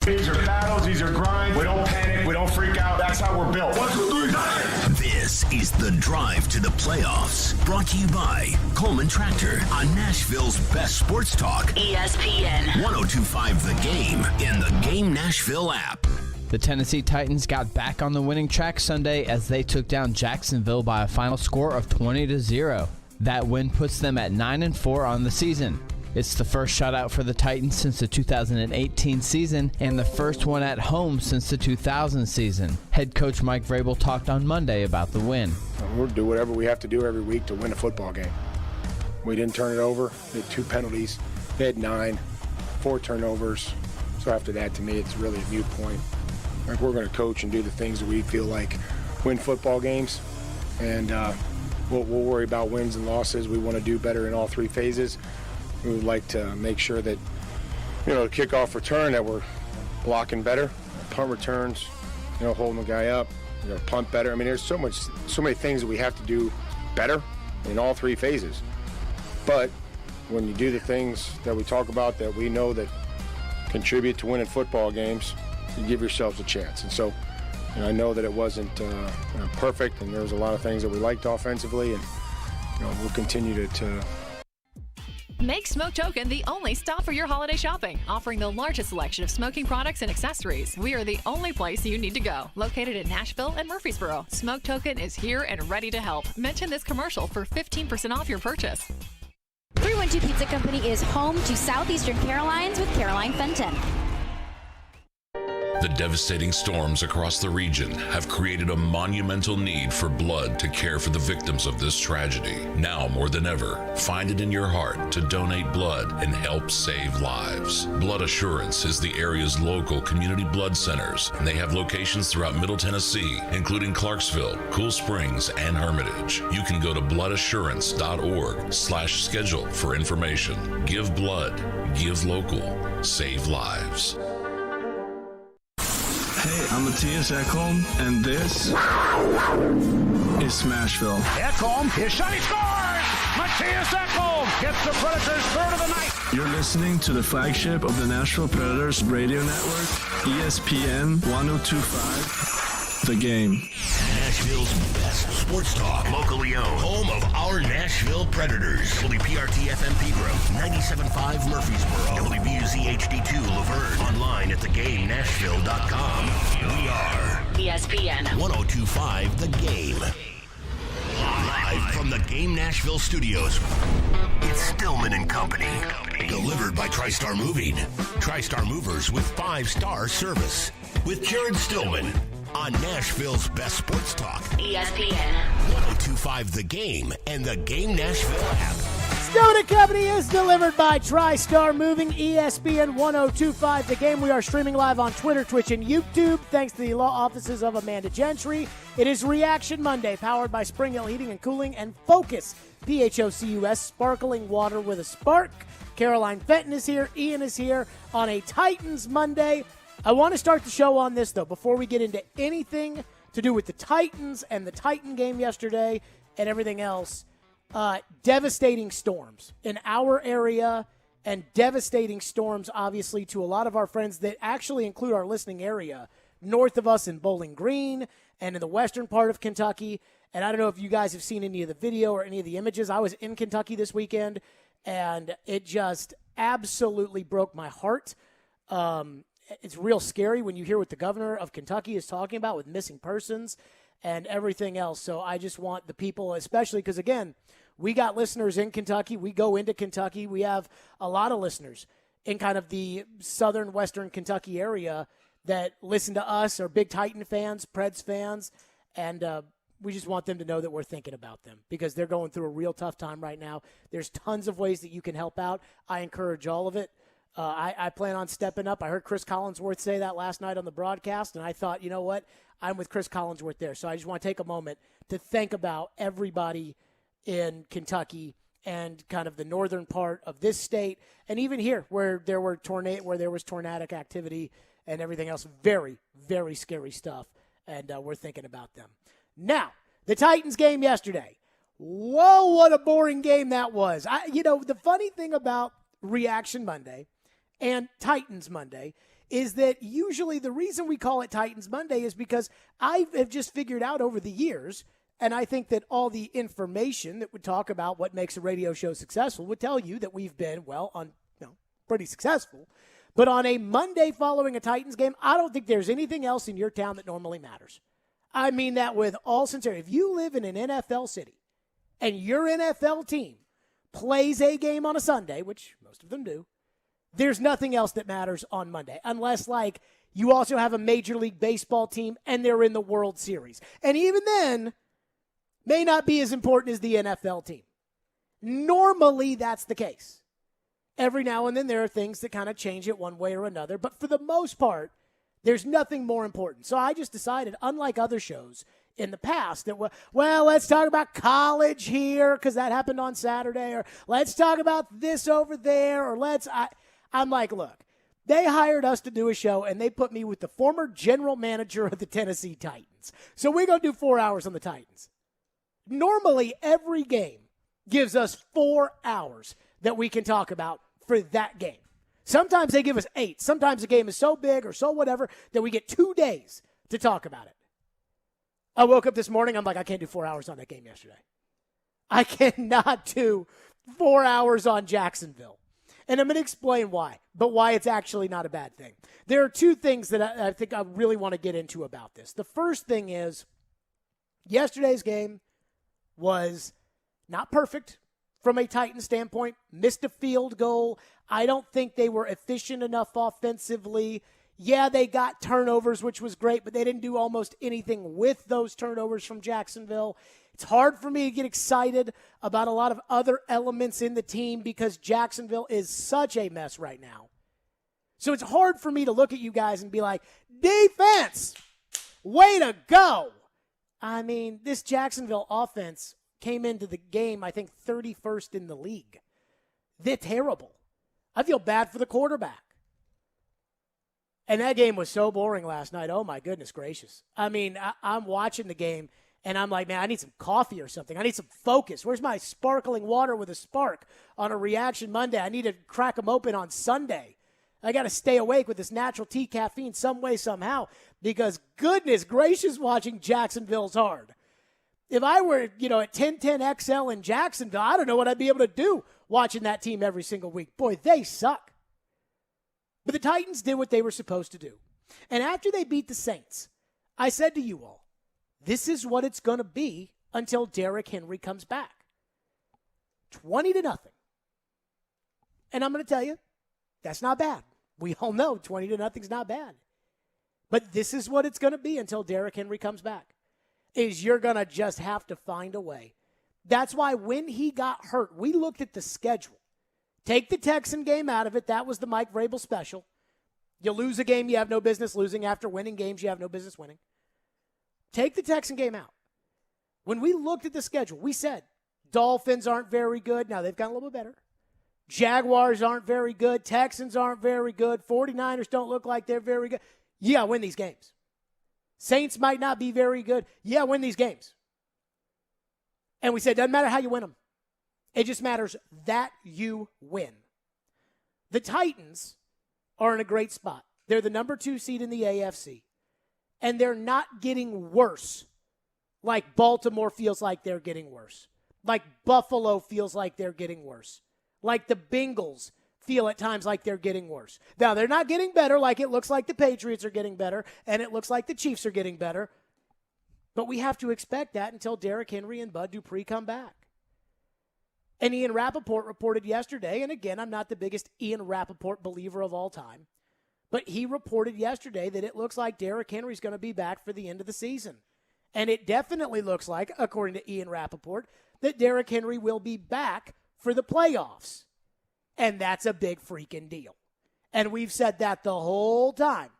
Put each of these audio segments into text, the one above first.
These are battles. These are grinds. We don't panic. We don't freak out. That's how we're built. 1, 2, 3, 9. This is The Drive to the Playoffs, brought to you by Coleman Tractor on Nashville's best sports talk. ESPN 102.5 The Game in the Game Nashville app. The Tennessee Titans got back on the winning track Sunday as they took down Jacksonville by a final score of 20-0. That win puts them at 9-4 on the season. It's the first shutout for the Titans since the 2018 season and the first one at home since the 2000 season. Head coach Mike Vrabel talked on Monday about the win. We'll do whatever we have to do every week to win a football game. We didn't turn it over. We had 2 penalties. They had 9, 4 turnovers. So after that, to me, it's really a moot point. Like, we're going to coach and do the things that we feel like win football games. And we'll worry about wins and losses. We want to do better in all 3 phases. We would like to make sure that, the kickoff return, that we're blocking better, punt returns, holding the guy up, punt better. I mean, there's so many things that we have to do better in all 3 phases. But when you do the things that we talk about that we know that contribute to winning football games, you give yourselves a chance. And so, I know that it wasn't perfect, and there was a lot of things that we liked offensively, and we'll continue to Make Smoke Token the only stop for your holiday shopping, offering the largest selection of smoking products and accessories. We are the only place you need to go. Located in Nashville and Murfreesboro, Smoke Token is here and ready to help. Mention this commercial for 15% off your purchase. 312 Pizza Company is home to Southeastern Carolines with Caroline Fenton. The devastating storms across the region have created a monumental need for blood to care for the victims of this tragedy. Now more than ever, find it in your heart to donate blood and help save lives. Blood Assurance is the area's local community blood centers, and they have locations throughout Middle Tennessee, including Clarksville, Cool Springs, and Hermitage. You can go to bloodassurance.org/schedule for information. Give blood, give local, save lives. Hey, I'm Matthias Ekholm, and this is Smashville. Ekholm, his shot, he scores! Matthias Ekholm gets the Predators' third of the night. You're listening to the flagship of the Nashville Predators radio network, ESPN 102.5, The Game. Nashville's best sports talk, locally owned, home of our Nashville Predators. WPRT-FM Pegram, 97.5 Murfreesboro, WBUZ HD2 Laverne, online at thegamenashville.com. We are ESPN 102.5 The Game. Live from the Game Nashville studios, it's Stillman and Company. Delivered by TriStar Moving. TriStar Movers with 5-star service. With Karen Stillman. On Nashville's best sports talk, ESPN 102.5 The Game and the Game Nashville app. Stillman & Company is delivered by TriStar Moving, ESPN 102.5 The Game. We are streaming live on Twitter, Twitch, and YouTube, thanks to the law offices of Amanda Gentry. It is Reaction Monday, powered by Spring Hill Heating and Cooling and Focus, PHOCUS, sparkling water with a spark. Caroline Fenton is here. Ian is here on a Titans Monday. I want to start the show on this, though, before we get into anything to do with the Titans and the Titan game yesterday and everything else. Devastating storms in our area, and devastating storms, obviously, to a lot of our friends that actually include our listening area north of us in Bowling Green and in the western part of Kentucky. And I don't know if you guys have seen any of the video or any of the images. I was in Kentucky this weekend, and it just absolutely broke my heart. It's real scary when you hear what the governor of Kentucky is talking about with missing persons and everything else. So I just want the people, especially because, again, we got listeners in Kentucky. We go into Kentucky. We have a lot of listeners in kind of the southern western Kentucky area that listen to us, are big Titan fans, Preds fans, and we just want them to know that we're thinking about them because they're going through a real tough time right now. There's tons of ways that you can help out. I encourage all of it. I plan on stepping up. I heard Chris Collinsworth say that last night on the broadcast, and I thought, you know what? I'm with Chris Collinsworth there. So I just want to take a moment to think about everybody in Kentucky and kind of the northern part of this state, and even here where there was tornadic activity and everything else. Very, very scary stuff, and we're thinking about them. Now, the Titans game yesterday. Whoa, what a boring game that was. The funny thing about Reaction Monday and Titans Monday is that usually the reason we call it Titans Monday is because I have just figured out over the years, and I think that all the information that would talk about what makes a radio show successful would tell you that we've been, pretty successful. But on a Monday following a Titans game, I don't think there's anything else in your town that normally matters. I mean that with all sincerity. If you live in an NFL city and your NFL team plays a game on a Sunday, which most of them do, there's nothing else that matters on Monday unless, you also have a Major League Baseball team and they're in the World Series. And even then, may not be as important as the NFL team. Normally, that's the case. Every now and then there are things that kind of change it one way or another. But for the most part, there's nothing more important. So I just decided, unlike other shows in the past, that, let's talk about college here because that happened on Saturday. Or let's talk about this over there. Or I'm like, look, they hired us to do a show, and they put me with the former general manager of the Tennessee Titans. So we're going to do 4 hours on the Titans. Normally, every game gives us 4 hours that we can talk about for that game. Sometimes they give us 8. Sometimes the game is so big or so whatever that we get 2 days to talk about it. I woke up this morning, I'm like, I can't do 4 hours on that game yesterday. I cannot do 4 hours on Jacksonville. And I'm going to explain why, but why it's actually not a bad thing. There are 2 things that I think I really want to get into about this. The first thing is yesterday's game was not perfect. From a Titan standpoint, missed a field goal. I don't think they were efficient enough offensively. Yeah, they got turnovers, which was great, but they didn't do almost anything with those turnovers from Jacksonville. It's hard for me to get excited about a lot of other elements in the team because Jacksonville is such a mess right now. So it's hard for me to look at you guys and be like, defense, way to go. I mean, this Jacksonville offense came into the game, I think, 31st in the league. They're terrible. I feel bad for the quarterback. And that game was so boring last night. Oh, my goodness gracious. I mean, I'm watching the game, and I'm like, man, I need some coffee or something. I need some focus. Where's my sparkling water with a spark on a Reaction Monday? I need to crack them open on Sunday. I got to stay awake with this natural tea caffeine some way, somehow, because goodness gracious, watching Jacksonville's hard. If I were, at 1010 XL in Jacksonville, I don't know what I'd be able to do watching that team every single week. Boy, they suck. But the Titans did what they were supposed to do. And after they beat the Saints, I said to you all, this is what it's going to be until Derrick Henry comes back. 20-0. And I'm going to tell you, that's not bad. We all know 20-0 is not bad. But this is what it's going to be until Derrick Henry comes back. Is you're going to just have to find a way. That's why when he got hurt, we looked at the schedule. Take the Texan game out of it. That was the Mike Vrabel special. You lose a game you have no business losing. After winning games you have no business winning. Take the Texan game out. When we looked at the schedule, we said Dolphins aren't very good. Now they've gotten a little bit better. Jaguars aren't very good. Texans aren't very good. 49ers don't look like they're very good. Yeah, win these games. Saints might not be very good. Yeah, win these games. And we said, doesn't matter how you win them. It just matters that you win. The Titans are in a great spot. They're the number 2 seed in the AFC. And they're not getting worse like Baltimore feels like they're getting worse. Like Buffalo feels like they're getting worse. Like the Bengals feel at times like they're getting worse. Now, they're not getting better like it looks like the Patriots are getting better, and it looks like the Chiefs are getting better. But we have to expect that until Derrick Henry and Bud Dupree come back. And Ian Rappaport reported yesterday, and again, I'm not the biggest Ian Rappaport believer of all time, but he reported yesterday that it looks like Derrick Henry's going to be back for the end of the season. And it definitely looks like, according to Ian Rappaport, that Derrick Henry will be back for the playoffs. And that's a big freaking deal. And we've said that the whole time,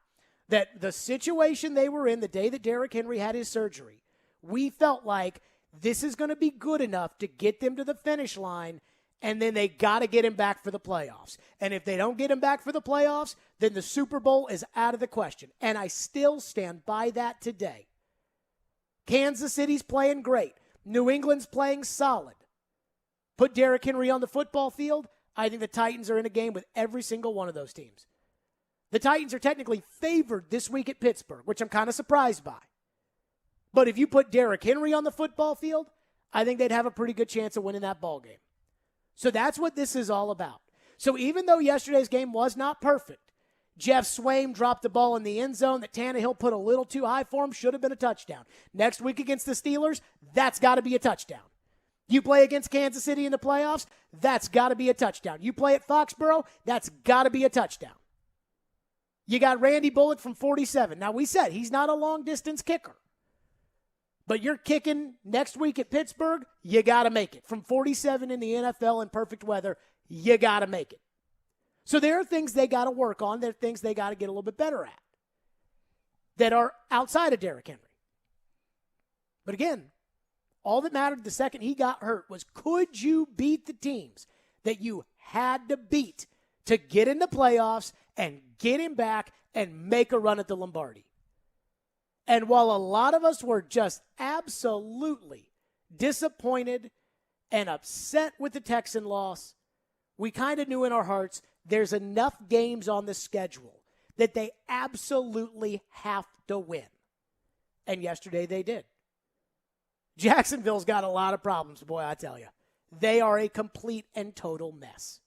that the situation they were in the day that Derrick Henry had his surgery, we felt like this is going to be good enough to get them to the finish line, and then they got to get him back for the playoffs. And if they don't get him back for the playoffs, then the Super Bowl is out of the question. And I still stand by that today. Kansas City's playing great. New England's playing solid. Put Derrick Henry on the football field, I think the Titans are in a game with every single one of those teams. The Titans are technically favored this week at Pittsburgh, which I'm kind of surprised by. But if you put Derrick Henry on the football field, I think they'd have a pretty good chance of winning that ball game. So that's what this is all about. So even though yesterday's game was not perfect, Jeff Swaim dropped the ball in the end zone that Tannehill put a little too high for him, should have been a touchdown. Next week against the Steelers, that's got to be a touchdown. You play against Kansas City in the playoffs, that's got to be a touchdown. You play at Foxborough, that's got to be a touchdown. You got Randy Bullock from 47. Now, we said he's not a long-distance kicker. But you're kicking next week at Pittsburgh, you got to make it. From 47 in the NFL in perfect weather, you got to make it. So there are things they got to work on. There are things they got to get a little bit better at that are outside of Derrick Henry. But again, all that mattered the second he got hurt was, could you beat the teams that you had to beat to get in the playoffs and get him back and make a run at the Lombardi? And while a lot of us were just absolutely disappointed and upset with the Texan loss, we kind of knew in our hearts there's enough games on the schedule that they absolutely have to win. And yesterday they did. Jacksonville's got a lot of problems, boy, I tell you. They are a complete and total mess.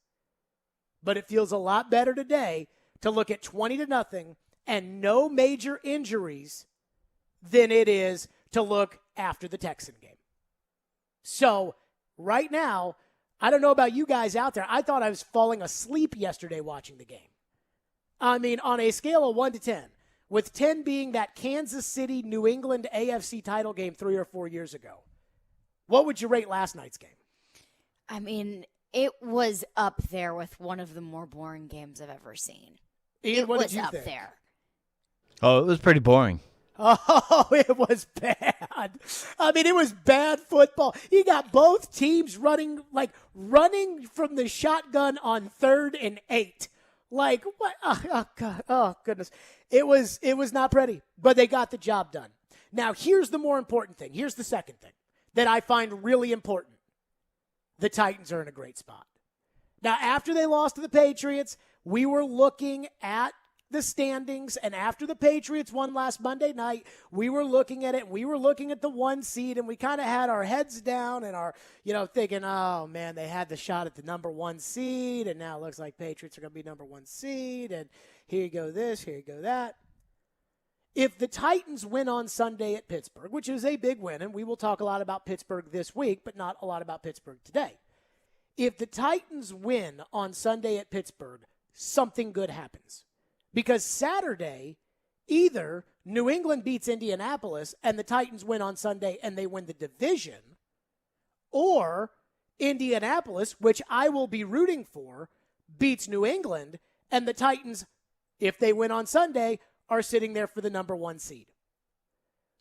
But it feels a lot better today to look at 20-0 and no major injuries than it is to look after the Texan game. So right now, I don't know about you guys out there. I thought I was falling asleep yesterday watching the game. I mean, on a scale of 1 to 10, with 10 being that Kansas City, New England AFC title game 3 or 4 years ago, what would you rate last night's game? I mean, it was up there with one of the more boring games I've ever seen. Ian, what did you think? think? There. Oh, it was pretty boring. Oh, it was bad. I mean, it was bad football. You got both teams running from the shotgun on 3rd and 8. Like, what? Oh, God. Oh, goodness. It was not pretty, but they got the job done. Now, here's the more important thing. Here's the second thing that I find really important. The Titans are in a great spot. Now, after they lost to the Patriots, we were looking at the standings, and after the Patriots won last Monday night, we were looking at it, and we were looking at the 1 seed, and we kind of had our heads down and our, thinking, oh, man, they had the shot at the number 1 seed, and now it looks like Patriots are going to be number 1 seed, and here you go this, here you go that. If the Titans win on Sunday at Pittsburgh, which is a big win, and we will talk a lot about Pittsburgh this week, but not a lot about Pittsburgh today. If the Titans win on Sunday at Pittsburgh, something good happens. Because Saturday, either New England beats Indianapolis and the Titans win on Sunday and they win the division, or Indianapolis, which I will be rooting for, beats New England and the Titans, if they win on Sunday, are sitting there for the number 1 seed.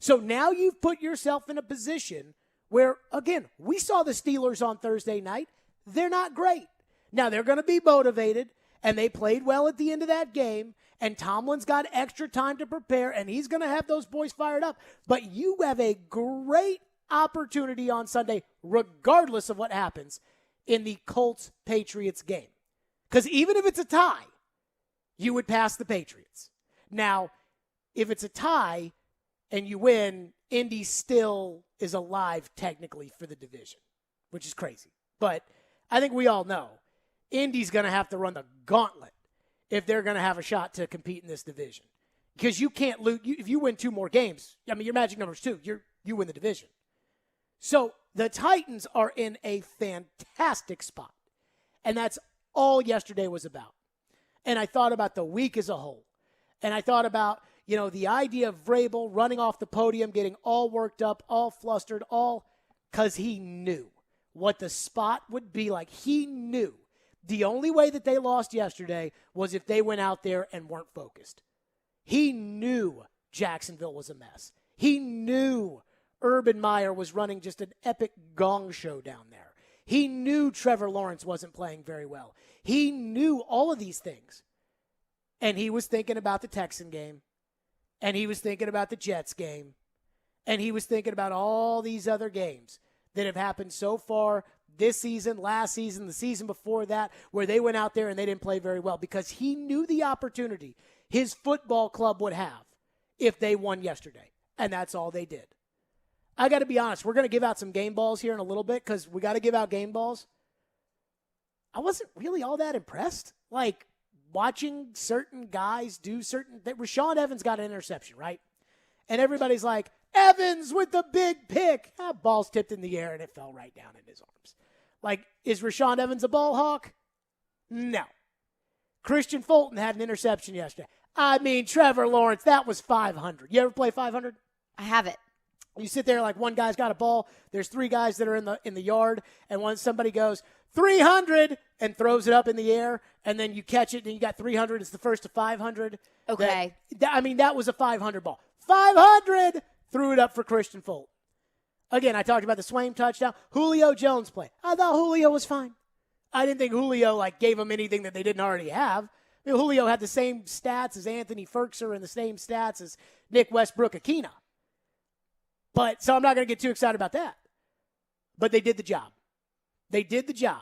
So now you've put yourself in a position where, again, we saw the Steelers on Thursday night. They're not great. Now they're going to be motivated. And they played well at the end of that game, and Tomlin's got extra time to prepare, and he's going to have those boys fired up. But you have a great opportunity on Sunday, regardless of what happens in the Colts-Patriots game. Because even if it's a tie, you would pass the Patriots. Now, if it's a tie and you win, Indy still is alive technically for the division, which is crazy. But I think we all know Indy's going to have to run the gauntlet if they're going to have a shot to compete in this division. Because you can't lose. If you win 2 more games, I mean, your magic number is 2. You win the division. So the Titans are in a fantastic spot. And that's all yesterday was about. And I thought about the week as a whole. And I thought about, the idea of Vrabel running off the podium, getting all worked up, all flustered, all because he knew what the spot would be like. He knew. The only way that they lost yesterday was if they went out there and weren't focused. He knew Jacksonville was a mess. He knew Urban Meyer was running just an epic gong show down there. He knew Trevor Lawrence wasn't playing very well. He knew all of these things. And he was thinking about the Texan game. And he was thinking about the Jets game. And he was thinking about all these other games that have happened so far this season, last season, the season before that, where they went out there and they didn't play very well because he knew the opportunity his football club would have if they won yesterday, and that's all they did. I got to be honest, we're going to give out some game balls here in a little bit because we got to give out game balls. I wasn't really all that impressed. Like, watching certain guys do certain – Rashawn Evans got an interception, right? And everybody's like, Evans with the big pick. Ball's tipped in the air, and it fell right down in his arms. Like, is Rashawn Evans a ball hawk? No. Christian Fulton had an interception yesterday. I mean, Trevor Lawrence, that was 500. You ever play 500? I have it. You sit there like one guy's got a ball. There's three guys that are in the yard, and when somebody goes 300 and throws it up in the air, and then you catch it, and you got 300. It's the first to 500. Okay. That was a 500 ball. 500 threw it up for Christian Fulton. Again, I talked about the Swaim touchdown. Julio Jones play. I thought Julio was fine. I didn't think Julio gave them anything that they didn't already have. I mean, Julio had the same stats as Anthony Ferkser and the same stats as Nick Westbrook-Akina. But so I'm not going to get too excited about that. But they did the job. They did the job.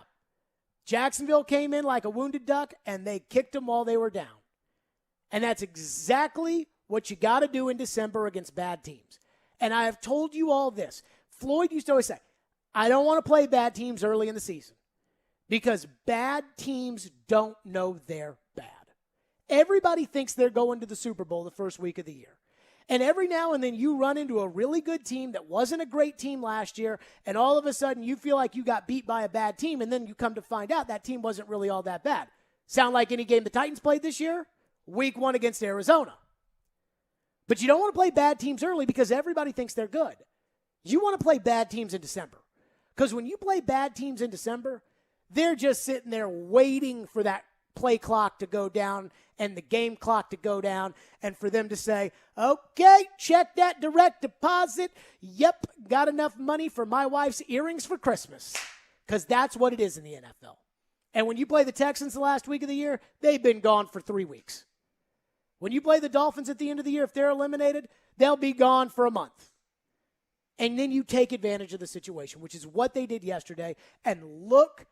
Jacksonville came in like a wounded duck, and they kicked them while they were down. And that's exactly what you got to do in December against bad teams. And I have told you all this. Floyd used to always say, I don't want to play bad teams early in the season because bad teams don't know they're bad. Everybody thinks they're going to the Super Bowl the first week of the year. And every now and then you run into a really good team that wasn't a great team last year, and all of a sudden you feel like you got beat by a bad team, and then you come to find out that team wasn't really all that bad. Sound like any game the Titans played this year? Week 1 against Arizona. But you don't want to play bad teams early because everybody thinks they're good. You want to play bad teams in December. Because when you play bad teams in December, they're just sitting there waiting for that play clock to go down and the game clock to go down and for them to say, okay, check that direct deposit. Yep, got enough money for my wife's earrings for Christmas. Because that's what it is in the NFL. And when you play the Texans the last week of the year, they've been gone for 3 weeks. When you play the Dolphins at the end of the year, if they're eliminated, they'll be gone for a month. And then you take advantage of the situation, which is what they did yesterday. And look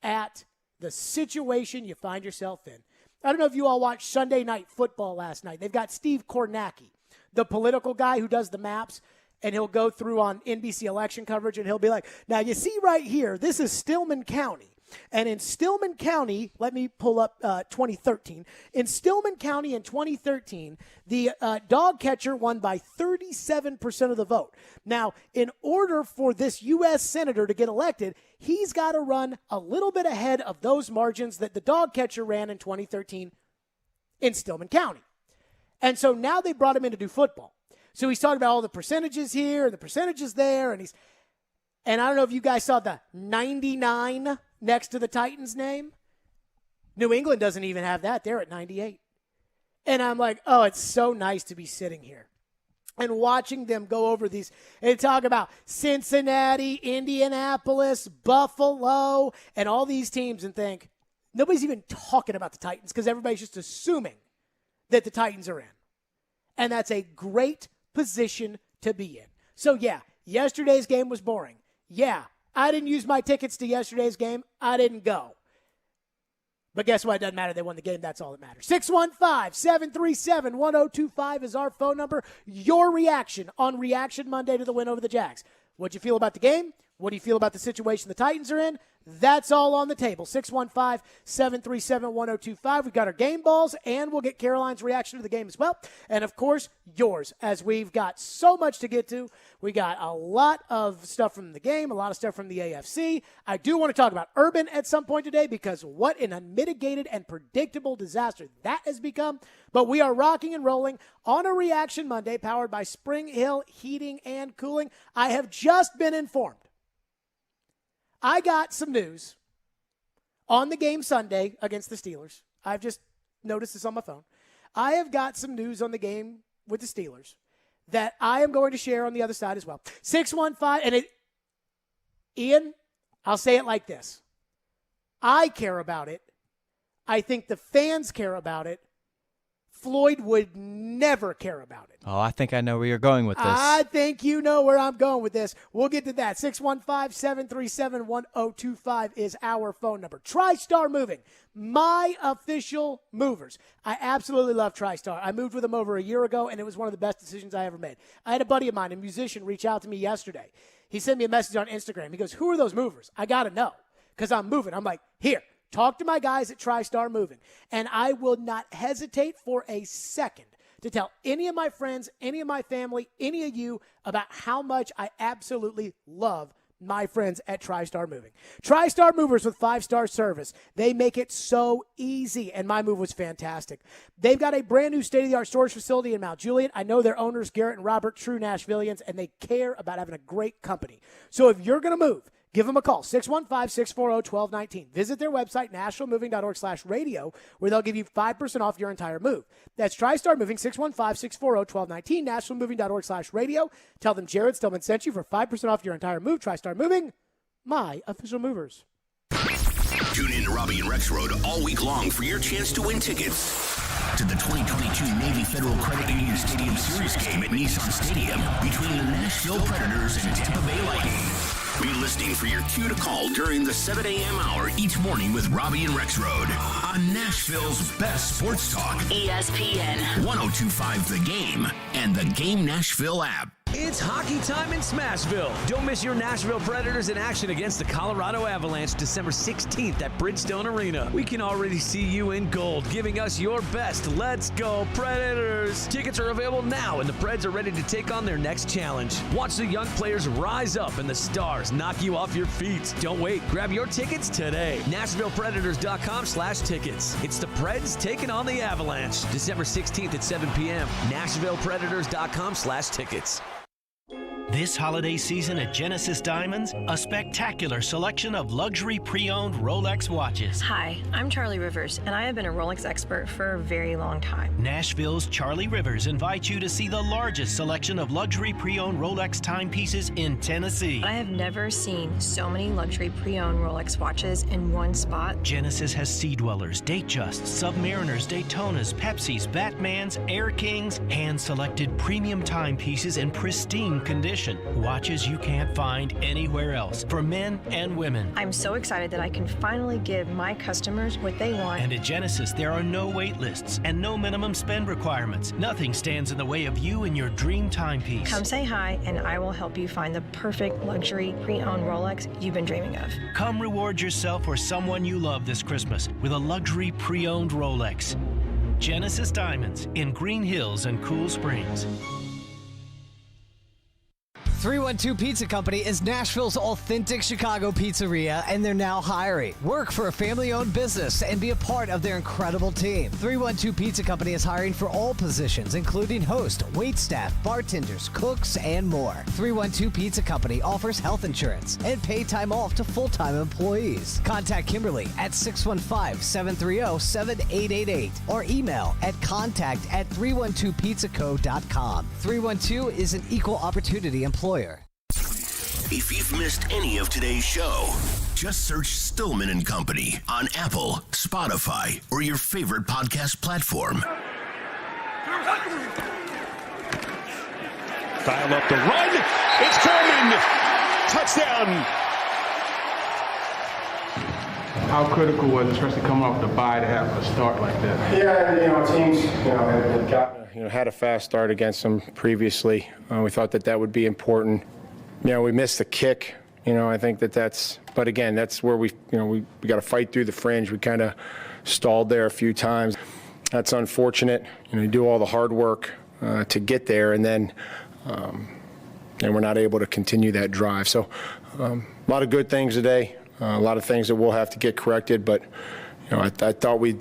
at the situation you find yourself in. I don't know if you all watched Sunday Night Football last night. They've got Steve Kornacki, the political guy who does the maps, and he'll go through on NBC election coverage, and he'll be like, now you see right here, this is Stillman County. And in Stillman County, let me pull up 2013. In Stillman County in 2013, the dog catcher won by 37% of the vote. Now, in order for this U.S. senator to get elected, he's got to run a little bit ahead of those margins that the dog catcher ran in 2013 in Stillman County. And so now they brought him in to do football. So he's talking about all the percentages here and the percentages there. And I don't know if you guys saw the 99 next to the Titans name. New England doesn't even have that. They're at 98. And I'm like, oh, it's so nice to be sitting here and watching them go over these and talk about Cincinnati, Indianapolis, Buffalo, and all these teams and think nobody's even talking about the Titans because everybody's just assuming that the Titans are in. And that's a great position to be in. So, yeah, yesterday's game was boring. Yeah, I didn't use my tickets to yesterday's game. I didn't go. But guess what? It doesn't matter. They won the game. That's all that matters. 615-737-1025 is our phone number. Your reaction on Reaction Monday to the win over the Jags. What'd you feel about the game? What do you feel about the situation the Titans are in? That's all on the table. 615-737-1025. We've got our game balls, and we'll get Caroline's reaction to the game as well. And, of course, yours, as we've got so much to get to. We got a lot of stuff from the game, a lot of stuff from the AFC. I do want to talk about Urban at some point today because what an unmitigated and predictable disaster that has become. But we are rocking and rolling on a Reaction Monday powered by Spring Hill Heating and Cooling. I have just been informed. I got some news on the game Sunday against the Steelers. I've just noticed this on my phone. I have got some news on the game with the Steelers that I am going to share on the other side as well. 615, and Ian, I'll say it like this. I care about it. I think the fans care about it. Floyd would never care about it. Oh, I think I know where you're going with this. I think you know where I'm going with this. We'll get to that. 615-737-1025 is our phone number. TriStar Moving, my official movers. I absolutely love TriStar. I moved with them over a year ago, and it was one of the best decisions I ever made. I had a buddy of mine, a musician, reach out to me yesterday. He sent me a message on Instagram. He goes, who are those movers? I got to know because I'm moving. I'm like, here, talk to my guys at TriStar Moving. And I will not hesitate for a second to tell any of my friends, any of my family, any of you about how much I absolutely love my friends at TriStar Moving. TriStar Movers with 5-star service. They make it so easy, and my move was fantastic. They've got a brand new state-of-the-art storage facility in Mount Juliet. I know their owners, Garrett and Robert, true Nashvillians, and they care about having a great company. So if you're going to move, give them a call, 615-640-1219. Visit their website, nashvillemoving.org/radio, where they'll give you 5% off your entire move. That's TriStar Moving, 615-640-1219, nashvillemoving.org/radio. Tell them Jared Stillman sent you for 5% off your entire move. TriStar Moving, my official movers. Tune in to Robbie and Rex Road all week long for your chance to win tickets to the 2022 Navy Federal Credit Union Stadium Series game at Nissan Stadium between the Nashville Predators and Tampa Bay Lightning. Be listening for your cue to call during the 7 a.m. hour each morning with Robbie and Rex Road on Nashville's best sports talk, ESPN 102.5 The Game and the Game Nashville app. It's hockey time in Smashville. Don't miss your Nashville Predators in action against the Colorado Avalanche December 16th at Bridgestone Arena. We can already see you in gold, giving us your best. Let's go, Predators! Tickets are available now, and the Preds are ready to take on their next challenge. Watch the young players rise up and the stars knock you off your feet. Don't wait. Grab your tickets today. NashvillePredators.com/tickets. It's the Preds taking on the Avalanche. December 16th at 7 p.m. NashvillePredators.com/tickets. This holiday season at Genesis Diamonds, a spectacular selection of luxury pre-owned Rolex watches. Hi, I'm Charlie Rivers, and I have been a Rolex expert for a very long time. Nashville's Charlie Rivers invites you to see the largest selection of luxury pre-owned Rolex timepieces in Tennessee. I have never seen so many luxury pre-owned Rolex watches in one spot. Genesis has Sea Dwellers, Datejusts, Submariners, Daytonas, Pepsis, Batmans, Air Kings, hand-selected premium timepieces in pristine condition. Watches you can't find anywhere else for men and women. I'm so excited that I can finally give my customers what they want. And at Genesis, there are no wait lists and no minimum spend requirements. Nothing stands in the way of you and your dream timepiece. Come say hi, and I will help you find the perfect luxury pre-owned Rolex you've been dreaming of. Come reward yourself or someone you love this Christmas with a luxury pre-owned Rolex. Genesis Diamonds in Green Hills and Cool Springs. 312 Pizza Company is Nashville's authentic Chicago pizzeria, and they're now hiring. Work for a family-owned business and be a part of their incredible team. 312 Pizza Company is hiring for all positions, including host, waitstaff, bartenders, cooks, and more. 312 Pizza Company offers health insurance and pay time off to full-time employees. Contact Kimberly at 615-730-7888 or email at contact@312pizzaco.com. 312 is an equal opportunity employer. If you've missed any of today's show, just search Stillman and Company on Apple, Spotify, or your favorite podcast platform. Dial up the run. It's coming. Touchdown. How critical was it, especially coming off the bye, to have a start like that? Yeah, teams, had gotten, had a fast start against them previously. We thought that would be important. We missed the kick. I think that's. But again, that's where we got to fight through the fringe. We kind of stalled there a few times. That's unfortunate. You do all the hard work to get there, and then we're not able to continue that drive. So a lot of good things today. A lot of things that we'll have to get corrected, but I thought we,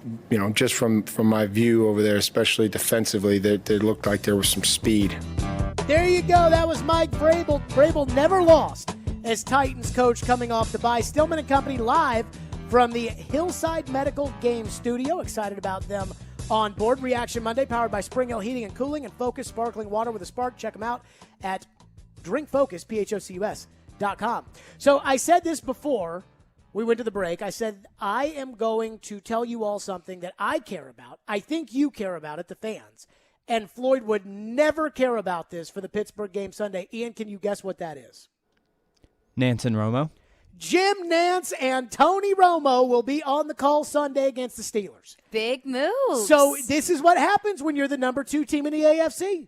just from my view over there, especially defensively, that it looked like there was some speed. There you go. That was Mike Vrabel. Vrabel never lost as Titans coach coming off the bye. Stillman and Company live from the Hillside Medical Game Studio. Excited about them on board. Reaction Monday, powered by Spring Hill Heating and Cooling and Focus Sparkling Water with a Spark. Check them out at drinkfocus, PHOCUS.com. So I said this before, we went to the break, I said, I am going to tell you all something that I care about. I think you care about it, the fans. And Floyd would never care about this for the Pittsburgh game Sunday. Ian, can you guess what that is? Nance and Romo. Jim Nance and Tony Romo will be on the call Sunday against the Steelers. Big moves. So this is what happens when you're the number 2 team in the AFC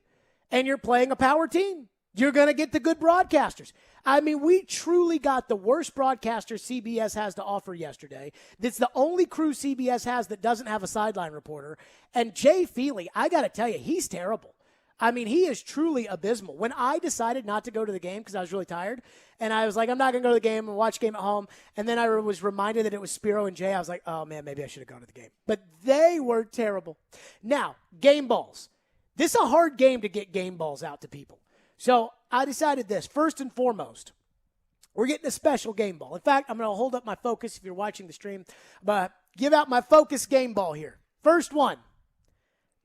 and you're playing a power team. You're going to get the good broadcasters. I mean, we truly got the worst broadcaster CBS has to offer yesterday. It's the only crew CBS has that doesn't have a sideline reporter. And Jay Feely, I got to tell you, he's terrible. I mean, he is truly abysmal. When I decided not to go to the game because I was really tired, and I was like, I'm not going to go to the game and watch the game at home, and then I was reminded that it was Spiro and Jay, I was like, oh, man, maybe I should have gone to the game. But they were terrible. Now, game balls. This is a hard game to get game balls out to people. So I decided this. First and foremost, we're getting a special game ball. In fact, I'm going to hold up my focus if you're watching the stream, but give out my focus game ball here. First one.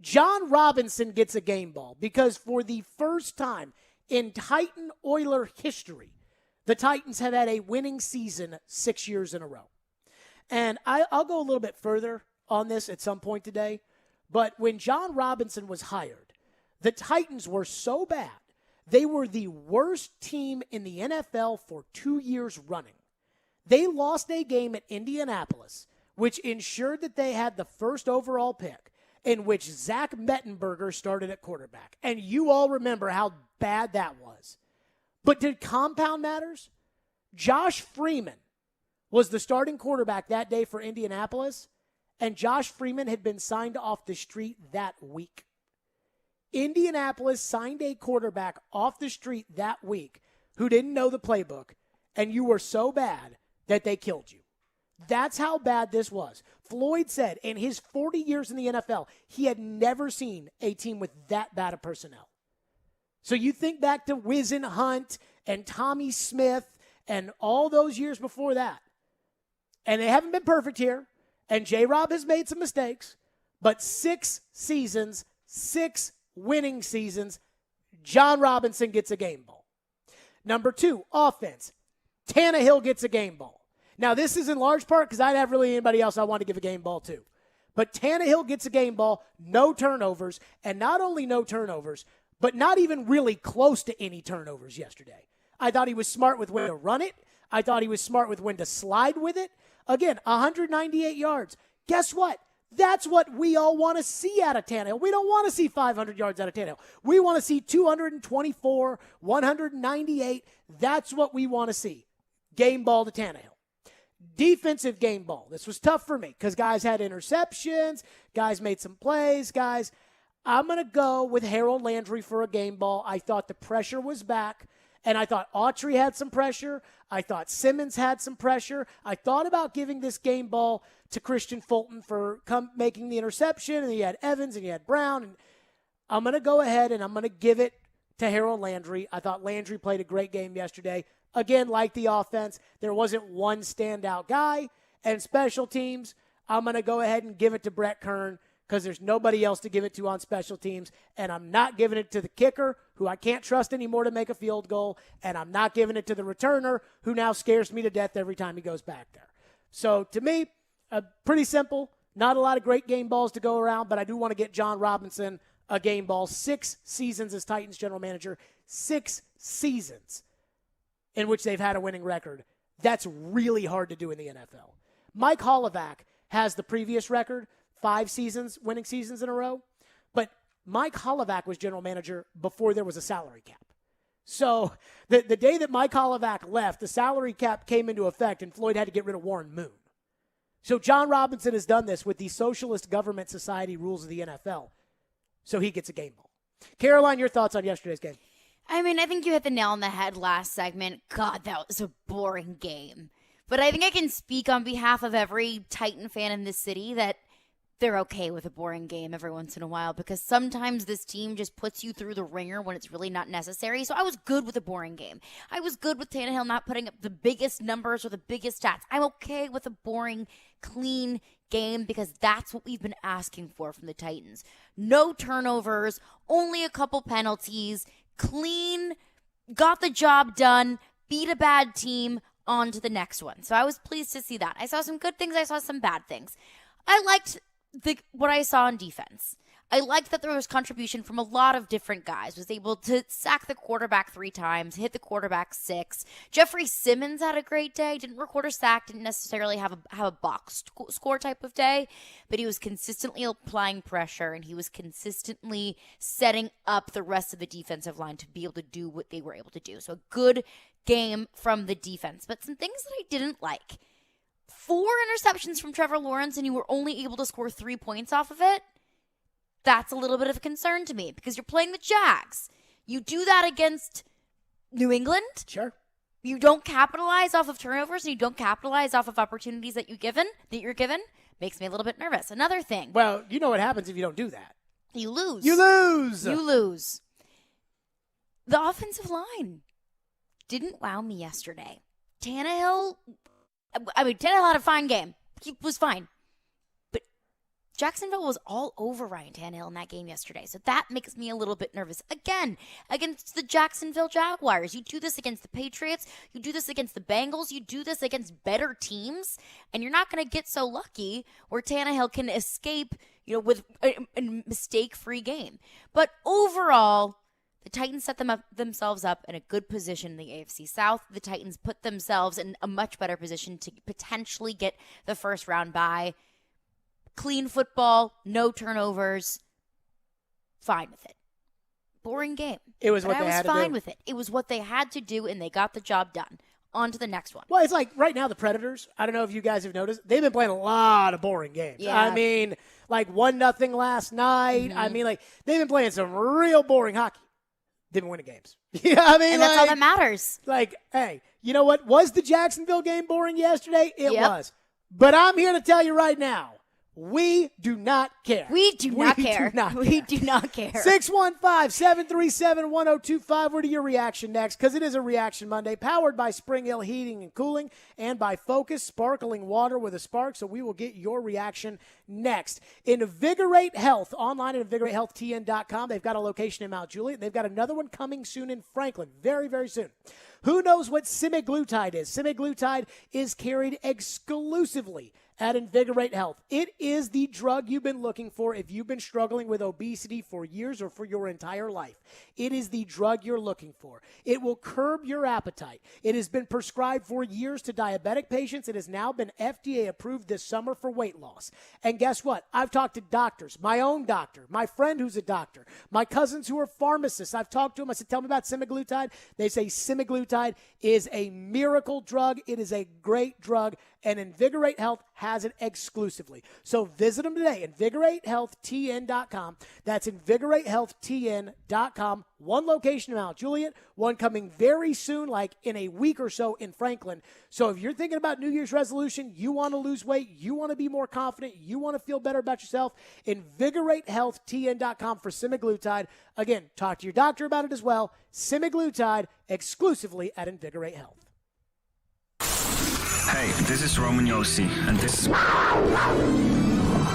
John Robinson gets a game ball because for the first time in Titan Oiler history, the Titans have had a winning season 6 years in a row. And I'll go a little bit further on this at some point today, but when John Robinson was hired, the Titans were so bad, they were the worst team in the NFL for 2 years running. They lost a game at Indianapolis, which ensured that they had the first overall pick, in which Zach Mettenberger started at quarterback. And you all remember how bad that was. But to compound matters, Josh Freeman was the starting quarterback that day for Indianapolis, and Josh Freeman had been signed off the street that week. Indianapolis signed a quarterback off the street that week who didn't know the playbook, and you were so bad that they killed you. That's how bad this was. Floyd said in his 40 years in the NFL, he had never seen a team with that bad of personnel. So you think back to Wizen Hunt and Tommy Smith and all those years before that. And they haven't been perfect here. And J-Rob has made some mistakes. But 6 seasons, 6 winning seasons, John Robinson gets a game ball. Number 2, offense. Tannehill gets a game ball. Now, this is in large part because I didn't have really anybody else I want to give a game ball to. But Tannehill gets a game ball, no turnovers, and not only no turnovers, but not even really close to any turnovers yesterday. I thought he was smart with when to run it. I thought he was smart with when to slide with it. Again, 198 yards. Guess what? That's what we all want to see out of Tannehill. We don't want to see 500 yards out of Tannehill. We want to see 224, 198. That's what we want to see. Game ball to Tannehill. Defensive game ball. This was tough for me because guys had interceptions, guys made some plays, guys. I'm going to go with Harold Landry for a game ball. I thought the pressure was back, and I thought Autry had some pressure. I thought Simmons had some pressure. I thought about giving this game ball to Christian Fulton for making the interception, and you had Evans and you had Brown. And I'm going to go ahead and I'm going to give it to Harold Landry. I thought Landry played a great game yesterday. Again, like the offense, there wasn't one standout guy. And special teams, I'm going to go ahead and give it to Brett Kern because there's nobody else to give it to on special teams. And I'm not giving it to the kicker, who I can't trust anymore to make a field goal. And I'm not giving it to the returner, who now scares me to death every time he goes back there. So to me, pretty simple. Not a lot of great game balls to go around, but I do want to get John Robinson a game ball. 6 seasons as Titans general manager. 6 seasons in which they've had a winning record. That's really hard to do in the NFL. Mike Holovac has the previous record, 5 seasons, winning seasons in a row. But Mike Holovac was general manager before there was a salary cap. So the day that Mike Holovac left, the salary cap came into effect and Floyd had to get rid of Warren Moon. So John Robinson has done this with the Socialist Government Society rules of the NFL. So he gets a game ball. Caroline, your thoughts on yesterday's game? I mean, I think you hit the nail on the head last segment. God, that was a boring game. But I think I can speak on behalf of every Titan fan in this city that they're okay with a boring game every once in a while because sometimes this team just puts you through the ringer when it's really not necessary. So I was good with a boring game. I was good with Tannehill not putting up the biggest numbers or the biggest stats. I'm okay with a boring, clean game because that's what we've been asking for from the Titans. No turnovers, only a couple penalties, clean, got the job done, beat a bad team, on to the next one. So I was pleased to see that. I saw some good things. I saw some bad things. I liked what I saw on defense. I liked that there was contribution from a lot of different guys. Was able to sack the quarterback 3 times, hit the quarterback 6. Jeffrey Simmons had a great day. Didn't record a sack. Didn't necessarily have a box score type of day, but he was consistently applying pressure and he was consistently setting up the rest of the defensive line to be able to do what they were able to do. So a good game from the defense, but some things that I didn't like. 4 interceptions from Trevor Lawrence and you were only able to score 3 points off of it. That's a little bit of a concern to me because you're playing the Jags. You do that against New England. Sure. You don't capitalize off of turnovers and you don't capitalize off of opportunities that you're given. Makes me a little bit nervous. Another thing. Well, you know what happens if you don't do that. You lose. You lose. You lose. The offensive line didn't wow me yesterday. Tannehill had a fine game. He was fine. Jacksonville was all over Ryan Tannehill in that game yesterday, so that makes me a little bit nervous. Again, against the Jacksonville Jaguars. You do this against the Patriots. You do this against the Bengals. You do this against better teams, and you're not going to get so lucky where Tannehill can escape, with a mistake-free game. But overall, the Titans set themselves up in a good position in the AFC South. The Titans put themselves in a much better position to potentially get the first round bye. Clean football, no turnovers. Fine with it. Boring game. It was what they had to do. I was fine with it. It was what they had to do, and they got the job done. On to the next one. Well, it's like right now the Predators, I don't know if you guys have noticed, they've been playing a lot of boring games. Yeah. I mean, like 1-0 last night. Mm-hmm. I mean, like they've been playing some real boring hockey. They've been winning games. Yeah, I mean, and that's all that matters. Like, hey, you know what? Was the Jacksonville game boring yesterday? It Yep. was. But I'm here to tell you right now, we do not care. We do not care. We do not care. 615-737-1025. We're to your reaction next because it is a Reaction Monday powered by Spring Hill Heating and Cooling and by Focus Sparkling Water with a Spark. So we will get your reaction next. Invigorate Health, online at invigoratehealthtn.com. They've got a location in Mount Juliet. They've got another one coming soon in Franklin. Very, very soon. Who knows what semaglutide is? Semaglutide is carried exclusively at Invigorate Health. It is the drug you've been looking for if you've been struggling with obesity for years or for your entire life. It is the drug you're looking for. It will curb your appetite. It has been prescribed for years to diabetic patients. It has now been FDA approved this summer for weight loss. And guess what? I've talked to doctors, my own doctor, my friend who's a doctor, my cousins who are pharmacists. I've talked to them. I said, tell me about semaglutide. They say semaglutide is a miracle drug. It is a great drug. And Invigorate Health has it exclusively. So visit them today, invigoratehealthtn.com. That's invigoratehealthtn.com. One location in Mount Juliet, one coming very soon, like in a week or so in Franklin. So if you're thinking about New Year's resolution, you want to lose weight, you want to be more confident, you want to feel better about yourself, invigoratehealthtn.com for semaglutide. Again, talk to your doctor about it as well. Semaglutide exclusively at Invigorate Health. Hey, this is Roman Yossi, and this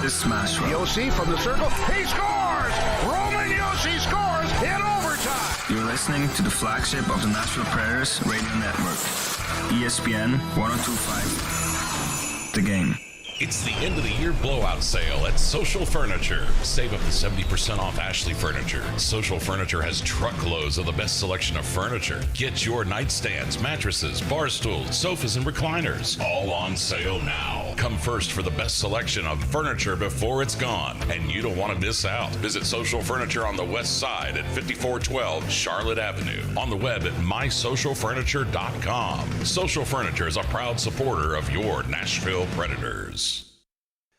is Smash Roll. Yossi from the circle. He scores! Roman Yossi scores in overtime! You're listening to the flagship of the Nashville Predators Radio Network, ESPN 102.5. The Game. It's the end of the year blowout sale at Social Furniture. Save up to 70% off Ashley Furniture. Social Furniture has truckloads of the best selection of furniture. Get your nightstands, mattresses, bar stools, sofas, and recliners. All on sale now. Come first for the best selection of furniture before it's gone. And you don't want to miss out. Visit Social Furniture on the west side at 5412 Charlotte Avenue. On the web at mysocialfurniture.com. Social Furniture is a proud supporter of your Nashville Predators.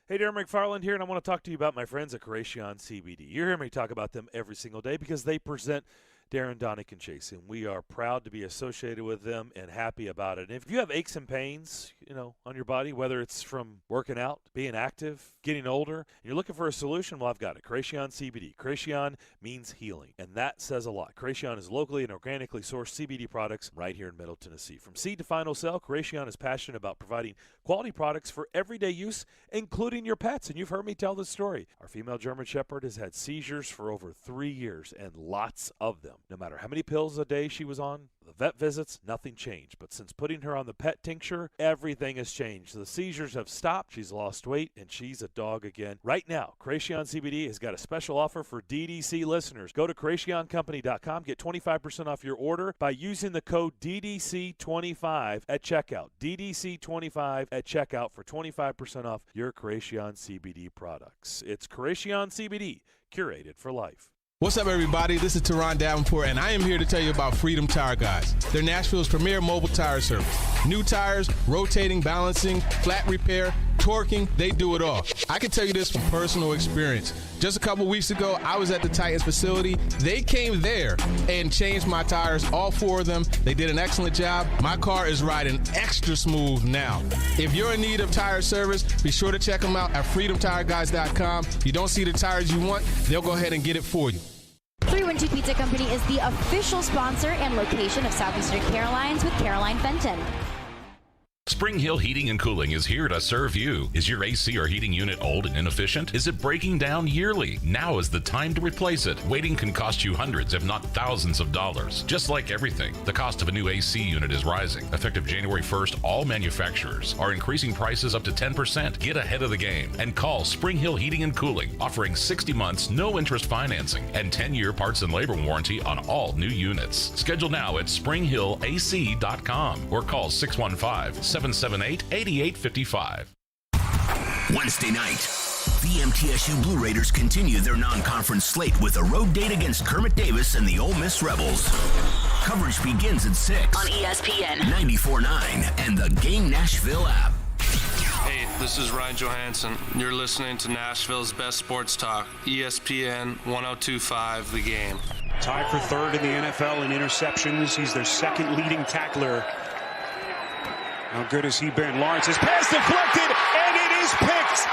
Hey, Darren McFarland here, and I want to talk to you about my friends at Creation CBD. You hear me talk about them every single day because they present Darren, Donick, and Chase, and we are proud to be associated with them and happy about it. And if you have aches and pains, on your body, whether it's from working out, being active, getting older, and you're looking for a solution, well, I've got it. Creation CBD. Creation means healing, and that says a lot. Creation is locally and organically sourced CBD products right here in Middle Tennessee. From seed to final sale, Creation is passionate about providing quality products for everyday use, including your pets, and you've heard me tell this story. Our female German Shepherd has had seizures for over 3 years, and lots of them. them. No matter how many pills a day she was on, the vet visits, nothing changed. But since putting her on the pet tincture, everything has changed. The seizures have stopped, she's lost weight, and she's a dog again. Right now, Creation CBD has got a special offer for DDC listeners. Go to CreationCompany.com, get 25% off your order by using the code DDC25 at checkout. DDC25 at checkout for 25% off your Creation CBD products. It's Creation CBD, curated for life. What's up, everybody? This is Teron Davenport, and I am here to tell you about Freedom Tire Guys. They're Nashville's premier mobile tire service. New tires, rotating, balancing, flat repair, torquing, they do it all. I can tell you this from personal experience. Just a couple weeks ago, I was at the Titans facility. They came there and changed my tires, all 4 of them. They did an excellent job. My car is riding extra smooth now. If you're in need of tire service, be sure to check them out at freedomtireguys.com. If you don't see the tires you want, they'll go ahead and get it for you. 312 Pizza Company is the official sponsor and location of Southeastern Carolines with Caroline Fenton. Spring Hill Heating and Cooling is here to serve you. Is your AC or heating unit old and inefficient? Is it breaking down yearly? Now is the time to replace it. Waiting can cost you hundreds, if not thousands of dollars. Just like everything, the cost of a new AC unit is rising. Effective January 1st, all manufacturers are increasing prices up to 10%. Get ahead of the game and call Spring Hill Heating and Cooling, offering 60 months, no interest financing, and 10-year parts and labor warranty on all new units. Schedule now at springhillac.com or call 615-778-8855. Wednesday night, the MTSU Blue Raiders continue their non-conference slate with a road date against Kermit Davis and the Ole Miss Rebels. Coverage begins at 6 on ESPN 94.9 and the Game Nashville app. Hey, this is Ryan Johansson. You're listening to Nashville's best sports talk, ESPN 102.5 The Game. Tied for third in the NFL in interceptions. He's their second leading tackler. How good has he been? Lawrence's pass deflected, and it is picked.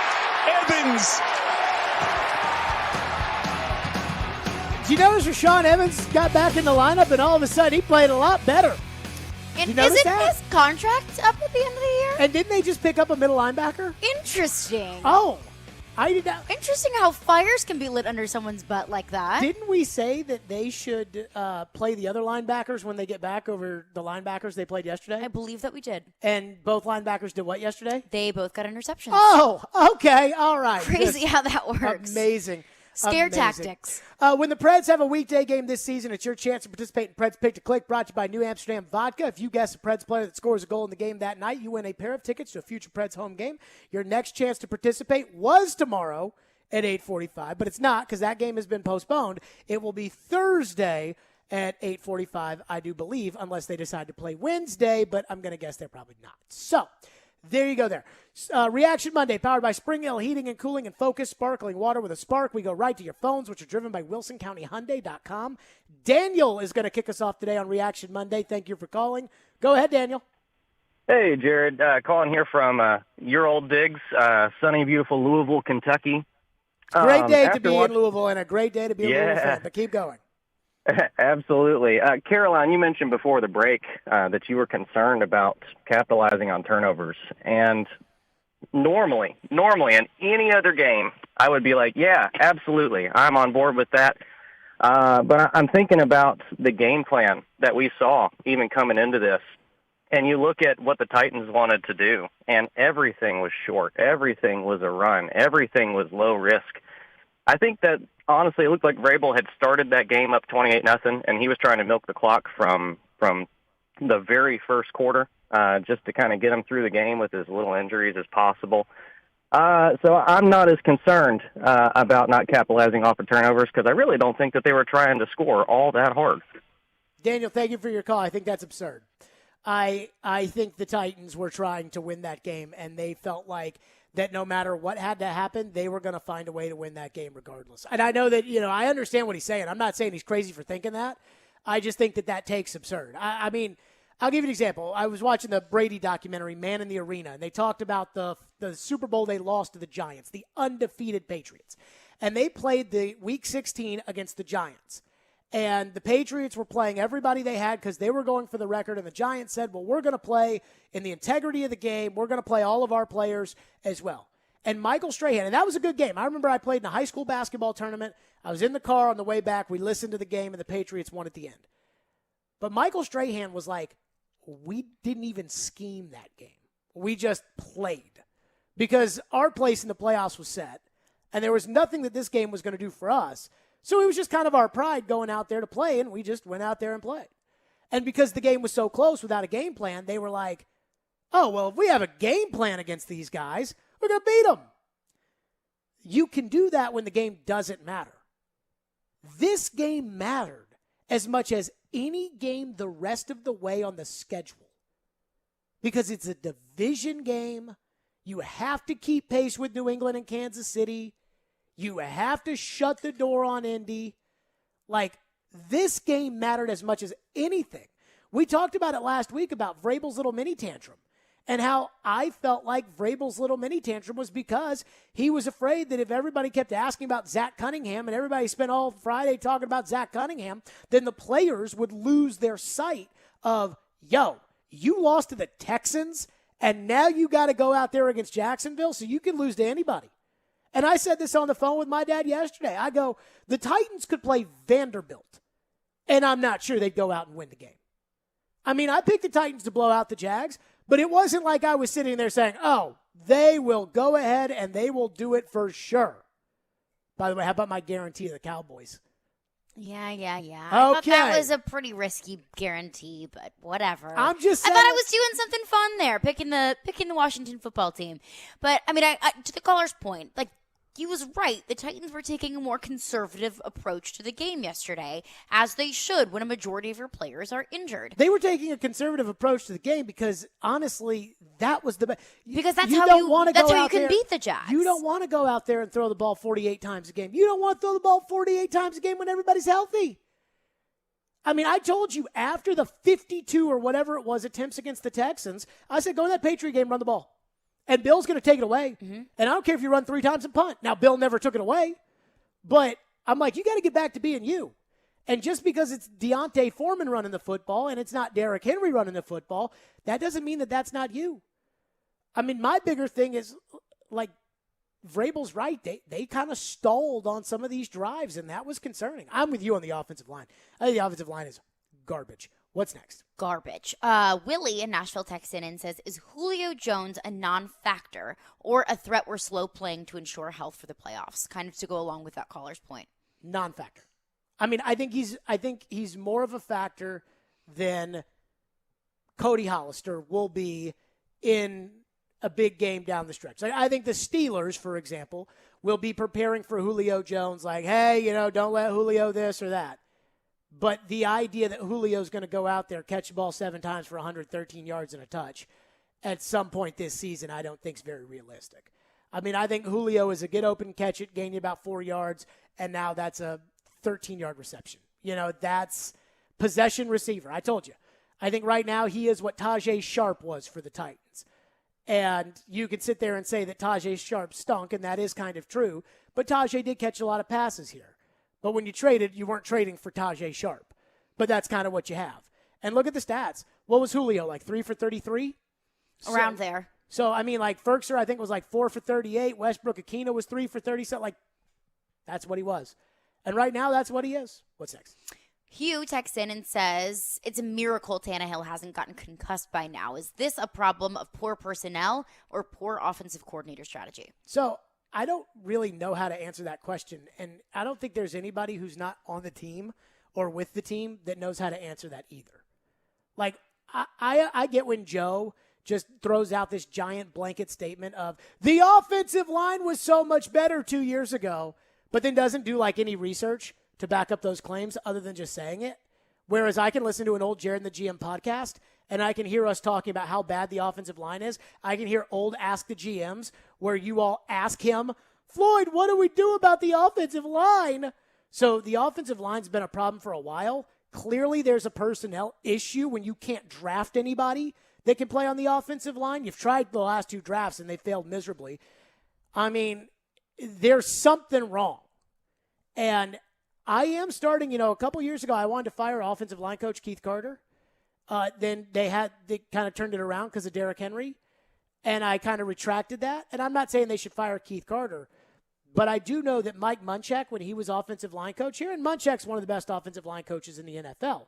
Evans. Did you notice Rashawn Evans got back in the lineup, and all of a sudden he played a lot better? And isn't his contract up at the end of the year? And didn't they just pick up a middle linebacker? Interesting. Oh, I did not. Interesting how fires can be lit under someone's butt like that. Didn't we say that they should play the other linebackers when they get back over the linebackers they played yesterday? I believe that we did. And both linebackers did what yesterday? They both got interceptions. Oh, okay. All right. Crazy Good. how that works. Amazing. Scare Amazing. tactics. When the Preds have a weekday game this season, it's your chance to participate in Preds Pick to Click, brought to you by New Amsterdam Vodka. If you guess a Preds player that scores a goal in the game that night, you win a pair of tickets to a future Preds home game. Your next chance to participate was tomorrow at 8:45, but it's not because that game has been postponed. It will be Thursday at 8:45, I do believe, unless they decide to play Wednesday, but I'm going to guess they're probably not. So there you go there. Reaction Monday, powered by Spring Hill Heating and Cooling and Focus, sparkling water with a spark. We go right to your phones, which are driven by WilsonCountyHyundai.com. Daniel is going to kick us off today on Reaction Monday. Thank you for calling. Go ahead, Daniel. Hey, Jared. Calling here from your old digs, sunny, beautiful Louisville, Kentucky. Great day to be in Louisville and a great day to be a Louisville fan, but keep going. Absolutely. Caroline, you mentioned before the break that you were concerned about capitalizing on turnovers. And normally in any other game, I would be like, yeah, absolutely, I'm on board with that. But I'm thinking about the game plan that we saw even coming into this. And you look at what the Titans wanted to do, and everything was short. Everything was a run. Everything was low risk. I think that, honestly, it looked like Vrabel had started that game up 28-0, and he was trying to milk the clock from the very first quarter just to kind of get him through the game with as little injuries as possible. So I'm not as concerned about not capitalizing off of turnovers because I really don't think that they were trying to score all that hard. Daniel, thank you for your call. I think that's absurd. I think the Titans were trying to win that game, and they felt like that no matter what had to happen, they were going to find a way to win that game regardless. And I know that, I understand what he's saying. I'm not saying he's crazy for thinking that. I just think that takes absurd. I mean, I'll give you an example. I was watching the Brady documentary, Man in the Arena, and they talked about the Super Bowl they lost to the Giants, the undefeated Patriots. And they played the Week 16 against the Giants. And the Patriots were playing everybody they had because they were going for the record. And the Giants said, well, we're going to play in the integrity of the game. We're going to play all of our players as well. And Michael Strahan, and that was a good game. I remember I played in a high school basketball tournament. I was in the car on the way back. We listened to the game, and the Patriots won at the end. But Michael Strahan was like, we didn't even scheme that game. We just played. Because our place in the playoffs was set, and there was nothing that this game was going to do for us. So it was just kind of our pride going out there to play, and we just went out there and played. And because the game was so close without a game plan, they were like, oh, well, if we have a game plan against these guys, we're going to beat them. You can do that when the game doesn't matter. This game mattered as much as any game the rest of the way on the schedule. Because it's a division game. You have to keep pace with New England and Kansas City. You have to shut the door on Indy. Like, this game mattered as much as anything. We talked about it last week about Vrabel's little mini tantrum and how I felt like Vrabel's little mini tantrum was because he was afraid that if everybody kept asking about Zach Cunningham and everybody spent all Friday talking about Zach Cunningham, then the players would lose their sight of, yo, you lost to the Texans and now you got to go out there against Jacksonville so you can lose to anybody. And I said this on the phone with my dad yesterday. I go, the Titans could play Vanderbilt, and I'm not sure they'd go out and win the game. I mean, I picked the Titans to blow out the Jags, but it wasn't like I was sitting there saying, oh, they will go ahead and they will do it for sure. By the way, how about my guarantee of the Cowboys? Yeah. Okay. I thought that was a pretty risky guarantee, but whatever. I'm just saying. I thought I was doing something fun there, picking the Washington football team. But, I mean, I to the caller's point, like, he was right. The Titans were taking a more conservative approach to the game yesterday, as they should when a majority of your players are injured. They were taking a conservative approach to the game because, honestly, that was the best. Because that's how you can beat the Jags. You don't want to go out there and throw the ball 48 times a game. You don't want to throw the ball 48 times a game when everybody's healthy. I mean, I told you after the 52 or whatever it was attempts against the Texans, I said, go in that Patriot game, run the ball. And Bill's going to take it away. Mm-hmm. And I don't care if you run 3 times and punt. Now, Bill never took it away. But I'm like, you got to get back to being you. And just because it's Deontay Foreman running the football and it's not Derrick Henry running the football, that doesn't mean that that's not you. I mean, my bigger thing is, like, Vrabel's right. They kind of stalled on some of these drives, and that was concerning. I'm with you on the offensive line. I think the offensive line is garbage. What's next? Garbage. Willie in Nashville texts in and says, is Julio Jones a non-factor or a threat we're slow playing to ensure health for the playoffs? Kind of to go along with that caller's point. Non-factor. I mean, I think he's more of a factor than Cody Hollister will be in a big game down the stretch. Like, I think the Steelers, for example, will be preparing for Julio Jones like, hey, don't let Julio this or that. But the idea that Julio's going to go out there, catch the ball 7 times for 113 yards and a touch at some point this season, I don't think is very realistic. I mean, I think Julio is a get open, catch it, gain you about 4 yards, and now that's a 13-yard reception. That's possession receiver. I told you. I think right now he is what Tajay Sharp was for the Titans. And you could sit there and say that Tajay Sharp stunk, and that is kind of true. But Tajay did catch a lot of passes here. But when you traded, you weren't trading for Tajay Sharp. But that's kind of what you have. And look at the stats. What was Julio, like 3 for 33? Around there. So, I mean, like Ferkser, I think, was like 4 for 38. Westbrook Aquino was 3 for 30. So, like, that's what he was. And right now, that's what he is. What's next? Hugh texts in and says, it's a miracle Tannehill hasn't gotten concussed by now. Is this a problem of poor personnel or poor offensive coordinator strategy? So, I don't really know how to answer that question, and I don't think there's anybody who's not on the team or with the team that knows how to answer that either. Like, I get when Joe just throws out this giant blanket statement of, the offensive line was so much better 2 years ago, but then doesn't do, like, any research to back up those claims other than just saying it. Whereas I can listen to an old Jared and the GM podcast, and I can hear us talking about how bad the offensive line is. I can hear old Ask the GMs where you all ask him, Floyd, what do we do about the offensive line? So the offensive line's been a problem for a while. Clearly there's a personnel issue when you can't draft anybody that can play on the offensive line. You've tried the last 2 drafts, and they failed miserably. I mean, there's something wrong. And I am starting, a couple years ago, I wanted to fire offensive line coach Keith Carter. Then they kind of turned it around because of Derrick Henry. And I kind of retracted that. And I'm not saying they should fire Keith Carter, but I do know that Mike Munchak, when he was offensive line coach here, and Munchak's one of the best offensive line coaches in the NFL,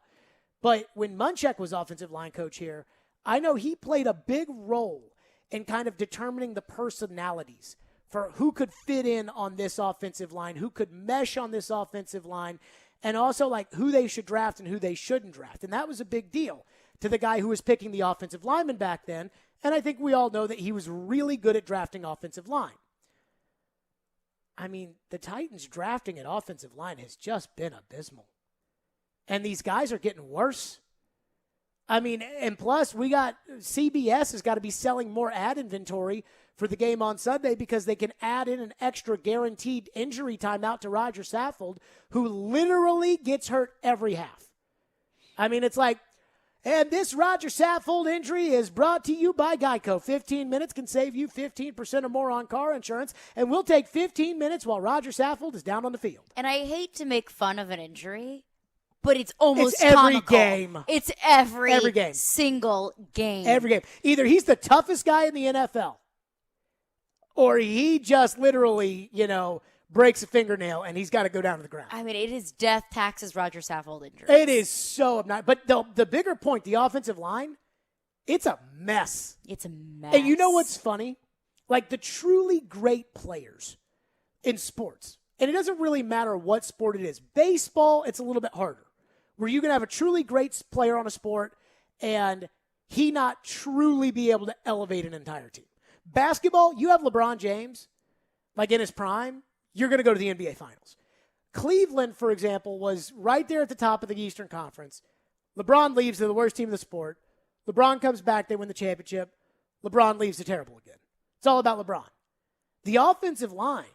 but when Munchak was offensive line coach here, I know he played a big role in kind of determining the personalities for who could fit in on this offensive line, who could mesh on this offensive line, and also like who they should draft and who they shouldn't draft. And that was a big deal to the guy who was picking the offensive lineman back then. And I think we all know that he was really good at drafting offensive line. I mean, the Titans drafting at offensive line has just been abysmal. And these guys are getting worse. I mean, and plus we got CBS has got to be selling more ad inventory for the game on Sunday because they can add in an extra guaranteed injury timeout to Roger Saffold, who literally gets hurt every half. I mean, it's like, and this Roger Saffold injury is brought to you by Geico. 15 minutes can save you 15% or more on car insurance, and we'll take 15 minutes while Roger Saffold is down on the field. And I hate to make fun of an injury, but it's almost every comical. game. It's every game. Single game. Every game. Either he's the toughest guy in the NFL, or he just literally, breaks a fingernail and he's got to go down to the ground. I mean, it is death taxes Roger Saffold injuries. It is so obnoxious. But the bigger point, the offensive line, it's a mess. It's a mess. And you know what's funny? Like the truly great players in sports, and it doesn't really matter what sport it is. Baseball, it's a little bit harder, where you can have a truly great player on a sport and he not truly be able to elevate an entire team. Basketball, you have LeBron James, like in his prime, you're going to go to the NBA Finals. Cleveland, for example, was right there at the top of the Eastern Conference. LeBron leaves, they're the worst team in the sport. LeBron comes back, they win the championship. LeBron leaves, they're terrible again. It's all about LeBron. The offensive line,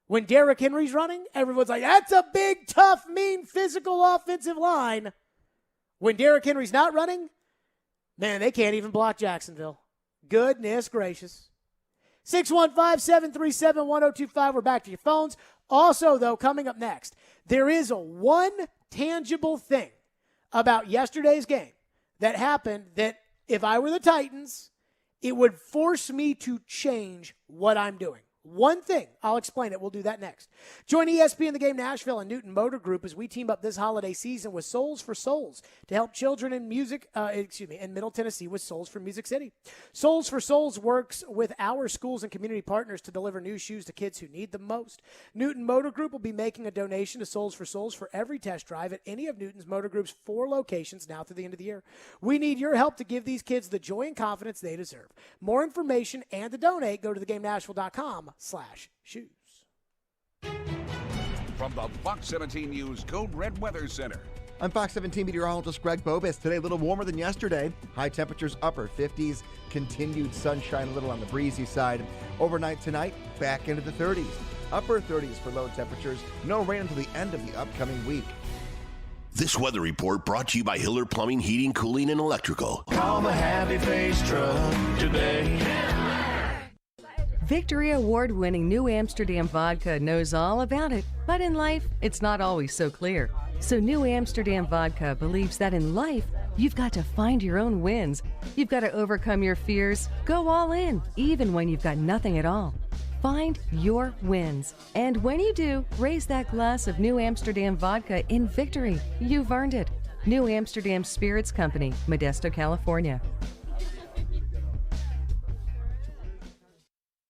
when Derrick Henry's running, everyone's like, that's a big, tough, mean, physical offensive line. When Derrick Henry's not running, man, they can't even block Jacksonville. Goodness gracious. 615-737-1025. We're back to your phones. Also, though, coming up next, there is one tangible thing about yesterday's game that happened that if I were the Titans, it would force me to change what I'm doing. One thing. I'll explain it. We'll do that next. Join ESPN The Game Nashville and Newton Motor Group as we team up this holiday season with Souls for Souls to help children in in Middle Tennessee with Souls for Music City. Souls for Souls works with our schools and community partners to deliver new shoes to kids who need them most. Newton Motor Group will be making a donation to Souls for Souls for every test drive at any of Newton's Motor Group's 4 locations now through the end of the year. We need your help to give these kids the joy and confidence they deserve. More information and to donate, go to theGameNashville.com/shoes. From the Fox 17 News Code Red Weather Center. I'm Fox 17 meteorologist Greg Bobis. Today a little warmer than yesterday. High temperatures upper 50s. Continued sunshine a little on the breezy side. Overnight tonight, back into the 30s. Upper 30s for low temperatures. No rain until the end of the upcoming week. This weather report brought to you by Hiller Plumbing, Heating, Cooling, and Electrical. Call the Happy Face Truck today. Victory Award-winning New Amsterdam Vodka knows all about it, but in life, it's not always so clear. So New Amsterdam Vodka believes that in life, you've got to find your own wins. You've got to overcome your fears, go all in, even when you've got nothing at all. Find your wins. And when you do, raise that glass of New Amsterdam Vodka in victory. You've earned it. New Amsterdam Spirits Company, Modesto, California.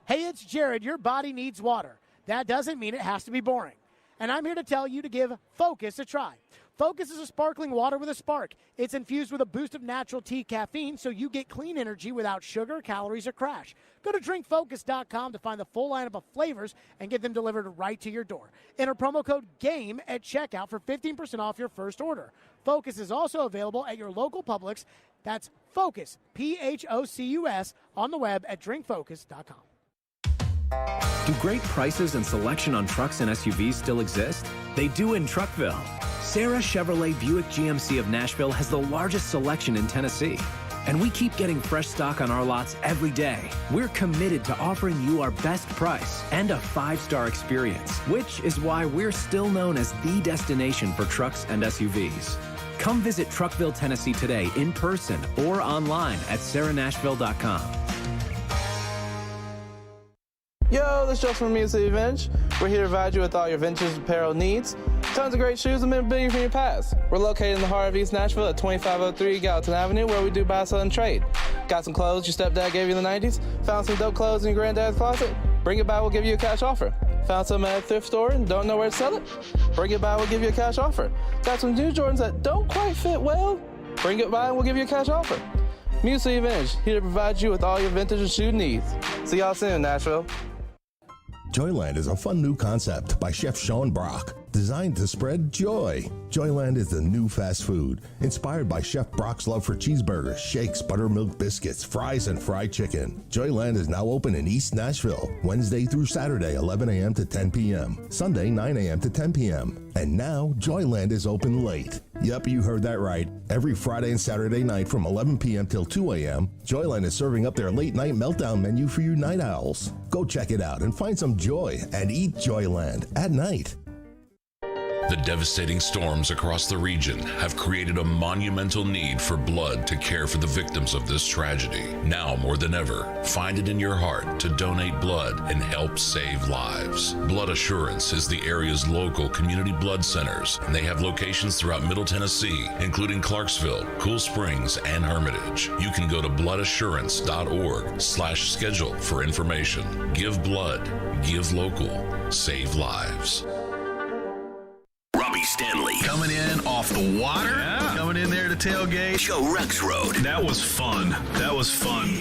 Hey, it's Jared. Your body needs water. That doesn't mean it has to be boring. And I'm here to tell you to give Focus a try. Focus is a sparkling water with a spark. It's infused with a boost of natural tea caffeine, so you get clean energy without sugar, calories, or crash. Go to drinkfocus.com to find the full lineup of flavors and get them delivered right to your door. Enter promo code GAME at checkout for 15% off your first order. Focus is also available at your local Publix. That's Focus, P-H-O-C-U-S, on the web at drinkfocus.com. Do great prices and selection on trucks and SUVs still exist? They do in Truckville. Sarah Chevrolet Buick GMC of Nashville has the largest selection in Tennessee. And we keep getting fresh stock on our lots every day. We're committed to offering you our best price and a 5-star experience, which is why we're still known as the destination for trucks and SUVs. Come visit Truckville, Tennessee today in person or online at sarahnashville.com. Yo, this is Justin from Mercedes-Benz. We're here to provide you with all your vintage apparel needs. Tons of great shoes and memorabilia from your past. We're located in the heart of East Nashville at 2503 Gallatin Avenue, where we do buy, sell, and trade. Got some clothes your stepdad gave you in the 90s? Found some dope clothes in your granddad's closet? Bring it by, we'll give you a cash offer. Found some at a thrift store and don't know where to sell it? Bring it by, we'll give you a cash offer. Got some new Jordans that don't quite fit well? Bring it by and we'll give you a cash offer. Mercedes-Benz, here to provide you with all your vintage and shoe needs. See y'all soon, Nashville. Joyland is a fun new concept by Chef Sean Brock, designed to spread joy. Joyland is the new fast food, inspired by Chef Brock's love for cheeseburgers, shakes, buttermilk biscuits, fries, and fried chicken. Joyland is now open in East Nashville, Wednesday through Saturday, 11 a.m. to 10 p.m., Sunday, 9 a.m. to 10 p.m. And now, Joyland is open late. Yep, you heard that right. Every Friday and Saturday night from 11 p.m. till 2 a.m., Joyland is serving up their late night meltdown menu for you night owls. Go check it out and find some joy and eat Joyland at night. The devastating storms across the region have created a monumental need for blood to care for the victims of this tragedy. Now more than ever, find it in your heart to donate blood and help save lives. Blood Assurance is the area's local community blood centers, and they have locations throughout Middle Tennessee, including Clarksville, Cool Springs, and Hermitage. You can go to bloodassurance.org/schedule for information. Give blood, give local, save lives. Robbie Stanley. Coming in off the water. Yeah. Coming in there to tailgate. Joe Rex Road. That was fun.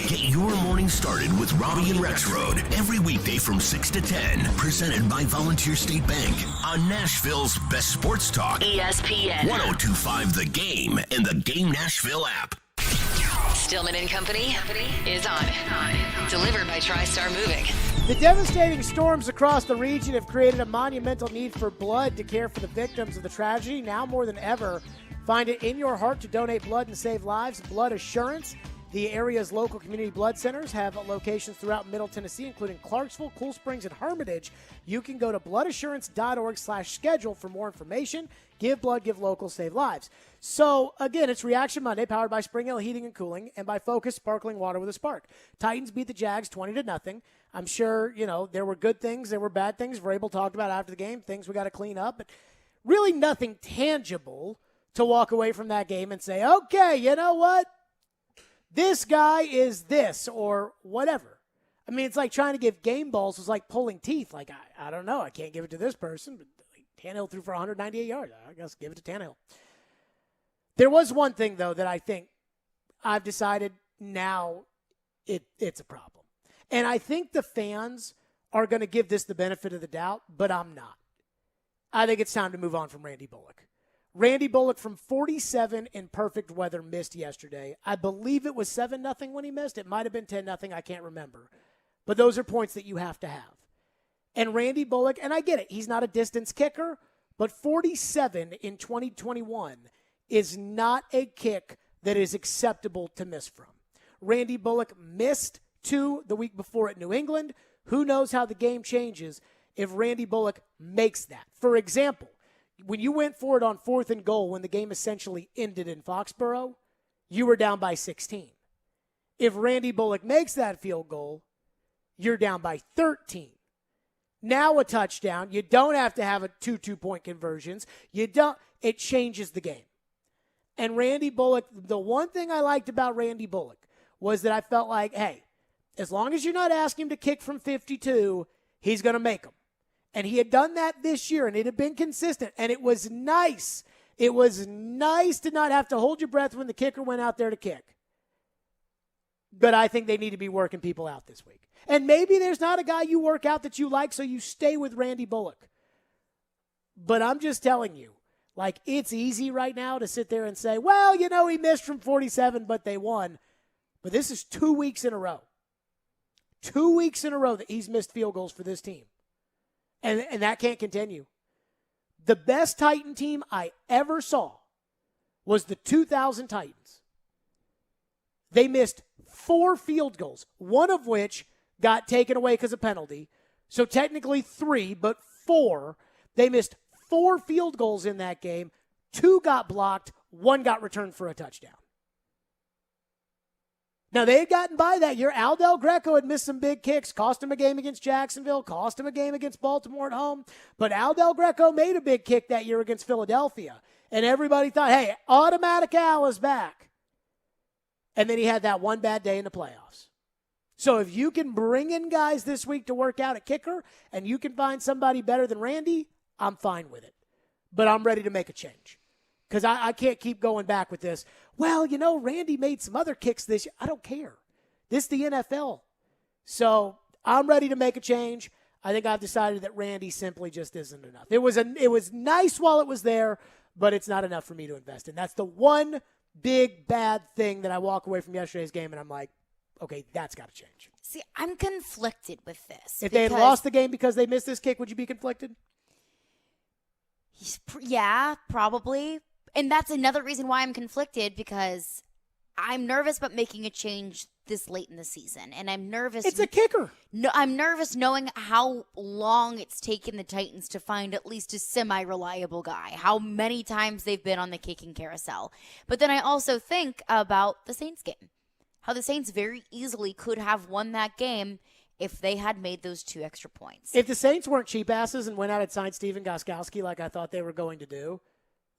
Get your morning started with Robbie and Rex Road every weekday from 6 to 10. Presented by Volunteer State Bank on Nashville's best sports talk. ESPN 102.5 The Game and the Game Nashville app. Stillman and Company is on. Delivered by TriStar Moving. The devastating storms across the region have created a monumental need for blood to care for the victims of the tragedy. Now more than ever, find it in your heart to donate blood and save lives. Blood Assurance. The area's local community blood centers have locations throughout Middle Tennessee, including Clarksville, Cool Springs, and Hermitage. You can go to bloodassurance.org/schedule for more information. Give blood, give local, save lives. So, again, it's Reaction Monday, powered by Spring Hill Heating and Cooling and by Focus Sparkling Water with a Spark. Titans beat the Jags 20-0. I'm sure, there were good things, there were bad things. Vrabel talked about after the game, things we got to clean up. But really nothing tangible to walk away from that game and say, okay, you know what? This guy is this or whatever. I mean, it's like trying to give game balls was like pulling teeth. Like, I don't know. I can't give it to this person. But Tannehill threw for 198 yards. I guess give it to Tannehill. There was one thing, though, that I think I've decided now it's a problem. And I think the fans are going to give this the benefit of the doubt, but I'm not. I think it's time to move on from Randy Bullock. Randy Bullock from 47 in perfect weather missed yesterday. I believe it was 7-0 when he missed. It might have been 10-0. I can't remember. But those are points that you have to have. And Randy Bullock, and I get it, he's not a distance kicker, but 47 in 2021 is not a kick that is acceptable to miss from. Randy Bullock missed 2 the week before at New England. Who knows how the game changes if Randy Bullock makes that? For example, when you went for it on 4th and goal when the game essentially ended in Foxborough, you were down by 16. If Randy Bullock makes that field goal, you're down by 13. Now a touchdown. You don't have to have a 2 2-point conversions. It changes the game. And Randy Bullock, the one thing I liked about Randy Bullock was that I felt like, hey, as long as you're not asking him to kick from 52, he's going to make them. And he had done that this year, and it had been consistent, and it was nice. It was nice to not have to hold your breath when the kicker went out there to kick. But I think they need to be working people out this week. And maybe there's not a guy you work out that you like, so you stay with Randy Bullock. But I'm just telling you, like, it's easy right now to sit there and say, well, he missed from 47, but they won. But this is 2 weeks in a row. 2 weeks in a row that he's missed field goals for this team. And that can't continue. The best Titan team I ever saw was the 2000 Titans. They missed 4 field goals, one of which got taken away because of penalty. So technically 3, but 4. They missed 4 field goals in that game. 2 got blocked. 1 got returned for a touchdown. Now, they had gotten by that year. Al Del Greco had missed some big kicks, cost him a game against Jacksonville, cost him a game against Baltimore at home. But Al Del Greco made a big kick that year against Philadelphia. And everybody thought, hey, automatic Al is back. And then he had that one bad day in the playoffs. So if you can bring in guys this week to work out at kicker and you can find somebody better than Randy, I'm fine with it. But I'm ready to make a change. Because I can't keep going back with this. Well, Randy made some other kicks this year. I don't care. This is the NFL. So I'm ready to make a change. I think I've decided that Randy simply just isn't enough. It was nice while it was there, but it's not enough for me to invest in. That's the one big bad thing that I walk away from yesterday's game, and I'm like, okay, that's got to change. See, I'm conflicted with this. If they had lost the game because they missed this kick, would you be conflicted? Yeah, probably. And that's another reason why I'm conflicted, because I'm nervous about making a change this late in the season. And I'm nervous. It's a kicker. No, I'm nervous knowing how long it's taken the Titans to find at least a semi-reliable guy, how many times they've been on the kicking carousel. But then I also think about the Saints game, how the Saints very easily could have won that game if they had made those 2 extra points. If the Saints weren't cheap asses and went out and signed Steven Gostkowski like I thought they were going to do,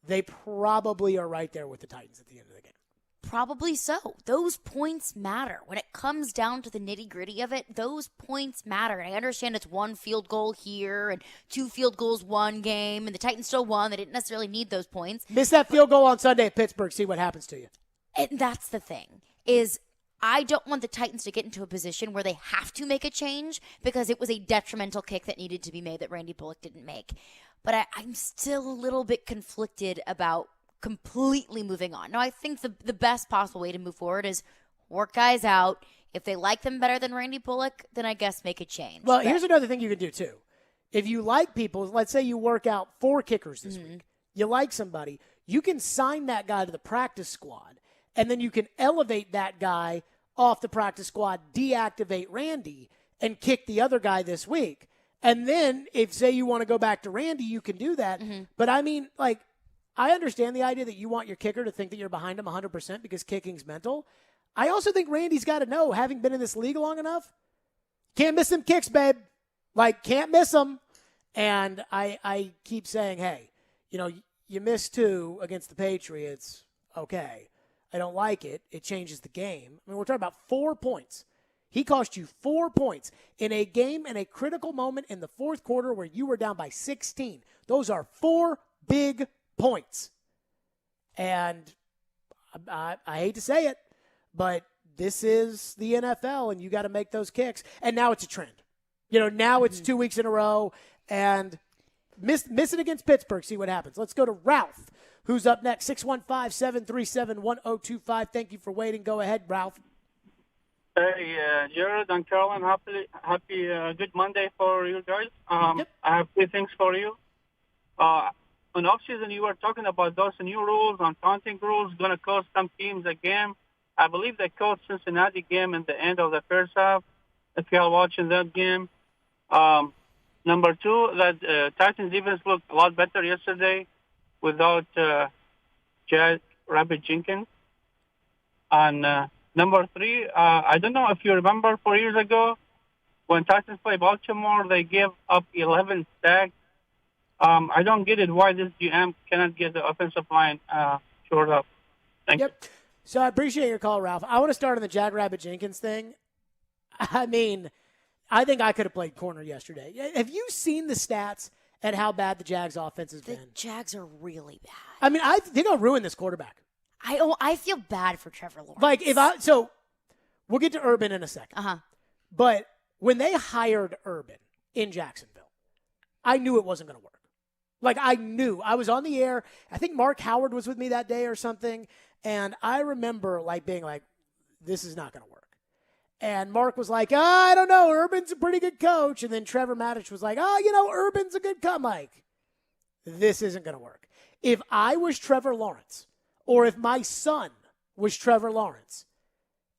they probably are right there with the Titans at the end of the game. Probably so. Those points matter. When it comes down to the nitty-gritty of it, those points matter. And I understand it's 1 field goal here and 2 field goals one game, and the Titans still won. They didn't necessarily need those points. Miss that field goal on Sunday at Pittsburgh. See what happens to you. And that's the thing, is I don't want the Titans to get into a position where they have to make a change because it was a detrimental kick that needed to be made that Randy Bullock didn't make. But I'm still a little bit conflicted about completely moving on. Now, I think the best possible way to move forward is work guys out. If they like them better than Randy Bullock, then I guess make a change. Well, here's another thing you can do, too. If you like people, let's say you work out 4 kickers this week. You like somebody. You can sign that guy to the practice squad, and then you can elevate that guy off the practice squad, deactivate Randy, and kick the other guy this week. And then if, say, you want to go back to Randy, you can do that. But, I mean, like, I understand the idea that you want your kicker to think that you're behind him 100% because kicking's mental. I also think Randy's got to know, having been in this league long enough, can't miss them kicks, babe. Like, can't miss them. And I keep saying, hey, you missed 2 against the Patriots. Okay. I don't like it. It changes the game. I mean, we're talking about 4 points. He cost you 4 points in a game in a critical moment in the fourth quarter where you were down by 16. Those are 4 big points. And I hate to say it, but this is the NFL, and you got to make those kicks. And now it's a trend. Now it's 2 weeks in a row, and miss it against Pittsburgh. See what happens. Let's go to Ralph, who's up next, 615-737-1025. Thank you for waiting. Go ahead, Ralph. Hey, Jared and Carolyn, happy good Monday for you guys. I have 3 things for you. On offseason, you were talking about those new rules on taunting rules going to cost some teams a game. I believe they cost Cincinnati game in the end of the first half, if you are watching that game. Number 2, that Titans defense looked a lot better yesterday without Jack Rabbit Jenkins. And number 3, I don't know if you remember 4 years ago when Titans played Baltimore, they gave up 11 sacks. I don't get it why this GM cannot get the offensive line shored up. Thank you. So I appreciate your call, Ralph. I want to start on the Jackrabbit Jenkins thing. I mean, I think I could have played corner yesterday. Have you seen the stats at how bad the Jags offense has been? The Jags are really bad. I mean, I think I'll ruin this quarterback. I feel bad for Trevor Lawrence. Like, so we'll get to Urban in a second. But when they hired Urban in Jacksonville, I knew it wasn't going to work. Like, I knew. I was on the air. I think Mark Howard was with me that day or something. And I remember, being like, this is not going to work. And Mark was like, I don't know. Urban's a pretty good coach. And then Trevor Maddich was like, Urban's a good coach. Mike, this isn't going to work. If I was Trevor Lawrence, or if my son was Trevor Lawrence,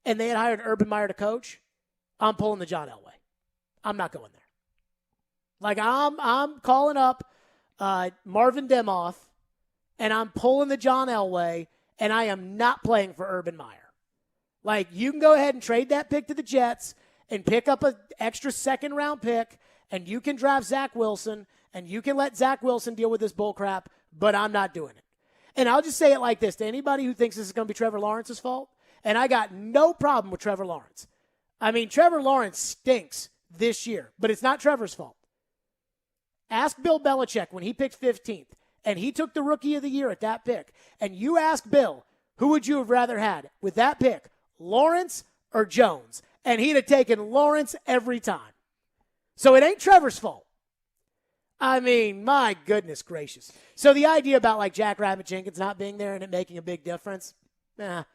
and they had hired Urban Meyer to coach, I'm pulling the John Elway. I'm not going there. Like, I'm calling up Marvin Demoff, and I'm pulling the John Elway, and I am not playing for Urban Meyer. Like, you can go ahead and trade that pick to the Jets and pick up an extra second-round pick, and you can draft Zach Wilson, and you can let Zach Wilson deal with this bull crap, but I'm not doing it. And I'll just say it like this to anybody who thinks this is going to be Trevor Lawrence's fault, and I got no problem with Trevor Lawrence. I mean, Trevor Lawrence stinks this year, but it's not Trevor's fault. Ask Bill Belichick when he picked 15th, and he took the Rookie of the Year at that pick, and you ask Bill, who would you have rather had with that pick, Lawrence or Jones? And he'd have taken Lawrence every time. So it ain't Trevor's fault. I mean, my goodness gracious. So the idea about like Jackrabbit Jenkins not being there and it making a big difference, I'm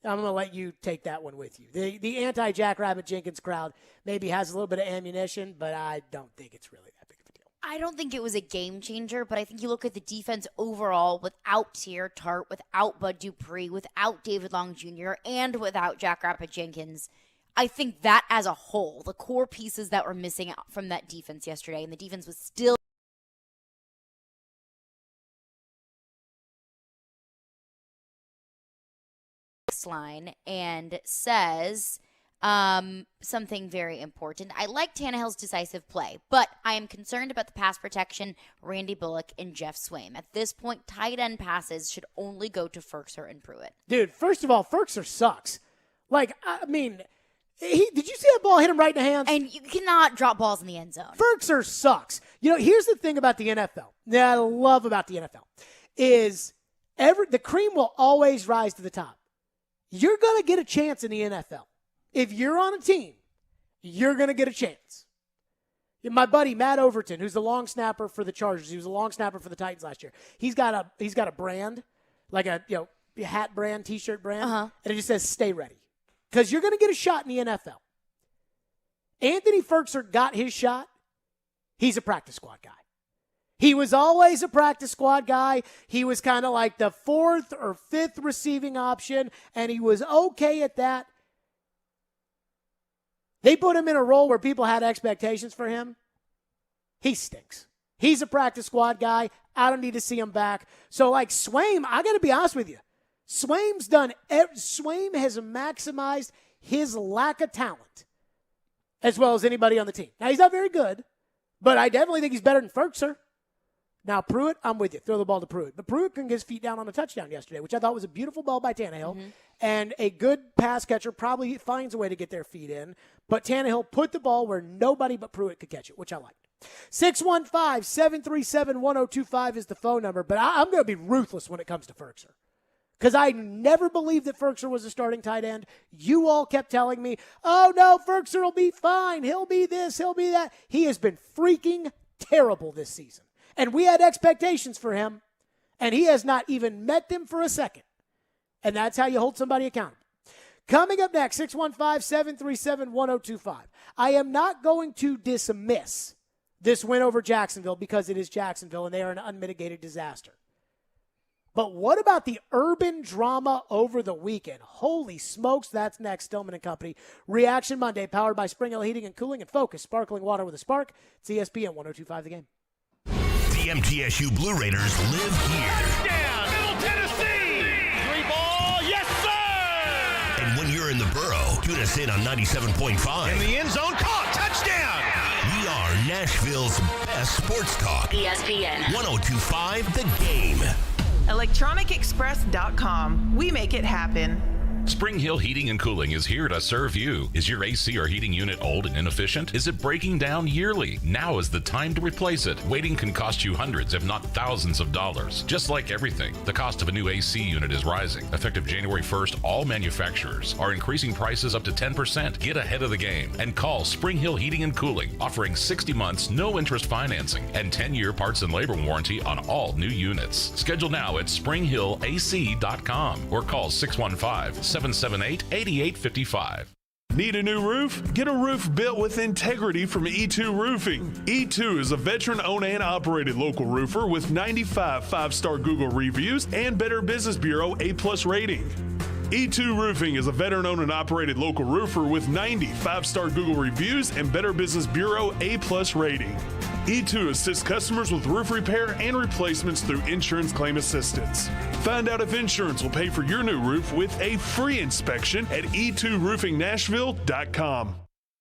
going to let you take that one with you. The anti-Jackrabbit Jenkins crowd maybe has a little bit of ammunition, but I don't think it's really that big of a deal. I don't think it was a game changer, but I think you look at the defense overall without Tier Tart, without Bud Dupree, without David Long Jr., and without Jackrabbit Jenkins. I think that as a whole, the core pieces that were missing out from that defense yesterday, and the defense was still line and says something very important. I like Tannehill's decisive play, but I am concerned about the pass protection, Randy Bullock and Jeff Swaim. At this point, tight end passes should only go to Ferkser and Pruitt. Dude, first of all, Ferkser sucks. Like, I mean, did you see that ball hit him right in the hands? And you cannot drop balls in the end zone. Ferkser sucks. You know, here's the thing about the NFL that I love about the NFL is the cream will always rise to the top. You're going to get a chance in the NFL. If you're on a team, you're going to get a chance. My buddy Matt Overton, who's the long snapper for the Chargers, he was a long snapper for the Titans last year. He's got a brand, like a hat brand, T-shirt brand, and it just says "Stay ready," because you're going to get a shot in the NFL. Anthony Ferkser got his shot. He's a practice squad guy. He was always a practice squad guy. He was kind of like the fourth or fifth receiving option, and he was okay at that. They put him in a role where people had expectations for him. He stinks. He's a practice squad guy. I don't need to see him back. So, like Swaim, I got to be honest with you. Swaim has maximized his lack of talent as well as anybody on the team. Now, he's not very good, but I definitely think he's better than Ferkser. Now, Pruitt, I'm with you. Throw the ball to Pruitt. But Pruitt couldn't get his feet down on a touchdown yesterday, which I thought was a beautiful ball by Tannehill. Mm-hmm. And a good pass catcher probably finds a way to get their feet in. But Tannehill put the ball where nobody but Pruitt could catch it, which I liked. 615-737-1025 is the phone number. But I'm going to be ruthless when it comes to Ferkser. Because I never believed that Ferkser was a starting tight end. You all kept telling me, oh, no, Ferkser will be fine. He'll be this, he'll be that. He has been freaking terrible this season. And we had expectations for him, and he has not even met them for a second. And that's how you hold somebody accountable. Coming up next, 615-737-1025. I am not going to dismiss this win over Jacksonville because it is Jacksonville, and they are an unmitigated disaster. But what about the urban drama over the weekend? Holy smokes, that's next. Stillman and Company. Reaction Monday, powered by Spring Hill Heating and Cooling and Focus. Sparkling water with a spark. It's ESPN 102.5 The Game. The MTSU Blue Raiders live here. Touchdown, Middle Tennessee! 3-ball, yes, sir! And when you're in the borough, tune us in on 97.5. In the end zone, caught, touchdown! We are Nashville's best sports talk. ESPN 102.5 The Game. ElectronicExpress.com. We make it happen. Spring Hill Heating and Cooling is here to serve you. Is your AC or heating unit old and inefficient? Is it breaking down yearly? Now is the time to replace it. Waiting can cost you hundreds, if not thousands of dollars. Just like everything, the cost of a new AC unit is rising. Effective January 1st, all manufacturers are increasing prices up to 10%. Get ahead of the game and call Spring Hill Heating and Cooling, offering 60 months, no interest financing, and 10-year parts and labor warranty on all new units. Schedule now at springhillac.com or call 615-778-8855. Need a new roof? Get a roof built with integrity from E2 Roofing. E2 is a veteran-owned and operated local roofer with 95 5-star Google reviews and Better Business Bureau A+ rating. E2 Roofing is a veteran-owned and operated local roofer with 90 5-star Google reviews and Better Business Bureau A+ rating. E2 assists customers with roof repair and replacements through insurance claim assistance. Find out if insurance will pay for your new roof with a free inspection at e2roofingnashville.com.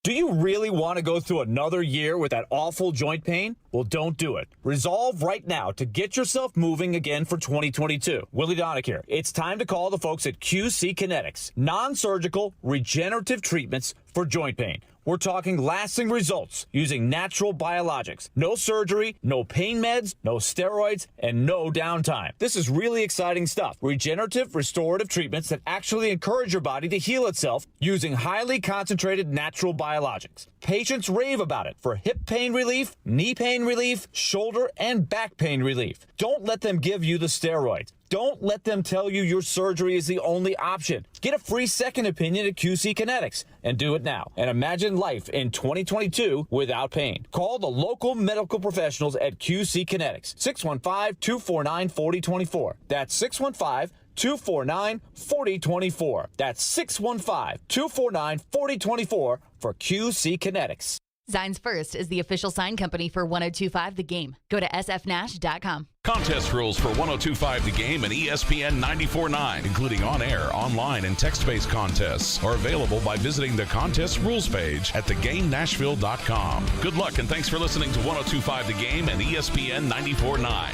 Do you really want to go through another year with that awful joint pain? Well, don't do it. Resolve right now to get yourself moving again for 2022. Willie Donick here. It's time to call the folks at QC Kinetics. Non-surgical regenerative treatments for joint pain. We're talking lasting results using natural biologics. No surgery, no pain meds, no steroids, and no downtime. This is really exciting stuff. Regenerative, restorative treatments that actually encourage your body to heal itself using highly concentrated natural biologics. Patients rave about it for hip pain relief, knee pain relief, shoulder and back pain relief. Don't let them give you the steroids. Don't let them tell you your surgery is the only option. Get a free second opinion at QC Kinetics and do it now. And imagine life in 2022 without pain. Call the local medical professionals at QC Kinetics. 615-249-4024. That's 615-249-4024. That's 615-249-4024 for QC Kinetics. Signs First is the official sign company for 1025 The Game. Go to sfnash.com. Contest rules for 1025 The Game and ESPN 94.9, including on-air, online, and text-based contests, are available by visiting the contest rules page at thegamenashville.com. Good luck and thanks for listening to 1025 The Game and ESPN 94.9.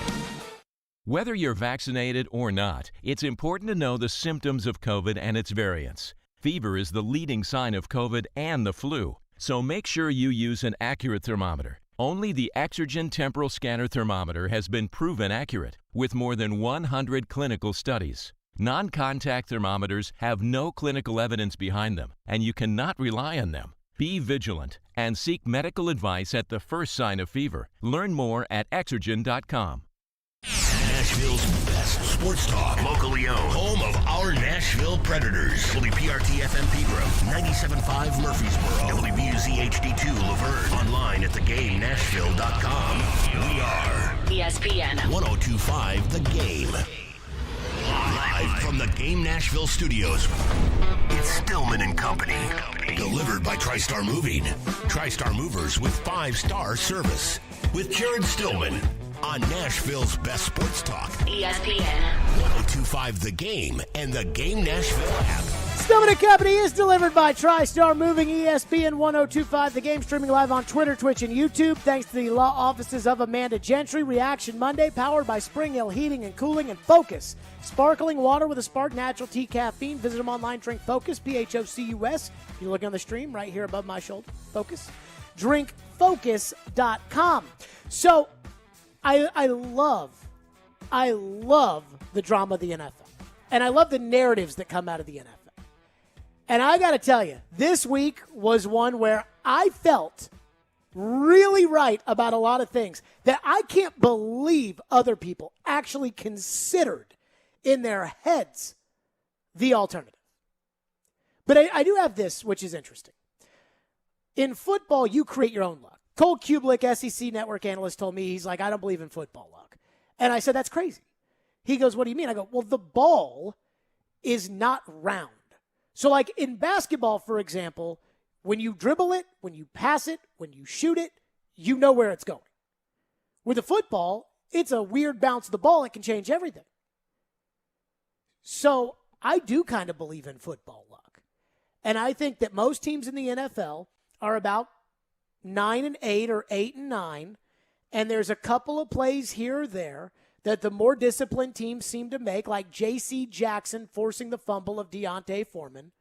Whether you're vaccinated or not, it's important to know the symptoms of COVID and its variants. Fever is the leading sign of COVID and the flu, so make sure you use an accurate thermometer. Only the Exergen Temporal Scanner Thermometer has been proven accurate, with more than 100 clinical studies. Non-contact thermometers have no clinical evidence behind them, and you cannot rely on them. Be vigilant and seek medical advice at the first sign of fever. Learn more at Exergen.com. Nashville's best sports talk, locally owned, home of our Nashville Predators. WPRT FM Pegram, 97.5 Murfreesboro, WBUZ HD2 Laverne, online at thegamenashville.com. We are ESPN 1025 The Game. Live from the Game Nashville studios, it's Stillman and Company. Delivered by TriStar Moving. TriStar Movers with 5-star service. With Karen Stillman. On Nashville's best sports talk, ESPN 1025 The Game and the Game Nashville app. Stillman & Company is delivered by TriStar Moving. ESPN 1025 The Game, streaming live on Twitter, Twitch, and YouTube. Thanks to the law offices of Amanda Gentry. Reaction Monday, powered by Spring Hill Heating and Cooling and Focus. Sparkling water with a Spark Natural Tea Caffeine. Visit them online. Drink Focus, PHOCUS. You look on the stream right here above my shoulder. Focus. DrinkFocus.com. So, I love the drama of the NFL. And I love the narratives that come out of the NFL. And I got to tell you, this week was one where I felt really right about a lot of things that I can't believe other people actually considered in their heads the alternative. But I do have this, which is interesting. In football, you create your own luck. Cole Kubelik, SEC network analyst, told me, he's like, I don't believe in football luck. And I said, that's crazy. He goes, what do you mean? I go, well, the ball is not round. So like in basketball, for example, when you dribble it, when you pass it, when you shoot it, you know where it's going. With a football, it's a weird bounce of the ball. It can change everything. So I do kind of believe in football luck. And I think that most teams in the NFL are about 9-8 or 8-9, and there's a couple of plays here or there that the more disciplined teams seem to make, like J.C. Jackson forcing the fumble of Deontay Foreman,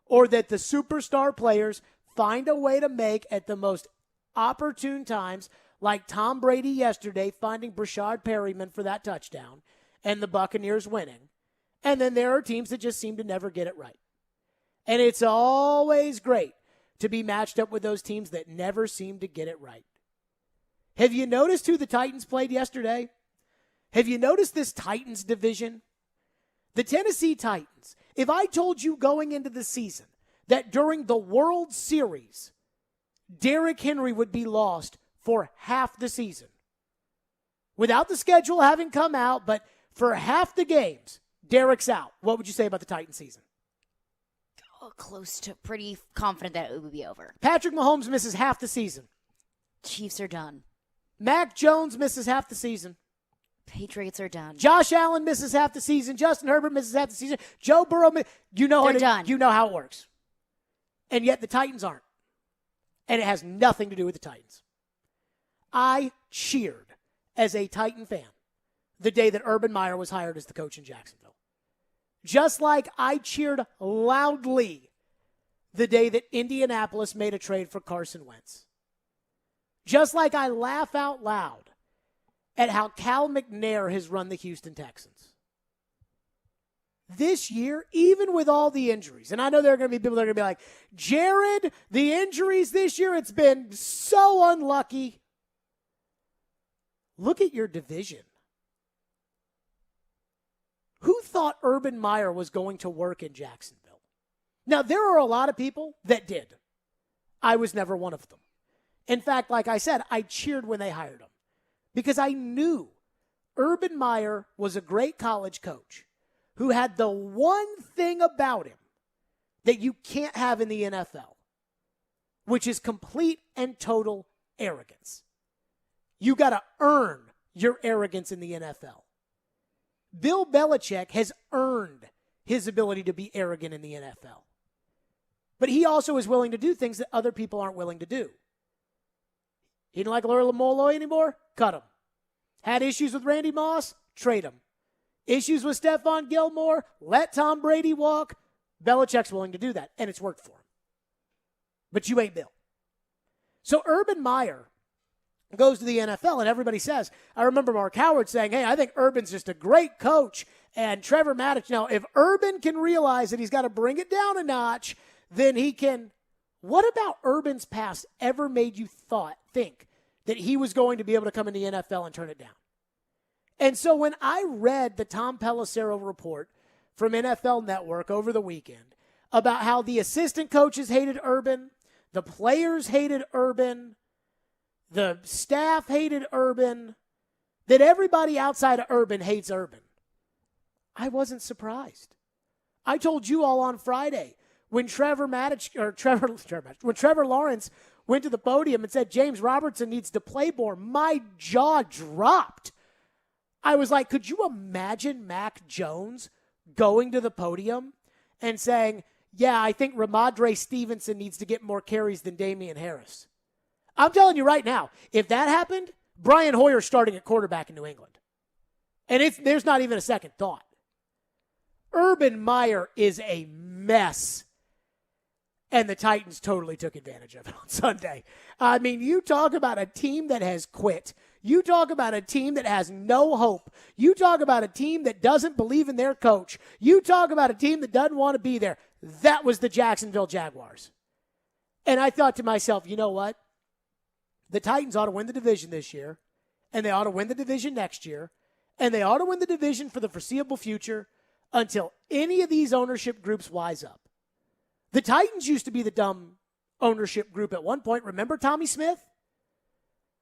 or that the superstar players find a way to make at the most opportune times, like Tom Brady yesterday finding Brashard Perryman for that touchdown, and the Buccaneers winning. And then there are teams that just seem to never get it right. And it's always great to be matched up with those teams that never seem to get it right. Have you noticed who the Titans played yesterday? Have you noticed this Titans division? The Tennessee Titans. If I told you going into the season that during the World Series, Derrick Henry would be lost for half the season, without the schedule having come out, but for half the games, Derrick's out, what would you say about the Titans season? Close to pretty confident that it would be over. Patrick Mahomes misses half the season. Chiefs are done. Mac Jones misses half the season. Patriots are done. Josh Allen misses half the season. Justin Herbert misses half the season. Joe Burrow, you know how it works. And yet the Titans aren't. And it has nothing to do with the Titans. I cheered as a Titan fan the day that Urban Meyer was hired as the coach in Jacksonville. Just like I cheered loudly the day that Indianapolis made a trade for Carson Wentz. Just like I laugh out loud at how Cal McNair has run the Houston Texans. This year, even with all the injuries, and I know there are going to be people that are going to be like, Jared, the injuries this year, it's been so unlucky. Look at your division. Who thought Urban Meyer was going to work in Jacksonville? Now, there are a lot of people that did. I was never one of them. In fact, like I said, I cheered when they hired him because I knew Urban Meyer was a great college coach who had the one thing about him that you can't have in the NFL, which is complete and total arrogance. You got to earn your arrogance in the NFL. Bill Belichick has earned his ability to be arrogant in the NFL. But he also is willing to do things that other people aren't willing to do. He didn't like Larry Molloy anymore? Cut him. Had issues with Randy Moss? Trade him. Issues with Stephon Gilmore? Let Tom Brady walk? Belichick's willing to do that, and it's worked for him. But you ain't Bill. So Urban Meyer goes to the NFL, and everybody says, I remember Mark Howard saying, hey, I think Urban's just a great coach, and Trevor Maddich. Now, if Urban can realize that he's got to bring it down a notch, then he can. What about Urban's past ever made you think that he was going to be able to come in the NFL and turn it down? And so when I read the Tom Pelissero report from NFL Network over the weekend about how the assistant coaches hated Urban, the players hated Urban, the staff hated Urban, that everybody outside of Urban hates Urban, I wasn't surprised. I told you all on Friday when Trevor Lawrence went to the podium and said James Robertson needs to play more, my jaw dropped. I was like, could you imagine Mac Jones going to the podium and saying, yeah, I think Ramondre Stevenson needs to get more carries than Damian Harris? I'm telling you right now, if that happened, Brian Hoyer's starting at quarterback in New England. And there's not even a second thought. Urban Meyer is a mess. And the Titans totally took advantage of it on Sunday. I mean, you talk about a team that has quit. You talk about a team that has no hope. You talk about a team that doesn't believe in their coach. You talk about a team that doesn't want to be there. That was the Jacksonville Jaguars. And I thought to myself, you know what? The Titans ought to win the division this year, and they ought to win the division next year, and they ought to win the division for the foreseeable future until any of these ownership groups wise up. The Titans used to be the dumb ownership group at one point. Remember Tommy Smith?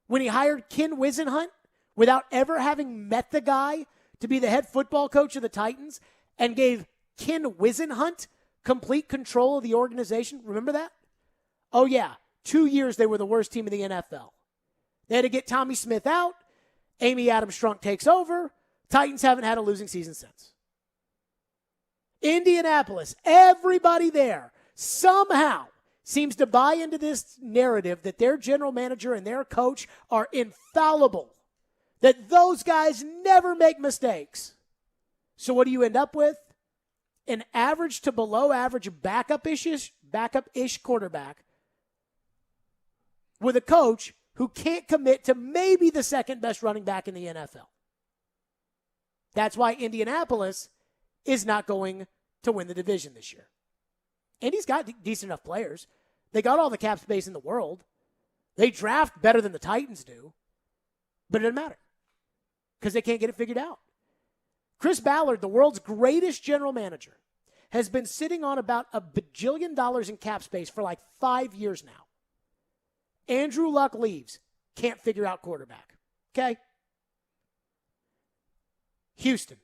When he hired Ken Wisenhunt without ever having met the guy to be the head football coach of the Titans and gave Ken Wisenhunt complete control of the organization. Remember that? Oh, yeah. 2 years they were the worst team in the NFL. They had to get Tommy Smith out. Amy Adams Strunk takes over. Titans haven't had a losing season since. Indianapolis, everybody there somehow seems to buy into this narrative that their general manager and their coach are infallible, that those guys never make mistakes. So what do you end up with? An average to below average backup-ish quarterback with a coach who can't commit to maybe the second best running back in the NFL. That's why Indianapolis is not going to win the division this year. Indy's got decent enough players. They got all the cap space in the world. They draft better than the Titans do. But it doesn't matter because they can't get it figured out. Chris Ballard, the world's greatest general manager, has been sitting on about $1 bajillion in cap space for like 5 years now. Andrew Luck leaves. Can't figure out quarterback. Okay? Houston.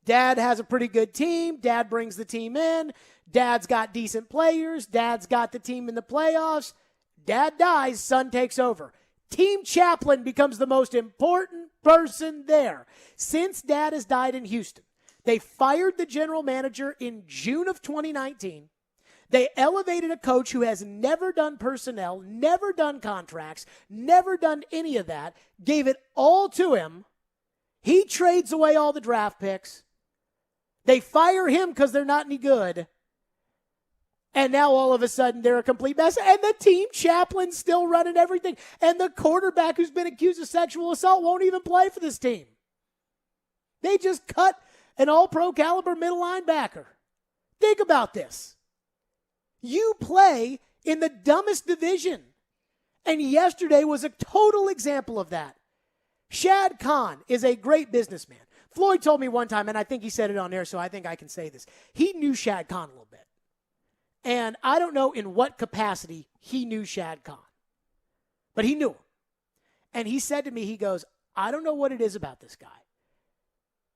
Dad has a pretty good team. Dad brings the team in. Dad's got decent players. Dad's got the team in the playoffs. Dad dies. Son takes over. Team chaplain becomes the most important person there. Since Dad has died in Houston, they fired the general manager in June of 2019. They elevated a coach who has never done personnel, never done contracts, never done any of that, gave it all to him. He trades away all the draft picks. They fire him because they're not any good. And now all of a sudden they're a complete mess. And the team chaplain's still running everything. And the quarterback who's been accused of sexual assault won't even play for this team. They just cut an all-pro caliber middle linebacker. Think about this. You play in the dumbest division. And yesterday was a total example of that. Shad Khan is a great businessman. Floyd told me one time, and I think he said it on air, so I think I can say this. He knew Shad Khan a little bit. And I don't know in what capacity he knew Shad Khan. But he knew him. And he said to me, he goes, I don't know what it is about this guy.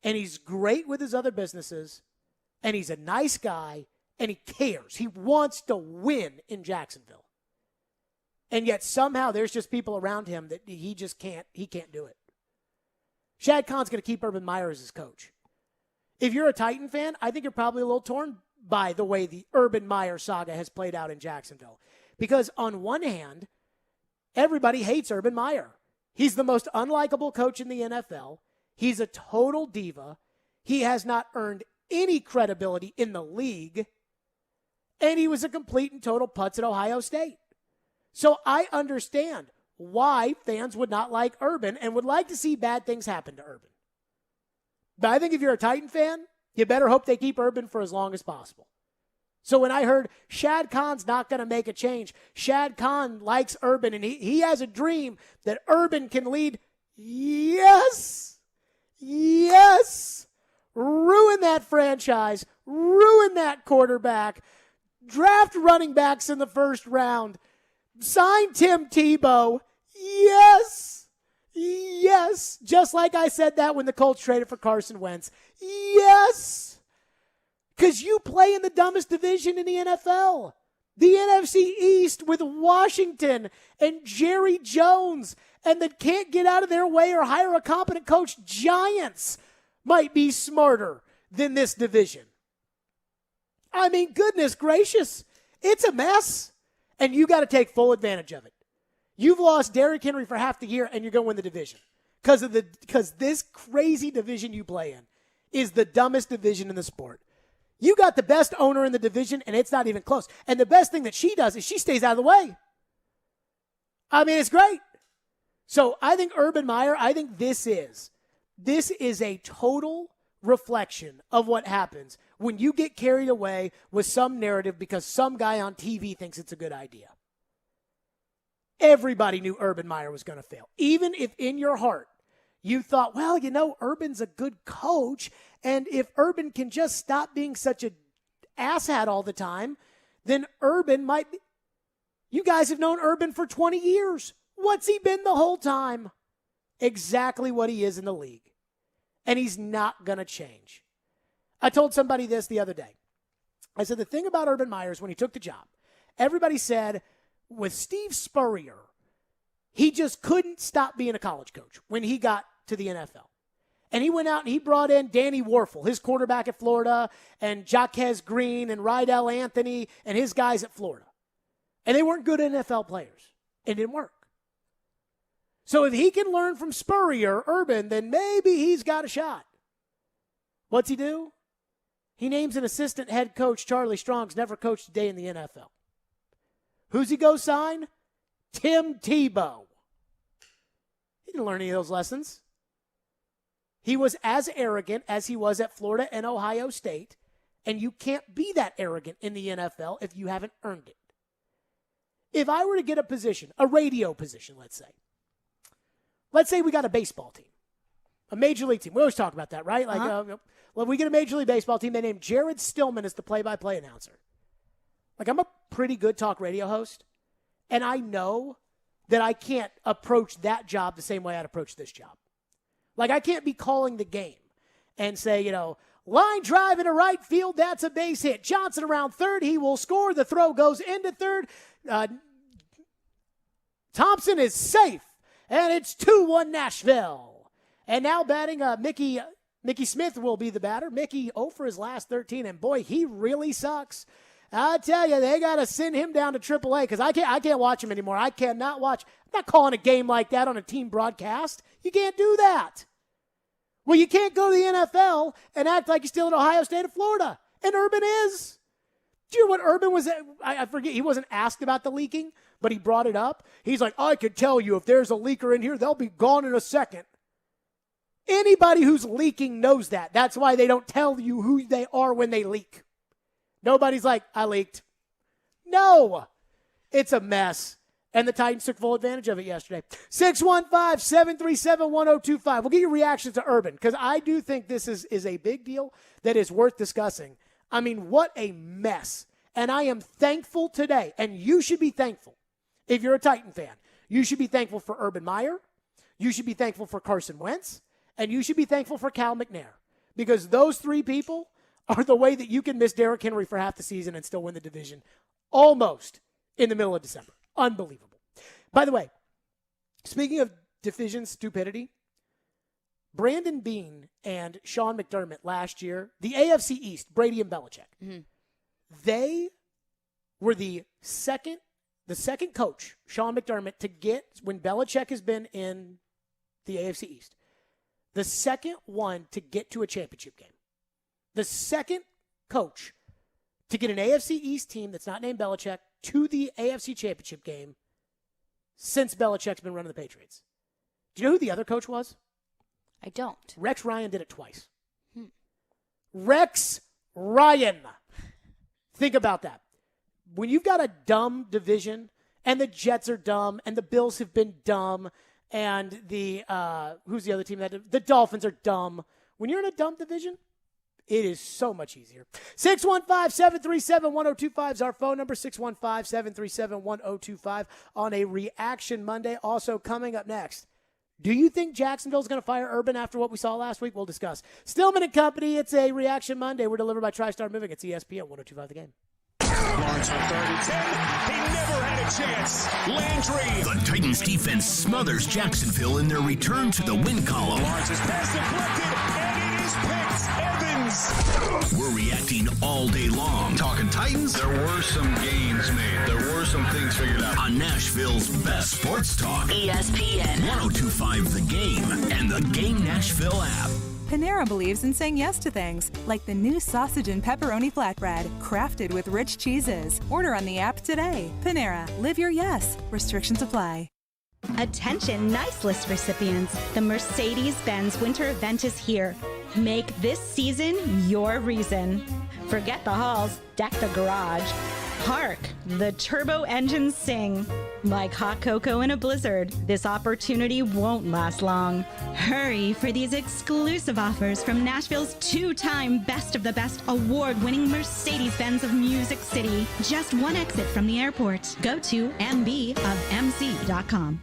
And he's great with his other businesses. And he's a nice guy. And he cares. He wants to win in Jacksonville. And yet somehow there's just people around him that he can't do it. Shad Khan's going to keep Urban Meyer as his coach. If you're a Titan fan, I think you're probably a little torn by the way the Urban Meyer saga has played out in Jacksonville. Because on one hand, everybody hates Urban Meyer. He's the most unlikable coach in the NFL. He's a total diva. He has not earned any credibility in the league. And he was a complete and total putz at Ohio State. So I understand why fans would not like Urban and would like to see bad things happen to Urban. But I think if you're a Titan fan, you better hope they keep Urban for as long as possible. So when I heard Shad Khan's not going to make a change, Shad Khan likes Urban, and he has a dream that Urban can lead. Yes! Yes! Ruin that franchise. Ruin that quarterback. Draft running backs in the first round. Sign Tim Tebow. Yes! Yes! Just like I said that when the Colts traded for Carson Wentz. Yes! Because you play in the dumbest division in the NFL. The NFC East with Washington and Jerry Jones, and that can't get out of their way or hire a competent coach. Giants might be smarter than this division. I mean, goodness gracious. It's a mess, and you got to take full advantage of it. You've lost Derrick Henry for half the year, and you're going to win the division. Because this crazy division you play in is the dumbest division in the sport. You got the best owner in the division, and it's not even close. And the best thing that she does is she stays out of the way. I mean, it's great. So I think Urban Meyer, I think this is a total reflection of what happens when you get carried away with some narrative because some guy on TV thinks it's a good idea. Everybody knew Urban Meyer was going to fail. Even if in your heart you thought, well, you know, Urban's a good coach, and if Urban can just stop being such an asshat all the time, then Urban might be. You guys have known Urban for 20 years. What's he been the whole time? Exactly what he is in the league. And he's not going to change. I told somebody this the other day. I said the thing about Urban Meyer is when he took the job, everybody said with Steve Spurrier, he just couldn't stop being a college coach when he got to the NFL. And he went out and he brought in Danny Warfel, his quarterback at Florida, and Jaquez Green and Rydell Anthony and his guys at Florida. And they weren't good NFL players. It didn't work. So if he can learn from Spurrier, Urban, then maybe he's got a shot. What's he do? He names an assistant head coach, Charlie Strong's never coached a day in the NFL. Who's he go sign? Tim Tebow. He didn't learn any of those lessons. He was as arrogant as he was at Florida and Ohio State, and you can't be that arrogant in the NFL if you haven't earned it. If I were to get a position, a radio position, let's say we got a baseball team, a major league team. We always talk about that, right? Well, we get a major league baseball team. They named Jared Stillman as the play-by-play announcer. I'm a pretty good talk radio host, and I know that I can't approach that job the same way I'd approach this job. I can't be calling the game and say, line drive into right field, that's a base hit. Johnson around third, he will score. The throw goes into third. Thompson is safe. And it's 2-1 Nashville. And now batting, Mickey Smith will be the batter. Mickey 0 for his last 13, and boy, he really sucks. I tell you, they got to send him down to AAA because I can't watch him anymore. I cannot watch. I'm not calling a game like that on a team broadcast. You can't do that. Well, you can't go to the NFL and act like you're still at Ohio State or Florida. And Urban is. Do you know what Urban was? I forget. He wasn't asked about the leaking, but he brought it up. He's like, I could tell you if there's a leaker in here, they'll be gone in a second. Anybody who's leaking knows that. That's why they don't tell you who they are when they leak. Nobody's like, I leaked. No. It's a mess. And the Titans took full advantage of it yesterday. 615-737-1025. We'll get your reactions to Urban because I do think this is a big deal that is worth discussing. I mean, what a mess. And I am thankful today, and you should be thankful if you're a Titan fan. You should be thankful for Urban Meyer. You should be thankful for Carson Wentz. And you should be thankful for Cal McNair because those three people are the way that you can miss Derrick Henry for half the season and still win the division almost in the middle of December. Unbelievable. By the way, speaking of division stupidity, Brandon Beane and Sean McDermott last year, the AFC East, Brady and Belichick, they were the second coach, Sean McDermott, to get, when Belichick has been in the AFC East, the second one to get to a championship game. The second coach to get an AFC East team that's not named Belichick to the AFC championship game since Belichick's been running the Patriots. Do you know who the other coach was? I don't. Rex Ryan did it twice. Rex Ryan. Think about that. When you've got a dumb division, and the Jets are dumb, and the Bills have been dumb, and the who's the other team the Dolphins are dumb. When you're in a dumb division, it is so much easier. 615-737-1025 is our phone number, 615-737-1025 on a Reaction Monday. Also coming up next, do you think Jacksonville's going to fire Urban after what we saw last week? We'll discuss. Stillman and Company, it's a Reaction Monday. We're delivered by TriStar Moving. It's ESPN 102.5 The Game. Lawrence on 3rd and 10. He never had a chance. Landry. The Titans defense smothers Jacksonville in their return to the win column. Lawrence's pass deflected, and it is picked. Evans. We're reacting all day long. Talking Titans. There were some games made. There were some things figured out. On Nashville's best sports talk. ESPN 102.5 The Game and the Game Nashville app. Panera believes in saying yes to things, like the new sausage and pepperoni flatbread, crafted with rich cheeses. Order on the app today. Panera, live your yes. Restrictions apply. Attention Nice List recipients. The Mercedes-Benz winter event is here. Make this season your reason. Forget the halls, deck the garage. Hark, the turbo engines sing. Like hot cocoa in a blizzard, this opportunity won't last long. Hurry for these exclusive offers from Nashville's two-time Best of the Best award-winning Mercedes-Benz of Music City. Just one exit from the airport. Go to mbofmc.com.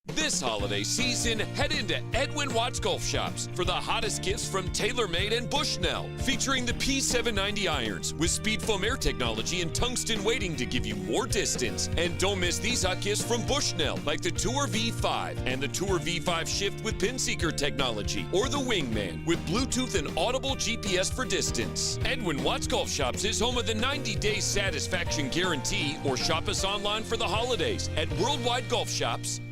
This holiday season, head into Edwin Watts Golf Shops for the hottest gifts from TaylorMade and Bushnell, featuring the P790 irons with speed foam air technology and tungsten weighting to give you more distance. And don't miss these hot gifts from Bushnell, like the Tour V5 and the Tour V5 Shift with pin seeker technology, or the Wingman with Bluetooth and audible GPS for distance. Edwin Watts Golf Shops is home of the 90-day satisfaction guarantee, or shop us online for the holidays at worldwidegolfshops.com.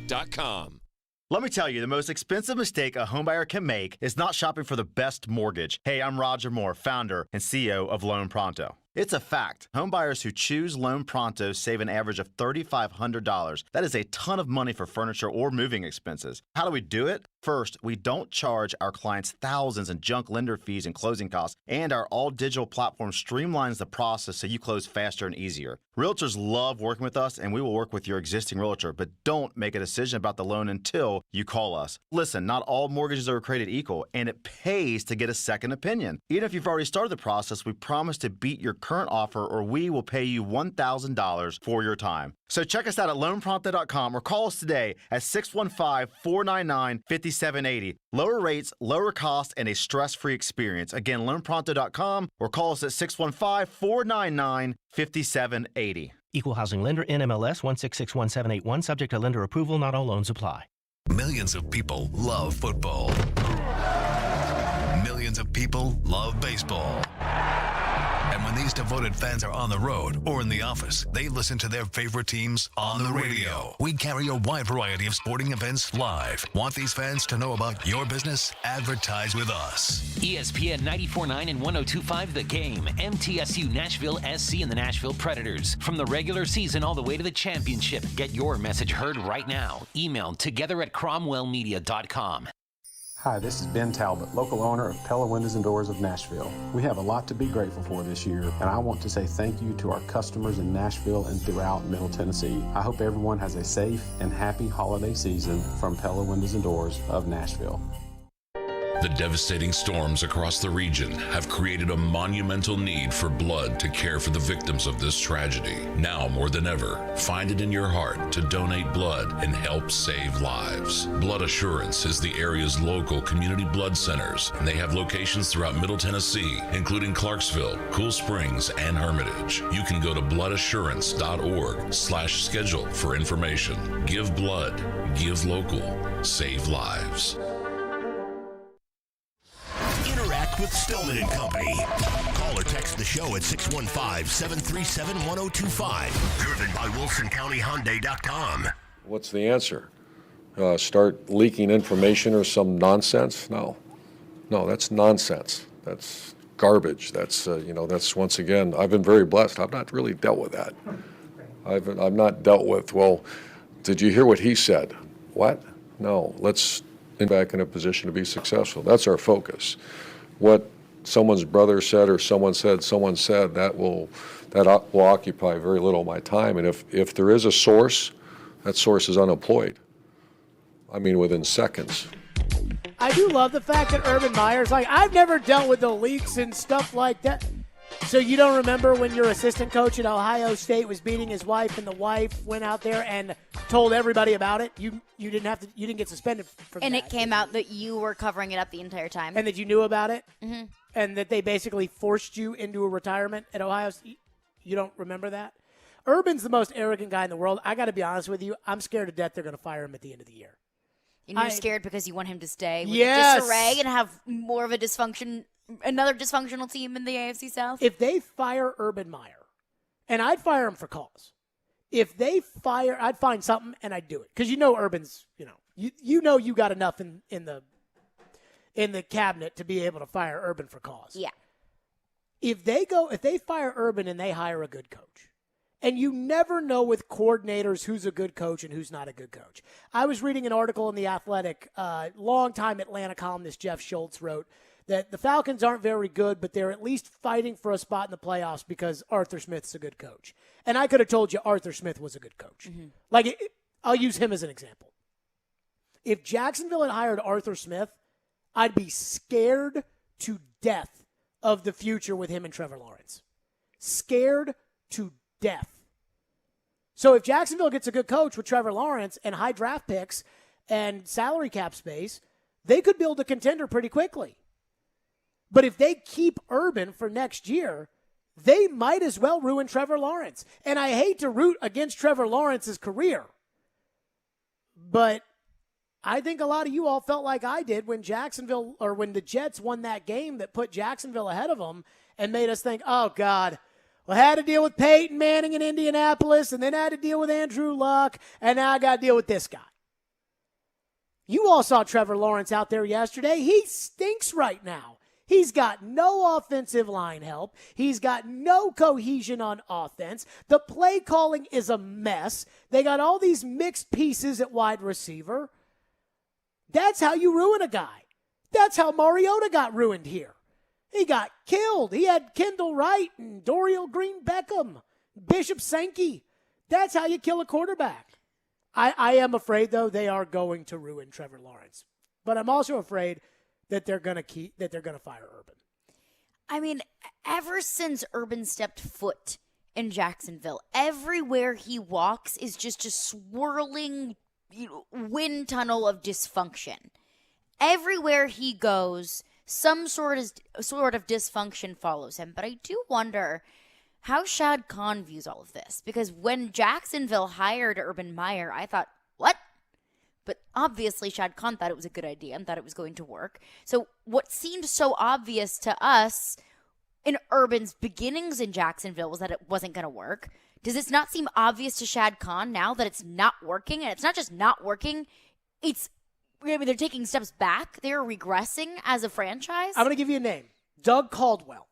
Let me tell you, the most expensive mistake a homebuyer can make is not shopping for the best mortgage. Hey, I'm Roger Moore, founder and CEO of Loan Pronto. It's a fact. Homebuyers who choose Loan Pronto save an average of $3,500. That is a ton of money for furniture or moving expenses. How do we do it? First, we don't charge our clients thousands in junk lender fees and closing costs, and our all-digital platform streamlines the process so you close faster and easier. Realtors love working with us, and we will work with your existing realtor, but don't make a decision about the loan until you call us. Listen, not all mortgages are created equal, and it pays to get a second opinion. Even if you've already started the process, we promise to beat your current offer, or we will pay you $1,000 for your time. So check us out at loanpronto.com or call us today at 615-499-5780. Lower rates, lower cost, and a stress-free experience. Again, loanpronto.com or call us at 615-499-5780. Equal housing lender, NMLS 1661781, subject to lender approval. Not all loans apply. Millions of people love football. Millions of people love baseball. And when these devoted fans are on the road or in the office, they listen to their favorite teams on the radio. We carry a wide variety of sporting events live. Want these fans to know about your business? Advertise with us. ESPN 94.9 and 102.5 The Game. MTSU Nashville SC and the Nashville Predators. From the regular season all the way to the championship. Get your message heard right now. Email together@cromwellmedia.com. Hi, this is Ben Talbot, local owner of Pella Windows and Doors of Nashville. We have a lot to be grateful for this year, and I want to say thank you to our customers in Nashville and throughout Middle Tennessee. I hope everyone has a safe and happy holiday season from Pella Windows and Doors of Nashville. The devastating storms across the region have created a monumental need for blood to care for the victims of this tragedy. Now more than ever, find it in your heart to donate blood and help save lives. Blood Assurance is the area's local community blood centers, and they have locations throughout Middle Tennessee, including Clarksville, Cool Springs, and Hermitage. You can go to bloodassurance.org/schedule for information. Give blood, give local, save lives. Interact with Stillman and Company. Call or text the show at 615-737-1025. Driven by WilsonCountyHyundai.com. What's the answer? Start leaking information or some nonsense? No, that's nonsense. That's garbage. That's that's, once again, I've been very blessed. I've not really dealt with that. I've not dealt with, well, did you hear what he said? What? No, let's get back in a position to be successful. That's our focus. What someone's brother said or someone said, that will occupy very little of my time. And if there is a source, that source is unemployed. I mean, within seconds. I do love the fact that Urban Meyer's like, I've never dealt with the leaks and stuff like that. So you don't remember when your assistant coach at Ohio State was beating his wife, and the wife went out there and told everybody about it? You didn't get suspended for that. And it came out that you were covering it up the entire time. And that you knew about it? Mm-hmm. And that they basically forced you into a retirement at Ohio State? You don't remember that? Urban's the most arrogant guy in the world. I got to be honest with you. I'm scared to death they're going to fire him at the end of the year. And you're scared because you want him to stay with Yes. disarray and have more of another dysfunctional team in the AFC South? If they fire Urban Meyer, and I'd fire him for cause. If they fire, I'd find something and I'd do it. Because Urban's, you got enough in the cabinet to be able to fire Urban for cause. Yeah. If they fire Urban and they hire a good coach, and you never know with coordinators who's a good coach and who's not a good coach. I was reading an article in The Athletic, longtime Atlanta columnist Jeff Schultz wrote that the Falcons aren't very good, but they're at least fighting for a spot in the playoffs because Arthur Smith's a good coach. And I could have told you Arthur Smith was a good coach. Mm-hmm. I'll use him as an example. If Jacksonville had hired Arthur Smith, I'd be scared to death of the future with him and Trevor Lawrence. Scared to death. So if Jacksonville gets a good coach with Trevor Lawrence and high draft picks and salary cap space, they could build a contender pretty quickly. But if they keep Urban for next year, they might as well ruin Trevor Lawrence. And I hate to root against Trevor Lawrence's career, but I think a lot of you all felt like I did when the Jets won that game that put Jacksonville ahead of them and made us think, oh, God, well, I had to deal with Peyton Manning in Indianapolis, and then I had to deal with Andrew Luck, and now I got to deal with this guy. You all saw Trevor Lawrence out there yesterday. He stinks right now. He's got no offensive line help. He's got no cohesion on offense. The play calling is a mess. They got all these mixed pieces at wide receiver. That's how you ruin a guy. That's how Mariota got ruined here. He got killed. He had Kendall Wright and Dorial Green Beckham, Bishop Sankey. That's how you kill a quarterback. I am afraid, though, they are going to ruin Trevor Lawrence. But I'm also afraid that they're going to fire Urban. I mean, ever since Urban stepped foot in Jacksonville, everywhere he walks is just a swirling wind tunnel of dysfunction. Everywhere he goes, some sort of dysfunction follows him. But I do wonder how Shad Khan views all of this. Because when Jacksonville hired Urban Meyer, I thought, what? but obviously Shad Khan thought it was a good idea and thought it was going to work. So what seemed so obvious to us in Urban's beginnings in Jacksonville was that it wasn't going to work. Does this not seem obvious to Shad Khan now that it's not working? And it's not just not working, they're taking steps back. They're regressing as a franchise. I'm going to give you a name. Doug Caldwell.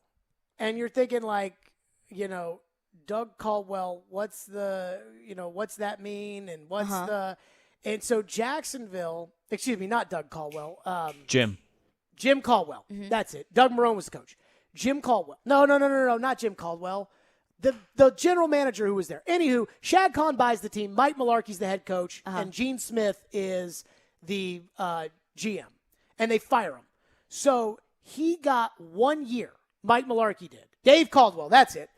And you're thinking Doug Caldwell, what's that mean? And and so Jacksonville, not Doug Caldwell. Jim Caldwell. Mm-hmm. That's it. Doug Marrone was the coach. Jim Caldwell. No, not Jim Caldwell. The general manager who was there. Anywho, Shad Khan buys the team. Mike Mularkey's the head coach, and Gene Smith is the GM. And they fire him. So he got 1 year. Mike Mularkey did. Dave Caldwell, that's it.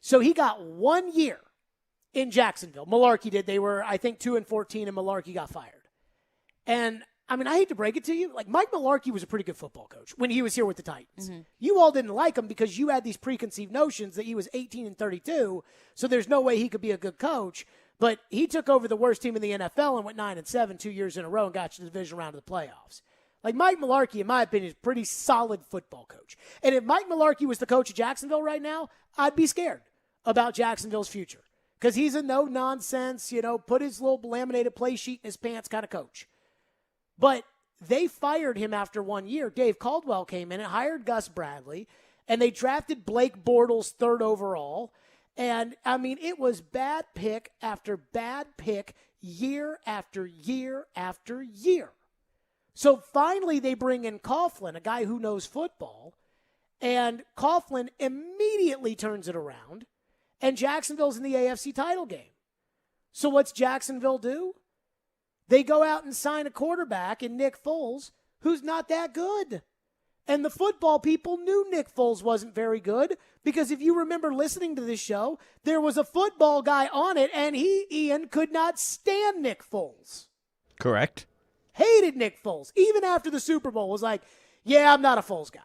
So he got 1 year in Jacksonville. Mularkey did. They were, I think, 2-14, and Mularkey got fired. And I hate to break it to you. Mike Mularkey was a pretty good football coach when he was here with the Titans. Mm-hmm. You all didn't like him because you had these preconceived notions that he was 18-32, so there's no way he could be a good coach. But he took over the worst team in the NFL and went 9-7 2 years in a row and got to the division round of the playoffs. Mike Mularkey, in my opinion, is a pretty solid football coach. And if Mike Mularkey was the coach of Jacksonville right now, I'd be scared about Jacksonville's future because he's a no-nonsense, put his little laminated play sheet in his pants kind of coach. But they fired him after 1 year. Dave Caldwell came in and hired Gus Bradley, and they drafted Blake Bortles 3rd overall. And, it was bad pick after bad pick year after year after year. So finally they bring in Coughlin, a guy who knows football, and Coughlin immediately turns it around, and Jacksonville's in the AFC title game. So what's Jacksonville do? They go out and sign a quarterback in Nick Foles, who's not that good. And the football people knew Nick Foles wasn't very good because if you remember listening to this show, there was a football guy on it, and Ian, could not stand Nick Foles. Correct. Hated Nick Foles. Even after the Super Bowl was like, yeah, I'm not a Foles guy.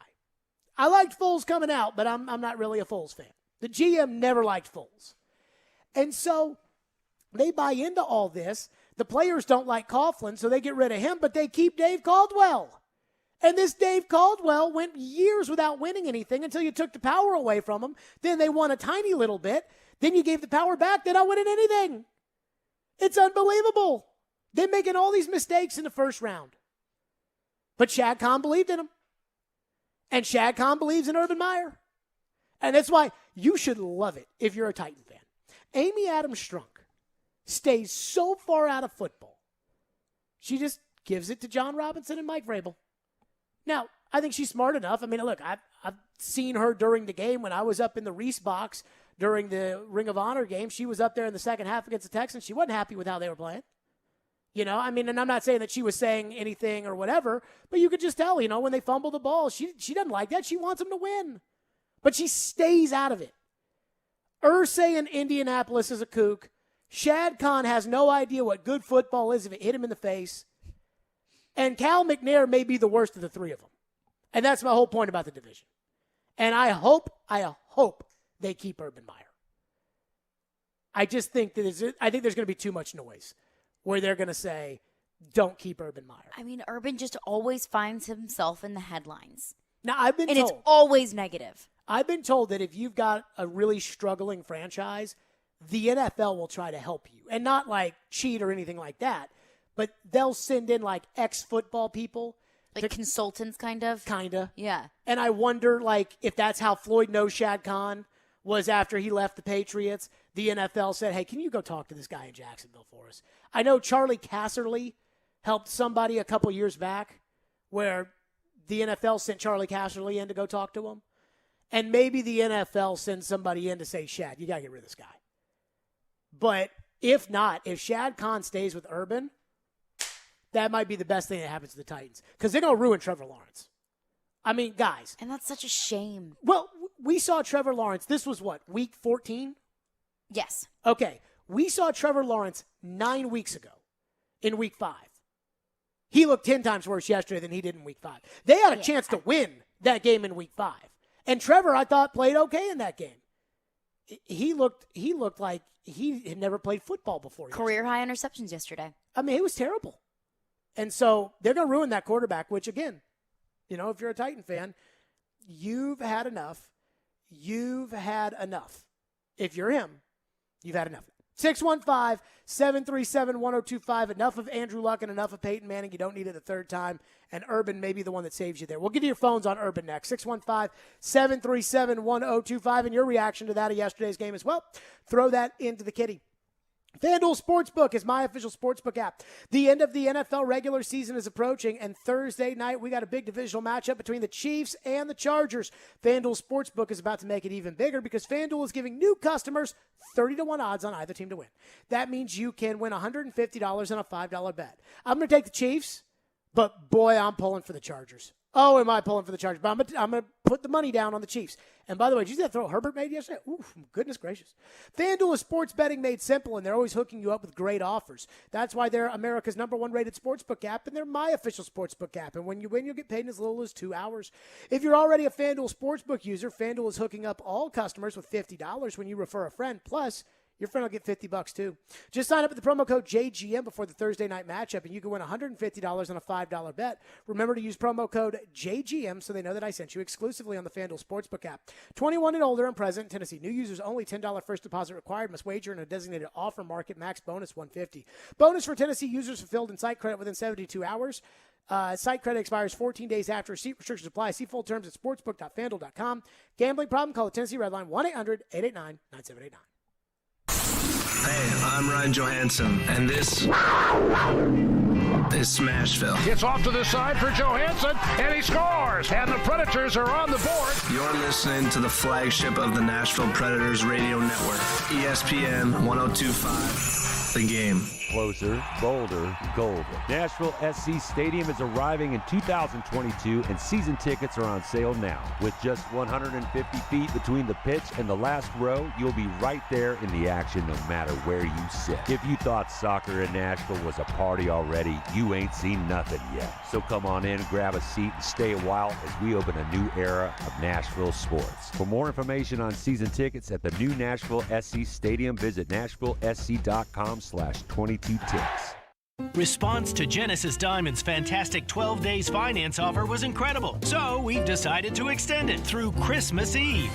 I liked Foles coming out, but I'm not really a Foles fan. The GM never liked Foles. And so they buy into all this. The players don't like Coughlin, so they get rid of him, but they keep Dave Caldwell. And this Dave Caldwell went years without winning anything until you took the power away from him. Then they won a tiny little bit. Then you gave the power back. They're not winning anything. It's unbelievable. They're making all these mistakes in the first round. But Shad Khan believed in him. And Shad Khan believes in Urban Meyer. And that's why you should love it if you're a Titan fan. Amy Adams Strunk stays so far out of football. She just gives it to John Robinson and Mike Vrabel. Now, I think she's smart enough. Look, I've seen her during the game when I was up in the Reese box during the Ring of Honor game. She was up there in the second half against the Texans. She wasn't happy with how they were playing. And I'm not saying that she was saying anything or whatever, but you could just tell, when they fumble the ball, she doesn't like that. She wants them to win. But she stays out of it. Irsay in Indianapolis is a kook. Shad Khan has no idea what good football is if it hit him in the face. And Cal McNair may be the worst of the three of them. And that's my whole point about the division. And I hope they keep Urban Meyer. I just think there's going to be too much noise where they're going to say, don't keep Urban Meyer. Urban just always finds himself in the headlines. Now, I've been told. And it's always negative. I've been told that if you've got a really struggling franchise, the NFL will try to help you. And not like cheat or anything like that. But they'll send in like ex-football people. Like consultants, kind of? Kinda. Yeah. And I wonder if that's how Floyd knows Shad Khan was after he left the Patriots. The NFL said, hey, can you go talk to this guy in Jacksonville for us? I know Charlie Casserly helped somebody a couple years back where the NFL sent Charlie Casserly in to go talk to him. And maybe the NFL sends somebody in to say, Shad, you got to get rid of this guy. But if not, if Shad Khan stays with Urban, that might be the best thing that happens to the Titans because they're going to ruin Trevor Lawrence. Guys. And that's such a shame. Well, we saw Trevor Lawrence. This was what, week 14? Yes. Okay. We saw Trevor Lawrence 9 weeks ago in week 5. He looked 10 times worse yesterday than he did in week 5. They had a chance to win that game in week 5. And Trevor, I thought, played okay in that game. He looked like he had never played football before. Career high interceptions yesterday. It was terrible. And so they're going to ruin that quarterback, which, again, if you're a Titan fan, you've had enough. You've had enough. If you're him, you've had enough. 615-737-1025. Enough of Andrew Luck and enough of Peyton Manning. You don't need it a third time. And Urban may be the one that saves you there. We'll give you your phones on Urban next. 615-737-1025. And your reaction to that of yesterday's game as well. Throw that into the kitty. FanDuel Sportsbook is my official sportsbook app. The end of the NFL regular season is approaching, and Thursday night we got a big divisional matchup between the Chiefs and the Chargers. FanDuel Sportsbook is about to make it even bigger because FanDuel is giving new customers 30-1 odds on either team to win. That means you can win $150 on a $5 bet. I'm going to take the Chiefs, but boy, I'm pulling for the Chargers. Oh, am I pulling for the Chargers? But I'm going to put the money down on the Chiefs. And by the way, did you see that throw Herbert made yesterday? Ooh, goodness gracious. FanDuel is sports betting made simple, and they're always hooking you up with great offers. That's why they're America's #1 rated sportsbook app, and they're my official sportsbook app. And when you win, you'll get paid in as little as 2 hours. If you're already a FanDuel sportsbook user, FanDuel is hooking up all customers with $50 when you refer a friend. Plus, your friend will get $50 too. Just sign up with the promo code JGM before the Thursday night matchup, and you can win $150 on a $5 bet. Remember to use promo code JGM so they know that I sent you exclusively on the FanDuel Sportsbook app. 21 and older and present in Tennessee. New users only. $10 first deposit required. Must wager in a designated offer market. Max bonus $150. Bonus for Tennessee users fulfilled in site credit within 72 hours. Site credit expires 14 days after. Receipt restrictions apply. See full terms at sportsbook.fanduel.com. Gambling problem? Call the Tennessee Red Line 1-800-889-9789. Hey, I'm Ryan Johansson, and this is Smashville. Gets off to the side for Johansson, and he scores. And the Predators are on the board. You're listening to the flagship of the Nashville Predators radio network, ESPN 102.5, The Game. Closer, bolder, golden. Nashville SC Stadium is arriving in 2022, and season tickets are on sale now. With just 150 feet between the pitch and the last row, you'll be right there in the action no matter where you sit. If you thought soccer in Nashville was a party already, you ain't seen nothing yet. So come on in, grab a seat, and stay a while as we open a new era of Nashville sports. For more information on season tickets at the new Nashville SC Stadium, visit nashvillesc.com/22 ticks. Response to Genesis Diamond's fantastic 12 days finance offer was incredible, so we've decided to extend it through Christmas Eve.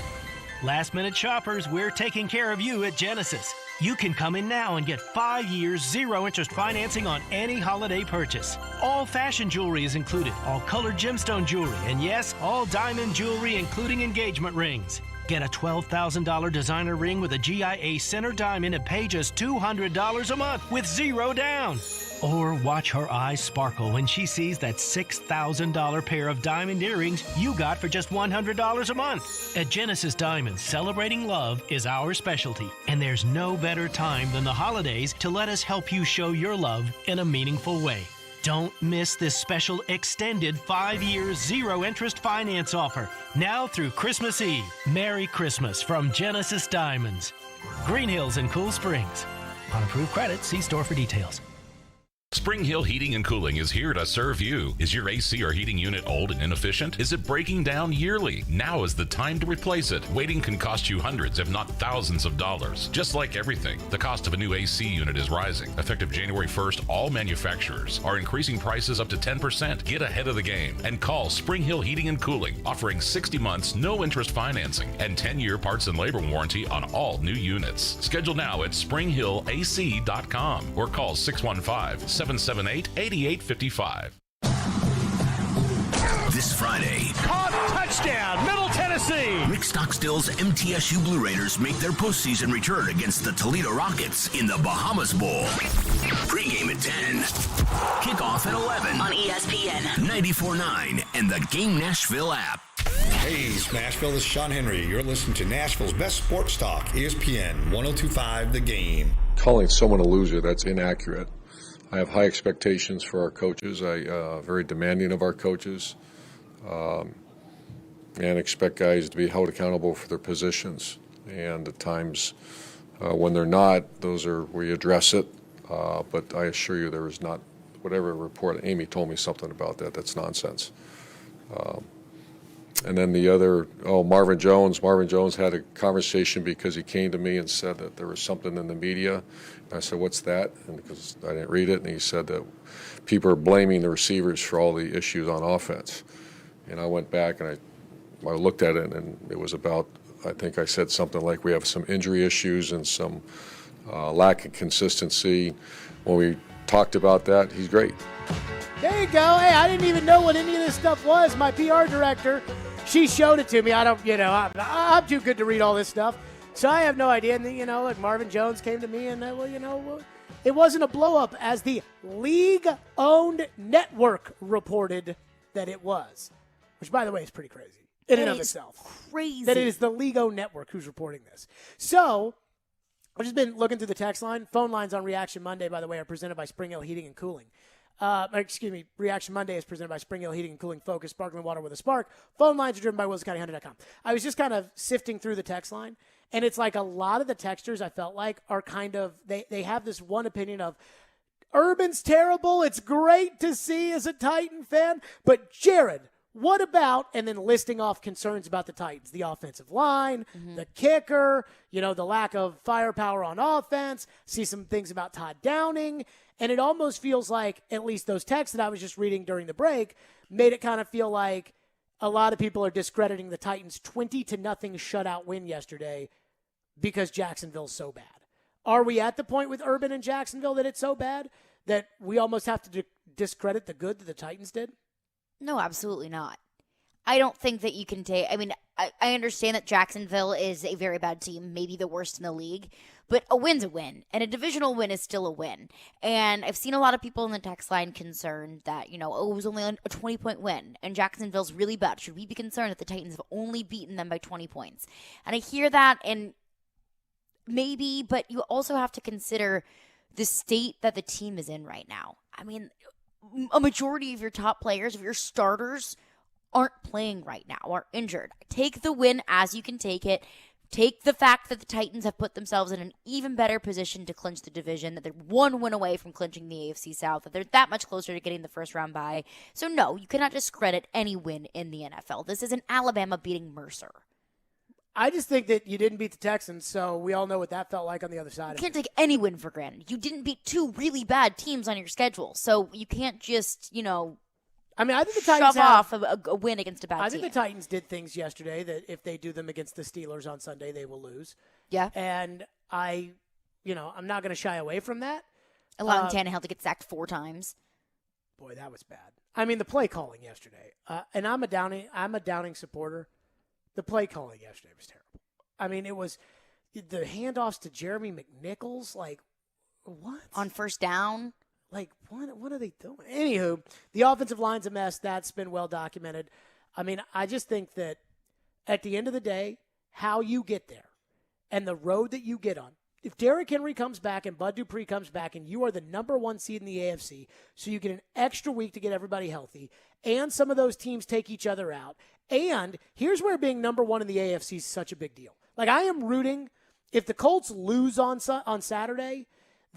Last minute shoppers, we're taking care of you at Genesis. You can come in now and get 5 years, 0 interest financing on any holiday purchase. All fashion jewelry is included, all colored gemstone jewelry, and yes, all diamond jewelry, including engagement rings. Get a $12,000 designer ring with a GIA center diamond and pay just $200 a month with 0 down. Or watch her eyes sparkle when she sees that $6,000 pair of diamond earrings you got for just $100 a month. At Genesis Diamonds, celebrating love is our specialty, and there's no better time than the holidays to let us help you show your love in a meaningful way. Don't miss this special extended 5 years, 0 interest finance offer. Now through Christmas Eve. Merry Christmas from Genesis Diamonds. Green Hills and Cool Springs. On approved credit, see store for details. Spring Hill Heating and Cooling is here to serve you. Is your AC or heating unit old and inefficient? Is it breaking down yearly? Now is the time to replace it. Waiting can cost you hundreds, if not thousands of dollars. Just like everything, the cost of a new AC unit is rising. Effective January 1st, all manufacturers are increasing prices up to 10%. Get ahead of the game and call Spring Hill Heating and Cooling, offering 60 months no interest financing and 10-year parts and labor warranty on all new units. Schedule now at springhillac.com or call 615-778-8855. This Friday, Caught, touchdown, Middle Tennessee. Rick Stockstill's MTSU Blue Raiders make their postseason return against the Toledo Rockets in the Bahamas Bowl. Pre-game at 10. Kickoff at 11. On ESPN 94.9 and the Game Nashville app. Hey, Smashville, this is Sean Henry. You're listening to Nashville's best sports talk, ESPN 102.5 The Game. Calling someone a loser, that's inaccurate. I have high expectations for our coaches. I very demanding of our coaches, and expect guys to be held accountable for their positions. And at times when they're not, those are where you address it. But I assure you there is not, whatever report, Amy told me something about that, that's nonsense. And then the other, Marvin Jones. Marvin Jones had a conversation because he came to me and said that there was something in the media. And I said, what's that? And because I didn't read it, and he said that people are blaming the receivers for all the issues on offense. And I went back and I looked at it, and it was about, I think I said something like we have some injury issues and some lack of consistency. When we talked about that, he's great. There you go. Hey, I didn't even know what any of this stuff was. My PR director, she showed it to me. I don't, I'm too good to read all this stuff. So I have no idea. And then, like Marvin Jones came to me and, it wasn't a blow up as the league-owned network reported that it was, which, by the way, is pretty crazy in and of itself. Crazy. That it is the league-owned network who's reporting this. So I've just been looking through the text line. Phone lines on Reaction Monday, by the way, are presented by Spring Hill Heating and Cooling. Reaction Monday is presented by Spring Hill Heating and Cooling Focus, sparkling water with a spark. Phone lines are driven by WilsonCountyHunter.com. I was just kind of sifting through the text line, and it's like a lot of the texters I felt like are kind of, they have this one opinion of, Urban's terrible, it's great to see as a Titan fan, but Jared, what about, and then listing off concerns about the Titans, the offensive line, the kicker, the lack of firepower on offense, see some things about Todd Downing, and it almost feels like, at least those texts that I was just reading during the break, made it kind of feel like a lot of people are discrediting the Titans' 20-0 shutout win yesterday because Jacksonville's so bad. Are we at the point with Urban and Jacksonville that it's so bad that we almost have to discredit the good that the Titans did? No, absolutely not. I don't think that you can take, I understand that Jacksonville is a very bad team, maybe the worst in the league, but a win's a win, and a divisional win is still a win. And I've seen a lot of people in the text line concerned that, it was only a 20-point win, and Jacksonville's really bad. Should we be concerned that the Titans have only beaten them by 20 points? And I hear that, and maybe, but you also have to consider the state that the team is in right now. A majority of your top players, of your starters, aren't playing right now, are injured. Take the win as you can take it. Take the fact that the Titans have put themselves in an even better position to clinch the division, that they're one win away from clinching the AFC South, that they're that much closer to getting the first round bye. So no, you cannot discredit any win in the NFL. This isn't Alabama beating Mercer. I just think that you didn't beat the Texans, so we all know what that felt like on the other side. You can't take any win for granted. You didn't beat two really bad teams on your schedule, so you can't just, I think the Titans shove off a win against a bad team. I think the Titans did things yesterday that if they do them against the Steelers on Sunday, they will lose. Yeah. And I'm not going to shy away from that. Allowing Tannehill to get sacked 4 times. Boy, that was bad. The play calling yesterday, and I'm a Downing supporter. The play calling yesterday was terrible. It was the handoffs to Jeremy McNichols. Like, what? On first down? Like, what are they doing? Anywho, the offensive line's a mess. That's been well documented. I just think that at the end of the day, how you get there and the road that you get on, if Derrick Henry comes back and Bud Dupree comes back and you are the number 1 seed in the AFC, so you get an extra week to get everybody healthy, and some of those teams take each other out, and here's where being number 1 in the AFC is such a big deal. Like, I am rooting, if the Colts lose on Saturday,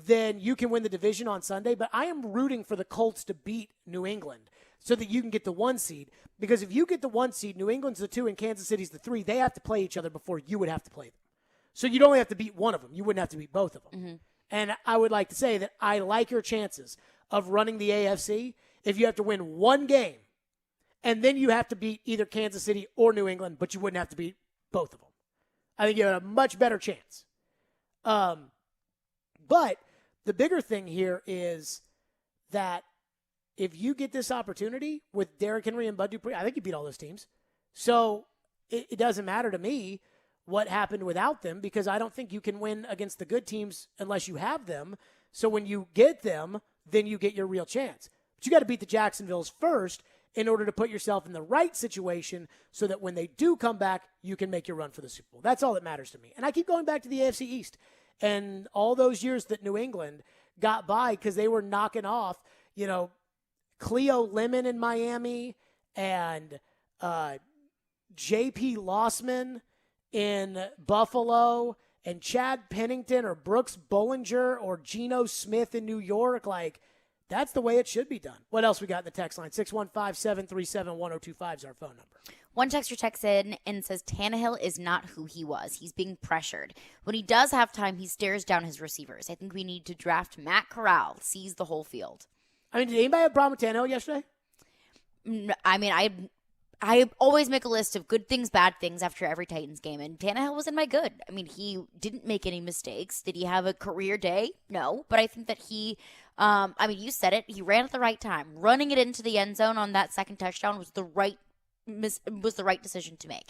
then you can win the division on Sunday, but I am rooting for the Colts to beat New England so that you can get the 1 seed, because if you get the 1 seed, New England's the 2 and Kansas City's the 3, they have to play each other before you would have to play them. So you'd only have to beat one of them. You wouldn't have to beat both of them. Mm-hmm. And I would like to say that I like your chances of running the AFC if you have to win 1 game, and then you have to beat either Kansas City or New England, but you wouldn't have to beat both of them. I think you have a much better chance. But the bigger thing here is that if you get this opportunity with Derrick Henry and Bud Dupree, I think you beat all those teams. So it doesn't matter to me what happened without them, because I don't think you can win against the good teams unless you have them. So when you get them, then you get your real chance. But you got to beat the Jacksonvilles first in order to put yourself in the right situation so that when they do come back, you can make your run for the Super Bowl. That's all that matters to me. And I keep going back to the AFC East and all those years that New England got by because they were knocking off, Cleo Lemon in Miami and J.P. Lossman in Buffalo and Chad Pennington or Brooks Bollinger or Geno Smith in New York. Like, That's the way it should be done. What else we got in the text line? 615-737-1025 is our phone number. One texter texts in and says Tannehill is not who he was. He's being pressured. When he does have time, he stares down his receivers. I think we need to draft Matt Corral, seize the whole field. I mean, did anybody have a problem with Tannehill yesterday? I mean, I always make a list of good things, bad things after every Titans game, and Tannehill was in my good. I mean, he didn't make any mistakes. Did he have a career day? No, but I think that he, I mean, you said it. He ran at the right time. Running it into the end zone on that second touchdown was the right decision to make.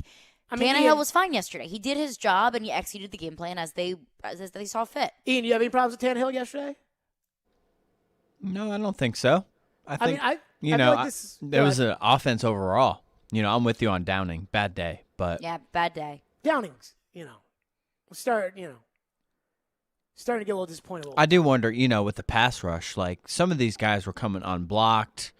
I mean, Tannehill was fine yesterday. He did his job, and he executed the game plan as they saw fit. Ian, do you have any problems with Tannehill yesterday? No, I don't think so. I think, like there was an offense overall. I'm with you on Downing. Bad day, but yeah, bad day. Downing's, starting to get a little disappointed. I do wonder, with the pass rush, like some of these guys were coming unblocked.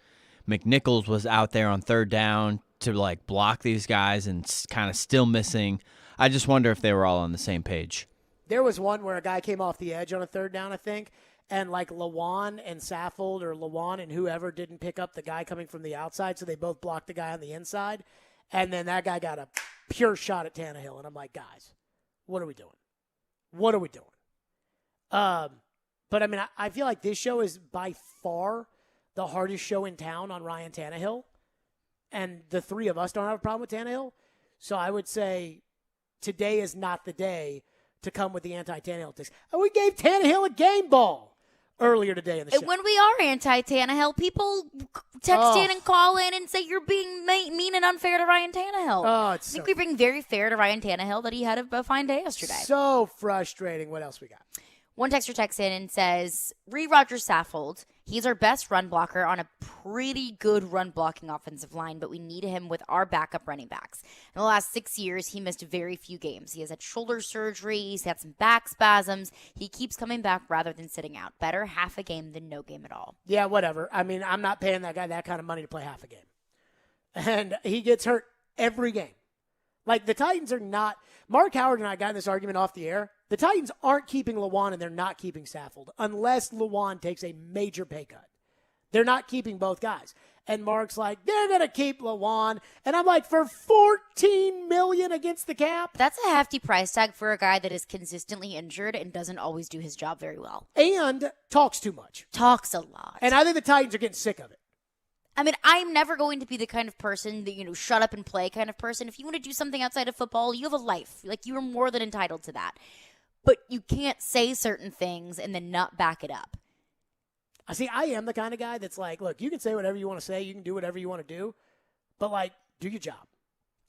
McNichols was out there on third down to block these guys and kind of still missing. I just wonder if they were all on the same page. There was one where a guy came off the edge on a third down, I think, and Lawan and Saffold or Lawan and whoever didn't pick up the guy coming from the outside, so they both blocked the guy on the inside, and then that guy got a pure shot at Tannehill, and I'm like, guys, what are we doing? What are we doing? But, I mean, I feel like this show is by far the hardest show in town on Ryan Tannehill, and the three of us don't have a problem with Tannehill, so I would say today is not the day to come with the anti-Tannehill takes. And we gave Tannehill a game ball earlier today in the show. When we are anti-Tannehill, people text in and call in and say you're being mean and unfair to Ryan Tannehill. I think we're being very fair to Ryan Tannehill that he had a fine day yesterday. So frustrating. What else we got? One texter texts in and says, Roger Saffold, he's our best run blocker on a pretty good run blocking offensive line, but we need him with our backup running backs. In the last 6 years, he missed very few games. He has had shoulder surgery. He's had some back spasms. He keeps coming back rather than sitting out. Better half a game than no game at all. Yeah, whatever. I mean, I'm not paying that guy that kind of money to play half a game. And he gets hurt every game. The Titans are not – Mark Howard and I got in this argument off the air. The Titans aren't keeping Lawan and they're not keeping Saffold unless Lawan takes a major pay cut. They're not keeping both guys. And Mark's like, they're going to keep Lawan. And I'm like, for $14 million against the cap? That's a hefty price tag for a guy that is consistently injured and doesn't always do his job very well. And talks too much. Talks a lot. And I think the Titans are getting sick of it. I mean, I'm never going to be the kind of person that, shut up and play kind of person. If you want to do something outside of football, you have a life. You're more than entitled to that. But you can't say certain things and then not back it up. See, I am the kind of guy that's like, look, you can say whatever you want to say. You can do whatever you want to do. But, do your job.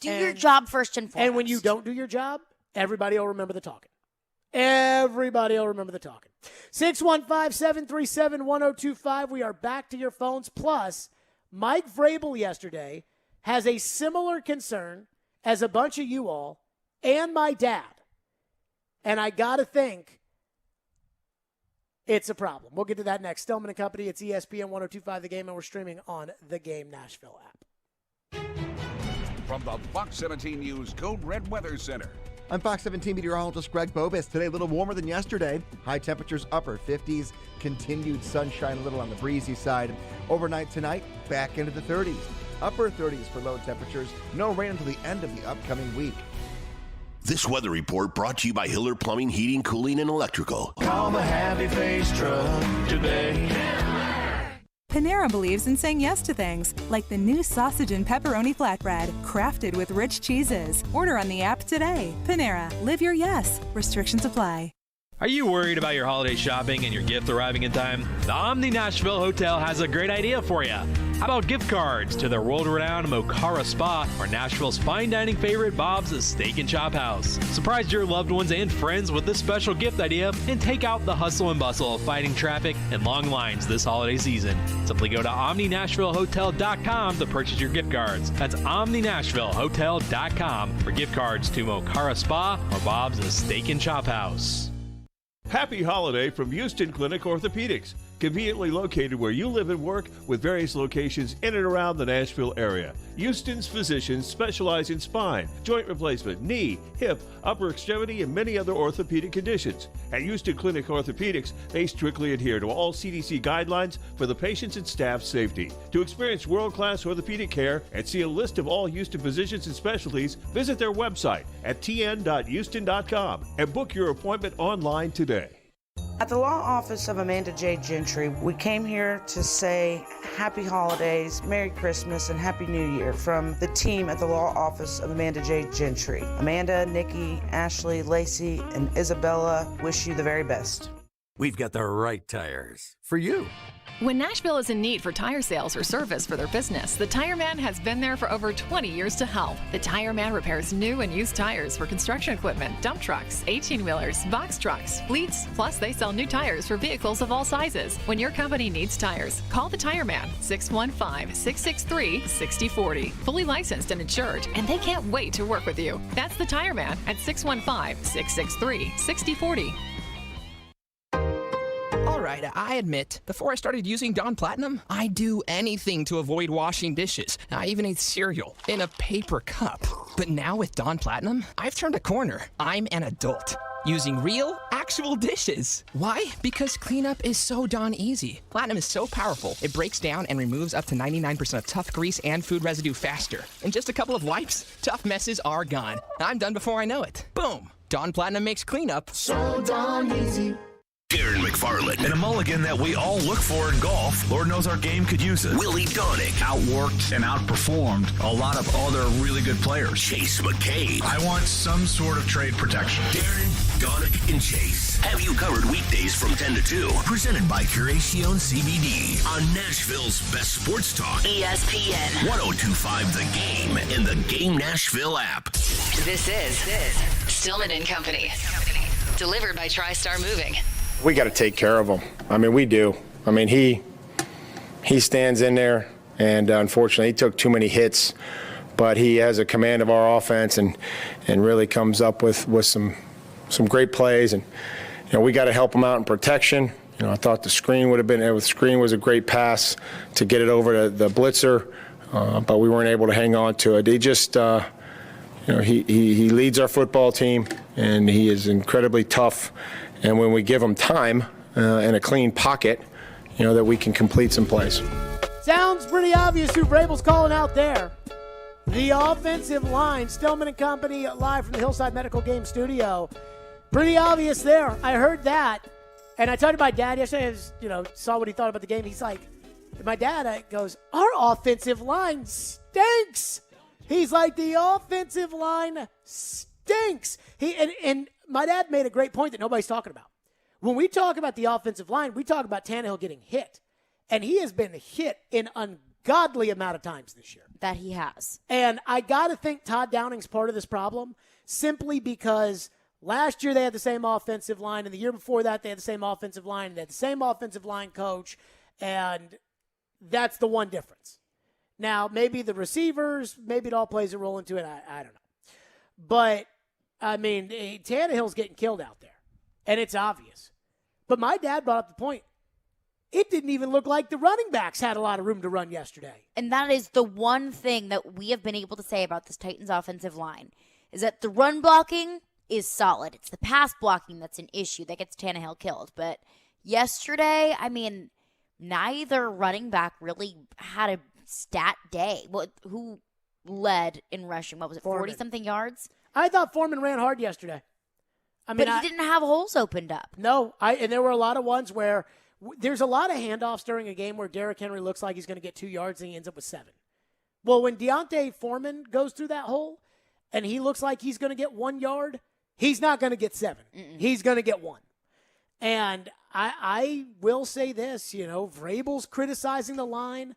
Do your job first and foremost. And when you don't do your job, everybody will remember the talking. Everybody will remember the talking. 615-737-1025. We are back to your phones. Plus, Mike Vrabel yesterday has a similar concern as a bunch of you all and my dad. And I got to think it's a problem. We'll get to that next. Stillman & Company, it's ESPN 102.5 The Game, and we're streaming on the Game Nashville app. From the Fox 17 News Code Red Weather Center. I'm Fox 17 meteorologist Greg Bobis. Today a little warmer than yesterday. High temperatures upper 50s. Continued sunshine a little on the breezy side. Overnight tonight, back into the 30s. Upper 30s for low temperatures. No rain until the end of the upcoming week. This weather report brought to you by Hiller Plumbing, Heating, Cooling, and Electrical. Call the Happy Face Truck today. Panera believes in saying yes to things, like the new sausage and pepperoni flatbread, crafted with rich cheeses. Order on the app today. Panera, live your yes. Restrictions apply. Are you worried about your holiday shopping and your gift arriving in time? The Omni Nashville Hotel has a great idea for you. How about gift cards to their world-renowned Mocara Spa or Nashville's fine dining favorite, Bob's Steak and Chop House? Surprise your loved ones and friends with this special gift idea and take out the hustle and bustle of fighting traffic and long lines this holiday season. Simply go to OmniNashvilleHotel.com to purchase your gift cards. That's OmniNashvilleHotel.com for gift cards to Mocara Spa or Bob's Steak and Chop House. Happy holiday from Houston Clinic Orthopedics. conveniently located where you live and work with various locations in and around the Nashville area. Houston's physicians specialize in spine, joint replacement, knee, hip, upper extremity, and many other orthopedic conditions. At Houston Clinic Orthopedics, they strictly adhere to all CDC guidelines for the patient's and staff's safety. To experience world-class orthopedic care and see a list of all Houston physicians and specialties, visit their website at tn.houston.com and book your appointment online today. At the law office of Amanda J. Gentry, we came here to say happy holidays, Merry Christmas, and Happy New Year from the team at the law office of Amanda J. Gentry. Amanda, Nikki, Ashley, Lacey, and Isabella wish you the very best. We've got the right tires for you. When Nashville is in need for tire sales or service for their business, the Tire Man has been there for over 20 years to help. The Tire Man repairs new and used tires for construction equipment, dump trucks, 18-wheelers, box trucks, fleets, plus they sell new tires for vehicles of all sizes. When your company needs tires, call the Tire Man, 615-663-6040. Fully licensed and insured, and they can't wait to work with you. That's the Tire Man at 615-663-6040. All right, I admit, before I started using Dawn Platinum, I'd do anything to avoid washing dishes. I even ate cereal in a paper cup. But now with Dawn Platinum, I've turned a corner. I'm an adult, using real, actual dishes. Why? Because cleanup is so darn easy. Platinum is so powerful, it breaks down and removes up to 99% of tough grease and food residue faster. In just a couple of wipes, tough messes are gone. I'm done before I know it. Boom! Dawn Platinum makes cleanup so darn easy. Darren McFarland. And a mulligan that we all look for in golf. Lord knows our game could use it. Willie Donick. Outworked and outperformed a lot of other really good players. Chase McCabe. I want some sort of trade protection. Darren, Donick, and Chase have you covered weekdays from 10 to 2. Presented by Curacion CBD on Nashville's best sports talk. ESPN 1025 The Game and the Game Nashville app. This is Stillman and Company. Delivered by TriStar Moving. We got to take care of him. I mean, we do. I mean, he stands in there, and unfortunately, he took too many hits. But he has a command of our offense, and really comes up with some great plays. And we got to help him out in protection. I thought the screen would have been. The screen was a great pass to get it over to the blitzer, but we weren't able to hang on to it. He just. He leads our football team, and he is incredibly tough. And when we give him time and a clean pocket, that we can complete some plays. Sounds pretty obvious who Vrabel's calling out there. The offensive line, Stillman and Company, live from the Hillside Medical Game Studio. Pretty obvious there. I heard that. And I talked to my dad yesterday, saw what he thought about the game. He's like, my dad goes, our offensive line stinks. He's like, the offensive line stinks. And my dad made a great point that nobody's talking about. When we talk about the offensive line, we talk about Tannehill getting hit. And he has been hit an ungodly amount of times this year. That he has. And I got to think Todd Downing's part of this problem simply because last year they had the same offensive line, and the year before that they had the same offensive line, and they had the same offensive line coach, and that's the one difference. Now, maybe the receivers, maybe it all plays a role into it. I don't know. But, I mean, Tannehill's getting killed out there, and it's obvious. But my dad brought up the point. It didn't even look like the running backs had a lot of room to run yesterday. And that is the one thing that we have been able to say about this Titans offensive line, is that the run blocking is solid. It's the pass blocking that's an issue that gets Tannehill killed. But yesterday, I mean, neither running back really had a stat day. Who led in rushing? What was it, 40-something yards? I thought Foreman ran hard yesterday. But he didn't have holes opened up. No, and there were a lot of ones where there's a lot of handoffs during a game where Derrick Henry looks like he's going to get 2 yards and he ends up with 7. Well, when Deontay Foreman goes through that hole and he looks like he's going to get 1 yard, he's not going to get 7. He's going to get 1. And I will say this, Vrabel's criticizing the line.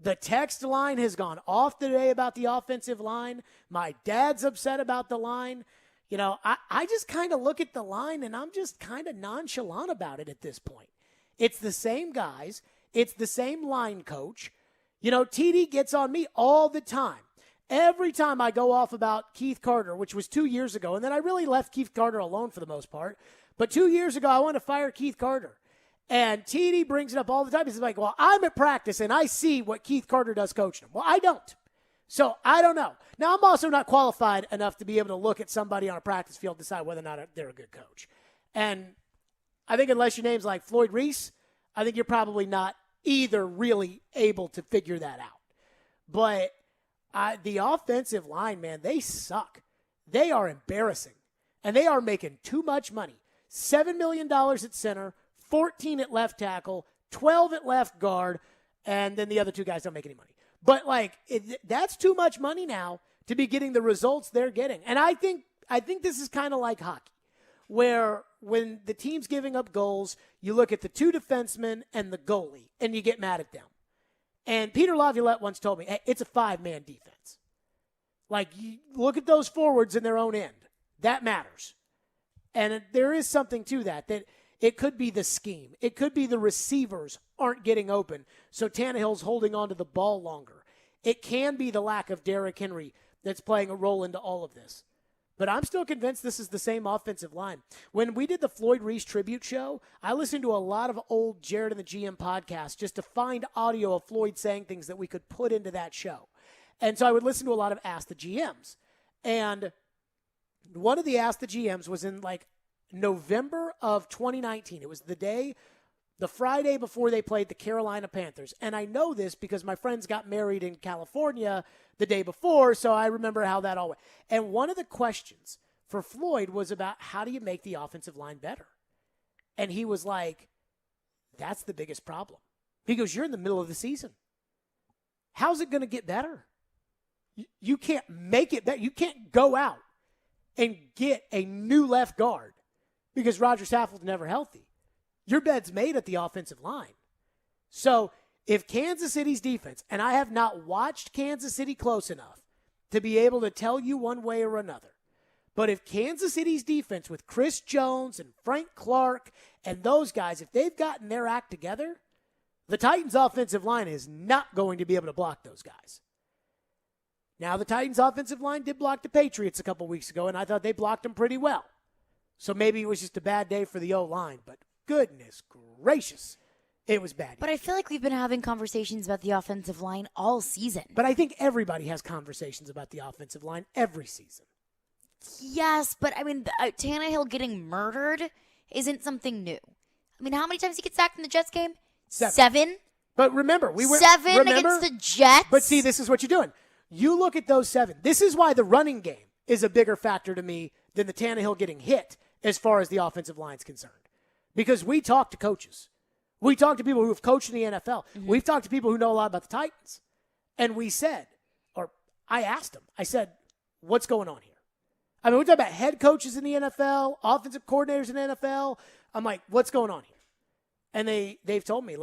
The text line has gone off today about the offensive line. My dad's upset about the line. I just kind of look at the line and I'm just kind of nonchalant about it at this point. It's the same guys. It's the same line coach. TD gets on me all the time. Every time I go off about Keith Carter, which was 2 years ago, and then I really left Keith Carter alone for the most part. But 2 years ago, I wanted to fire Keith Carter. And TD brings it up all the time. He's like, well, I'm at practice, and I see what Keith Carter does coaching him. Well, I don't. So I don't know. Now, I'm also not qualified enough to be able to look at somebody on a practice field and decide whether or not they're a good coach. And I think unless your name's like Floyd Reese, I think you're probably not either really able to figure that out. But the offensive line, man, they suck. They are embarrassing. And they are making too much money. $7 million at center, 14 at left tackle, 12 at left guard, and then the other two guys don't make any money. But, that's too much money now to be getting the results they're getting. And I think this is kind of like hockey, where when the team's giving up goals, you look at the two defensemen and the goalie, and you get mad at them. And Peter Laviolette once told me, hey, it's a 5-man defense. You look at those forwards in their own end. That matters. And there is something to that it could be the scheme. It could be the receivers aren't getting open, so Tannehill's holding on to the ball longer. It can be the lack of Derrick Henry that's playing a role into all of this. But I'm still convinced this is the same offensive line. When we did the Floyd Reese tribute show, I listened to a lot of old Jared and the GM podcasts just to find audio of Floyd saying things that we could put into that show. And so I would listen to a lot of Ask the GMs. And one of the Ask the GMs was in November of 2019. It was the Friday before they played the Carolina Panthers. And I know this because my friends got married in California the day before, so I remember how that all went. And one of the questions for Floyd was about how do you make the offensive line better? And he was like, that's the biggest problem. He goes, you're in the middle of the season. How's it going to get better? You can't make it better. You can't go out and get a new left guard because Roger Saffold's never healthy. Your bed's made at the offensive line. So if Kansas City's defense, and I have not watched Kansas City close enough to be able to tell you one way or another, but if Kansas City's defense with Chris Jones and Frank Clark and those guys, if they've gotten their act together, the Titans' offensive line is not going to be able to block those guys. Now, the Titans' offensive line did block the Patriots a couple weeks ago, and I thought they blocked them pretty well. So maybe it was just a bad day for the O-line, but goodness gracious, it was bad. But I feel like we've been having conversations about the offensive line all season. But I think everybody has conversations about the offensive line every season. Yes, but Tannehill getting murdered isn't something new. How many times did he get sacked in the Jets game? 7? But remember, we were 7 against the Jets. But see, this is what you're doing. You look at those 7. This is why the running game is a bigger factor to me than the Tannehill getting hit as far as the offensive line is concerned. Because we talk to coaches. We talk to people who have coached in the NFL. Mm-hmm. We've talked to people who know a lot about the Titans. And we said, or I asked them, I said, what's going on here? We're talking about head coaches in the NFL, offensive coordinators in the NFL. I'm like, what's going on here? And they've told me,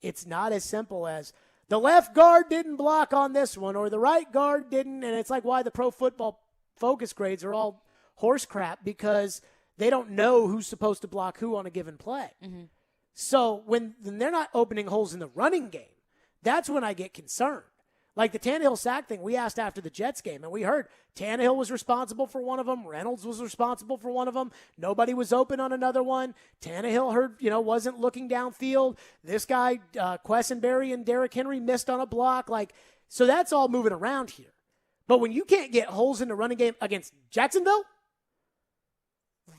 it's not as simple as the left guard didn't block on this one or the right guard didn't. And it's why the Pro Football Focus grades are all horse crap because they don't know who's supposed to block who on a given play. Mm-hmm. So when they're not opening holes in the running game, that's when I get concerned. Like the Tannehill sack thing, we asked after the Jets game, and we heard Tannehill was responsible for one of them. Reynolds was responsible for one of them. Nobody was open on another one. Tannehill wasn't looking downfield. This guy, Quessenberry and Derrick Henry missed on a block. So that's all moving around here. But when you can't get holes in the running game against Jacksonville,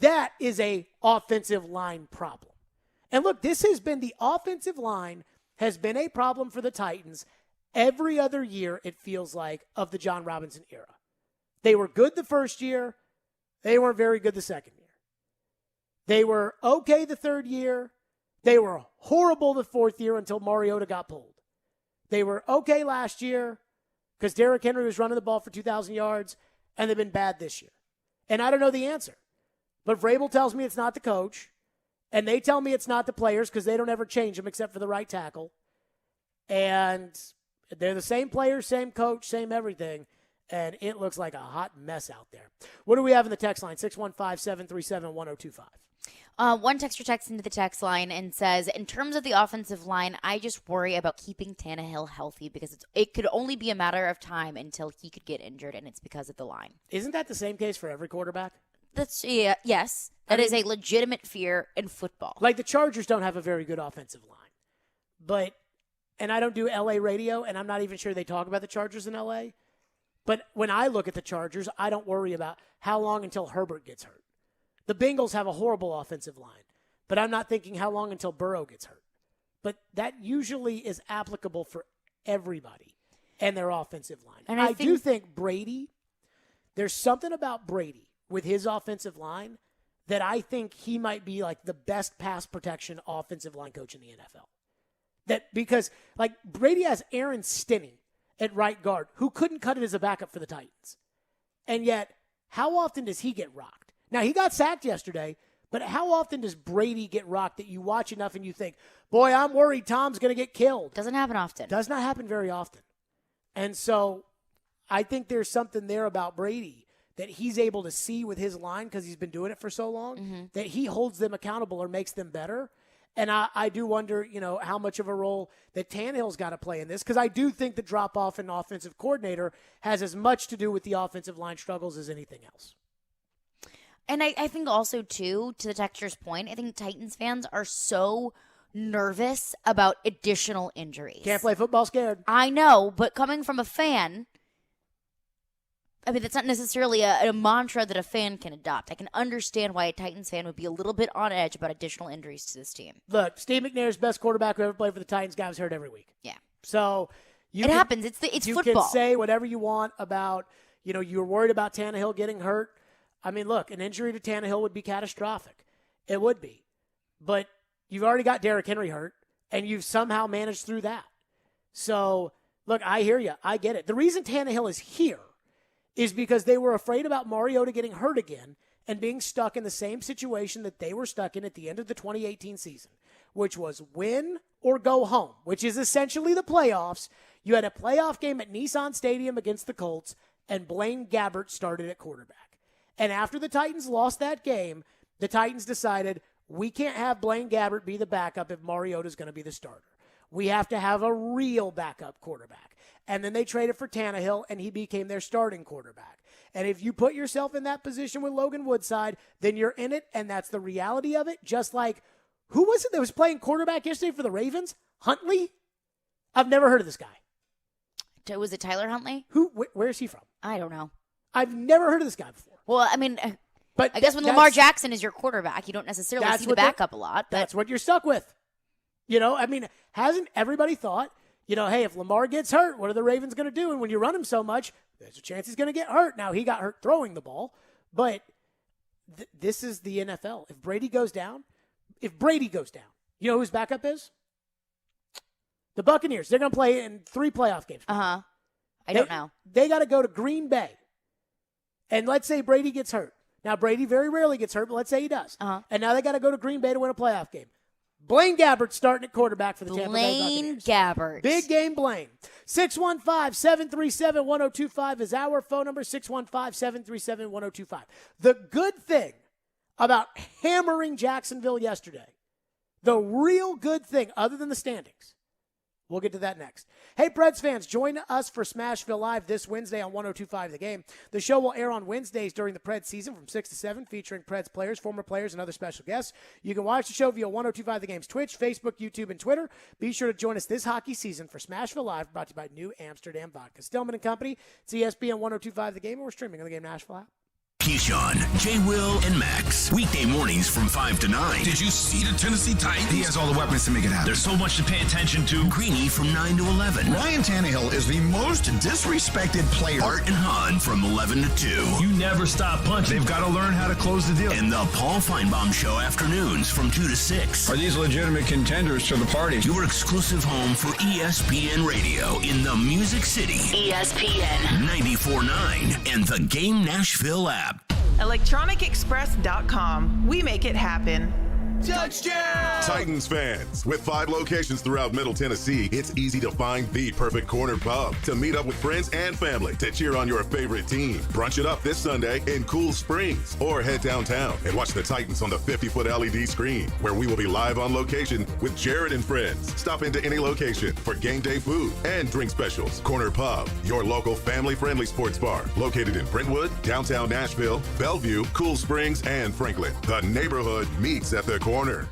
that is a offensive line problem. And look, the offensive line has been a problem for the Titans every other year, it feels like, of the John Robinson era. They were good the first year. They weren't very good the second year. They were okay the third year. They were horrible the fourth year until Mariota got pulled. They were okay last year because Derrick Henry was running the ball for 2,000 yards, and they've been bad this year. And I don't know the answer. But Vrabel tells me it's not the coach, and they tell me it's not the players because they don't ever change them except for the right tackle. And they're the same players, same coach, same everything, and it looks like a hot mess out there. What do we have in the text line? 615-737-1025. One texter texts into the text line and says, in terms of the offensive line, I just worry about keeping Tannehill healthy because it could only be a matter of time until he could get injured, and it's because of the line. Isn't that the same case for every quarterback? Yes. That is a legitimate fear in football. Like the Chargers don't have a very good offensive line. And I don't do LA radio, and I'm not even sure they talk about the Chargers in LA. But when I look at the Chargers, I don't worry about how long until Herbert gets hurt. The Bengals have a horrible offensive line, but I'm not thinking how long until Burrow gets hurt. But that usually is applicable for everybody and their offensive line. And I do think Brady, there's something about Brady with his offensive line that I think he might be like the best pass protection offensive line coach in the NFL. Because Brady has Aaron Stinney at right guard, who couldn't cut it as a backup for the Titans. And yet, how often does he get rocked? Now, he got sacked yesterday, but how often does Brady get rocked that you watch enough and you think, boy, I'm worried Tom's going to get killed? Doesn't happen often. Does not happen very often. And so I think there's something there about Brady that he's able to see with his line because he's been doing it for so long, that he holds them accountable or makes them better. And I do wonder, how much of a role that Tannehill's got to play in this, because I do think the drop-off in offensive coordinator has as much to do with the offensive line struggles as anything else. And I think also, too, to the texture's point, I think Titans fans are so nervous about additional injuries. Can't play football scared. I know, but coming from a fan, I mean, that's not necessarily a mantra that a fan can adopt. I can understand why a Titans fan would be a little bit on edge about additional injuries to this team. Look, Steve McNair's best quarterback who ever played for the Titans. Guy was hurt every week. Yeah. So it happens. It's football. You can say whatever you want about, you were worried about Tannehill getting hurt. I mean, look, an injury to Tannehill would be catastrophic. It would be. But you've already got Derrick Henry hurt, and you've somehow managed through that. So, look, I hear you. I get it. The reason Tannehill is here is because they were afraid about Mariota getting hurt again and being stuck in the same situation that they were stuck in at the end of the 2018 season, which was win or go home, which is essentially the playoffs. You had a playoff game at Nissan Stadium against the Colts, and Blaine Gabbert started at quarterback. And after the Titans lost that game, the Titans decided, we can't have Blaine Gabbert be the backup if Mariota's going to be the starter. We have to have a real backup quarterback. And then they traded for Tannehill, and he became their starting quarterback. And if you put yourself in that position with Logan Woodside, then you're in it, and that's the reality of it. Just like, who was it that was playing quarterback yesterday for the Ravens? Huntley? I've never heard of this guy. Was it Tyler Huntley? Where is he from? I don't know. I've never heard of this guy before. Well, I mean, but I guess when Lamar Jackson is your quarterback, you don't necessarily see the backup a lot. That's what you're stuck with. I mean, hasn't everybody thought, hey, if Lamar gets hurt, what are the Ravens going to do? And when you run him so much, there's a chance he's going to get hurt. Now, he got hurt throwing the ball, but this is the NFL. If Brady goes down, you know who his backup is? The Buccaneers. They're going to play in 3 playoff games. I don't know. They got to go to Green Bay. And let's say Brady gets hurt. Now, Brady very rarely gets hurt, but let's say he does. And now they got to go to Green Bay to win a playoff game. Blaine Gabbert starting at quarterback for the Tampa Bay Buccaneers. Blaine Gabbert. Big game Blaine. 615-737-1025 is our phone number, 615-737-1025. The good thing about hammering Jacksonville yesterday, the real good thing, other than the standings, we'll get to that next. Hey, Preds fans, join us for Smashville Live this Wednesday on 102.5 The Game. The show will air on Wednesdays during the Preds season from 6 to 7, featuring Preds players, former players, and other special guests. You can watch the show via 102.5 The Game's Twitch, Facebook, YouTube, and Twitter. Be sure to join us this hockey season for Smashville Live, brought to you by New Amsterdam Vodka. Stillman and Company, it's ESPN 102.5 The Game, and we're streaming on the Game Nashville app. Keyshawn, J. Will, and Max. Weekday mornings from 5 to 9. Did you see the Tennessee Titans? He has all the weapons to make it happen. There's so much to pay attention to. Greeny from 9 to 11. Ryan Tannehill is the most disrespected player. Art and Hahn from 11 to 2. You never stop punching. They've got to learn how to close the deal. And the Paul Feinbaum Show afternoons from 2 to 6. Are these legitimate contenders to the party? Your exclusive home for ESPN Radio in the Music City. ESPN 94.9 and the Game Nashville app. ElectronicExpress.com. We make it happen. Touchdown! Titans fans, with 5 locations throughout Middle Tennessee, it's easy to find the perfect corner pub to meet up with friends and family to cheer on your favorite team. Brunch it up this Sunday in Cool Springs, or head downtown and watch the Titans on the 50-foot LED screen, where we will be live on location with Jared and friends. Stop into any location for game day food and drink specials. Corner Pub, your local family-friendly sports bar, located in Brentwood, downtown Nashville, Bellevue, Cool Springs, and Franklin. The neighborhood meets at the corner.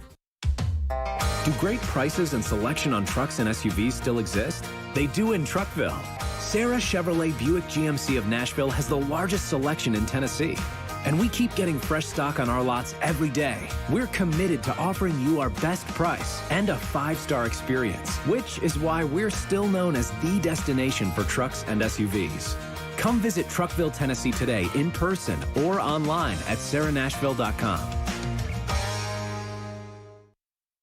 Do great prices and selection on trucks and SUVs still exist? They do in Truckville. Sarah Chevrolet Buick GMC of Nashville has the largest selection in Tennessee. And we keep getting fresh stock on our lots every day. We're committed to offering you our best price and a 5-star experience, which is why we're still known as the destination for trucks and SUVs. Come visit Truckville, Tennessee today in person or online at sarahnashville.com.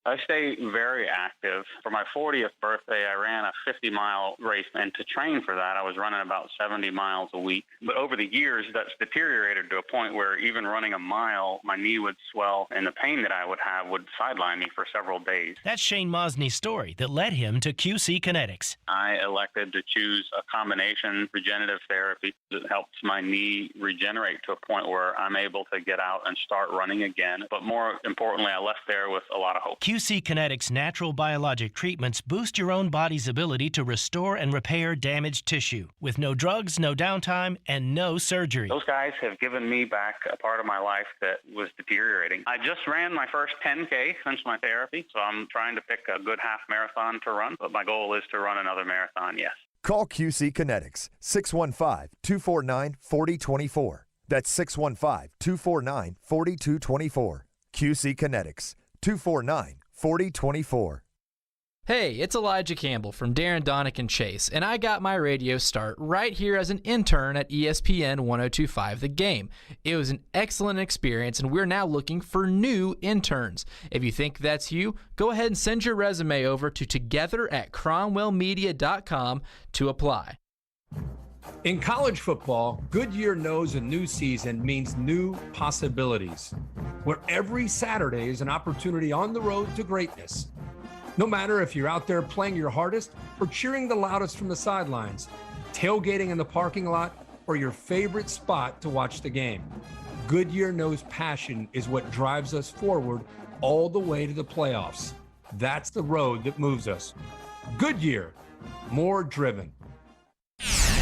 I stay very active. For my 40th birthday, I ran a 50-mile race, and to train for that, I was running about 70 miles a week. But over the years, that's deteriorated to a point where even running a mile, my knee would swell, and the pain that I would have would sideline me for several days. That's Shane Mosney's story that led him to QC Kinetics. I elected to choose a combination regenerative therapy that helps my knee regenerate to a point where I'm able to get out and start running again. But more importantly, I left there with a lot of hope. QC Kinetics natural biologic treatments boost your own body's ability to restore and repair damaged tissue with no drugs, no downtime, and no surgery. Those guys have given me back a part of my life that was deteriorating. I just ran my first 10K since my therapy, so I'm trying to pick a good half marathon to run, but my goal is to run another marathon, yes. Call QC Kinetics, 615-249-4024. That's 615-249-4224. QC Kinetics, 249-4024. Hey, it's Elijah Campbell from Darren, Donick, and Chase, and I got my radio start right here as an intern at ESPN 1025 The Game. It was an excellent experience, and we're now looking for new interns. If you think that's you, go ahead and send your resume over to together@cromwellmedia.com to apply. In college football, Goodyear knows a new season means new possibilities, where every Saturday is an opportunity on the road to greatness. No matter if you're out there playing your hardest or cheering the loudest from the sidelines, tailgating in the parking lot, or your favorite spot to watch the game, Goodyear knows passion is what drives us forward all the way to the playoffs. That's the road that moves us. Goodyear, more driven.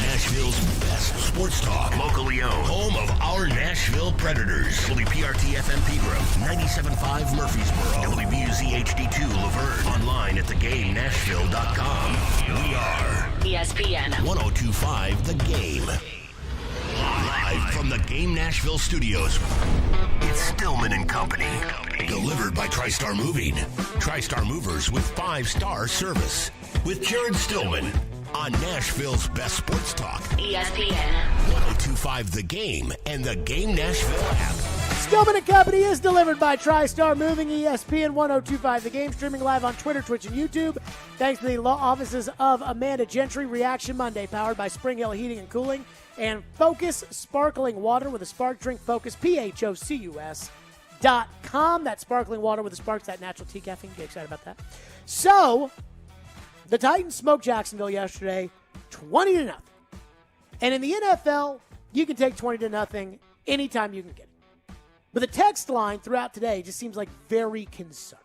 Nashville's best sports talk, locally owned, home of our Nashville Predators. WPRT-FM Pegram, 97.5 Murfreesboro, WBUZ HD2 Laverne, online at thegamenashville.com. We are ESPN 1025 The Game. Live from the Game Nashville studios, it's Stillman and Company. Delivered by TriStar Moving. TriStar Movers with 5-star service. With Jared Stillman. On Nashville's best sports talk, ESPN 1025 The Game and the Game Nashville app. Stillman and Company is delivered by TriStar Moving, ESPN 1025 The Game, streaming live on Twitter, Twitch, and YouTube. Thanks to the law offices of Amanda Gentry. Reaction Monday, powered by Spring Hill Heating and Cooling and Focus Sparkling Water with a Spark Drink Focus, PHOCUS.com. That's sparkling water with a spark, that natural tea caffeine. Get excited about that. So, the Titans smoked Jacksonville yesterday, 20-0. And in the NFL, you can take 20-0 anytime you can get it. But the text line throughout today just seems like very concerned.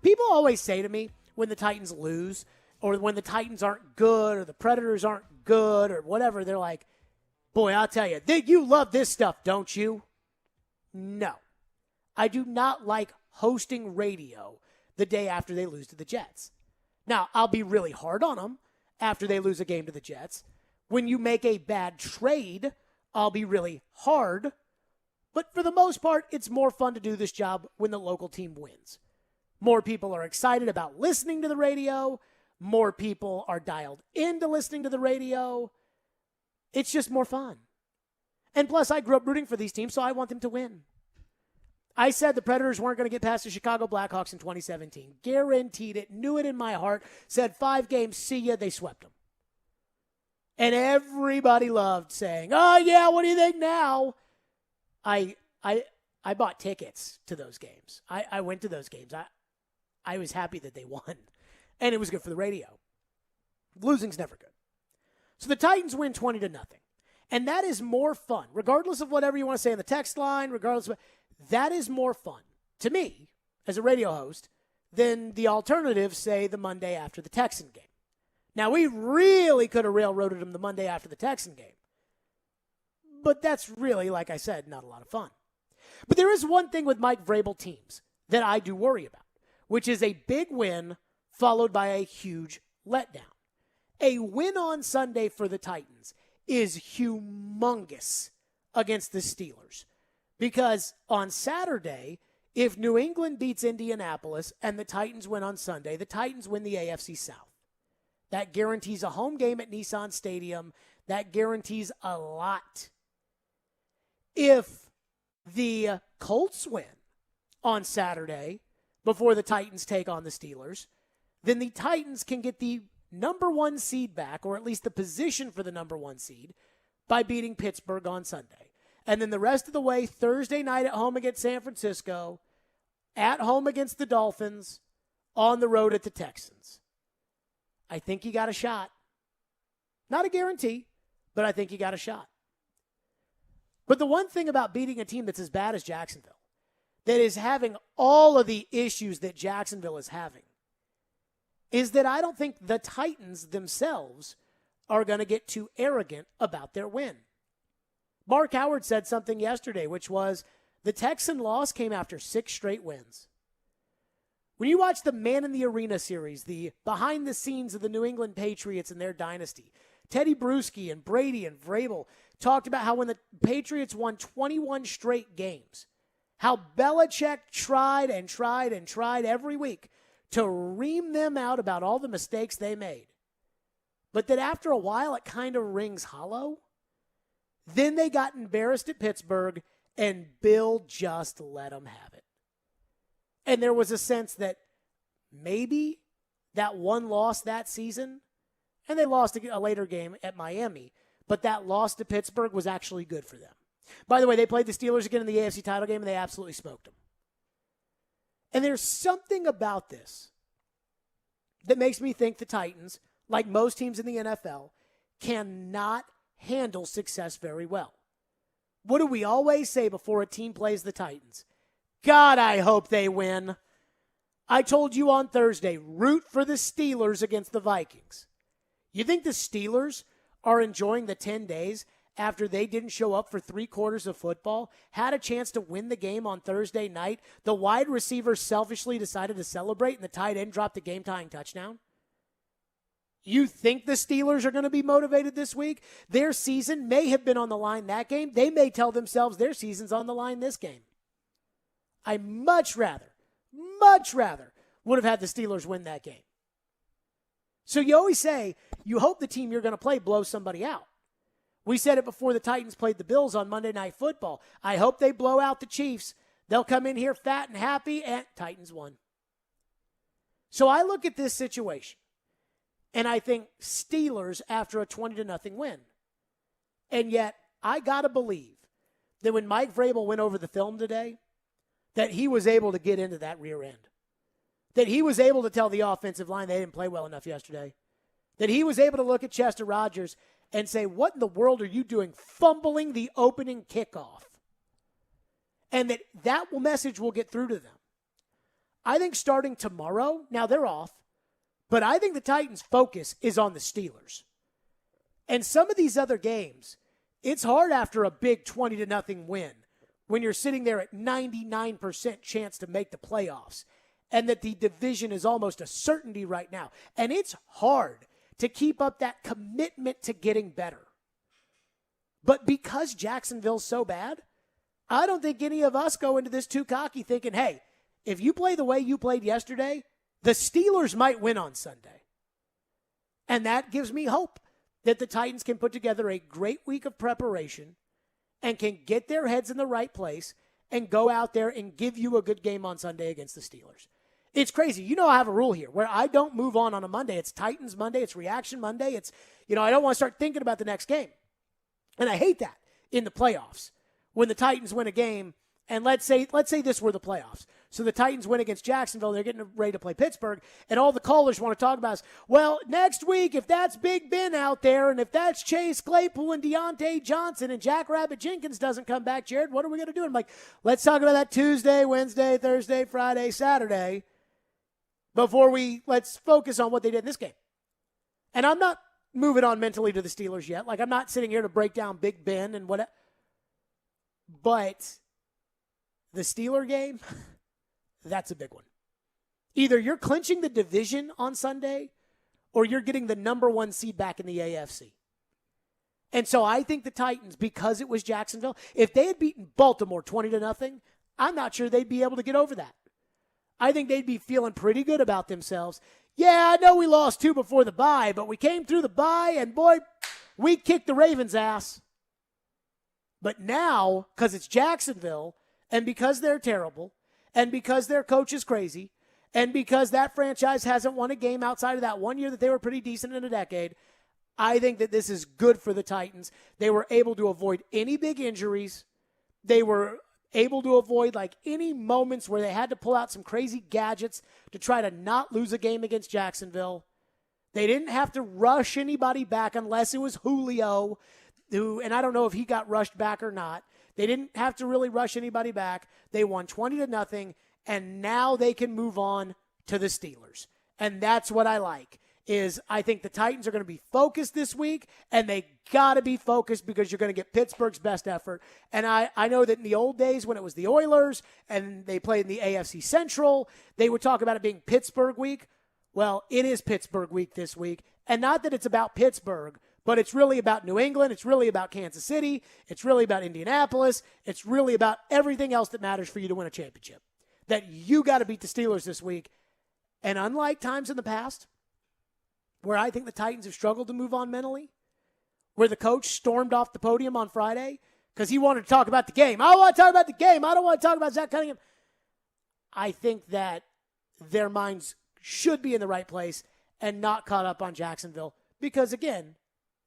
People always say to me when the Titans lose, or when the Titans aren't good, or the Predators aren't good, or whatever, they're like, boy, I'll tell you, you love this stuff, don't you? No. I do not like hosting radio the day after they lose to the Jets. Now, I'll be really hard on them after they lose a game to the Jets. When you make a bad trade, I'll be really hard. But for the most part, it's more fun to do this job when the local team wins. More people are excited about listening to the radio. More people are dialed into listening to the radio. It's just more fun. And plus, I grew up rooting for these teams, so I want them to win. I said the Predators weren't going to get past the Chicago Blackhawks in 2017. Guaranteed it. Knew it in my heart. Said 5 games, see ya. They swept them. And everybody loved saying, oh, yeah, what do you think now? I I bought tickets to those games. I went to those games. I was happy that they won, and it was good for the radio. Losing's never good. So the Titans win 20-0. And that is more fun, regardless of whatever you want to say on the text line, regardless of that is more fun to me as a radio host than the alternative, say, the Monday after the Texan game. Now, we really could have railroaded them the Monday after the Texan game. But that's really, like I said, not a lot of fun. But there is one thing with Mike Vrabel teams that I do worry about, which is a big win followed by a huge letdown. A win on Sunday for the Titans is humongous against the Steelers. Because on Saturday, if New England beats Indianapolis and the Titans win on Sunday, the Titans win the AFC South. That guarantees a home game at Nissan Stadium. That guarantees a lot. If the Colts win on Saturday before the Titans take on the Steelers, then the Titans can get the number 1 seed back, or at least the position for the number 1 seed, by beating Pittsburgh on Sunday. And then the rest of the way, Thursday night at home against San Francisco, at home against the Dolphins, on the road at the Texans. I think you got a shot. Not a guarantee, but I think you got a shot. But the one thing about beating a team that's as bad as Jacksonville, that is having all of the issues that Jacksonville is having, is that I don't think the Titans themselves are going to get too arrogant about their win. Mark Howard said something yesterday, which was the Texan loss came after 6 straight wins. When you watch the Man in the Arena series, the behind the scenes of the New England Patriots and their dynasty, Teddy Bruschi and Brady and Vrabel talked about how when the Patriots won 21 straight games, how Belichick tried and tried and tried every week to ream them out about all the mistakes they made. But that after a while, it kind of rings hollow. Then they got embarrassed at Pittsburgh, and Bill just let them have it. And there was a sense that maybe that one loss that season, and they lost a later game at Miami, but that loss to Pittsburgh was actually good for them. By the way, they played the Steelers again in the AFC title game, and they absolutely smoked them. And there's something about this that makes me think the Titans, like most teams in the NFL, cannot handle success very well. What do we always say before a team plays the Titans? God, I hope they win. I told you on Thursday, root for the Steelers against the Vikings. You think the Steelers are enjoying the 10 days after they didn't show up for 3 quarters of football, had a chance to win the game on Thursday night, the wide receiver selfishly decided to celebrate, and the tight end dropped the game-tying touchdown? You think the Steelers are going to be motivated this week? Their season may have been on the line that game. They may tell themselves their season's on the line this game. I much rather would have had the Steelers win that game. So you always say, you hope the team you're going to play blows somebody out. We said it before the Titans played the Bills on Monday Night Football. I hope they blow out the Chiefs. They'll come in here fat and happy, and Titans won. So I look at this situation, and I think Steelers after a 20-0 win. And yet, I got to believe that when Mike Vrabel went over the film today, that he was able to get into that rear end. That he was able to tell the offensive line they didn't play well enough yesterday. That he was able to look at Chester Rogers and say, what in the world are you doing fumbling the opening kickoff? And that message will get through to them. I think starting tomorrow, now they're off, but I think the Titans' focus is on the Steelers. And some of these other games, it's hard after a big 20-0 win when you're sitting there at 99% chance to make the playoffs and that the division is almost a certainty right now. And it's hard to keep up that commitment to getting better. But because Jacksonville's so bad, I don't think any of us go into this too cocky thinking, hey, if you play the way you played yesterday, the Steelers might win on Sunday. And that gives me hope that the Titans can put together a great week of preparation and can get their heads in the right place and go out there and give you a good game on Sunday against the Steelers. It's crazy. You know I have a rule here where I don't move on a Monday. It's Titans Monday. It's Reaction Monday. It's, I don't want to start thinking about the next game. And I hate that in the playoffs when the Titans win a game And let's say this were the playoffs. So the Titans win against Jacksonville. They're getting ready to play Pittsburgh. And all the callers want to talk about is, well, next week, if that's Big Ben out there and if that's Chase Claypool and Deontay Johnson and Jackrabbit Jenkins doesn't come back, Jared, what are we going to do? I'm like, let's talk about that Tuesday, Wednesday, Thursday, Friday, Saturday let's focus on what they did in this game. And I'm not moving on mentally to the Steelers yet. Like, I'm not sitting here to break down Big Ben and whatever. But the Steeler game, that's a big one. Either you're clinching the division on Sunday or you're getting the number 1 seed back in the AFC. And so I think the Titans, because it was Jacksonville, if they had beaten Baltimore 20-0, I'm not sure they'd be able to get over that. I think they'd be feeling pretty good about themselves. Yeah, I know we lost 2 before the bye, but we came through the bye, and boy, we kicked the Ravens' ass. But now, because it's Jacksonville, and because they're terrible, and because their coach is crazy, and because that franchise hasn't won a game outside of that 1 year that they were pretty decent in a decade, I think that this is good for the Titans. They were able to avoid any big injuries. They were able to avoid any moments where they had to pull out some crazy gadgets to try to not lose a game against Jacksonville. They didn't have to rush anybody back unless it was Julio, and I don't know if he got rushed back or not. They didn't have to really rush anybody back. They won 20-0, and now they can move on to the Steelers. And that's what I like, is I think the Titans are going to be focused this week, and they got to be focused because you're going to get Pittsburgh's best effort. And I know that in the old days when it was the Oilers and they played in the AFC Central, they would talk about it being Pittsburgh week. Well, it is Pittsburgh week this week. And not that it's about Pittsburgh, but it's really about New England. It's really about Kansas City. It's really about Indianapolis. It's really about everything else that matters for you to win a championship. That you got to beat the Steelers this week. And unlike times in the past, where I think the Titans have struggled to move on mentally, where the coach stormed off the podium on Friday because he wanted to talk about the game. I want to talk about the game. I don't want to talk about Zach Cunningham. I think that their minds should be in the right place and not caught up on Jacksonville because, again,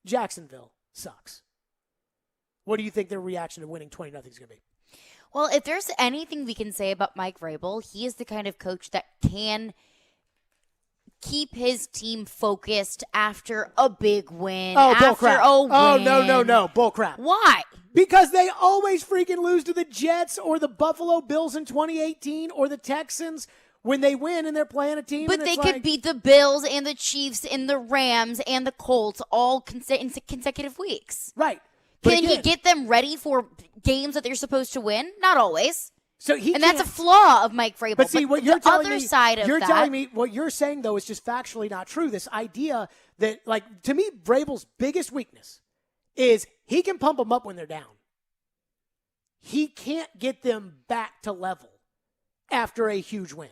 Jacksonville sucks. What do you think their reaction to winning 20-0 is going to be? Well, if there's anything we can say about Mike Vrabel, he is the kind of coach that can keep his team focused after a big win. Oh, after bullcrap. A win. Oh, no. Bullcrap. Why? Because they always freaking lose to the Jets or the Buffalo Bills in 2018 or the Texans when they win and they're playing a team. But they could beat the Bills and the Chiefs and the Rams and the Colts all in consecutive weeks. Right. Can he get them ready for games that they're supposed to win? Not always. That's a flaw of Mike Vrabel. But see, what you're telling me, you're telling me what you're saying though is just factually not true. This idea that, to me, Vrabel's biggest weakness is he can pump them up when they're down. He can't get them back to level after a huge win.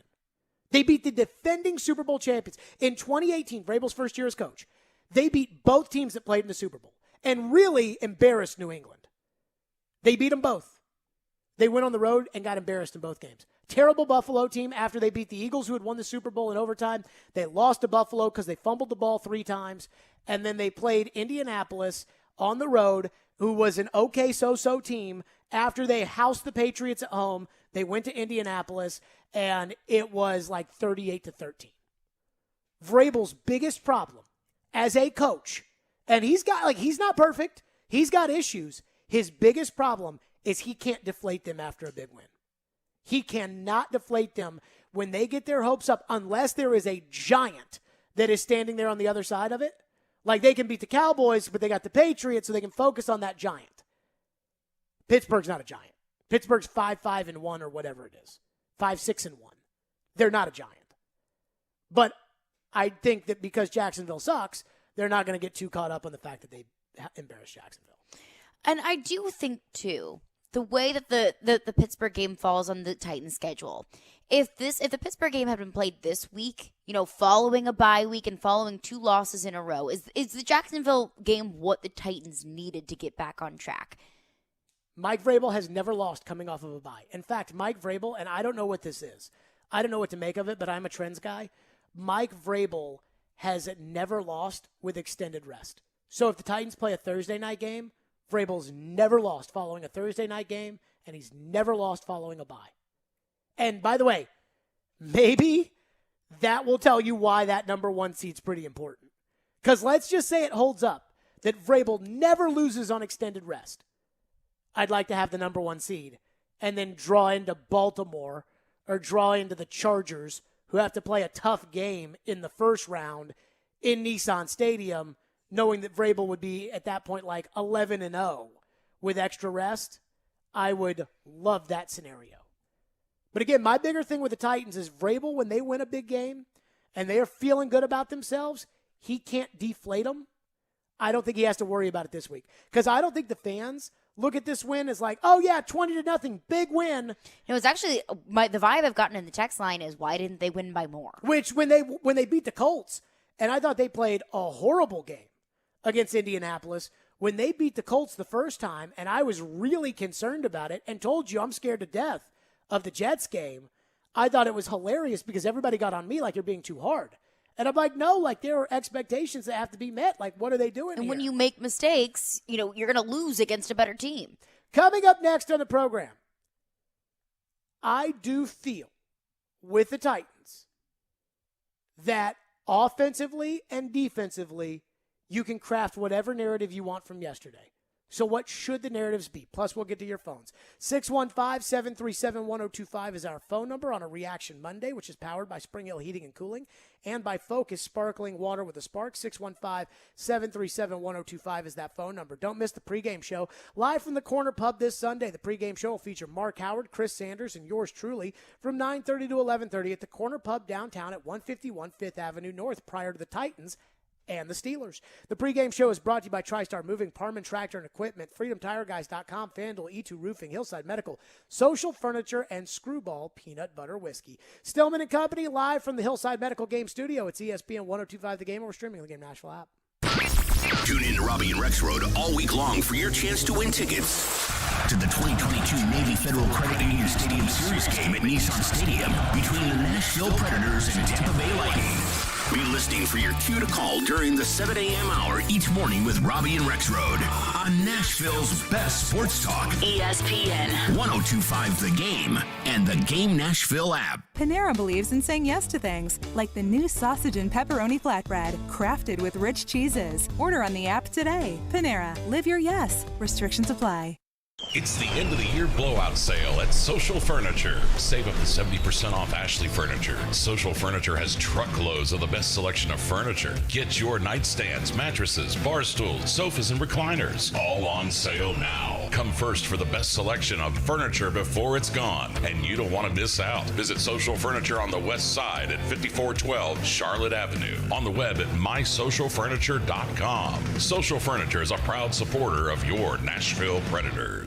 They beat the defending Super Bowl champions in 2018. Vrabel's first year as coach. They beat both teams that played in the Super Bowl and really embarrassed New England. They beat them both. They went on the road and got embarrassed in both games. Terrible Buffalo team after they beat the Eagles, who had won the Super Bowl in overtime. They lost to Buffalo because they fumbled the ball 3 times. And then they played Indianapolis on the road, who was an okay so-so team. After they housed the Patriots at home, they went to Indianapolis, and it was 38-13. Vrabel's biggest problem as a coach, and he's not perfect. He's got issues. His biggest problem is he can't deflate them after a big win. He cannot deflate them when they get their hopes up unless there is a giant that is standing there on the other side of it. They can beat the Cowboys, but they got the Patriots, so they can focus on that giant. Pittsburgh's not a giant. Pittsburgh's 5-5-1 or whatever it is. 5-6-1. They're not a giant. But I think that because Jacksonville sucks, they're not going to get too caught up on the fact that they embarrassed Jacksonville. And I do think, too, the way that the Pittsburgh game falls on the Titans' schedule, if the Pittsburgh game had been played this week, following a bye week and following 2 losses in a row, is the Jacksonville game what the Titans needed to get back on track? Mike Vrabel has never lost coming off of a bye. In fact, Mike Vrabel, and I don't know what this is. I don't know what to make of it, but I'm a trends guy. Mike Vrabel has never lost with extended rest. So if the Titans play a Thursday night game, Vrabel's never lost following a Thursday night game and he's never lost following a bye. And by the way, maybe that will tell you why that number 1 seed's pretty important. Because let's just say it holds up, that Vrabel never loses on extended rest. I'd like to have the number 1 seed and then draw into Baltimore or draw into the Chargers, who have to play a tough game in the first round in Nissan Stadium, knowing that Vrabel would be at that point like 11-0 with extra rest. I would love that scenario. But again, my bigger thing with the Titans is Vrabel, when they win a big game and they are feeling good about themselves, he can't deflate them. I don't think he has to worry about it this week. Because I don't think the fans look at this win as like, oh yeah, 20-0, big win. It was actually, the vibe I've gotten in the text line is, why didn't they win by more? Which, when they beat the Colts, and I thought they played a horrible game against Indianapolis, when they beat the Colts the first time, and I was really concerned about it and told you I'm scared to death of the Jets game, I thought it was hilarious because everybody got on me like you're being too hard. And I'm like, no, like there are expectations that have to be met. Like, what are they doing And here? when you make mistakes, you're going to lose against a better team. Coming up next on the program, I do feel with the Titans that offensively and defensively, you can craft whatever narrative you want from yesterday. So what should the narratives be? Plus, we'll get to your phones. 615-737-1025 is our phone number on a Reaction Monday, which is powered by Spring Hill Heating and Cooling and by Focus Sparkling Water with a Spark. 615-737-1025 is that phone number. Don't miss the pregame show. Live from the Corner Pub this Sunday, the pregame show will feature Mark Howard, Chris Sanders, and yours truly from 9:30 to 11:30 at the Corner Pub downtown at 151 5th Avenue North prior to the Titans and the Steelers. The pregame show is brought to you by TriStar Moving, Parman Tractor and Equipment, FreedomTireGuys.com, FanDuel, E2 Roofing, Hillside Medical, Social Furniture, and Screwball Peanut Butter Whiskey. Stillman and Company, live from the Hillside Medical Game Studio. It's ESPN 1025 The Game, and we're streaming the Game Nashville app. Tune in to Robbie and Rexroad all week long for your chance to win tickets to the 2022 Navy Federal Credit Union Stadium Series game at Nissan Stadium between the Nashville Predators and Tampa Bay Lightning. Be listening for your cue to call during the 7 a.m. hour each morning with Robbie and Rexroad on Nashville's best sports talk. ESPN 1025 The Game and the Game Nashville app. Panera believes in saying yes to things, like the new sausage and pepperoni flatbread, crafted with rich cheeses. Order on the app today. Panera, live your yes. Restrictions apply. It's the end of the year blowout sale at Social Furniture. Save up to 70% off Ashley Furniture. Social Furniture has truckloads of the best selection of furniture. Get your nightstands, mattresses, bar stools, sofas, and recliners. All on sale now. Come first for the best selection of furniture before it's gone. And you don't want to miss out. Visit Social Furniture on the west side at 5412 Charlotte Avenue. On the web at mysocialfurniture.com. Social Furniture is a proud supporter of your Nashville Predators.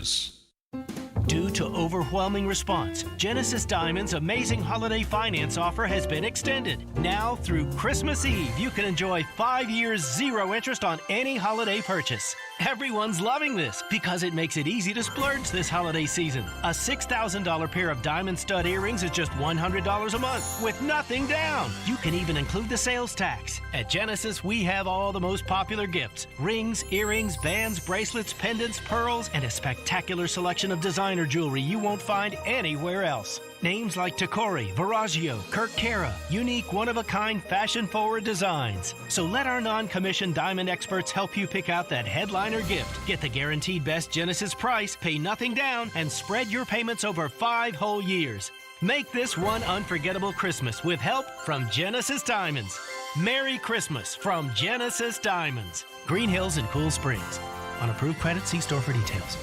Due to overwhelming response, Genesis Diamond's amazing holiday finance offer has been extended. Now through Christmas Eve, you can enjoy 5 years zero interest on any holiday purchase. Everyone's loving this because it makes it easy to splurge this holiday season. A $6,000 pair of diamond stud earrings is just $100 a month with nothing down. You can even include the sales tax. At Genesis, we have all the most popular gifts: rings, earrings, bands, bracelets, pendants, pearls, and a spectacular selection of designer jewelry you won't find anywhere else. Names like Tacori, Viraggio, Kirk Cara, unique, one-of-a-kind, fashion-forward designs. So let our non-commissioned diamond experts help you pick out that headliner gift. Get the guaranteed best Genesis price, pay nothing down, and spread your payments over 5 whole years. Make this one unforgettable Christmas with help from Genesis Diamonds. Merry Christmas from Genesis Diamonds. Green Hills and Cool Springs. On approved credit, see store for details.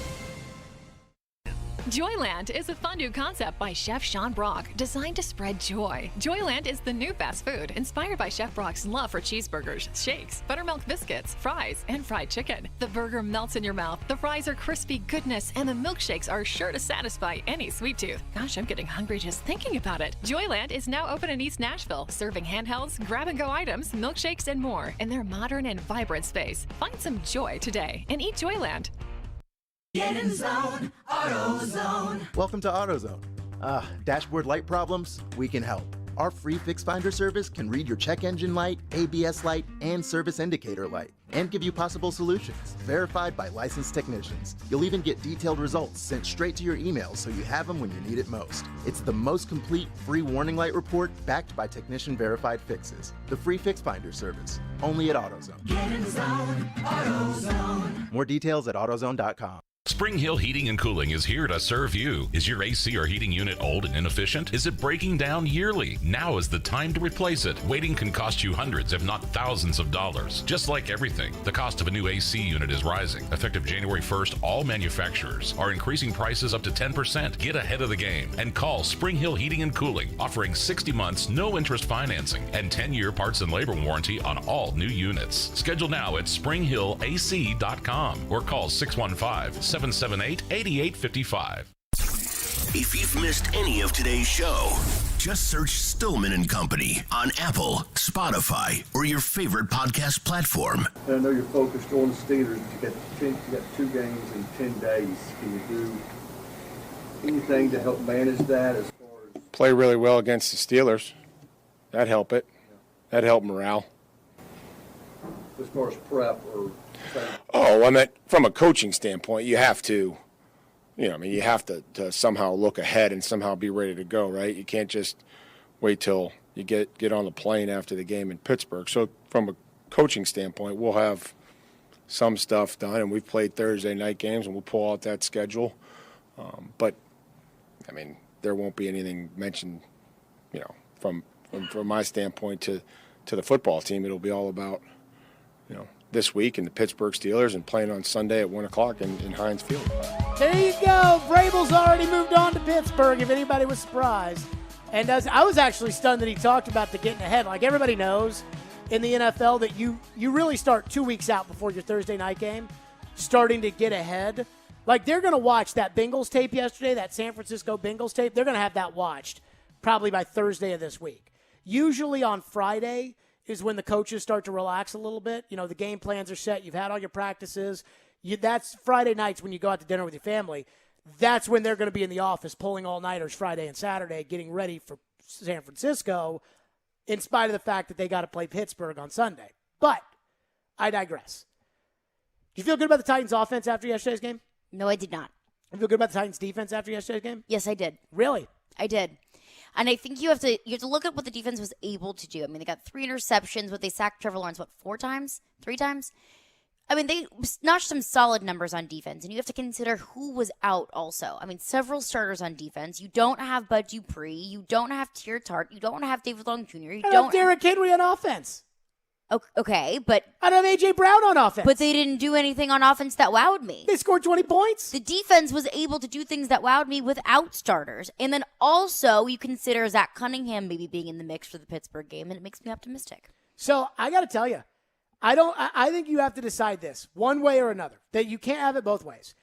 Joyland is a fun new concept by Chef Sean Brock, designed to spread joy. Joyland is the new fast food, inspired by Chef Brock's love for cheeseburgers, shakes, buttermilk biscuits, fries, and fried chicken. The burger melts in your mouth, the fries are crispy goodness, and the milkshakes are sure to satisfy any sweet tooth. Gosh, I'm getting hungry just thinking about it. Joyland is now open in East Nashville, serving handhelds, grab-and-go items, milkshakes, and more in their modern and vibrant space. Find some joy today and eat Joyland. Get in zone, AutoZone. Welcome to AutoZone. Dashboard light problems? We can help. Our free Fix Finder service can read your check engine light, ABS light, and service indicator light. and give you possible solutions, verified by licensed technicians. You'll even get detailed results sent straight to your email so you have them when you need it most. It's the most complete free warning light report backed by technician-verified fixes. The free Fix Finder service, only at AutoZone. Get in the zone, AutoZone. More details at AutoZone.com. Spring Hill Heating and Cooling is here to serve you. Is your AC or heating unit old and inefficient? Is it breaking down yearly? Now is the time to replace it. Waiting can cost you hundreds, if not thousands of dollars. Just like everything, the cost of a new AC unit is rising. Effective January 1st, all manufacturers are increasing prices up to 10%. Get ahead of the game and call Spring Hill Heating and Cooling, offering 60 months no interest financing and 10-year parts and labor warranty on all new units. Schedule now at springhillac.com or call 615-778-8855. If you've missed any of today's show, just search Stillman and Company on Apple, Spotify, or your favorite podcast platform. I know you're focused on the Steelers, but you got 2 games in 10 days. Can you do anything to help manage that as far as... Play really well against the Steelers. That'd help it. That'd help morale. As far as prep or... Oh, I mean, from a coaching standpoint, you have to, you have to somehow look ahead and somehow be ready to go, right? You can't just wait till you get on the plane after the game in Pittsburgh. So from a coaching standpoint, we'll have some stuff done, and we've played Thursday night games, and we'll pull out that schedule. But, I mean, there won't be anything mentioned, from my standpoint to the football team. It'll be all about, this week in the Pittsburgh Steelers and playing on Sunday at 1 o'clock in Heinz Field. There you go. Vrabel's already moved on to Pittsburgh, if anybody was surprised. And I was actually stunned that he talked about the getting ahead. Like, everybody knows in the NFL that you really start 2 weeks out before your Thursday night game, starting to get ahead. Like, they're going to watch that Bengals tape yesterday, that San Francisco Bengals tape. They're going to have that watched probably by Thursday of this week. Usually on Friday is when the coaches start to relax a little bit. The game plans are set. You've had all your practices. That's Friday nights when you go out to dinner with your family. That's when they're going to be in the office pulling all-nighters Friday and Saturday, getting ready for San Francisco, in spite of the fact that they got to play Pittsburgh on Sunday. But I digress. Do you feel good about the Titans' offense after yesterday's game? No, I did not. You feel good about the Titans' defense after yesterday's game? Yes, I did. Really? I did. And I think you have to look at what the defense was able to do. I mean, they got 3 interceptions, but they sacked Trevor Lawrence, 4 times? 3 times? I mean, they notched some solid numbers on defense, and you have to consider who was out also. I mean, several starters on defense. You don't have Bud Dupree. You don't have Tier Tart. You don't have David Long Jr. You don't have Derrick Henry on offense. Okay, but... I don't have A.J. Brown on offense. But they didn't do anything on offense that wowed me. They scored 20 points. The defense was able to do things that wowed me without starters. And then also, you consider Zach Cunningham maybe being in the mix for the Pittsburgh game, and it makes me optimistic. So, I got to tell you, I think you have to decide this one way or another, that you can't have it both ways.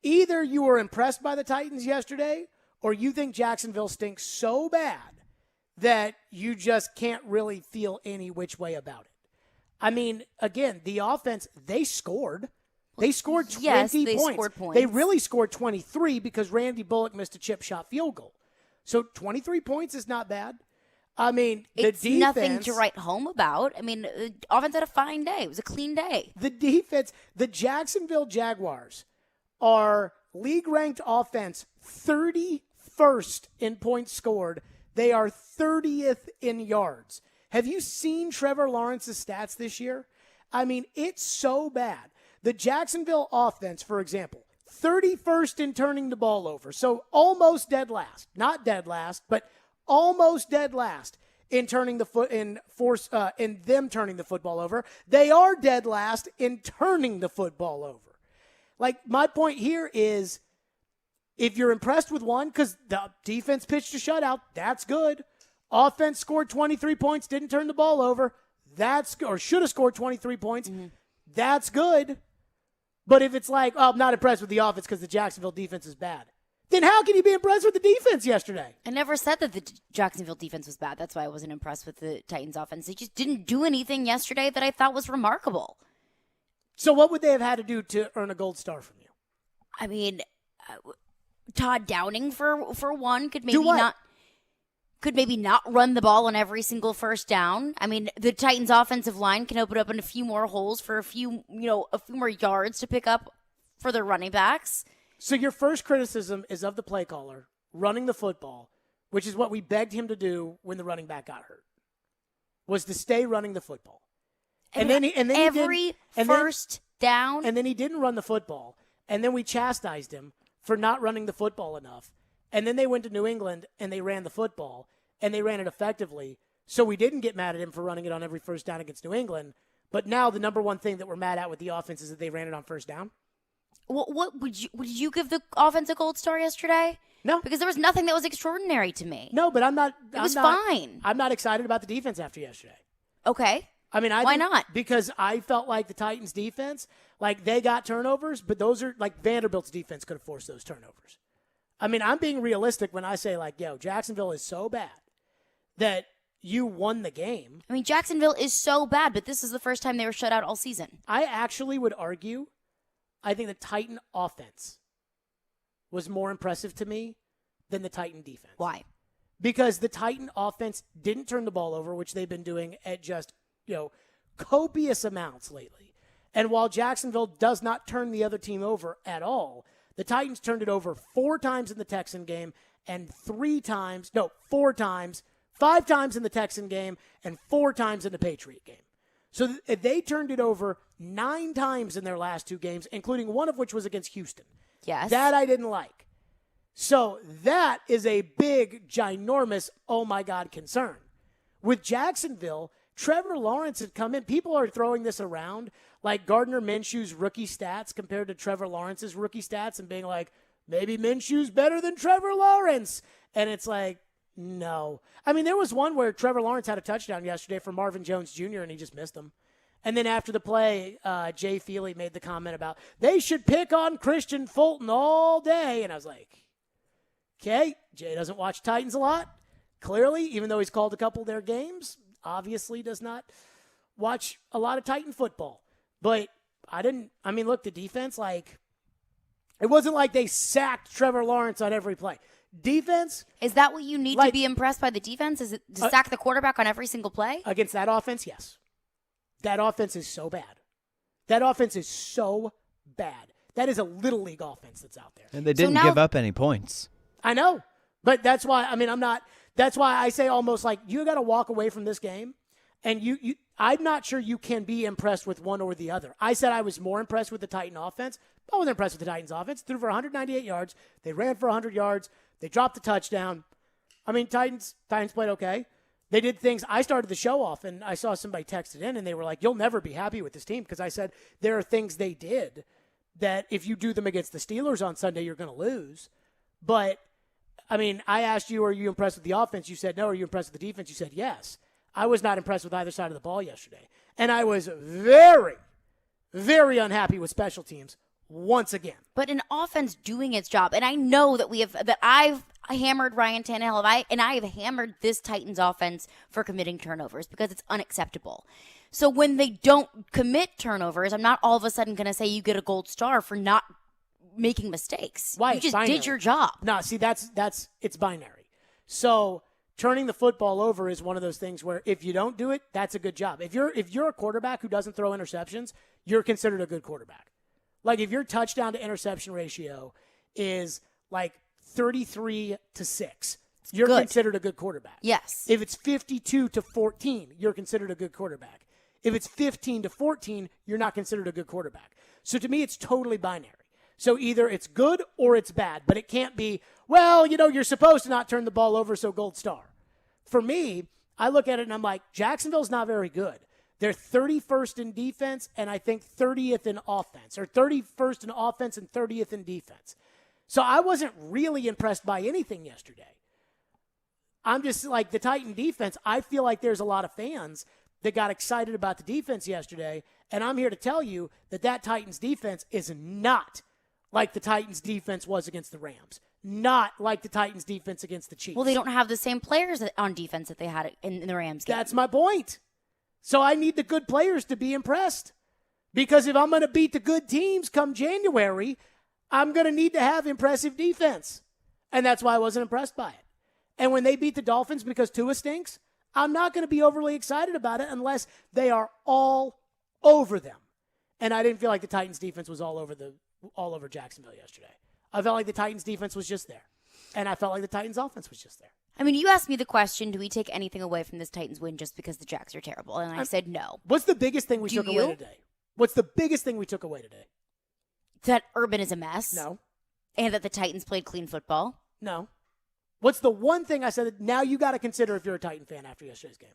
Either you were impressed by the Titans yesterday, or you think Jacksonville stinks so bad that you just can't really feel any which way about it. I mean, again, the offense, they scored. They scored 20 yes, they points. Scored points. They really scored 23 because Randy Bullock missed a chip shot field goal. So 23 points is not bad. I mean, it's the defense, nothing to write home about. I mean, the offense had a fine day. It was a clean day. The defense, the Jacksonville Jaguars are league-ranked offense 31st in points scored. They are 30th in yards. Have you seen Trevor Lawrence's stats this year? I mean, it's so bad. The Jacksonville offense, for example, 31st in turning the ball over. So almost dead last. Not dead last, but almost dead last in turning the in them turning the football over. They are dead last in turning the football over. Like, my point here is, if you're impressed with one, because the defense pitched a shutout, that's good. Offense scored 23 points, didn't turn the ball over. Or should have scored 23 points. Mm-hmm. That's good. But if it's like, I'm not impressed with the offense because the Jacksonville defense is bad, then how can you be impressed with the defense yesterday? I never said that the Jacksonville defense was bad. That's why I wasn't impressed with the Titans offense. They just didn't do anything yesterday that I thought was remarkable. So what would they have had to do to earn a gold star from you? I mean, Todd Downing, for one, could maybe not... could maybe not run the ball on every single first down. I mean, the Titans' offensive line can open up in a few more holes for a few more yards to pick up for their running backs. So your first criticism is of the play caller running the football, which is what we begged him to do when the running back got hurt, was to stay running the football. And then every first down. And then he didn't run the football. And then we chastised him for not running the football enough. And then they went to New England and they ran the football and they ran it effectively. So we didn't get mad at him for running it on every first down against New England. But now the number one thing that we're mad at with the offense is that they ran it on first down. What would you give the offense a gold star yesterday? No, because there was nothing that was extraordinary to me. No, but I'm not. It was fine. I'm not excited about the defense after yesterday. Okay. I mean, why not? Because I felt like the Titans' defense, like they got turnovers, but those are like Vanderbilt's defense could have forced those turnovers. I mean, I'm being realistic when I say like, yo, Jacksonville is so bad that you won the game. I mean, Jacksonville is so bad, but this is the first time they were shut out all season. I actually would argue, I think the Titan offense was more impressive to me than the Titan defense. Why? Because the Titan offense didn't turn the ball over, which they've been doing at just, copious amounts lately. And while Jacksonville does not turn the other team over at all, the Titans turned it over 4 times in the Texan game and 5 times in the Texan game and 4 times in the Patriot game. So they turned it over 9 times in their last 2 games, including one of which was against Houston. Yes. That I didn't like. So that is a big, ginormous, oh my God, concern. With Jacksonville, Trevor Lawrence had come in. People are throwing this around like Gardner Minshew's rookie stats compared to Trevor Lawrence's rookie stats and being like, maybe Minshew's better than Trevor Lawrence. And it's like, no. I mean, there was one where Trevor Lawrence had a touchdown yesterday for Marvin Jones Jr. and he just missed him. And then after the play, Jay Feely made the comment about they should pick on Christian Fulton all day. And I was like, okay, Jay doesn't watch Titans a lot. Clearly, even though he's called a couple of their games, obviously does not watch a lot of Titan football. But look, the defense, it wasn't like they sacked Trevor Lawrence on every play. Defense. Is that what you need to be impressed by the defense? Is it to sack the quarterback on every single play? Against that offense, yes. That offense is so bad. That offense is so bad. That is a little league offense that's out there. And they didn't give up any points. I know. But that's why, that's why I say almost like you got to walk away from this game and I'm not sure you can be impressed with one or the other. I said I was more impressed with the Titan offense. I wasn't impressed with the Titans offense. Threw for 198 yards. They ran for 100 yards. They dropped the touchdown. Titans played okay. They did things. I started the show off, and I saw somebody text it in, and they were like, you'll never be happy with this team, because I said there are things they did that if you do them against the Steelers on Sunday, you're going to lose. But, I asked you, are you impressed with the offense? You said no. Are you impressed with the defense? You said yes. I was not impressed with either side of the ball yesterday. And I was very, very unhappy with special teams once again. But an offense doing its job, and I know that I've hammered Ryan Tannehill, and I have hammered this Titans offense for committing turnovers because it's unacceptable. So when they don't commit turnovers, I'm not all of a sudden going to say you get a gold star for not making mistakes. Why? You just did your job. No, see, it's binary. So turning the football over is one of those things where if you don't do it, that's a good job. If you're a quarterback who doesn't throw interceptions, you're considered a good quarterback. Like if your touchdown to interception ratio is like 33-6, you're considered a good quarterback. Yes. If it's 52-14, you're considered a good quarterback. If it's 15-14, you're not considered a good quarterback. So to me, it's totally binary. So either it's good or it's bad, but it can't be, well, you're supposed to not turn the ball over, so gold star. For me, I look at it and I'm like, Jacksonville's not very good. They're 31st in defense and I think 30th in offense, or 31st in offense and 30th in defense. So I wasn't really impressed by anything yesterday. I'm just like the Titan defense. I feel like there's a lot of fans that got excited about the defense yesterday, and I'm here to tell you that Titans defense is not like the Titans defense was against the Rams. Not like the Titans defense against the Chiefs. Well, they don't have the same players on defense that they had in the Rams game. That's my point. So I need the good players to be impressed. Because if I'm going to beat the good teams come January, I'm going to need to have impressive defense. And that's why I wasn't impressed by it. And when they beat the Dolphins because Tua stinks, I'm not going to be overly excited about it unless they are all over them. And I didn't feel like the Titans defense was all over Jacksonville yesterday. I felt like the Titans defense was just there. And I felt like the Titans offense was just there. I mean, you asked me the question, do we take anything away from this Titans win just because the Jacks are terrible? And I said no. What's the biggest thing we took away today? What's the biggest thing we took away today? That Urban is a mess. No. And that the Titans played clean football. No. What's the one thing I said that now you got to consider if you're a Titan fan after yesterday's game?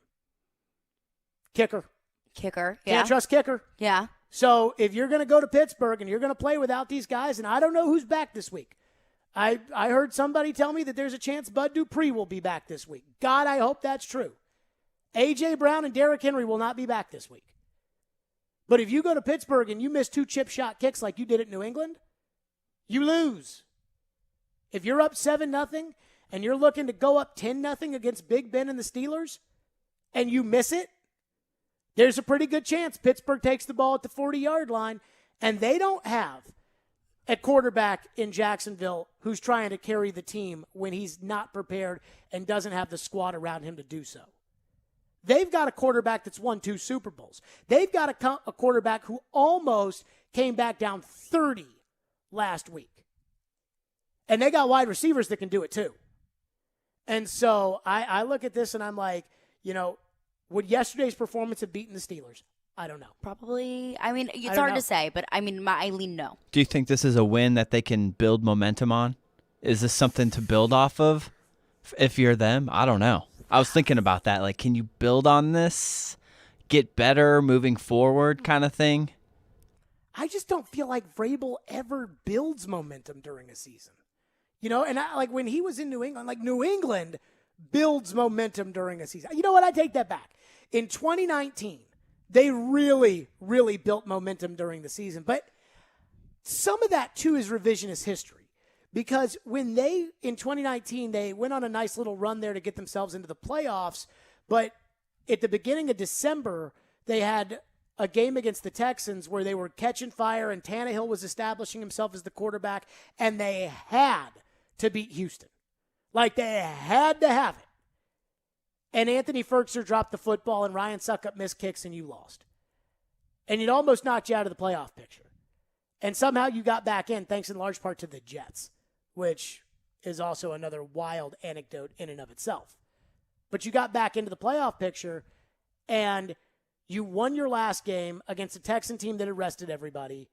Kicker. Kicker, yeah. Can't trust kicker. Yeah. So if you're going to go to Pittsburgh and you're going to play without these guys, and I don't know who's back this week. I heard somebody tell me that there's a chance Bud Dupree will be back this week. God, I hope that's true. A.J. Brown and Derrick Henry will not be back this week. But if you go to Pittsburgh and you miss 2 chip shot kicks like you did at New England, you lose. If you're up 7-0 and you're looking to go up 10-0 against Big Ben and the Steelers and you miss it, there's a pretty good chance Pittsburgh takes the ball at the 40-yard line, and they don't have a quarterback in Jacksonville who's trying to carry the team when he's not prepared and doesn't have the squad around him to do so. They've got a quarterback that's won 2 Super Bowls. They've got a quarterback who almost came back down 30 last week. And they got wide receivers that can do it too. And so I look at this and I'm like, would yesterday's performance have beaten the Steelers? I don't know. Probably. I mean, it's hard to say, but I mean, I lean no. Do you think this is a win that they can build momentum on? Is this something to build off of if you're them? I don't know. I was thinking about that. Like, can you build on this, get better moving forward kind of thing? I just don't feel like Vrabel ever builds momentum during a season. And when he was in New England, New England builds momentum during a season. You know what? I take that back. In 2019, they really, really built momentum during the season. But some of that, too, is revisionist history. Because when in 2019, they went on a nice little run there to get themselves into the playoffs. But at the beginning of December, they had a game against the Texans where they were catching fire and Tannehill was establishing himself as the quarterback. And they had to beat Houston. They had to have it. And Anthony Ferkser dropped the football and Ryan Suckup missed kicks and you lost. And it almost knocked you out of the playoff picture. And somehow you got back in thanks in large part to the Jets, which is also another wild anecdote in and of itself. But you got back into the playoff picture and you won your last game against a Texan team that arrested everybody.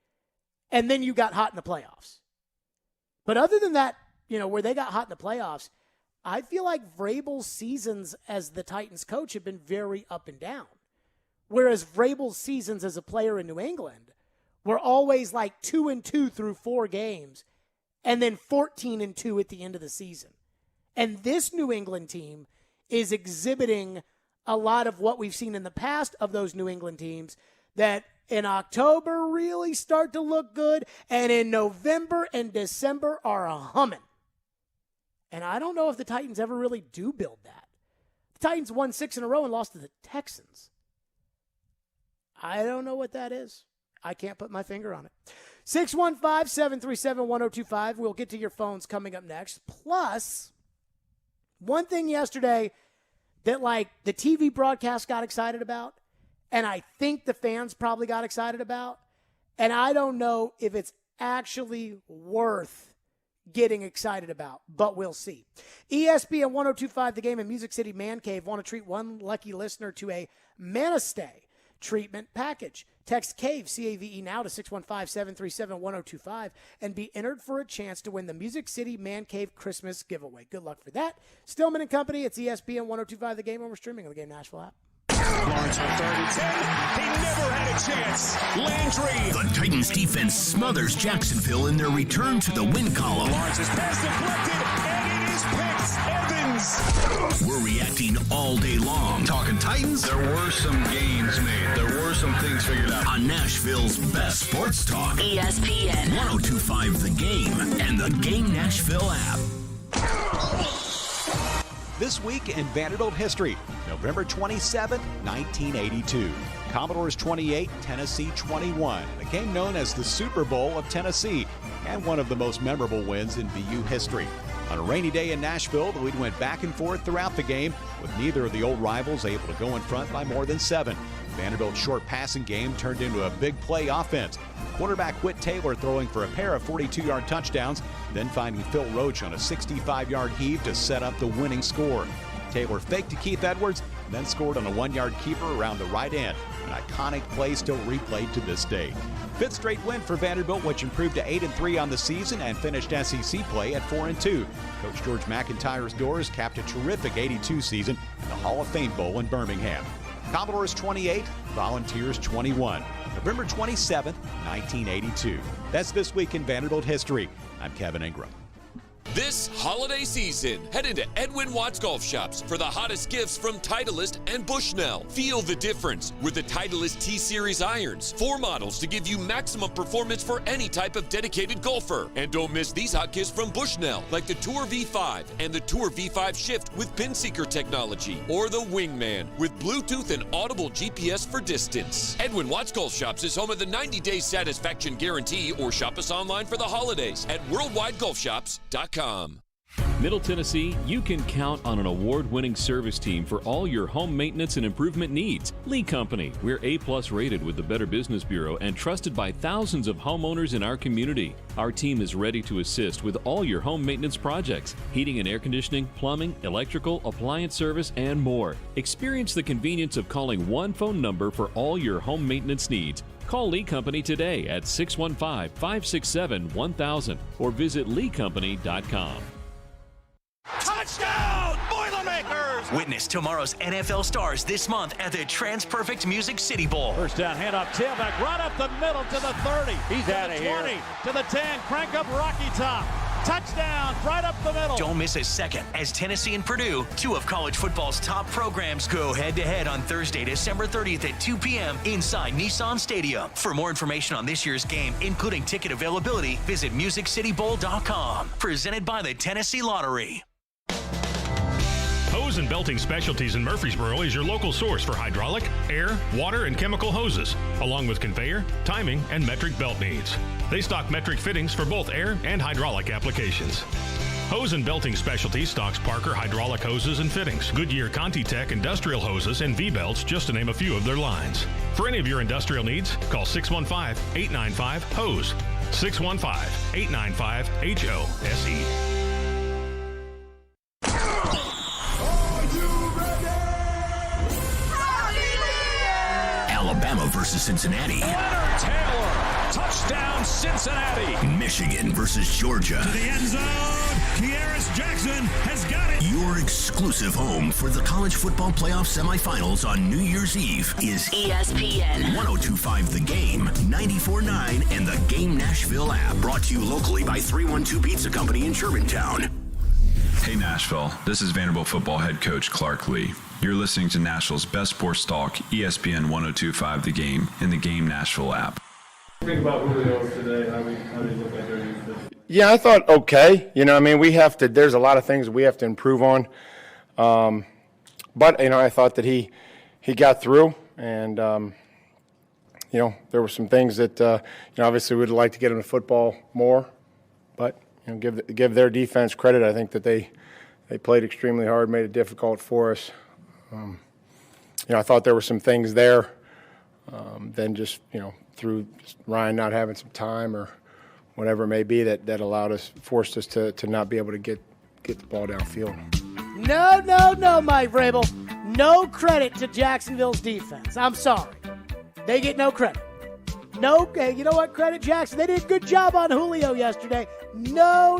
And then you got hot in the playoffs. But other than that, where they got hot in the playoffs, I feel like Vrabel's seasons as the Titans coach have been very up and down. Whereas Vrabel's seasons as a player in New England were always 2-2 through 4 games and then 14-2 at the end of the season. And this New England team is exhibiting a lot of what we've seen in the past of those New England teams that in October really start to look good and in November and December are humming. And I don't know if the Titans ever really do build that. The Titans won 6 in a row and lost to the Texans. I don't know what that is. I can't put my finger on it. 615-737-1025. We'll get to your phones coming up next. Plus, one thing yesterday that the TV broadcast got excited about, and I think the fans probably got excited about, and I don't know if it's actually worth getting excited about, but we'll see. ESPN 102.5 The Game and Music City Man Cave want to treat one lucky listener to a Manistay treatment package. Text CAVE, C-A-V-E, now to 615-737-1025 and be entered for a chance to win the Music City Man Cave Christmas giveaway. Good luck for that. Stillman and Company, it's ESPN 102.5 The Game, and we're streaming on the Game Nashville app. Lawrence on 3rd and 10. He never had a chance. Landry. The Titans defense smothers Jacksonville in their return to the win column. Lawrence's pass deflected, and it is picked. Evans. We're reacting all day long. Talking Titans. There were some games made. There were some things figured out. On Nashville's best sports talk. ESPN 102.5 The Game and the Game Nashville app. This week in Vanderbilt history, November 27, 1982. Commodores 28, Tennessee 21. A game known as the Super Bowl of Tennessee and one of the most memorable wins in BU history. On a rainy day in Nashville, the lead went back and forth throughout the game, with neither of the old rivals able to go in front by more than 7. Vanderbilt's short passing game turned into a big play offense. Quarterback Whit Taylor throwing for a pair of 42-yard touchdowns, then finding Phil Roach on a 65-yard heave to set up the winning score. Taylor faked to Keith Edwards, then scored on a 1-yard keeper around the right end. An iconic play still replayed to this day. 5th straight win for Vanderbilt, which improved to 8-3 on the season and finished SEC play at 4-2. Coach George McIntyre's Doors capped a terrific 82 season in the Hall of Fame Bowl in Birmingham. Commodores 28, Volunteers 21. November 27th, 1982. That's This Week in Vanderbilt History. I'm Kevin Ingram. This holiday season, head into Edwin Watts Golf Shops for the hottest gifts from Titleist and Bushnell. Feel the difference with the Titleist T-Series irons. 4 models to give you maximum performance for any type of dedicated golfer. And don't miss these hot gifts from Bushnell, like the Tour V5 and the Tour V5 Shift with pin seeker technology, or the Wingman with Bluetooth and audible GPS for distance. Edwin Watts Golf Shops is home of the 90-day satisfaction guarantee, or shop us online for the holidays at worldwidegolfshops.com. Middle Tennessee, you can count on an award-winning service team for all your home maintenance and improvement needs. Lee Company, we're A+ rated with the Better Business Bureau and trusted by thousands of homeowners in our community. Our team is ready to assist with all your home maintenance projects, heating and air conditioning, plumbing, electrical, appliance service, and more. Experience the convenience of calling one phone number for all your home maintenance needs. Call Lee Company today at 615-567-1000 or visit leecompany.com. Touchdown, Boilermakers! Witness tomorrow's NFL stars this month at the TransPerfect Music City Bowl. First down, hand off, tailback, right up the middle to the 30. He's out of here. 20, to the 10, crank up Rocky Top. Touchdown, right up the middle. Don't miss a second as Tennessee and Purdue, 2 of college football's top programs, go head-to-head on Thursday, December 30th at 2 p.m. inside Nissan Stadium. For more information on this year's game, including ticket availability, visit MusicCityBowl.com. Presented by the Tennessee Lottery. Hose and Belting Specialties in Murfreesboro is your local source for hydraulic, air, water, and chemical hoses, along with conveyor, timing, and metric belt needs. They stock metric fittings for both air and hydraulic applications. Hose and Belting Specialties stocks Parker hydraulic hoses and fittings, Goodyear Conti-Tech industrial hoses, and V-belts, just to name a few of their lines. For any of your industrial needs, call 615-895-HOSE, 615-895-HOSE. Alabama versus Cincinnati. Taylor, touchdown Cincinnati. Michigan versus Georgia. To the end zone, Kearis Jackson has got it. Your exclusive home for the college football playoff semifinals on New Year's Eve is ESPN 102.5 The Game, 94.9, and the Game Nashville app. Brought to you locally by 312 Pizza Company in Shermantown. Hey Nashville, this is Vanderbilt football head coach Clark Lee. You're listening to Nashville's best sports talk, ESPN 102.5 The Game, in the Game Nashville app. Think about Julio today. How did he look like there? Yeah, I thought okay. There's a lot of things we have to improve on. But I thought that he got through, and there were some things that obviously we'd like to get him to football more, but give their defense credit. I think that they played extremely hard, made it difficult for us. I thought there were some things there. Then just through Ryan not having some time or whatever it may be that forced us to not be able to get the ball downfield. No, Mike Vrabel. No credit to Jacksonville's defense. I'm sorry. They get no credit. No, you know what? Credit Jackson. They did a good job on Julio yesterday. No.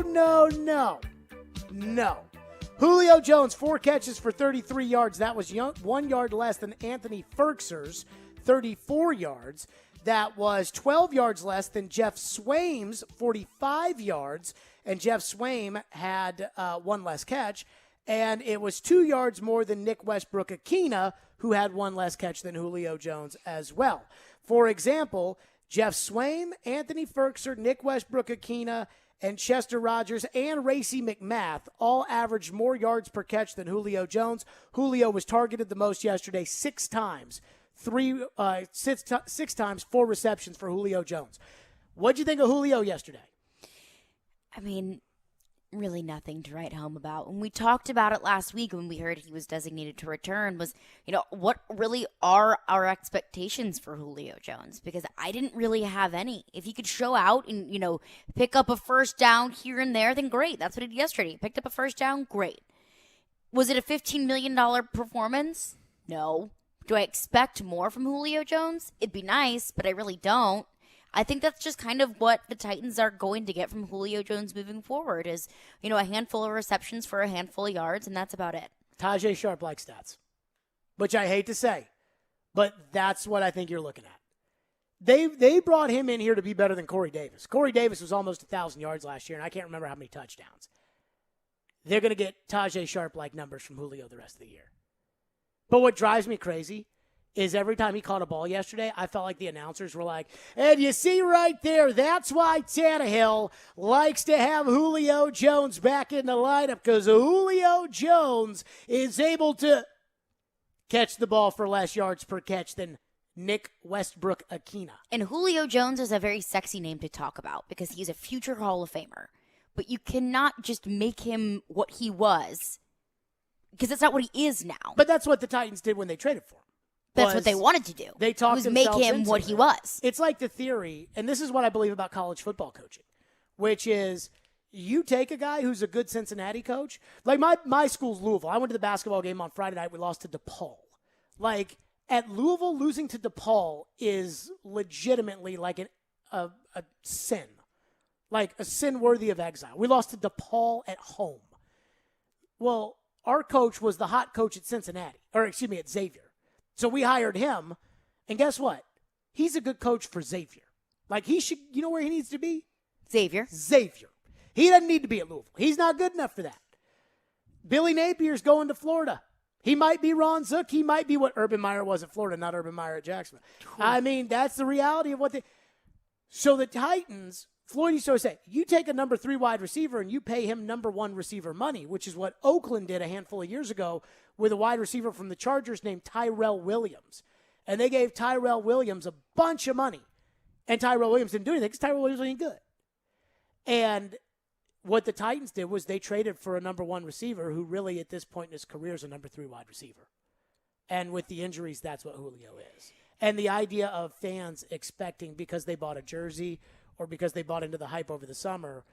Julio Jones, 4 catches for 33 yards. That was 1 yard less than Anthony Ferkser's 34 yards. That was 12 yards less than Jeff Swaim's 45 yards. And Jeff Swaim had 1 less catch. And it was 2 yards more than Nick Westbrook-Akina, who had 1 less catch than Julio Jones as well. For example, Jeff Swaim, Anthony Ferkser, Nick Westbrook-Akina, and Chester Rogers and Racey McMath all averaged more yards per catch than Julio Jones. Julio was targeted the most yesterday 6 times. 6 times, 4 receptions for Julio Jones. What'd you think of Julio yesterday? I mean, really nothing to write home about. And we talked about it last week when we heard he was designated to return was, what really are our expectations for Julio Jones? Because I didn't really have any. If he could show out and, pick up a first down here and there, then great. That's what he did yesterday. He picked up a first down, great. Was it a $15 million performance? No. Do I expect more from Julio Jones? It'd be nice, but I really don't. I think that's just kind of what the Titans are going to get from Julio Jones moving forward is, a handful of receptions for a handful of yards, and that's about it. Tajay Sharp-like stats, which I hate to say, but that's what I think you're looking at. They brought him in here to be better than Corey Davis. Corey Davis was almost 1,000 yards last year, and I can't remember how many touchdowns. They're going to get Tajay Sharp-like numbers from Julio the rest of the year. But what drives me crazy is every time he caught a ball yesterday, I felt like the announcers were like, and you see right there, that's why Tannehill likes to have Julio Jones back in the lineup, because Julio Jones is able to catch the ball for less yards per catch than Nick Westbrook-Akina. And Julio Jones is a very sexy name to talk about because he's a future Hall of Famer. But you cannot just make him what he was because that's not what he is now. But that's what the Titans did when they traded for him. That's what they wanted to do. They talked make themselves him into what it. he was. It's like the theory, and this is what I believe about college football coaching, which is you take a guy who's a good Cincinnati coach. Like my school's Louisville. I went to the basketball game on Friday night. We lost to DePaul. Like at Louisville, losing to DePaul is legitimately like a sin. Like a sin worthy of exile. We lost to DePaul at home. Well, our coach was the hot coach at Cincinnati, at Xavier. So we hired him, and guess what? He's a good coach for Xavier. Like he should, you know where he needs to be? Xavier. He doesn't need to be at Louisville. He's not good enough for that. Billy Napier's going to Florida. He might be Ron Zook. He might be what Urban Meyer was at Florida, not Urban Meyer at Jacksonville. I mean, that's the reality of what they... So the Titans... Floyd used to always say, you take a number 3 wide receiver and you pay him number 1 receiver money, which is what Oakland did a handful of years ago with a wide receiver from the Chargers named Tyrell Williams. And they gave Tyrell Williams a bunch of money. And Tyrell Williams didn't do anything because Tyrell Williams wasn't good. And what the Titans did was they traded for a number 1 receiver who really at this point in his career is a number 3 wide receiver. And with the injuries, that's what Julio is. And the idea of fans expecting because they bought a jersey or because they bought into the hype over the summer,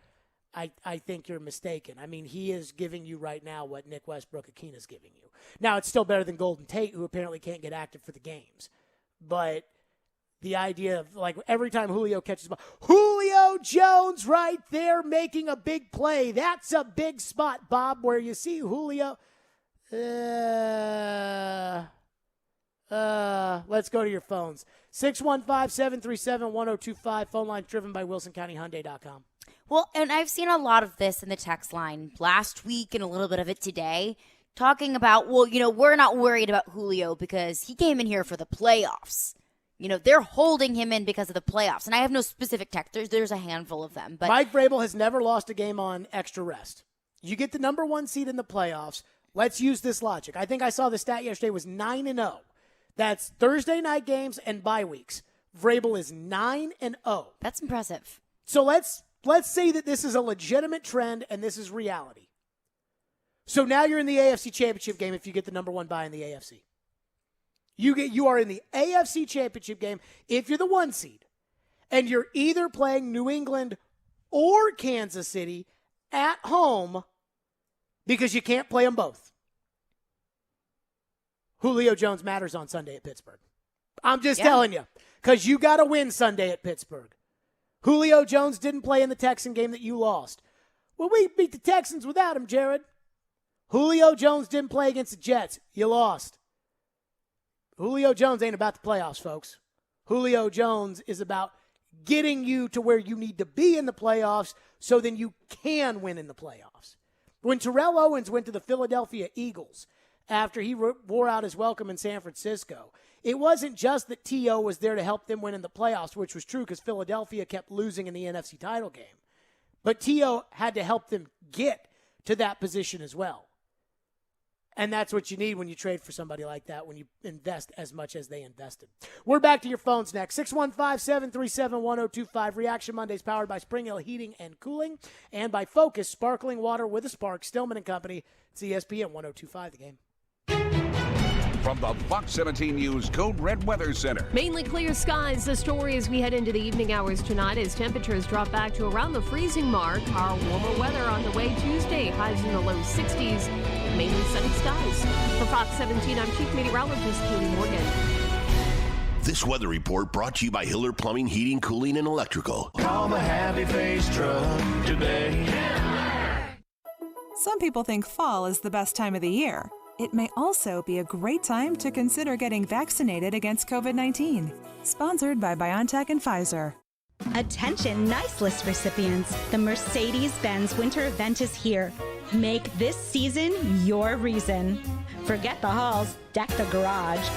I think you're mistaken. I mean, he is giving you right now what Nick Westbrook-Akina is giving you. Now, it's still better than Golden Tate, who apparently can't get active for the games. But the idea of, like, every time Julio catches the ball, Julio Jones right there making a big play. That's a big spot, Bob, where you see Julio. Let's go to your phones. 615-737-1025. Phone line driven by WilsonCountyHyundai.com. Well, and I've seen a lot of this in the text line last week and a little bit of it today, talking about, well, we're not worried about Julio because he came in here for the playoffs. They're holding him in because of the playoffs. And I have no specific text. There's a handful of them. But Mike Vrabel has never lost a game on extra rest. You get the number 1 seed in the playoffs. Let's use this logic. I think I saw the stat yesterday was 9-0. That's Thursday night games and bye weeks. Vrabel is 9-0. That's impressive. So let's say that this is a legitimate trend and this is reality. So now you're in the AFC Championship game if you get the number 1 bye in the AFC. You are in the AFC Championship game if you're the 1 seed. And you're either playing New England or Kansas City at home because you can't play them both. Julio Jones matters on Sunday at Pittsburgh. I'm just telling you, because you got to win Sunday at Pittsburgh. Julio Jones didn't play in the Texan game that you lost. Well, we beat the Texans without him, Jared. Julio Jones didn't play against the Jets. You lost. Julio Jones ain't about the playoffs, folks. Julio Jones is about getting you to where you need to be in the playoffs so then you can win in the playoffs. When Terrell Owens went to the Philadelphia Eagles after he wore out his welcome in San Francisco, it wasn't just that T.O. was there to help them win in the playoffs, which was true because Philadelphia kept losing in the NFC title game. But T.O. had to help them get to that position as well. And that's what you need when you trade for somebody like that, when you invest as much as they invested. We're back to your phones next. 615-737-1025. Reaction Mondays powered by Spring Hill Heating and Cooling and by Focus Sparkling Water with a Spark. Stillman and Company. It's ESPN 1025 The Game. From the Fox 17 News Code Red Weather Center. Mainly clear skies. The story as we head into the evening hours tonight as temperatures drop back to around the freezing mark. Our warmer weather on the way Tuesday. Highs in the low 60s. Mainly sunny skies. For Fox 17, I'm Chief Meteorologist Katie Morgan. This weather report brought to you by Hiller Plumbing, Heating, Cooling, and Electrical. Call the Happy Face Truck today. Some people think fall is the best time of the year. It may also be a great time to consider getting vaccinated against COVID-19. Sponsored by BioNTech and Pfizer. Attention Nice List recipients. The Mercedes-Benz winter event is here. Make this season your reason. Forget the halls, deck the garage.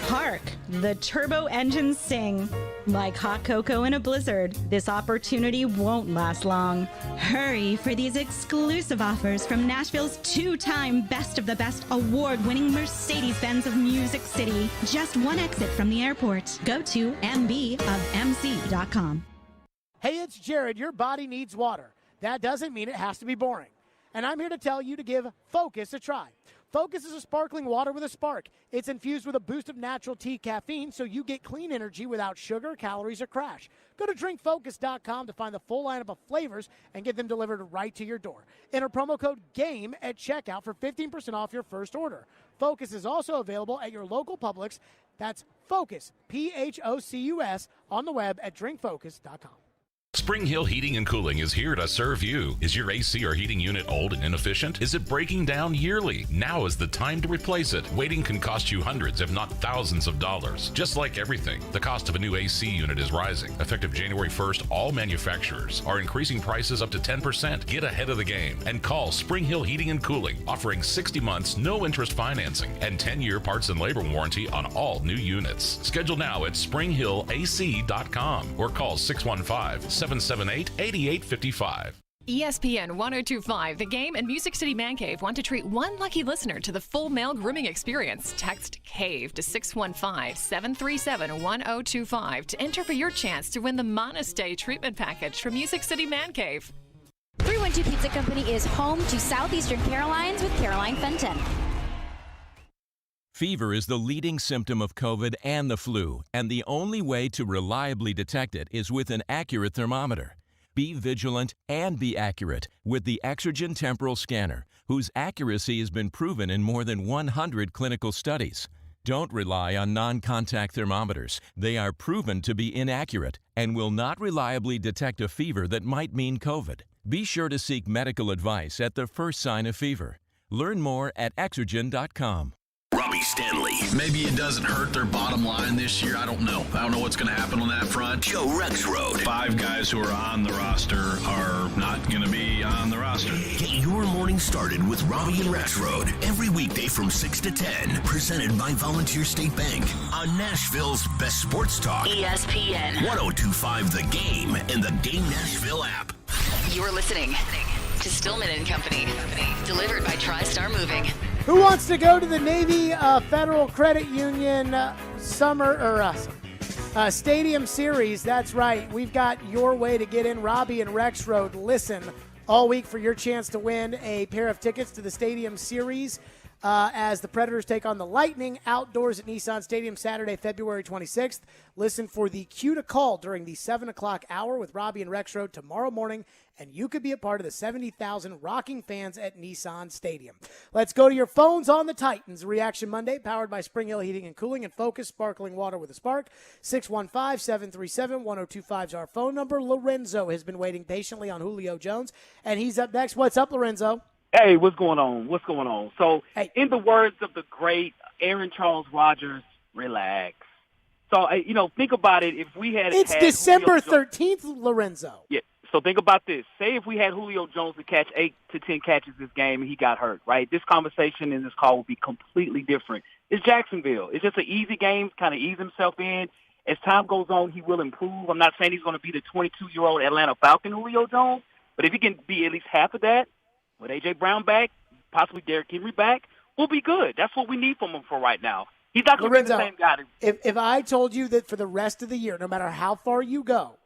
Hark, the turbo engines sing. Like hot cocoa in a blizzard, this opportunity won't last long. Hurry for these exclusive offers from Nashville's two-time Best of the Best award-winning Mercedes-Benz of Music City. Just one exit from the airport. Go to mbofmc.com. Hey, it's Jared. Your body needs water. That doesn't mean it has to be boring. And I'm here to tell you to give Focus a try. Focus is a sparkling water with a spark. It's infused with a boost of natural tea caffeine so you get clean energy without sugar, calories, or crash. Go to drinkfocus.com to find the full lineup of flavors and get them delivered right to your door. Enter promo code GAME at checkout for 15% off your first order. Focus is also available at your local Publix. That's Focus, P-H-O-C-U-S, on the web at drinkfocus.com. Spring Hill Heating and Cooling is here to serve you. Is your AC or heating unit old and inefficient? Is it breaking down yearly? Now is the time to replace it. Waiting can cost you hundreds, if not thousands of dollars. Just like everything, the cost of a new AC unit is rising. Effective January 1st, all manufacturers are increasing prices up to 10%. Get ahead of the game and call Spring Hill Heating and Cooling, offering 60 months, no interest financing, and 10-year parts and labor warranty on all new units. Schedule now at springhillac.com or call 615-778-8855. ESPN 1025, The Game and Music City Man Cave want to treat one lucky listener to the full male grooming experience. Text CAVE to 615-737-1025 to enter for your chance to win the Monastery treatment package from Music City Man Cave. 312 Pizza Company is home to Southeastern Carolines with Caroline Fenton. Fever is the leading symptom of COVID and the flu, and the only way to reliably detect it is with an accurate thermometer. Be vigilant and be accurate with the Exergen Temporal Scanner, whose accuracy has been proven in more than 100 clinical studies. Don't rely on non-contact thermometers. They are proven to be inaccurate and will not reliably detect a fever that might mean COVID. Be sure to seek medical advice at the first sign of fever. Learn more at Exergen.com. Robbie Stanley. Maybe it doesn't hurt their bottom line this year. I don't know. I don't know what's going to happen on that front. Joe Rexrode. 5 guys who are on the roster are not going to be on the roster. Get your morning started with Robbie and Rexrode every weekday from 6 to 10. Presented by Volunteer State Bank on Nashville's best sports talk. ESPN 1025 The Game and the Game Nashville app. You're listening to Stillman and Company. Delivered by TriStar Moving. Who wants to go to the Navy Federal Credit Union Stadium Series? That's right. We've got your way to get in. Robbie and Rexrode listen all week for your chance to win a pair of tickets to the Stadium Series as the Predators take on the Lightning outdoors at Nissan Stadium Saturday, February 26th. Listen for the cue to call during the 7 o'clock hour with Robbie and Rexrode tomorrow morning, and you could be a part of the 70,000 rocking fans at Nissan Stadium. Let's go to your phones on the Titans. Reaction Monday, powered by Spring Hill Heating and Cooling and Focus Sparkling Water with a Spark. 615-737-1025 is our phone number. Lorenzo has been waiting patiently on Julio Jones, and he's up next. What's up, Lorenzo? Hey, what's going on? So, in the words of the great Aaron Charles Rodgers, relax. So, think about it. If we had December 13th, Lorenzo. Yeah. So think about this. Say if we had Julio Jones to catch 8 to 10 catches this game and he got hurt, right? This conversation in this call would be completely different. It's Jacksonville. It's just an easy game, kind of ease himself in. As time goes on, he will improve. I'm not saying he's going to be the 22-year-old Atlanta Falcon Julio Jones, but if he can be at least half of that, with A.J. Brown back, possibly Derrick Henry back, we'll be good. That's what we need from him for right now. He's not going to be the same guy. If I told you that for the rest of the year, no matter how far you go,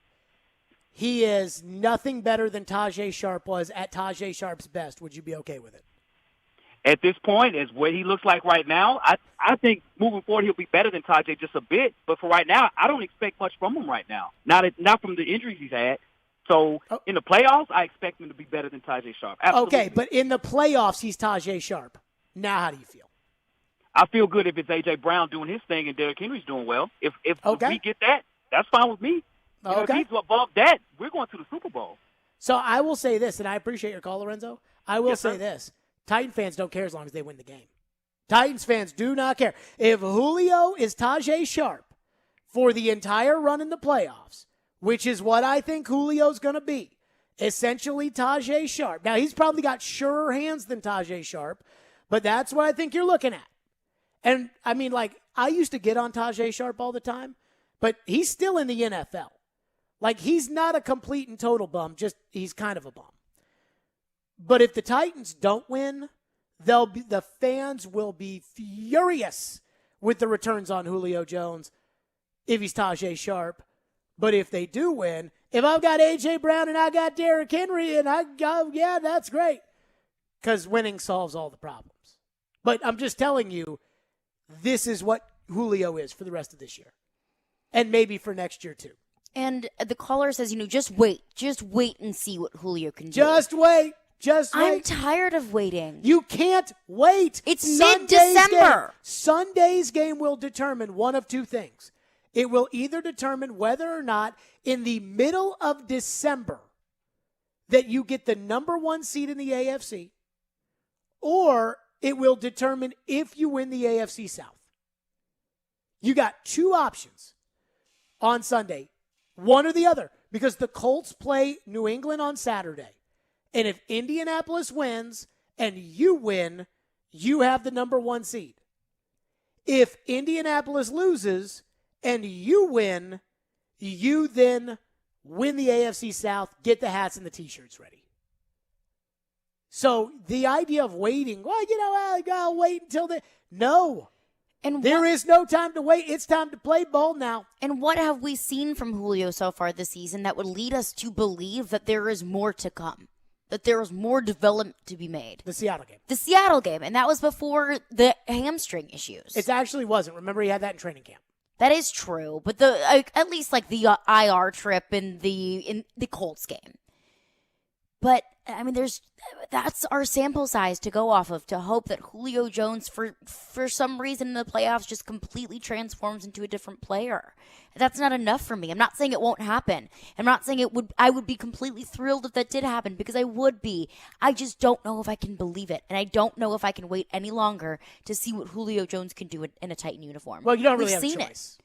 he is nothing better than Tajay Sharp was at Tajay Sharp's best, would you be okay with it? At this point, as what he looks like right now, I think moving forward he'll be better than Tajay just a bit. But for right now, I don't expect much from him right now. Not from the injuries he's had. So in the playoffs, I expect him to be better than Tajay Sharp. Absolutely. Okay, but in the playoffs, he's Tajay Sharp. Now how do you feel? I feel good if it's A.J. Brown doing his thing and Derrick Henry's doing well. If we get that, that's fine with me. If he's above that, we're going to the Super Bowl. So I will say this, and I appreciate your call, Lorenzo. I will say this. Titan fans don't care as long as they win the game. Titans fans do not care. If Julio is Tajay Sharp for the entire run in the playoffs, which is what I think Julio's going to be, essentially Tajay Sharp. Now, he's probably got surer hands than Tajay Sharp, but that's what I think you're looking at. And, I mean, like, I used to get on Tajay Sharp all the time, but he's still in the NFL. Like, he's not a complete and total bum, just he's kind of a bum. But if the Titans don't win, the fans will be furious with the returns on Julio Jones if he's Tajay Sharp. But if they do win, if I've got A.J. Brown and I got Derrick Henry and I go, yeah, that's great. Because winning solves all the problems. But I'm just telling you, this is what Julio is for the rest of this year. And maybe for next year, too. And the caller says, just wait. Just wait and see what Julio can do. Just wait. Just wait. I'm tired of waiting. You can't wait. It's mid-December. Sunday's game will determine one of two things. It will either determine whether or not in the middle of December that you get the number one seed in the AFC, or it will determine if you win the AFC South. You got two options on Sunday, one or the other, because the Colts play New England on Saturday. And if Indianapolis wins and you win, you have the number one seed. If Indianapolis loses and you win, you then win the AFC South, get the hats and the T-shirts ready. So the idea of waiting, I'll wait until the... No. And there is no time to wait. It's time to play ball now. And what have we seen from Julio so far this season that would lead us to believe that there is more to come? That there was more development to be made. The Seattle game. The Seattle game, and that was before the hamstring issues. It actually wasn't. Remember, he had that in training camp. That is true, but at least like the IR trip in the Colts game. But I mean, that's our sample size to go off of, to hope that Julio Jones, for some reason in the playoffs, just completely transforms into a different player. That's not enough for me. I'm not saying it won't happen. I'm not saying I would be completely thrilled if that did happen, because I would be. I just don't know if I can believe it, and I don't know if I can wait any longer to see what Julio Jones can do in a Titan uniform. Well, you don't really have a choice.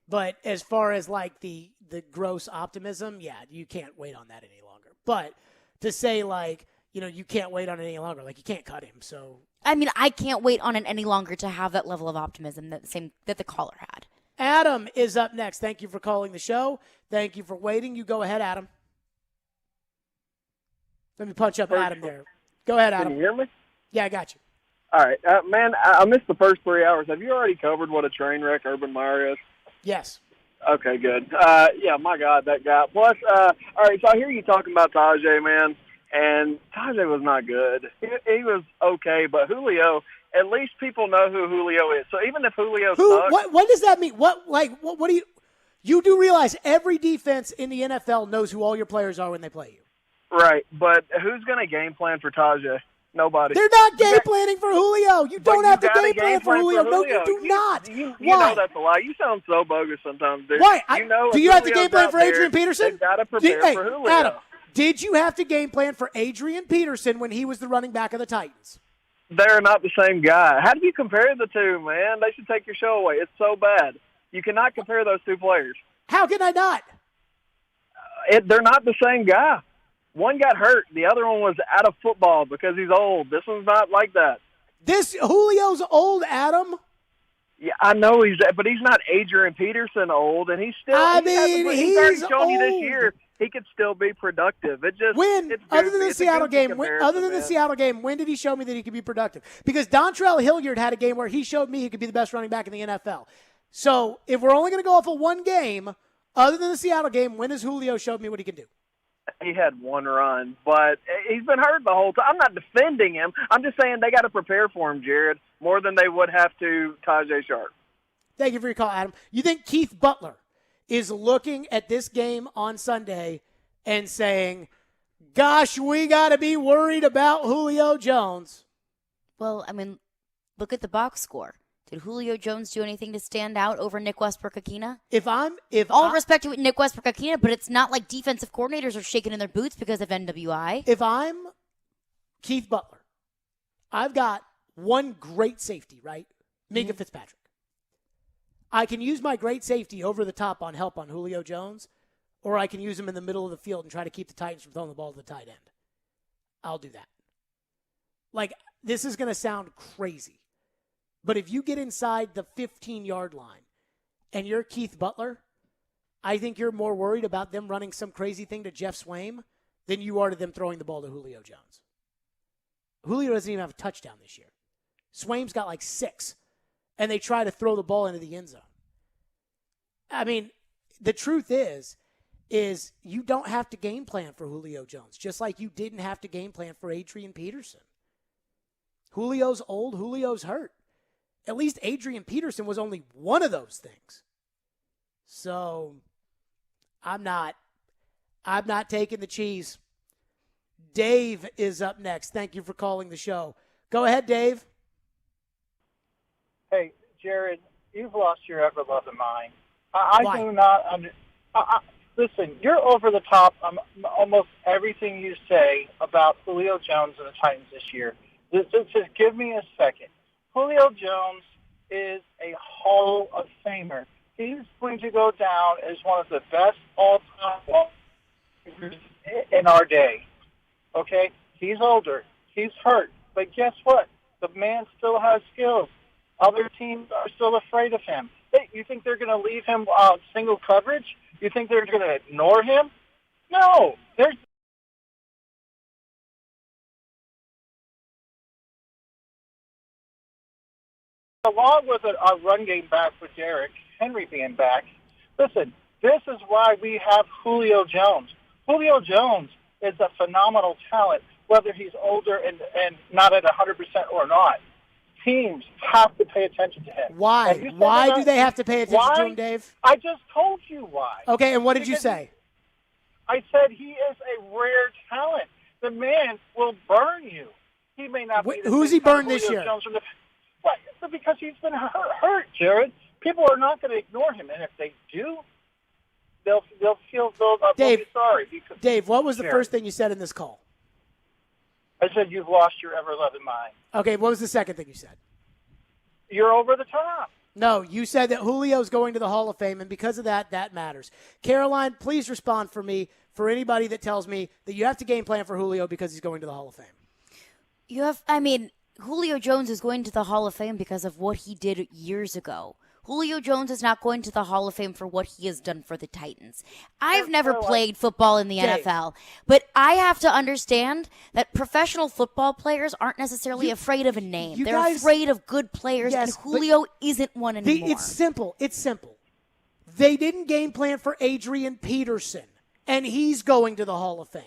But as far as like the gross optimism, yeah, you can't wait on that any longer. But to say like, you can't wait on it any longer, like you can't cut him. So I mean, I can't wait on it any longer to have that level of optimism that the caller had. Adam is up next. Thank you for calling the show. Thank you for waiting. You go ahead, Adam. Let me punch up Adam there. Go ahead, Adam. Can you hear me? Yeah, I got you. All right. Man, I missed the first 3 hours. Have you already covered what a train wreck Urban Meyer is? Yes. Okay, good. Yeah, my God, that guy. Plus, all right, so I hear you talking about Tajay, man, and Tajay was not good. He was okay, but Julio, at least people know who Julio is. So even if Julio sucks. What does that mean? What do you do realize every defense in the NFL knows who all your players are when they play you? Right, but who's going to game plan for Tajay? Nobody. They're not game planning for Julio. You don't have to game plan for Julio. No, you do not. You Why? know that's a lie. You sound so bogus sometimes, dude. Why? Do you have to game plan for Adrian Peterson? They've got to prepare for Julio. Adam, did you have to game plan for Adrian Peterson when he was the running back of the Titans? They're not the same guy. How do you compare the two, man? They should take your show away. It's so bad. You cannot compare those two players. How can I not? They're not the same guy. One got hurt. The other one was out of football because he's old. This one's not like that. Julio's old, Adam. Yeah, I know but he's not Adrian Peterson old, and he's still. He's already shown old. you this year he could still be productive. It just when it's other than the it's a Seattle goofy game, when did he show me that he could be productive? Because Dontrell Hilliard had a game where he showed me he could be the best running back in the NFL. So if we're only going to go off of one game, other than the Seattle game, when has Julio showed me what he can do? He had one run, but he's been hurt the whole time. I'm not defending him. I'm just saying they got to prepare for him, Jared, more than they would have to Tajay Sharp. Thank you for your call, Adam. You think Keith Butler is looking at this game on Sunday and saying, gosh, we got to be worried about Julio Jones? Well, I mean, look at the box score. Did Julio Jones do anything to stand out over Nick Westbrook-Akina? All respect to Nick Westbrook-Akina, but it's not like defensive coordinators are shaking in their boots because of NWI. If I'm Keith Butler, I've got one great safety, right? Minka Fitzpatrick. I can use my great safety over the top on help on Julio Jones, or I can use him in the middle of the field and try to keep the Titans from throwing the ball to the tight end. I'll do that. Like, this is going to sound crazy. But if you get inside the 15-yard line and you're Keith Butler, I think you're more worried about them running some crazy thing to Jeff Swaim than you are to them throwing the ball to Julio Jones. Julio doesn't even have a touchdown this year. Swaim's got like 6, and they try to throw the ball into the end zone. I mean, the truth is you don't have to game plan for Julio Jones, just like you didn't have to game plan for Adrian Peterson. Julio's old, Julio's hurt. At least Adrian Peterson was only one of those things. So I'm not taking the cheese. Dave is up next. Thank you for calling the show. Go ahead, Dave. Hey, Jared, you've lost your ever-loving mind. I do not listen, you're over the top on almost everything you say about Julio Jones and the Titans this year. Just give me a second. Julio Jones is a Hall of Famer. He's going to go down as one of the best all-time ball players in our day. Okay? He's older. He's hurt. But guess what? The man still has skills. Other teams are still afraid of him. Hey, you think they're going to leave him single coverage? You think they're going to ignore him? No. There's along with a run game back with Derrick Henry being back, listen, this is why we have Julio Jones. Julio Jones is a phenomenal talent, whether he's older and not at 100% or not. Teams have to pay attention to him. Why? Why do they have to pay attention to him, Dave? I just told you why. Okay, and what did you say? I said he is a rare talent. The man will burn you. He may not be the who's he burned this year? But because he's been hurt, Jared. People are not going to ignore him, and if they do, they'll be sorry. Dave, what was the first thing you said in this call? I said you've lost your ever-loving mind. Okay, what was the second thing you said? You're over the top. No, you said that Julio's going to the Hall of Fame, and because of that, that matters. Caroline, please respond for me, for anybody that tells me that you have to game plan for Julio because he's going to the Hall of Fame. Julio Jones is going to the Hall of Fame because of what he did years ago. Julio Jones is not going to the Hall of Fame for what he has done for the Titans. I've never played football in the NFL, but I have to understand that professional football players aren't necessarily afraid of a name. They're afraid of good players, and Julio isn't one anymore. It's simple. They didn't game plan for Adrian Peterson, and he's going to the Hall of Fame.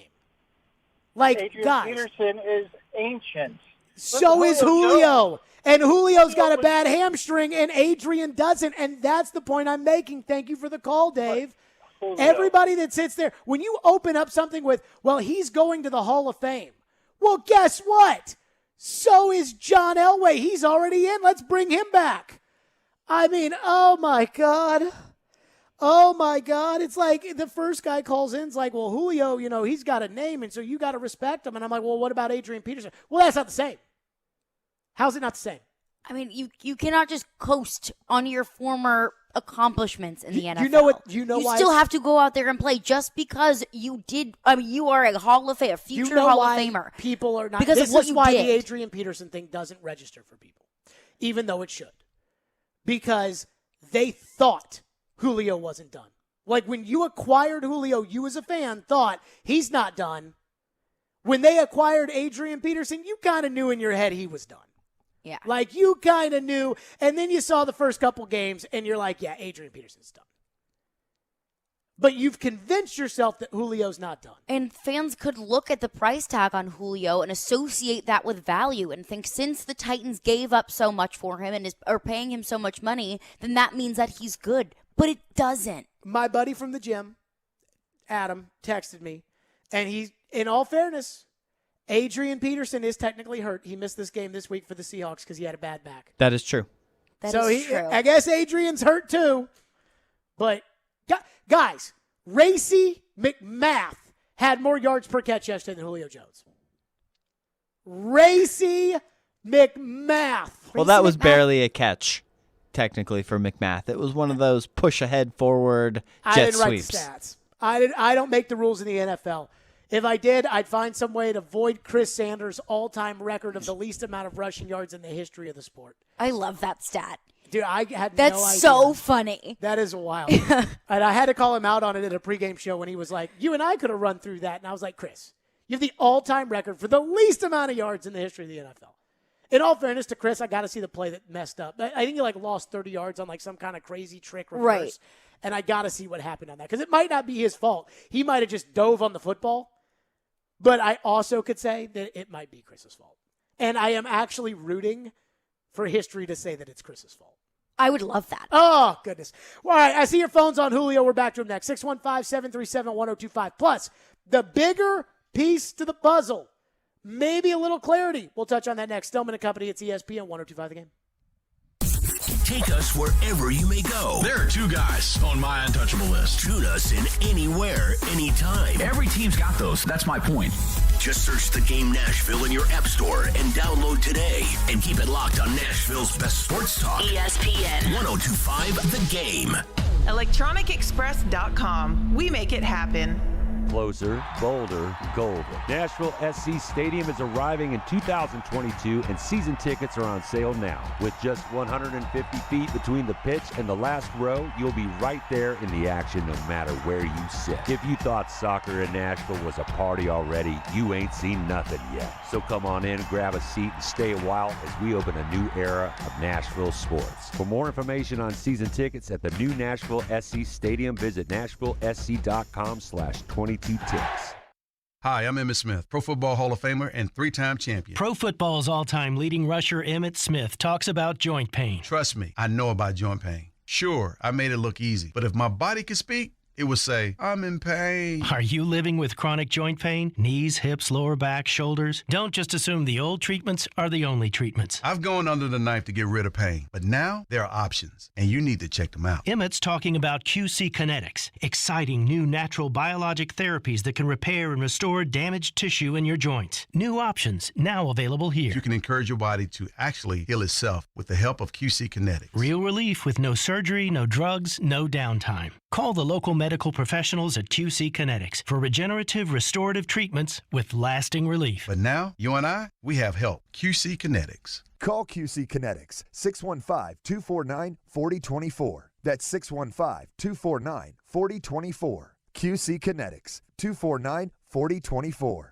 Adrian Peterson is ancient. So is Julio. And Julio's got a bad hamstring, and Adrian doesn't. And that's the point I'm making. Thank you for the call, Dave. Everybody that sits there, when you open up something with, well, he's going to the Hall of Fame. Well, guess what? So is John Elway. He's already in. Let's bring him back. I mean, oh, my God. Oh, my God. It's like the first guy calls in. It's like, well, Julio, he's got a name, and so you got to respect him. And I'm like, well, what about Adrian Peterson? Well, that's not the same. How's it not the same? I mean, you cannot just coast on your former accomplishments in the NFL. You know you why? You still have to go out there and play just because you did. I mean, you are a Hall of Fame, a future Hall of Famer. People are not. Because this of what is you why did. The Adrian Peterson thing doesn't register for people, even though it should, because they thought Julio wasn't done. Like when you acquired Julio, you as a fan thought he's not done. When they acquired Adrian Peterson, you kind of knew in your head he was done. Yeah. Like you kind of knew, and then you saw the first couple games, and you're like, yeah, Adrian Peterson's done. But you've convinced yourself that Julio's not done. And fans could look at the price tag on Julio and associate that with value and think since the Titans gave up so much for him and are paying him so much money, then that means that he's good. But it doesn't. My buddy from the gym, Adam, texted me, and he's, in all fairness, Adrian Peterson is technically hurt. He missed this game this week for the Seahawks because he had a bad back. That is true. That is true. I guess Adrian's hurt too. But, guys, Racy McMath had more yards per catch yesterday than Julio Jones. Racy McMath. Well, that was barely a catch, technically, for McMath. It was one of those push-ahead forward jet sweeps. I didn't write the stats. I don't make the rules in the NFL. If I did, I'd find some way to void Chris Sanders' all-time record of the least amount of rushing yards in the history of the sport. I love that stat. Dude, I had That's no idea. so funny. That is wild. And I had to call him out on it at a pregame show when he was like, you and I could have run through that. And I was like, Chris, you have the all-time record for the least amount of yards in the history of the NFL. In all fairness to Chris, I got to see the play that messed up. I think he lost 30 yards on some kind of crazy trick reverse. Right. And I got to see what happened on that because it might not be his fault. He might have just dove on the football. But I also could say that it might be Chris's fault. And I am actually rooting for history to say that it's Chris's fault. I would love that. Oh, goodness. All right, I see your phone's on Julio. We're back to him next. 615-737-1025. Plus, the bigger piece to the puzzle, maybe a little clarity. We'll touch on that next. Stillman and Company, it's ESPN 1025 The Game. Take us wherever you may go. There are two guys on my untouchable list. Tune us in anywhere, anytime. Every team's got those. That's my point. Just search The Game Nashville in your app store and download today. And keep it locked on Nashville's best sports talk. ESPN 1025 The Game. ElectronicExpress.com. We make it happen. Closer, bolder, golden. Nashville SC Stadium is arriving in 2022, and season tickets are on sale now. With just 150 feet between the pitch and the last row, you'll be right there in the action no matter where you sit. If you thought soccer in Nashville was a party already, you ain't seen nothing yet. So come on in, grab a seat, and stay a while as we open a new era of Nashville sports. For more information on season tickets at the new Nashville SC Stadium, visit nashvillesc.com/22 ticks. Hi, I'm Emmitt Smith, Pro Football Hall of Famer and three-time champion. Pro Football's all-time leading rusher Emmitt Smith talks about joint pain. Trust me, I know about joint pain. Sure, I made it look easy, but if my body could speak, it would say, I'm in pain. Are you living with chronic joint pain? Knees, hips, lower back, shoulders? Don't just assume the old treatments are the only treatments. I've gone under the knife to get rid of pain, but now there are options, and you need to check them out. Emmitt's talking about QC Kinetics, exciting new natural biologic therapies that can repair and restore damaged tissue in your joints. New options now available here. You can encourage your body to actually heal itself with the help of QC Kinetics. Real relief with no surgery, no drugs, no downtime. Call the local medical professionals at QC Kinetics for regenerative restorative treatments with lasting relief. But now, you and I, we have help. QC Kinetics. Call QC Kinetics, 615-249-4024. That's 615-249-4024. QC Kinetics, 249-4024.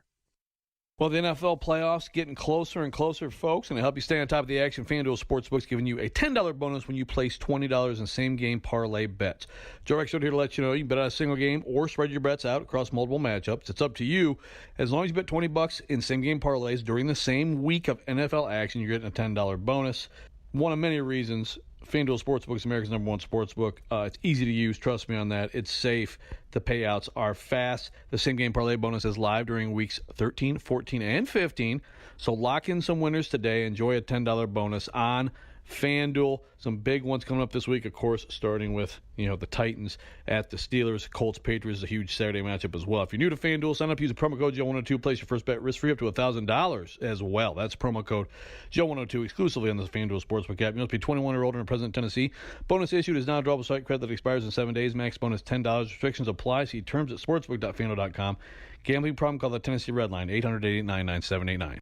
Well, the NFL playoffs getting closer and closer, folks, and to help you stay on top of the action, FanDuel Sportsbook's giving you a $10 bonus when you place $20 in same-game parlay bets. Joe Rexford here to let you know you can bet on a single game or spread your bets out across multiple matchups. It's up to you. As long as you bet $20 in same-game parlays during the same week of NFL action, you're getting a $10 bonus. One of many reasons FanDuel Sportsbook is America's #1 sportsbook. It's easy to use. Trust me on that. It's safe. The payouts are fast. The same-game parlay bonus is live during weeks 13, 14, and 15. So lock in some winners today. Enjoy a $10 bonus on FanDuel. Some big ones coming up this week, of course, starting with the Titans at the Steelers. Colts Patriots is a huge Saturday matchup as well. If you're new to FanDuel, sign up, use the promo code Joe102, place your first bet risk-free up to $1,000 as well. That's promo code Joe102 exclusively on the FanDuel Sportsbook app. You must be 21 or older and present in Tennessee. Bonus issued is not a drawable site credit that expires in 7 days. Max bonus $10. Restrictions apply. See terms at sportsbook.fanduel.com. Gambling problem? Call the Tennessee Red Line, 800-889-9789.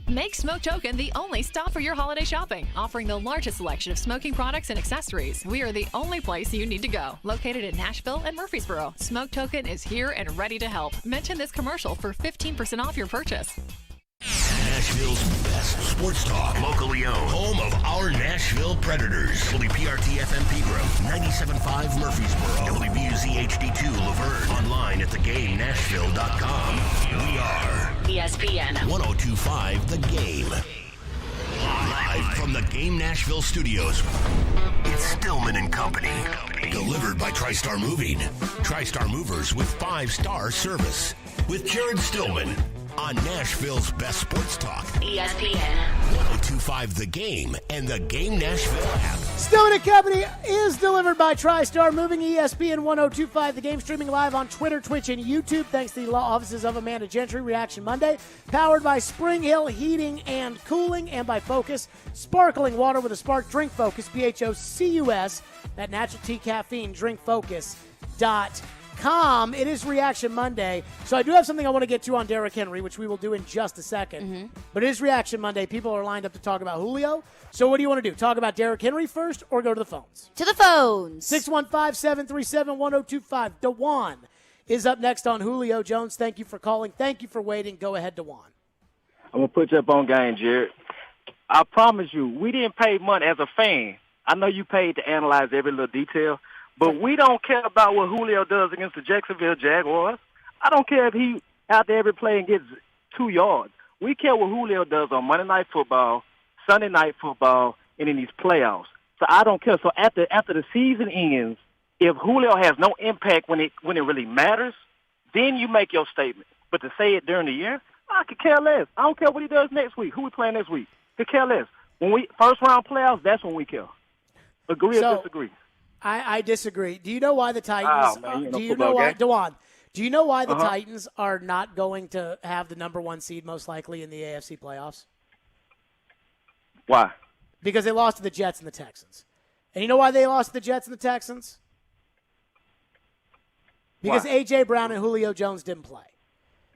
Make Smoke Token the only stop for your holiday shopping, offering the largest selection of smoking products and accessories. We are the only place you need to go. Located in Nashville and Murfreesboro, Smoke Token is here and ready to help. Mention this commercial for 15% off your purchase. Nashville's best sports talk, locally owned, home of our Nashville Predators. WPRT-FM Pegram, 97.5 Murfreesboro, WBUZ HD2 Laverne, online at thegamenashville.com. We are ESPN 102.5 The Game. Live from the Game Nashville studios, it's Stillman and Company. Delivered by TriStar Moving. TriStar Movers with 5-star service. With Jared Stillman on Nashville's best sports talk. ESPN 102.5 The Game and the Game Nashville app. Stillman and Company is delivered by TriStar Moving. ESPN 102.5 The Game, streaming live on Twitter, Twitch, and YouTube. Thanks to the law offices of Amanda Gentry. Reaction Monday, powered by Spring Hill Heating and Cooling, and by Focus Sparkling Water with a Spark. Drink Focus, PHOCUS. That natural tea, caffeine. DrinkFocus.com. It is Reaction Monday, so I do have something I want to get to on Derrick Henry, which we will do in just a second. But it is Reaction Monday. People are lined up to talk about Julio. So what do you want to do? Talk about Derrick Henry first or go to the phones? To the phones. 615-737-1025. DeJuan is up next on Julio Jones. Thank you for calling. Thank you for waiting. Go ahead, DeJuan. I'm going to put you up on game, Jared. I promise you, we didn't pay money as a fan. I know you paid to analyze every little detail, but we don't care about what Julio does against the Jacksonville Jaguars. I don't care if he out there every play and gets 2 yards. We care what Julio does on Monday Night Football, Sunday Night Football, and in these playoffs. So I don't care. So after the season ends, if Julio has no impact when it really matters, then you make your statement. But to say it during the year, I could care less. I don't care what he does next week. Who we playing next week? Could care less. When we first round playoffs, that's when we care. Agree or disagree? I disagree. Do you know why the Titans? Do you know why, DeJuan? Do you know why the Titans are not going to have the number 1 seed most likely in the AFC playoffs? Why? Because they lost to the Jets and the Texans. And you know why they lost to the Jets and the Texans? Because A.J. Brown and Julio Jones didn't play.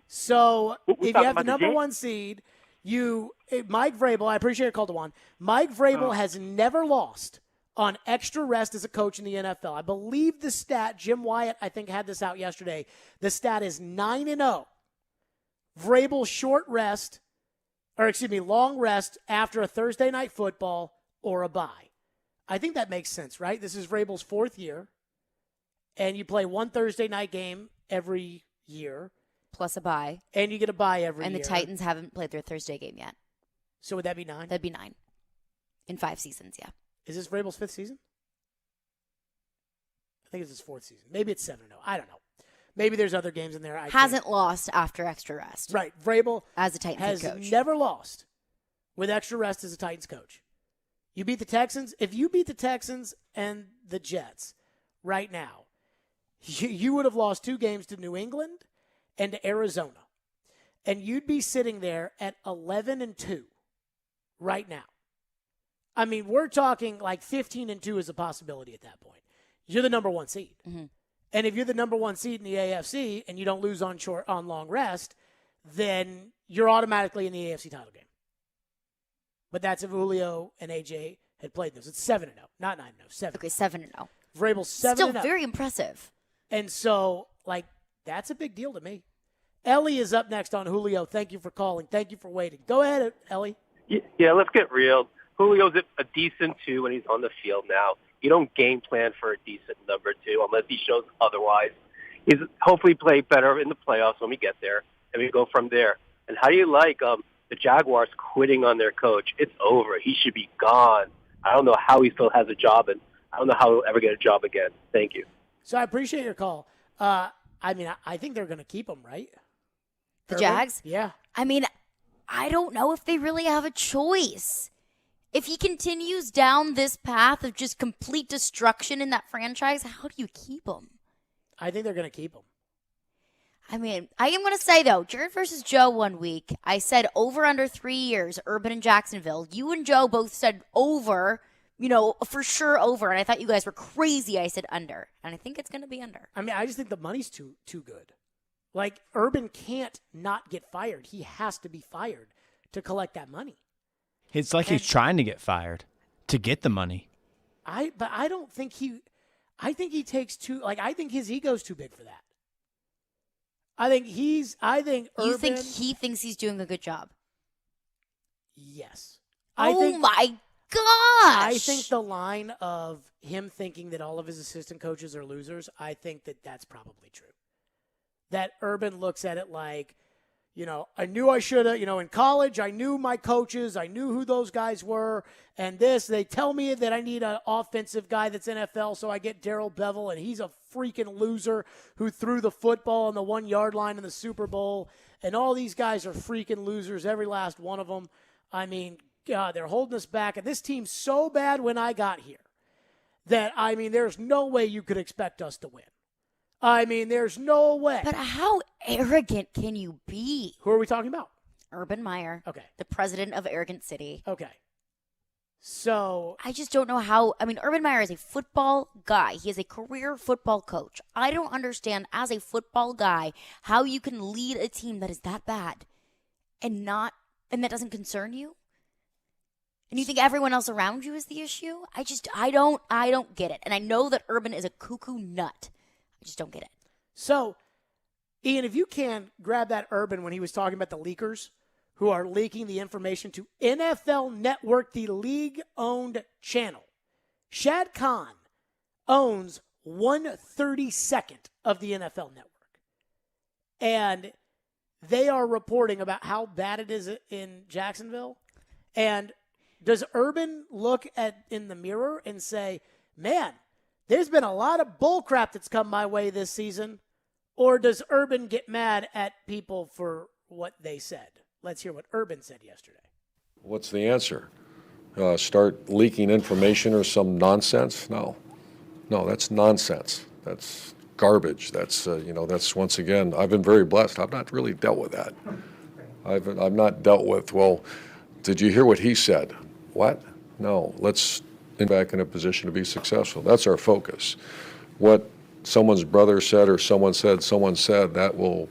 So if you have the number 1 seed, Mike Vrabel, I appreciate your call, DeJuan. Mike Vrabel has never lost on extra rest as a coach in the NFL. I believe the stat, Jim Wyatt, I think, had this out yesterday. The stat is 9-0. Vrabel long rest after a Thursday night football or a bye. I think that makes sense, right? This is Vrabel's 4th year, and you play 1 Thursday night game every year. Plus a bye. And you get a bye every year. And the Titans haven't played their Thursday game yet. So would that be 9? That'd be 9. In 5 seasons, yeah. Is this Vrabel's 5th season? I think it's his 4th season. Maybe it's 7-0. I don't know. Maybe there's other games in there. Hasn't lost after extra rest. Right. Vrabel as a Titans has coach. Never lost with extra rest as a Titans coach. You beat the Texans. If you beat the Texans and the Jets right now, you would have lost 2 games to New England and to Arizona. And you'd be sitting there at 11-2 right now. I mean, we're talking like 15-2 is a possibility at that point. You're the number 1 seed. Mm-hmm. And if you're the number 1 seed in the AFC and you don't lose on long rest, then you're automatically in the AFC title game. But that's if Julio and AJ had played those. It's 7-0, not 9-0, 7. Okay, 7-0. Vrabel's 7-0. Still very impressive. And so, that's a big deal to me. Ellie is up next on Julio. Thank you for calling. Thank you for waiting. Go ahead, Ellie. Yeah, let's get real. Julio's a decent 2 when he's on the field now. You don't game plan for a decent number 2 unless he shows otherwise. He's hopefully play better in the playoffs when we get there, and we go from there. And how do you like the Jaguars quitting on their coach? It's over. He should be gone. I don't know how he still has a job, and I don't know how he'll ever get a job again. Thank you. So I appreciate your call. I think they're going to keep him, right? The Jags? Yeah. I mean, I don't know if they really have a choice. If he continues down this path of just complete destruction in that franchise, how do you keep him? I think they're going to keep him. I mean, I am going to say, though, Jared versus Joe 1 week, I said over under 3 years, Urban and Jacksonville. You and Joe both said over, for sure over. And I thought you guys were crazy. I said under. And I think it's going to be under. I mean, I just think the money's too good. Urban can't not get fired. He has to be fired. to collect that money. It's like he's trying to get fired to get the money. I think he takes I think his ego's too big for that. You Urban, think he thinks he's doing a good job? Yes. My gosh! I think the line of him thinking that all of his assistant coaches are losers, I think that that's probably true. That Urban looks at it like, I knew I should have, in college, I knew my coaches, I knew who those guys were, and they tell me that I need an offensive guy that's NFL, so I get Darrell Bevell, and he's a freaking loser who threw the football on the 1-yard line in the Super Bowl, and all these guys are freaking losers, every last one of them. I mean, God, they're holding us back, and this team's so bad when I got here that, there's no way you could expect us to win. There's no way. But how arrogant can you be? Who are we talking about? Urban Meyer. Okay. The president of Arrogant City. Okay. So I just don't know how. Urban Meyer is a football guy. He is a career football coach. I don't understand, as a football guy, how you can lead a team that is that bad and that doesn't concern you. And you think everyone else around you is the issue? I don't get it. And I know that Urban is a cuckoo nut. I just don't get it. So, Ian, if you can grab that Urban when he was talking about the leakers who are leaking the information to NFL Network, the league-owned channel. Shad Khan owns 1/32 of the NFL Network. And they are reporting about how bad it is in Jacksonville. And does Urban look in the mirror and say, man, there's been a lot of bullcrap that's come my way this season? Or does Urban get mad at people for what they said? Let's hear what Urban said yesterday. What's the answer? Start leaking information or some nonsense? No, that's nonsense. That's garbage. That's, that's, once again, I've been very blessed. I've not really dealt with that. I've not dealt with, well, did you hear what he said? What? No, let's get back in a position to be successful. That's our focus. What someone's brother said or someone said, that will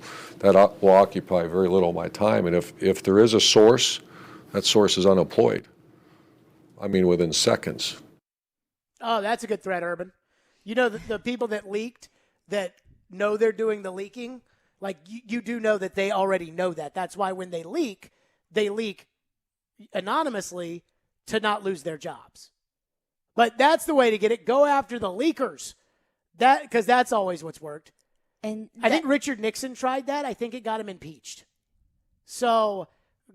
occupy very little of my time. And if there is a source, that source is unemployed. Within seconds. Oh, that's a good threat, Urban. The people that leaked, that know they're doing the leaking, you do know that they already know that. That's why when they leak anonymously to not lose their jobs. But that's the way to get it. Go after the leakers. Because that's always what's worked. And I think Richard Nixon tried that. I think it got him impeached. So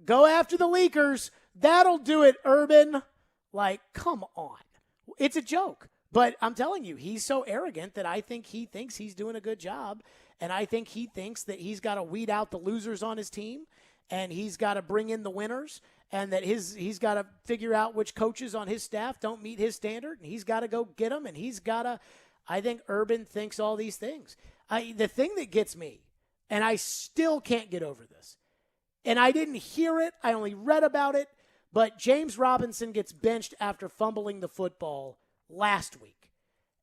go after the leakers. That'll do it, Urban. Come on. It's a joke. But I'm telling you, he's so arrogant that I think he thinks he's doing a good job. And I think he thinks that he's got to weed out the losers on his team. And he's got to bring in the winners. And that he's got to figure out which coaches on his staff don't meet his standard. And he's got to go get them. And he's got to... I think Urban thinks all these things. The thing that gets me, and I still can't get over this, and I didn't hear it, I only read about it, but James Robinson gets benched after fumbling the football last week.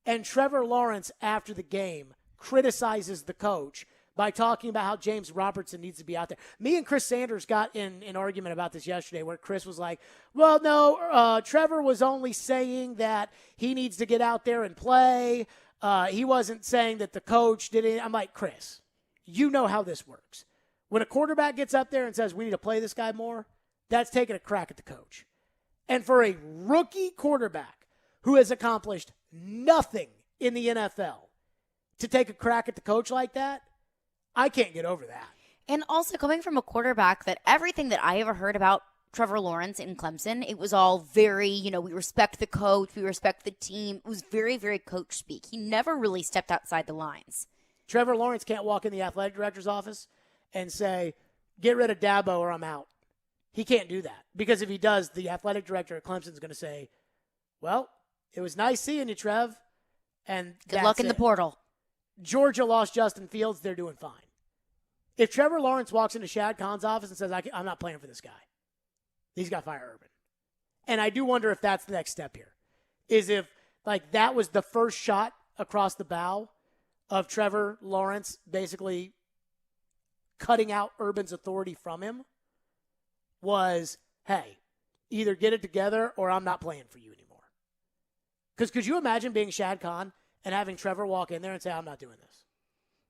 And Trevor Lawrence, after the game, criticizes the coach by talking about how James Robertson needs to be out there. Me and Chris Sanders got in an argument about this yesterday where Chris was like, well, no, Trevor was only saying that he needs to get out there and play. He wasn't saying that the coach did it. I'm like, Chris, you know how this works. When a quarterback gets up there and says, we need to play this guy more, that's taking a crack at the coach. And for a rookie quarterback who has accomplished nothing in the NFL to take a crack at the coach like that, I can't get over that. And also coming from a quarterback that everything that I ever heard about Trevor Lawrence in Clemson, it was all very, we respect the coach, we respect the team. It was very, very coach speak. He never really stepped outside the lines. Trevor Lawrence can't walk in the athletic director's office and say, get rid of Dabo or I'm out. He can't do that. Because if he does, the athletic director at Clemson is going to say, well, it was nice seeing you, Trev. And good luck in the portal. Georgia lost Justin Fields. They're doing fine. If Trevor Lawrence walks into Shad Khan's office and says, I'm not playing for this guy, he's got to fire Urban. And I do wonder if that's the next step here, is if that was the first shot across the bow of Trevor Lawrence basically cutting out Urban's authority from him. was, hey, either get it together or I'm not playing for you anymore. Because could you imagine being Shad Khan and having Trevor walk in there and say, I'm not doing this?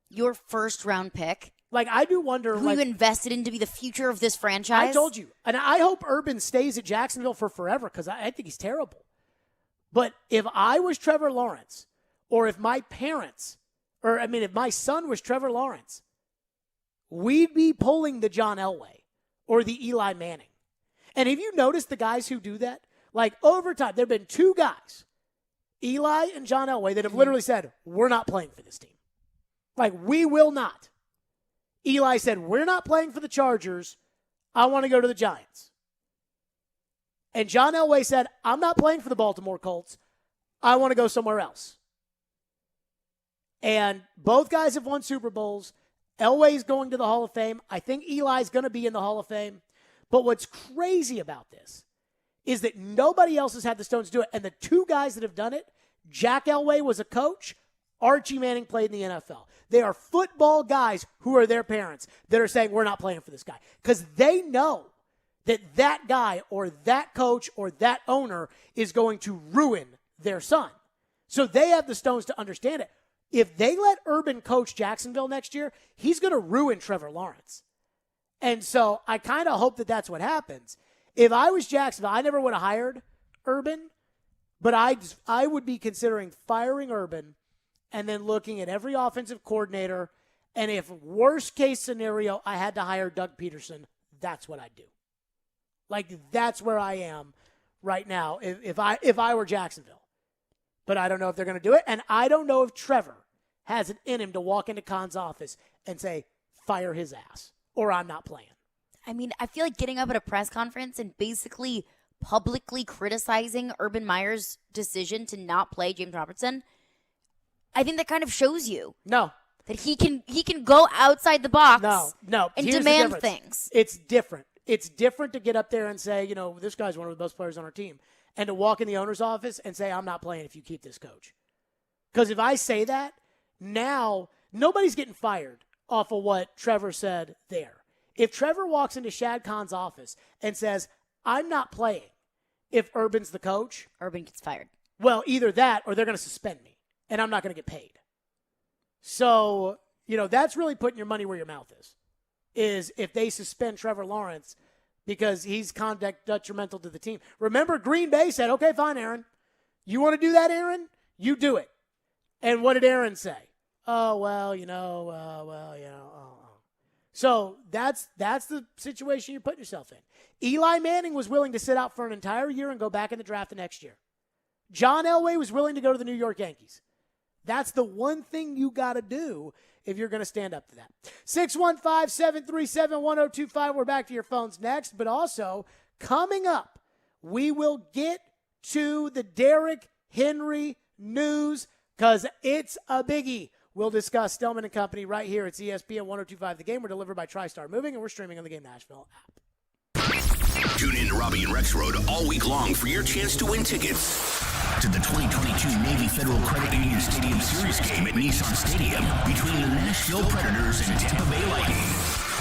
Your first-round pick. Like, I do wonder. Who you invested in to be the future of this franchise? I told you. And I hope Urban stays at Jacksonville for forever because I think he's terrible. But if I was Trevor Lawrence, or if my parents, if my son was Trevor Lawrence, we'd be pulling the John Elway or the Eli Manning. And have you noticed the guys who do that? Like, over time, there have been two guys, Eli and John Elway, that have literally said, we're not playing for this team. Like, we will not. Eli said, we're not playing for the Chargers. I want to go to the Giants. And John Elway said, I'm not playing for the Baltimore Colts. I want to go somewhere else. And both guys have won Super Bowls. Elway's going to the Hall of Fame. I think Eli's going to be in the Hall of Fame. But what's crazy about this is that nobody else has had the stones to do it. And the two guys that have done it, Jack Elway was a coach. Archie Manning played in the NFL. They are football guys who are their parents that are saying, we're not playing for this guy. Because they know that that guy or that coach or that owner is going to ruin their son. So they have the stones to understand it. If they let Urban coach Jacksonville next year, he's going to ruin Trevor Lawrence. And so I kind of hope that that's what happens. If I was Jacksonville, I never would have hired Urban, but I would be considering firing Urban and then looking at every offensive coordinator. And if worst case scenario, I had to hire Doug Peterson, that's what I'd do. Like, that's where I am right now if I were Jacksonville. But I don't know if they're going to do it. And I don't know if Trevor has it in him to walk into Khan's office and say, fire his ass, or I'm not playing. I mean, I feel like getting up at a press conference and basically publicly criticizing Urban Meyer's decision to not play James Robertson, I think that kind of shows you. No. That he can go outside the box no, and here's demand the things. It's different. It's different to get up there and say, this guy's one of the best players on our team. And to walk in the owner's office and say, I'm not playing if you keep this coach. Because if I say that, now nobody's getting fired off of what Trevor said there. If Trevor walks into Shad Khan's office and says, I'm not playing if Urban's the coach. Urban gets fired. Well, either that or they're going to suspend me and I'm not going to get paid. So, that's really putting your money where your mouth is if they suspend Trevor Lawrence because he's conduct detrimental to the team. Remember, Green Bay said, okay, fine, Aaron. You want to do that, Aaron? You do it. And what did Aaron say? Oh, well, So that's the situation you're putting yourself in. Eli Manning was willing to sit out for an entire year and go back in the draft the next year. John Elway was willing to go to the New York Yankees. That's the one thing you got to do if you're going to stand up to that. 615-737-1025. We're back to your phones next. But also, coming up, we will get to the Derrick Henry news because it's a biggie. We'll discuss Stillman and Company right here. It's ESPN 102.5 The Game. We're delivered by TriStar Moving, and we're streaming on the Game Nashville app. Tune in to Robbie and Rex Road all week long for your chance to win tickets to the 2022 Navy Federal Credit Union Stadium Series game at Nissan Stadium between the Nashville Predators and Tampa Bay Lightning.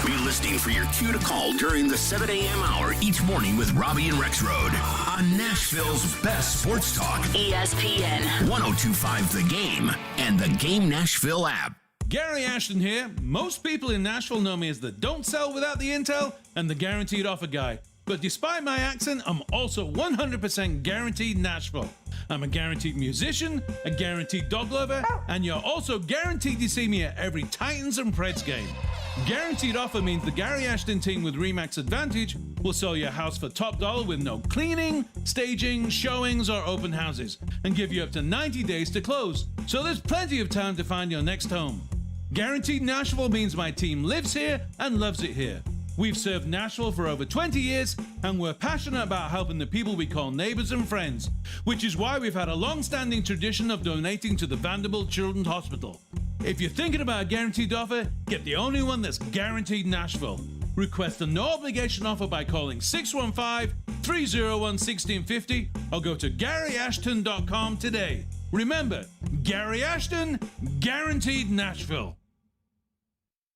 Be listening for your cue to call during the 7 a.m. hour each morning with Robbie and Rex Road on Nashville's best sports talk, ESPN 102.5 The Game and the Game Nashville app. Gary Ashton here. Most people in Nashville know me as the don't sell without the intel and the guaranteed offer guy. But despite my accent, I'm also 100% guaranteed Nashville. I'm a guaranteed musician, a guaranteed dog lover, and you're also guaranteed to see me at every Titans and Preds game. Guaranteed offer means the Gary Ashton team with RE/MAX Advantage will sell your house for top dollar with no cleaning, staging, showings, or open houses, and give you up to 90 days to close. So there's plenty of time to find your next home. Guaranteed Nashville means my team lives here and loves it here. We've served Nashville for over 20 years, and we're passionate about helping the people we call neighbors and friends, which is why we've had a long-standing tradition of donating to the Vanderbilt Children's Hospital. If you're thinking about a guaranteed offer, get the only one that's guaranteed Nashville. Request a no-obligation offer by calling 615-301-1650 or go to GaryAshton.com today. Remember, Gary Ashton, guaranteed Nashville.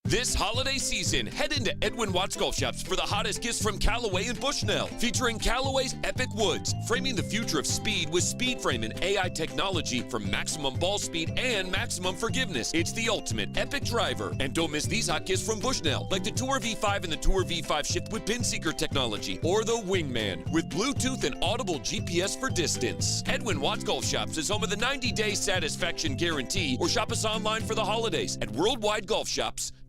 This holiday season, head into Edwin Watts Golf Shops for the hottest gifts from Callaway and Bushnell, featuring Callaway's Epic Woods, framing the future of speed with speed frame and AI technology for maximum ball speed and maximum forgiveness. It's the ultimate epic driver. And don't miss these hot gifts from Bushnell, like the Tour V5 and the Tour V5 Shift with pin seeker technology, or the Wingman with Bluetooth and audible GPS for distance. Edwin Watts Golf Shops is home of the 90-day satisfaction guarantee, or shop us online for the holidays at worldwidegolfshops.com.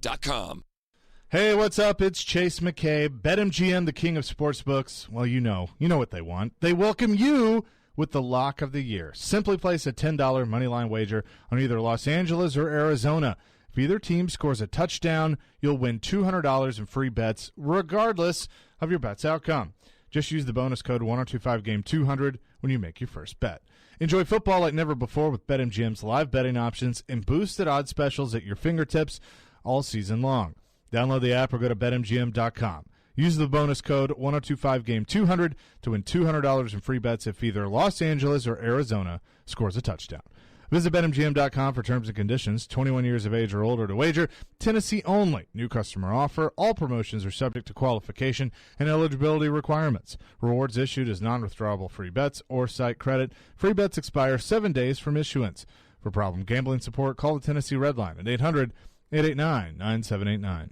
Hey, what's up? It's Chase McCabe, BetMGM, the king of sportsbooks. Well, you know what they want. They welcome you with the lock of the year. Simply place a $10 moneyline wager on either Los Angeles or Arizona. If either team scores a touchdown, you'll win $200 in free bets, regardless of your bet's outcome. Just use the bonus code 1025GAME200 when you make your first bet. Enjoy football like never before with BetMGM's live betting options and boosted odds specials at your fingertips all season long. Download the app or go to BetMGM.com. Use the bonus code 1025GAME200 to win $200 in free bets if either Los Angeles or Arizona scores a touchdown. Visit BetMGM.com for terms and conditions. 21 years of age or older to wager. Tennessee only. New customer offer. All promotions are subject to qualification and eligibility requirements. Rewards issued as non-withdrawable free bets or site credit. Free bets expire 7 days from issuance. For problem gambling support, call the Tennessee Red Line at 800-889-9789.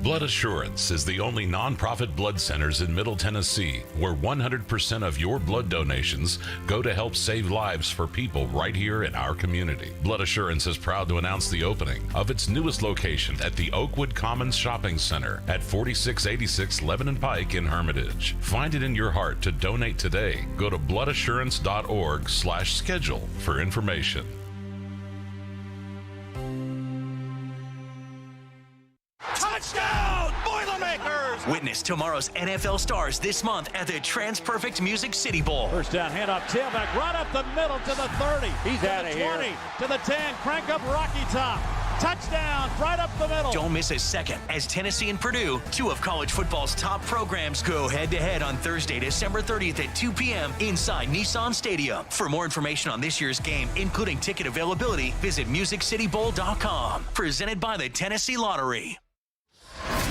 Blood Assurance is the only nonprofit blood centers in Middle Tennessee where 100% of your blood donations go to help save lives for people right here in our community. Blood Assurance is proud to announce the opening of its newest location at the Oakwood Commons Shopping Center at 4686 Lebanon Pike in Hermitage. Find it in your heart to donate today. Go to bloodassurance.org/schedule for information. Touchdown, Boilermakers! Witness tomorrow's NFL stars this month at the TransPerfect Music City Bowl. First down, handoff, tailback, right up the middle to the 30. He's out of here. 20, to the 10, crank up Rocky Top. Touchdown, right up the middle. Don't miss a second as Tennessee and Purdue, two of college football's top programs, go head-to-head on Thursday, December 30th at 2 p.m. inside Nissan Stadium. For more information on this year's game, including ticket availability, visit MusicCityBowl.com. Presented by the Tennessee Lottery.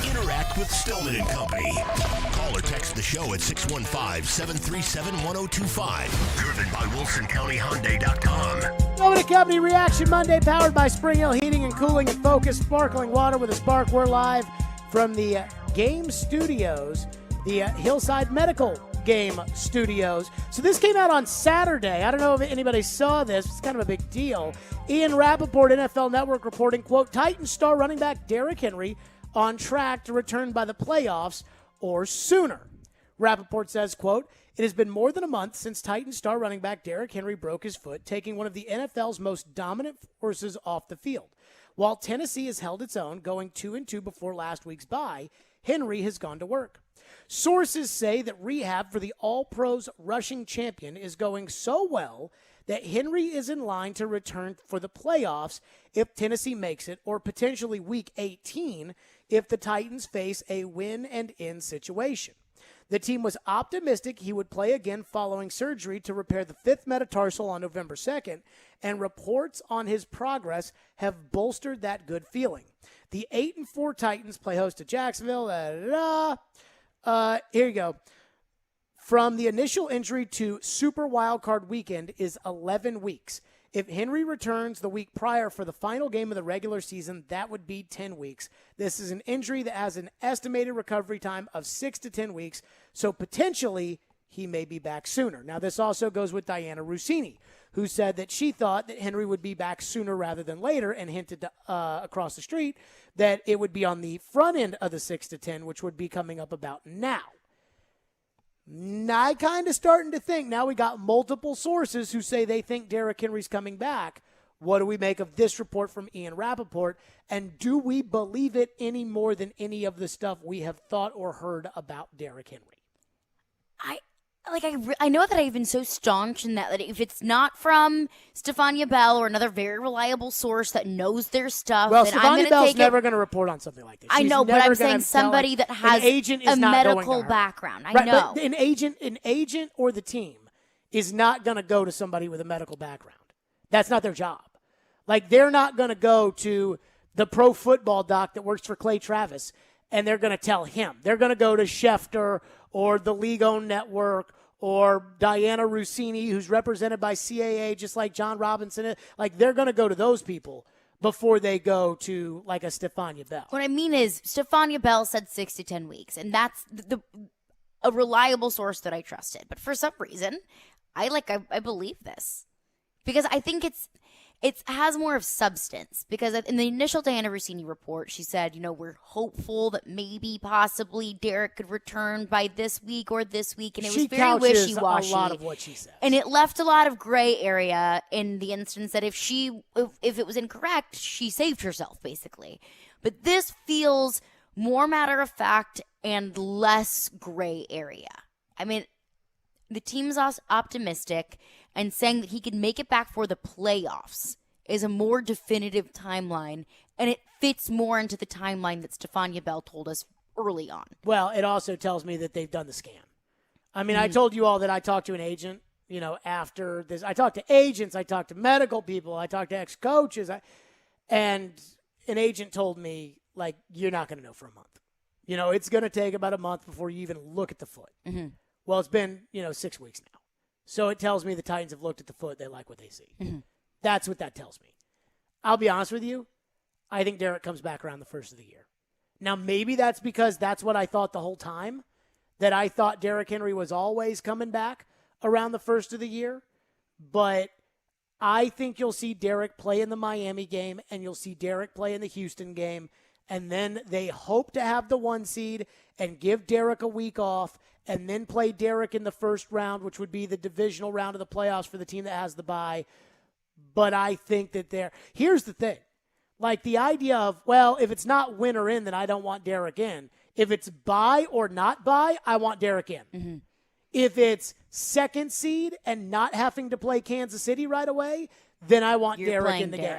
Interact with Stillman and Company. Call or text the show at 615-737-1025. Driven by WilsonCountyHyundai.com. Stillman and Company Reaction Monday, powered by Spring Hill Heating and Cooling and Focus Sparkling Water with a Spark. We're live from the Game Studios, the Hillside Medical Game Studios. So this came out on Saturday. I don't know if anybody saw this. It's kind of a big deal. Ian Rappaport, NFL Network, reporting, quote, Titans star running back Derrick Henry on track to return by the playoffs or sooner. Rappaport says, quote, it has been more than a month since Titans star running back Derrick Henry broke his foot, taking one of the NFL's most dominant forces off the field. While Tennessee has held its own, going 2-2 before last week's bye, Henry has gone to work. Sources say that rehab for the All-Pros rushing champion is going so well that Henry is in line to return for the playoffs if Tennessee makes it, or potentially Week 18 if the Titans face a win-and-in situation. The team was optimistic he would play again following surgery to repair the fifth metatarsal on November 2nd, and reports on his progress have bolstered that good feeling. The 8-4 Titans play host to Jacksonville. Here you go. From the initial injury to Super Wildcard Weekend is 11 weeks. If Henry returns the week prior for the final game of the regular season, that would be 10 weeks. This is an injury that has an estimated recovery time of 6 to 10 weeks, so potentially he may be back sooner. Now, this also goes with Diana Rossini, who said that she thought that Henry would be back sooner rather than later, and hinted to, across the street that it would be on the front end of the 6 to 10, which would be coming up about now. I kind of starting to think now we got multiple sources who say they think Derrick Henry's coming back. What do we make of this report from Ian Rappaport? And do we believe it any more than any of the stuff we have thought or heard about Derrick Henry? I know that I've been so staunch in that if it's not from Stefania Bell or another very reliable source that knows their stuff, well, then Stefania Bell's never going to report on something like this. I know, but I'm saying somebody that has a medical background. I know. But an agent or the team is not going to go to somebody with a medical background. That's not their job. Like, they're not going to go to the pro football doc that works for Clay Travis, and they're going to tell him. They're going to go to Schefter or the league-owned network or Diana Rossini, who's represented by CAA, just like John Robinson. Like, they're going to go to those people before they go to, like, a Stephania Bell. What I mean is, Stephania Bell said 6 to 10 weeks, and that's a reliable source that I trusted. But for some reason, I believe this because I think it has more of substance. Because in the initial Diana Rossini report, she said, we're hopeful that maybe, possibly, Derek could return by this week or this week, and it was very wishy-washy. A lot of what she said, and it left a lot of gray area in the instance that if it was incorrect, she saved herself basically. But this feels more matter of fact and less gray area. I mean, the team's optimistic, and saying that he could make it back for the playoffs is a more definitive timeline, and it fits more into the timeline that Stephania Bell told us early on. Well, it also tells me that they've done the scam. I mean, I told you all that I talked to an agent, after this. I talked to agents, I talked to medical people, I talked to ex-coaches, and an agent told me, like, you're not going to know for a month. It's going to take about a month before you even look at the foot. Mm-hmm. Well, it's been, 6 weeks now. So it tells me the Titans have looked at the foot. They like what they see. Mm-hmm. That's what that tells me. I'll be honest with you. I think Derek comes back around the first of the year. Now, maybe that's because that's what I thought the whole time, that I thought Derrick Henry was always coming back around the first of the year. But I think you'll see Derek play in the Miami game, and you'll see Derek play in the Houston game. And then they hope to have the 1 seed and give Derek a week off, and then play Derek in the first round, which would be the divisional round of the playoffs for the team that has the bye. But I think that here's the thing. Like, the idea of, well, if it's not win or in, then I don't want Derek in. If it's bye or not bye, I want Derek in. Mm-hmm. If it's second seed and not having to play Kansas City right away, then I want Derek in the game.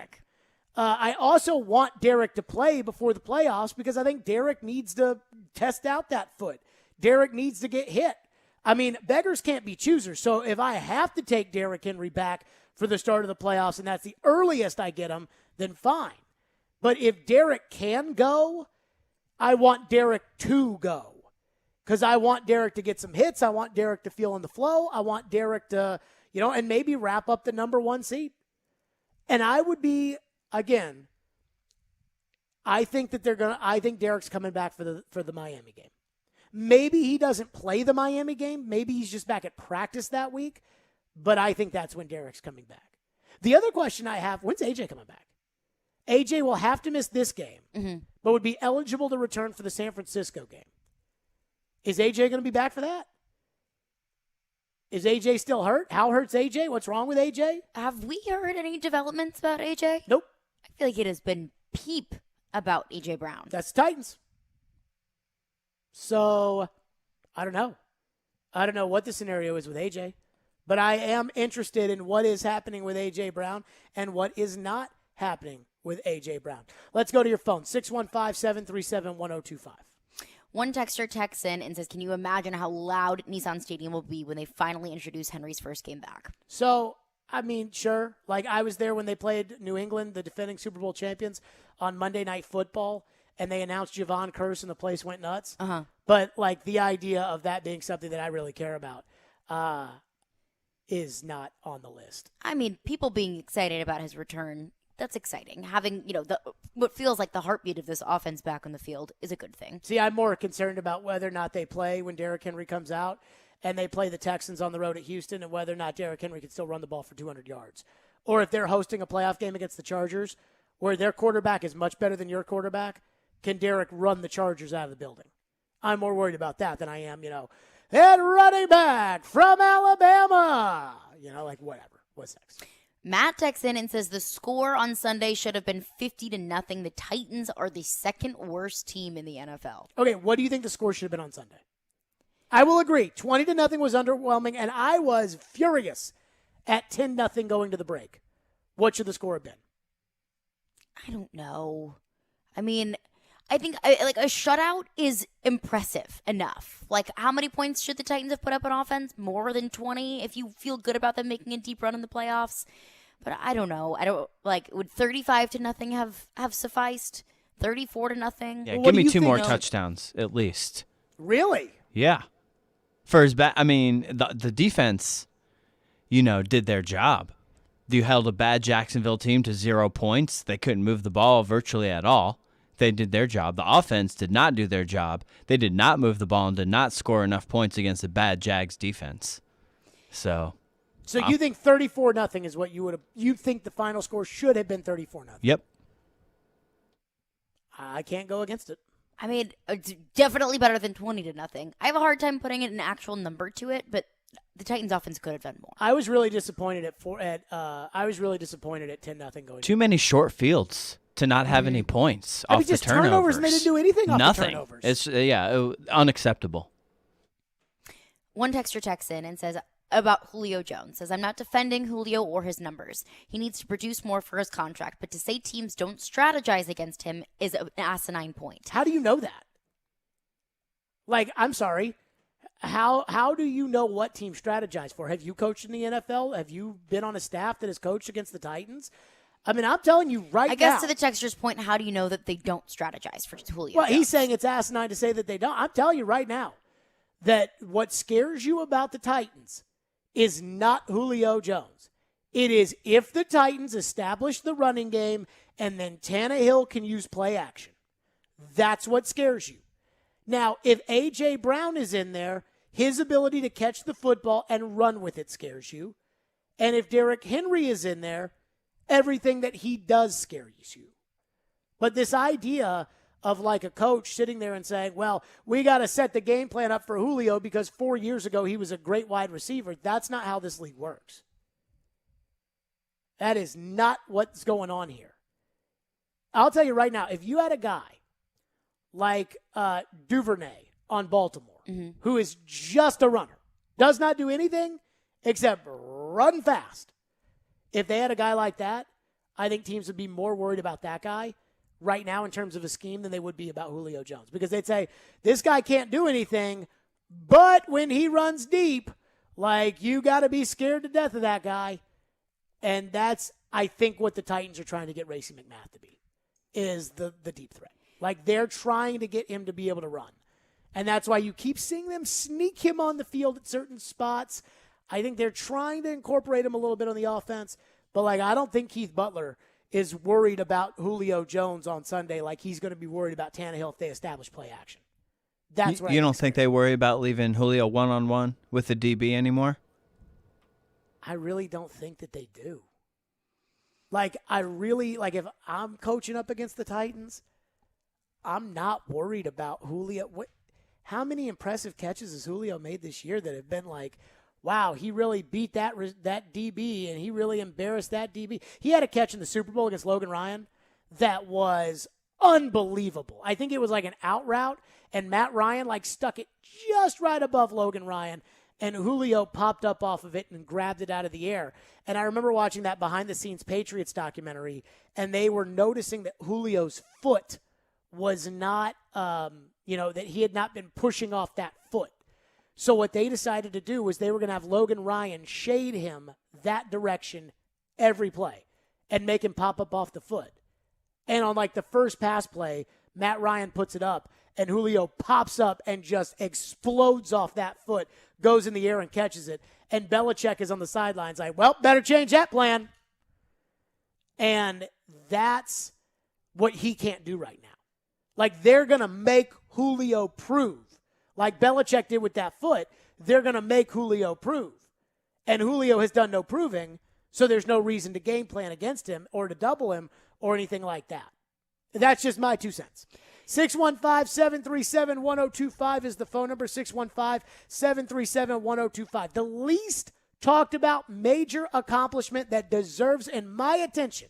I also want Derek to play before the playoffs because I think Derek needs to test out that foot. Derek needs to get hit. I mean, beggars can't be choosers. So if I have to take Derrick Henry back for the start of the playoffs and that's the earliest I get him, then fine. But if Derek can go, I want Derek to go because I want Derek to get some hits. I want Derek to feel in the flow. I want Derek to, and maybe wrap up the number 1 seed. And I would be, again, I think Derek's coming back for the Miami game. Maybe he doesn't play the Miami game. Maybe he's just back at practice that week. But I think that's when Derek's coming back. The other question I have, when's AJ coming back? AJ will have to miss this game, but would be eligible to return for the San Francisco game. Is AJ going to be back for that? Is AJ still hurt? How hurt's AJ? What's wrong with AJ? Have we heard any developments about AJ? Nope. I feel like it has been peep about AJ Brown. That's Titans. So, I don't know. I don't know what the scenario is with AJ, but I am interested in what is happening with AJ Brown and what is not happening with AJ Brown. Let's go to your phone, 615-737-1025. One texter texts in and says, can you imagine how loud Nissan Stadium will be when they finally introduce Henry's first game back? So, I mean, sure. Like, I was there when they played New England, the defending Super Bowl champions, on Monday Night Football, and they announced Javon Curse and the place went nuts. But, like, the idea of that being something that I really care about is not on the list. I mean, people being excited about his return, that's exciting. Having, what feels like the heartbeat of this offense back on the field is a good thing. See, I'm more concerned about whether or not they play when Derrick Henry comes out and they play the Texans on the road at Houston and whether or not Derrick Henry can still run the ball for 200 yards. Or if they're hosting a playoff game against the Chargers where their quarterback is much better than your quarterback, can Derrick run the Chargers out of the building? I'm more worried about that than I am, head running back from Alabama. Like whatever. What's next? Matt texts in and says the score on Sunday should have been 50-0. The Titans are the second worst team in the NFL. Okay, what do you think the score should have been on Sunday? I will agree. 20-0 was underwhelming, and I was furious at 10-0 going to the break. What should the score have been? I don't know. I mean, I think like a shutout is impressive enough. Like, how many points should the Titans have put up on offense? More than 20 if you feel good about them making a deep run in the playoffs. But I don't know. Would 35-0 have sufficed? 34-0? Yeah, give me 2 more touchdowns at least. Really? Yeah. For his the defense, did their job. You held a bad Jacksonville team to 0 points. They couldn't move the ball virtually at all. They did their job. The offense did not do their job. They did not move the ball and did not score enough points against a bad Jags defense. So you think 34-0 is what you think the final score should have been 34-0? Yep. I can't go against it. I mean, it's definitely better than 20-0. I have a hard time putting an actual number to it, but the Titans offense could have done more. I was really disappointed at 10-0 going. Too many short fields to not have any points off the turnovers. And they didn't do anything off Nothing. the turnovers. It's unacceptable. One texter texts in and says about Julio Jones, says, I'm not defending Julio or his numbers. He needs to produce more for his contract, but to say teams don't strategize against him is an asinine point. How do you know that? I'm sorry. How do you know what teams strategize for? Have you coached in the NFL? Have you been on a staff that has coached against the Titans? I mean, I'm telling you right now. I guess to the texter's point, how do you know that they don't strategize for Julio Well, Jones? he's saying it's asinine to say that they don't. I'm telling you right now that what scares you about the Titans is not Julio Jones. It is if the Titans establish the running game and then Tannehill can use play action. That's what scares you. Now, if A.J. Brown is in there, his ability to catch the football and run with it scares you. And if Derrick Henry is in there, everything that he does scares you. But this idea of a coach sitting there and saying, well, we got to set the game plan up for Julio because 4 years ago he was a great wide receiver. That's not how this league works. That is not what's going on here. I'll tell you right now, if you had a guy like Duvernay on Baltimore, who is just a runner, does not do anything except run fast. If they had a guy like that, I think teams would be more worried about that guy right now in terms of a scheme than they would be about Julio Jones. Because they'd say, this guy can't do anything, but when he runs deep, you got to be scared to death of that guy. And that's, I think, what the Titans are trying to get Racey McMath to be, is the deep threat. They're trying to get him to be able to run. And that's why you keep seeing them sneak him on the field at certain spots. I think they're trying to incorporate him a little bit on the offense. But, I don't think Keith Butler is worried about Julio Jones on Sunday like he's going to be worried about Tannehill if they establish play action. That's right. You don't think they worry about leaving Julio one-on-one with the DB anymore? I really don't think that they do. If I'm coaching up against the Titans, I'm not worried about Julio. How many impressive catches has Julio made this year that have been wow, he really beat that DB and he really embarrassed that DB. He had a catch in the Super Bowl against Logan Ryan that was unbelievable. I think it was an out route, and Matt Ryan stuck it just right above Logan Ryan, and Julio popped up off of it and grabbed it out of the air. And I remember watching that behind-the-scenes Patriots documentary, and they were noticing that Julio's foot was not, that he had not been pushing off that foot. So what they decided to do was they were going to have Logan Ryan shade him that direction every play and make him pop up off the foot. And on the first pass play, Matt Ryan puts it up, and Julio pops up and just explodes off that foot, goes in the air and catches it. And Belichick is on the sidelines better change that plan. And that's what he can't do right now. They're going to make Julio prove. Like Belichick did with that foot, they're going to make Julio prove. And Julio has done no proving, so there's no reason to game plan against him or to double him or anything like that. That's just my 2 cents. 615-737-1025 is the phone number, 615-737-1025. The least talked about major accomplishment that deserves, in my attention,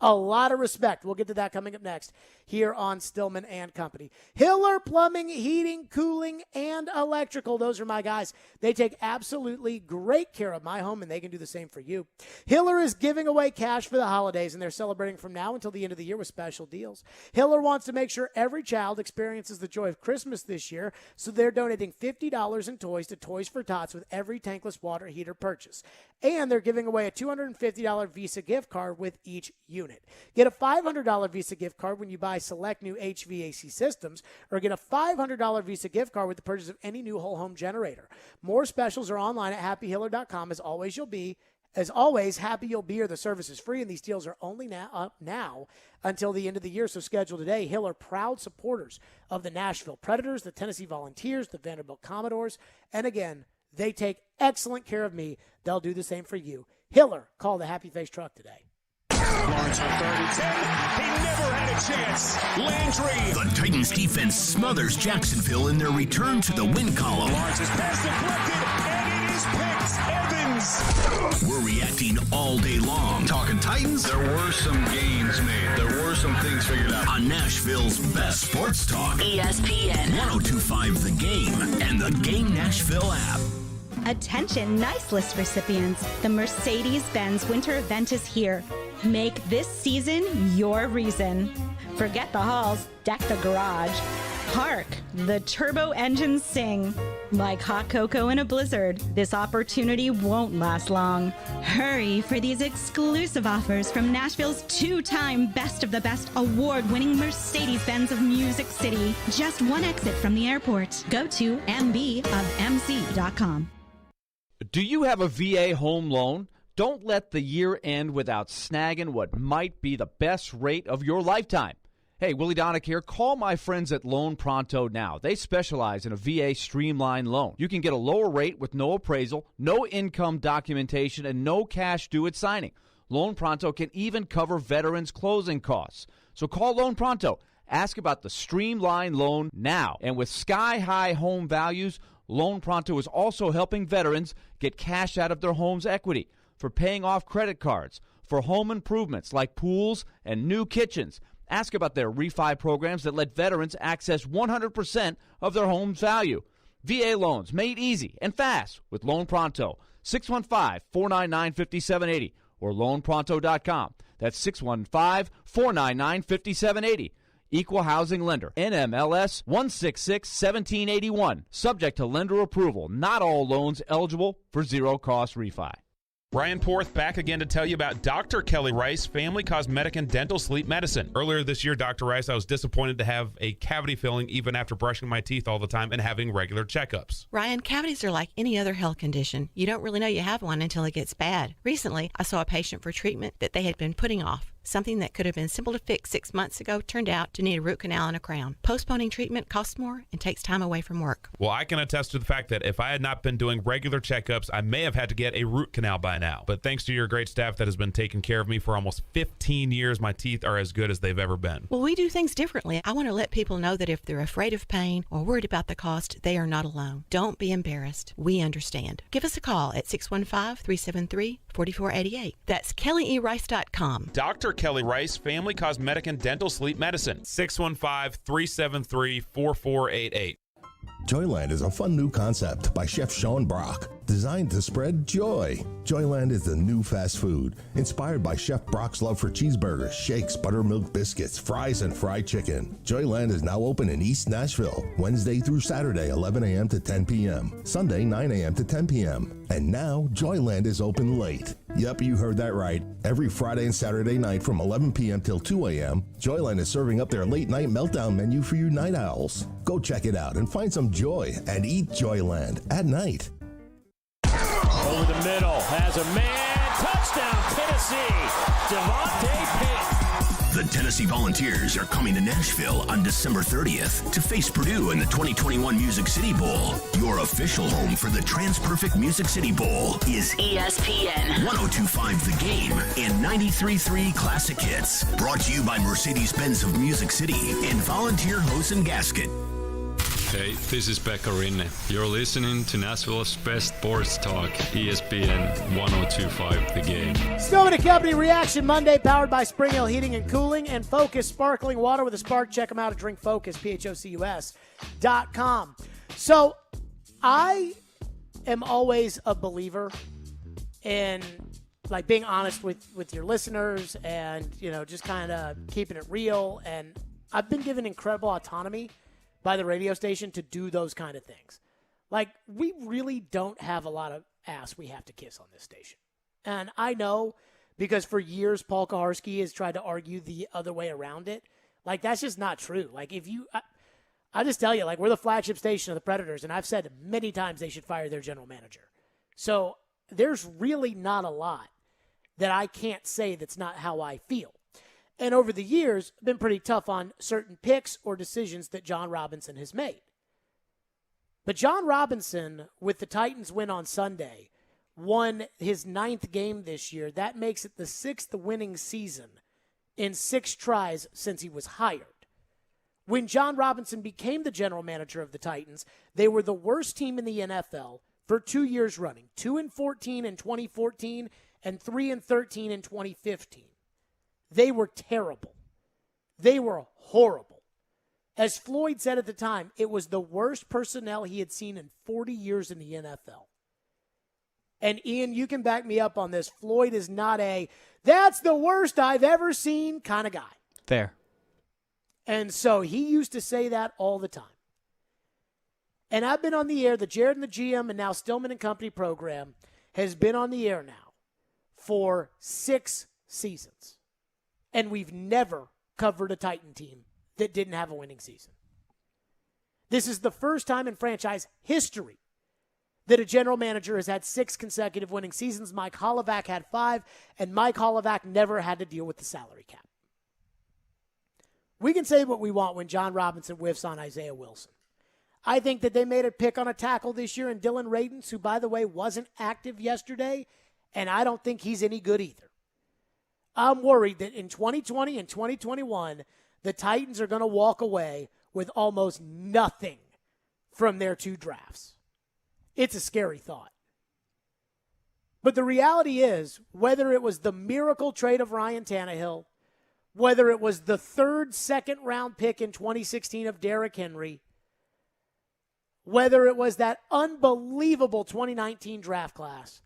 a lot of respect. We'll get to that coming up next here on Stillman and Company. Hiller Plumbing, Heating, Cooling, and Electrical. Those are my guys. They take absolutely great care of my home, and they can do the same for you. Hiller is giving away cash for the holidays, and they're celebrating from now until the end of the year with special deals. Hiller wants to make sure every child experiences the joy of Christmas this year, so they're donating $50 in toys to Toys for Tots with every tankless water heater purchase. And they're giving away a $250 Visa gift card with each unit. Get a $500 Visa gift card when you buy select new HVAC systems, or get a $500 Visa gift card with the purchase of any new whole home generator. More specials are online at happyhiller.com. As always, Happy You'll Be, or the service is free, and these deals are only now until the end of the year, so schedule today. Hiller, proud supporters of the Nashville Predators, the Tennessee Volunteers, the Vanderbilt Commodores, and again, they take excellent care of me. They'll do the same for you. Hiller, call the Happy Face Truck today. Lawrence on 3rd and 10. He never had a chance. Landry. The Titans defense smothers Jacksonville in their return to the win column. Lawrence's pass deflected, and it is Evans. We're reacting all day long. Talking Titans. There were some games made. There were some things figured out. On Nashville's best sports talk. ESPN. 102.5 The Game and the Game Nashville app. Attention Nice List recipients. The Mercedes-Benz winter event is here. Make this season your reason. Forget the halls, deck the garage. Hark, the turbo engines sing. Like hot cocoa in a blizzard, this opportunity won't last long. Hurry for these exclusive offers from Nashville's two-time Best of the Best award-winning Mercedes-Benz of Music City. Just one exit from the airport. Go to mbofmc.com. Do you have a VA home loan? Don't let the year end without snagging what might be the best rate of your lifetime. Hey, Willie Donick here. Call my friends at Loan Pronto now. They specialize in a VA streamline loan. You can get a lower rate with no appraisal, no income documentation, and no cash due at signing. Loan Pronto can even cover veterans' closing costs. So call Loan Pronto. Ask about the streamline loan now. And with sky-high home values, Loan Pronto is also helping veterans get cash out of their home's equity for paying off credit cards, for home improvements like pools and new kitchens. Ask about their refi programs that let veterans access 100% of their home's value. VA loans made easy and fast with Loan Pronto. 615-499-5780 or loanpronto.com. That's 615-499-5780. Equal housing lender. NMLS 166-1781. Subject to lender approval. Not all loans eligible for zero-cost refi. Ryan Porth back again to tell you about Dr. Kelly Rice, Family Cosmetic and Dental Sleep Medicine. Earlier this year, Dr. Rice, I was disappointed to have a cavity filling even after brushing my teeth all the time and having regular checkups. Ryan, cavities are like any other health condition. You don't really know you have one until it gets bad. Recently, I saw a patient for treatment that they had been putting off. Something that could have been simple to fix 6 months ago turned out to need a root canal and a crown. Postponing treatment costs more and takes time away from work. Well, I can attest to the fact that if I had not been doing regular checkups, I may have had to get a root canal by now. But thanks to your great staff that has been taking care of me for almost 15 years, my teeth are as good as they've ever been. Well, we do things differently. I want to let people know that if they're afraid of pain or worried about the cost, they are not alone. Don't be embarrassed. We understand. Give us a call at 615-373-4488. That's KellyERice.com. Dr. Kelly Rice, Family Cosmetic and Dental Sleep Medicine. 615-373-4488. Joyland is a fun new concept by Chef Sean Brock, designed to spread joy. Joyland is the new fast food, inspired by Chef Brock's love for cheeseburgers, shakes, buttermilk biscuits, fries, and fried chicken. Joyland is now open in East Nashville, Wednesday through Saturday, 11 a.m. to 10 p.m., Sunday, 9 a.m. to 10 p.m. And now, Joyland is open late. Yep, you heard that right. Every Friday and Saturday night from 11 p.m. till 2 a.m., Joyland is serving up their late-night meltdown menu for you night owls. Go check it out and find some joy and eat Joyland at night. Over the middle, has a man, touchdown Tennessee, Devontae Pitt. The Tennessee Volunteers are coming to Nashville on December 30th to face Purdue in the 2021 Music City Bowl. Your official home for the Trans-Perfect Music City Bowl is ESPN 102.5 The Game and 93.3 Classic Hits. Brought to you by Mercedes-Benz of Music City and Volunteer Hose and Gasket. Hey, this is Pekka Rinne. You're listening to Nashville's best sports talk, ESPN 102.5 The Game. Stillman & Company Reaction Monday, powered by Spring Hill Heating and Cooling and Focus Sparkling Water with a Spark. Check them out at drinkfocus, phocus.com. So I am always a believer in like being honest with your listeners and, you know, just kind of keeping it real. And I've been given incredible autonomy by the radio station to do those kind of things. Like, we really don't have a lot of ass we have to kiss on this station. And I know because for years Paul Kaharski has tried to argue the other way around it. Like, that's just not true. Like, if you I just tell you, like, we're the flagship station of the Predators, and I've said many times they should fire their general manager. So there's really not a lot that I can't say that's not how I feel. And over the years, I've been pretty tough on certain picks or decisions that John Robinson has made. But John Robinson, with the Titans win on Sunday, won his 9th game this year. That makes it the 6th winning season in 6 tries since he was hired. When John Robinson became the general manager of the Titans, they were the worst team in the NFL for 2 years running, 2-14 in 2014 and 3-13 in 2015. They were terrible. They were horrible. As Floyd said at the time, it was the worst personnel he had seen in 40 years in the NFL. And Ian, you can back me up on this. Floyd is not that's the worst I've ever seen kind of guy. Fair. And so he used to say that all the time. And I've been on the air, the Jared and the GM and now Stillman and Company program has been on the air now for 6 seasons. And we've never covered a Titan team that didn't have a winning season. This is the first time in franchise history that a general manager has had 6 consecutive winning seasons. Mike Hollavac had 5, and Mike Hollavac never had to deal with the salary cap. We can say what we want when John Robinson whiffs on Isaiah Wilson. I think that they made a pick on a tackle this year in Dylan Radins, who, by the way, wasn't active yesterday, and I don't think he's any good either. I'm worried that in 2020 and 2021, the Titans are going to walk away with almost nothing from their 2 drafts. It's a scary thought. But the reality is, whether it was the miracle trade of Ryan Tannehill, whether it was the 3rd second-round pick in 2016 of Derrick Henry, whether it was that unbelievable 2019 draft class,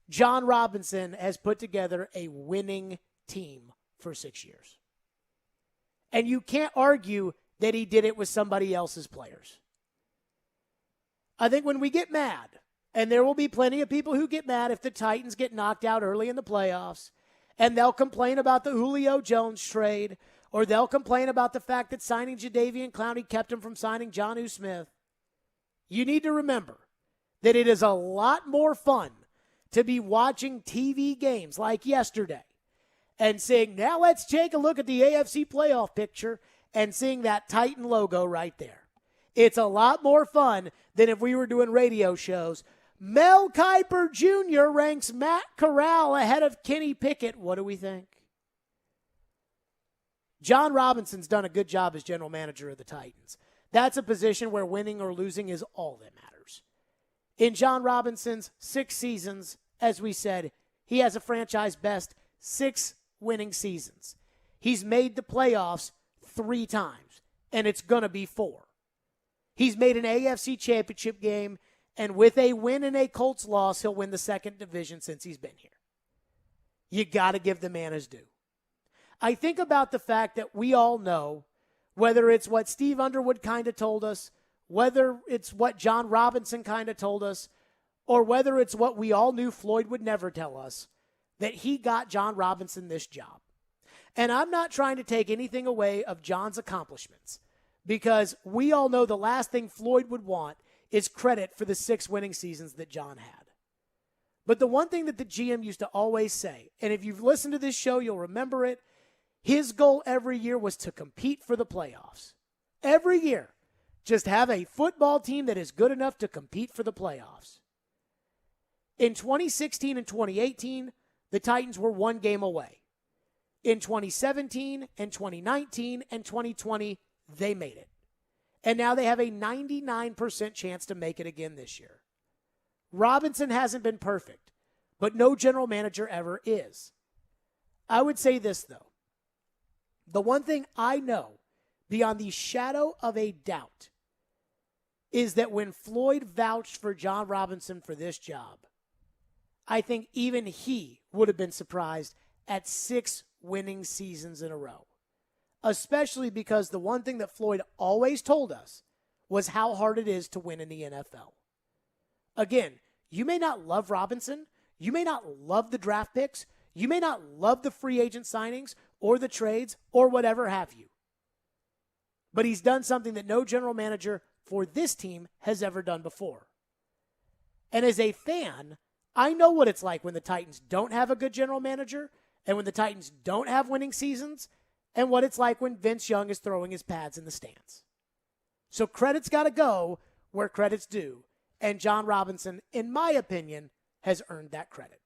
John Robinson has put together a winning team for 6 years. And you can't argue that he did it with somebody else's players. I think when we get mad, and there will be plenty of people who get mad if the Titans get knocked out early in the playoffs, and they'll complain about the Julio Jones trade, or they'll complain about the fact that signing Jadeveon Clowney kept him from signing Jonnu Smith. You need to remember that it is a lot more fun to be watching TV games like yesterday and saying, now let's take a look at the AFC playoff picture and seeing that Titan logo right there. It's a lot more fun than if we were doing radio shows. Mel Kiper Jr. ranks Matt Corral ahead of Kenny Pickett. What do we think? John Robinson's done a good job as general manager of the Titans. That's a position where winning or losing is all that matters. In John Robinson's 6 seasons, as we said, he has a franchise best 6 winning seasons. He's made the playoffs 3 times, and it's going to be 4. He's made an AFC championship game, and with a win and a Colts loss, he'll win the 2nd division since he's been here. You got to give the man his due. I think about the fact that we all know, whether it's what Steve Underwood kind of told us, whether it's what John Robinson kind of told us, or whether it's what we all knew Floyd would never tell us, that he got John Robinson this job. And I'm not trying to take anything away of John's accomplishments, because we all know the last thing Floyd would want is credit for the 6 winning seasons that John had. But the one thing that the GM used to always say, and if you've listened to this show, you'll remember it, his goal every year was to compete for the playoffs. Every year. Just have a football team that is good enough to compete for the playoffs. In 2016 and 2018, the Titans were 1 game away. In 2017 and 2019 and 2020, they made it. And now they have a 99% chance to make it again this year. Robinson hasn't been perfect, but no general manager ever is. I would say this, though. The one thing I know beyond the shadow of a doubt is that when Floyd vouched for John Robinson for this job, I think even he would have been surprised at 6 winning seasons in a row. Especially because the one thing that Floyd always told us was how hard it is to win in the NFL. Again, you may not love Robinson. You may not love the draft picks. You may not love the free agent signings or the trades or whatever have you. But he's done something that no general manager for this team has ever done before. And as a fan, I know what it's like when the Titans don't have a good general manager and when the Titans don't have winning seasons and what it's like when Vince Young is throwing his pads in the stands. So credit's got to go where credit's due. And John Robinson, in my opinion, has earned that credit.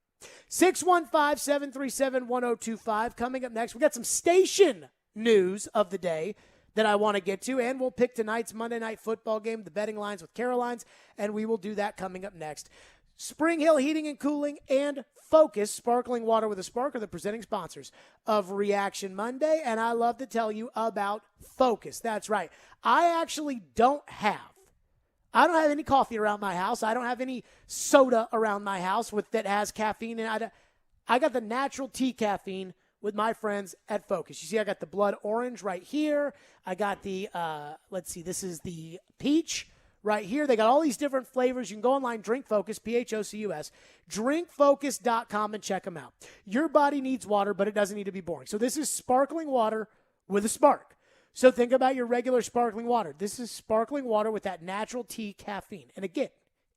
615-737-1025. Coming up next, we got some station news of the day that I want to get to, and we'll pick tonight's Monday Night Football game, the betting lines with Caroline's, and we will do that coming up next. Spring Hill Heating and Cooling and Focus Sparkling Water with a Spark are the presenting sponsors of Reaction Monday, and I love to tell you about Focus. That's right. I actually don't have any coffee around my house. I don't have any soda around my house that has caffeine in it. I got the natural tea caffeine with my friends at Focus. You see, I got the blood orange right here. I got the, this is the peach right here. They got all these different flavors. You can go online, Drink Focus, P-H-O-C-U-S, drinkfocus.com and check them out. Your body needs water, but it doesn't need to be boring. So this is sparkling water with a spark. So think about your regular sparkling water. This is sparkling water with that natural tea caffeine. And again,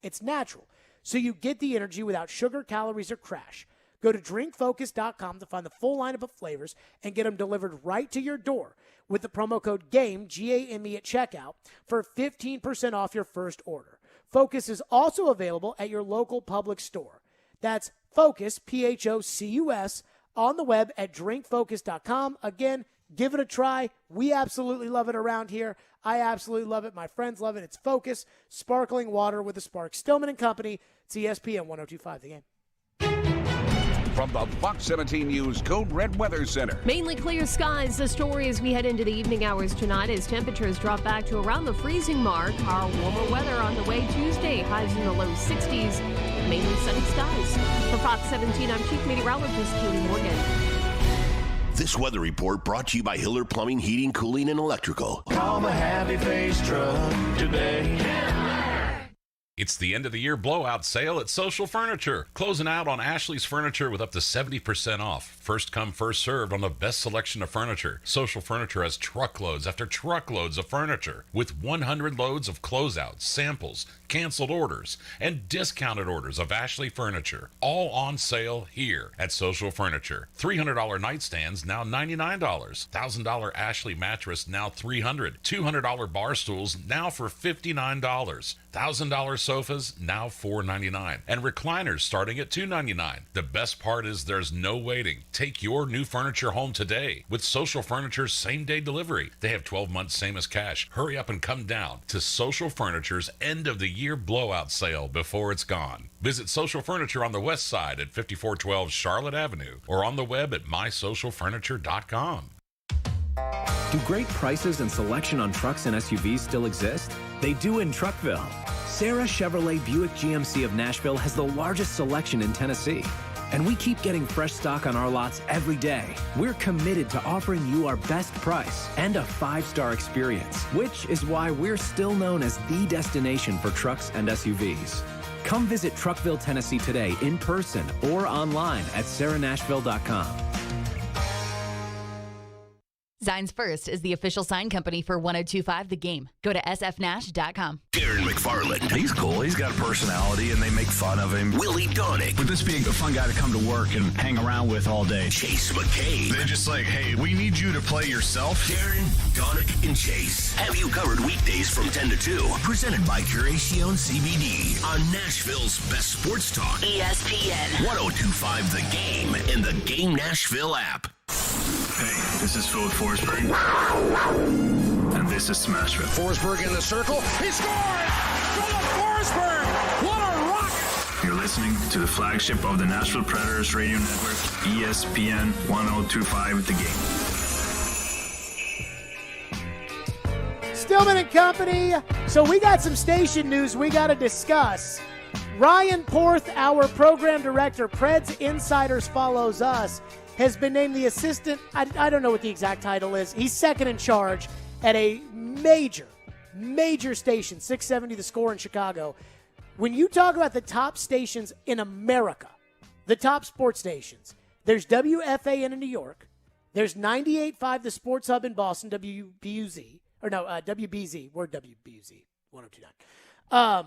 it's natural. So you get the energy without sugar, calories, or crash. Go to drinkfocus.com to find the full lineup of flavors and get them delivered right to your door with the promo code GAME, G-A-M-E, at checkout for 15% off your first order. Focus is also available at your local public store. That's Focus, P-H-O-C-U-S, on the web at drinkfocus.com. Again, give it a try. We absolutely love it around here. I absolutely love it. My friends love it. It's Focus, sparkling water with a spark. Stillman & Company. It's ESPN 102.5 The Game. From the Fox 17 News Code Red Weather Center. Mainly clear skies. The story as we head into the evening hours tonight as temperatures drop back to around the freezing mark. Our warmer weather on the way Tuesday. Highs in the low 60s. Mainly sunny skies. For Fox 17, I'm Chief Meteorologist Katie Morgan. This weather report brought to you by Hiller Plumbing, Heating, Cooling, and Electrical. Call the Happy Face Truck today. It's the end of the year blowout sale at Social Furniture. Closing out on Ashley's Furniture with up to 70% off. First come, first served on the best selection of furniture. Social Furniture has truckloads after truckloads of furniture with 100 loads of closeouts, samples, canceled orders, and discounted orders of Ashley Furniture. All on sale here at Social Furniture. $300 nightstands now $99. $1,000 Ashley mattress now $300. $200 bar stools now for $59. $1,000 sofas now $499, and recliners starting at $299. The best part is there's no waiting. Take your new furniture home today with Social Furniture's same-day delivery. They have 12 months same as cash. Hurry up and come down to Social Furniture's end-of-the-year blowout sale before it's gone. Visit Social Furniture on the west side at 5412 Charlotte Avenue or on the web at mysocialfurniture.com. Do great prices and selection on trucks and SUVs still exist? They do in Truckville. Sarah Chevrolet Buick GMC of Nashville has the largest selection in Tennessee. And we keep getting fresh stock on our lots every day. We're committed to offering you our best price and a 5-star experience, which is why we're still known as the destination for trucks and SUVs. Come visit Truckville, Tennessee today in person or online at sarahnashville.com. Signs First is the official sign company for 102.5 The Game. Go to sfnash.com. Darren McFarland. He's cool. He's got a personality, and they make fun of him. Willie Donick. With this being a fun guy to come to work and hang around with all day. Chase McCabe. They're just like, hey, we need you to play yourself. Darren, Donick, and Chase have you covered weekdays from 10 to 2. Presented by Curacion CBD on Nashville's best sports talk. ESPN 102.5 The Game and the Game Nashville app. Hey, this is Philip Forsberg. And this is Smashville. Forsberg in the circle. He scores! Philip Forsberg! What a rocket! You're listening to the flagship of the Nashville Predators radio network, ESPN 102.5 The Game. Stillman & Company. So we got some station news we got to discuss. Ryan Porth, our program director, Preds Insiders Follows Us, has been named the assistant. I don't know what the exact title is. He's second in charge at a major station, 670 The Score in Chicago. When you talk about the top stations in America, the top sports stations. There's WFAN in New York. There's 98.5, the Sports Hub in Boston, WBUZ. Or no, WBZ. We're WBUZ, 102.9.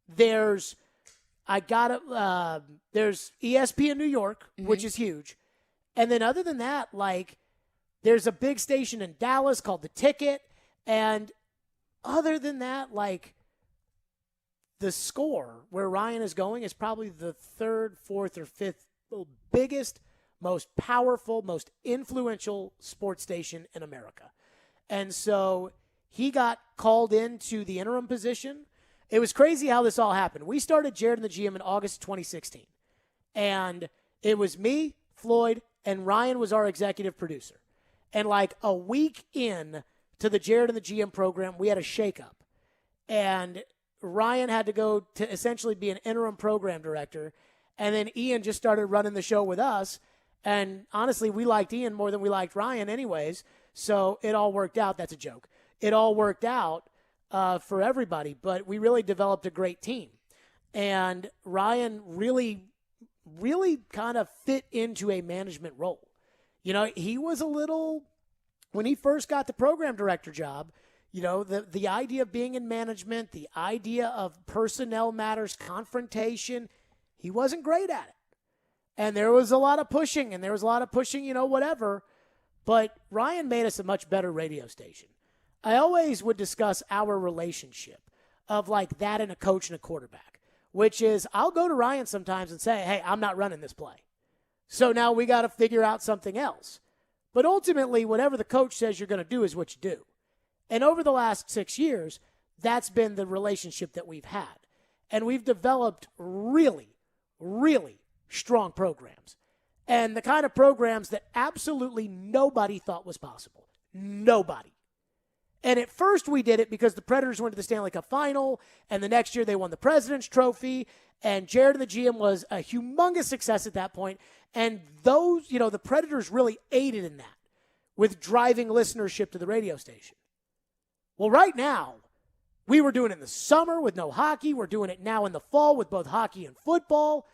There's ESPN New York, which is huge. And then other than that, like, there's a big station in Dallas called The Ticket. And other than that, like, the Score, where Ryan is going, is probably the third, fourth, or fifth biggest, most powerful, most influential sports station in America. And so he got called into the interim position. It was crazy how this all happened. We started Jared and the GM in August 2016. And it was me, Floyd, and Ryan was our executive producer. And like a week in to the Jared and the GM program, we had a shakeup. And Ryan had to go to essentially be an interim program director. And then Ian just started running the show with us. And honestly, we liked Ian more than we liked Ryan anyways. So it all worked out. That's a joke. It all worked out for everybody. But we really developed a great team. And Ryan really kind of fit into a management role. You know, he was a little, when he first got the program director job, you know, the idea of being in management, the idea of personnel matters, confrontation, he wasn't great at it. And there was a lot of pushing, you know, whatever. But Ryan made us a much better radio station. I always would discuss our relationship of like that and a coach and a quarterback, which is I'll go to Ryan sometimes and say, hey, I'm not running this play. So now we got to figure out something else. But ultimately, whatever the coach says you're going to do is what you do. And over the last 6 years, that's been the relationship that we've had. And we've developed really, really strong programs. And the kind of programs that absolutely nobody thought was possible. Nobody. And at first we did it because the Predators went to the Stanley Cup Final, and the next year they won the President's Trophy, and Jared and the GM was a humongous success at that point. And those, you know, the Predators really aided in that with driving listenership to the radio station. Well, right now, we were doing it in the summer with no hockey. We're doing it now in the fall with both hockey and football.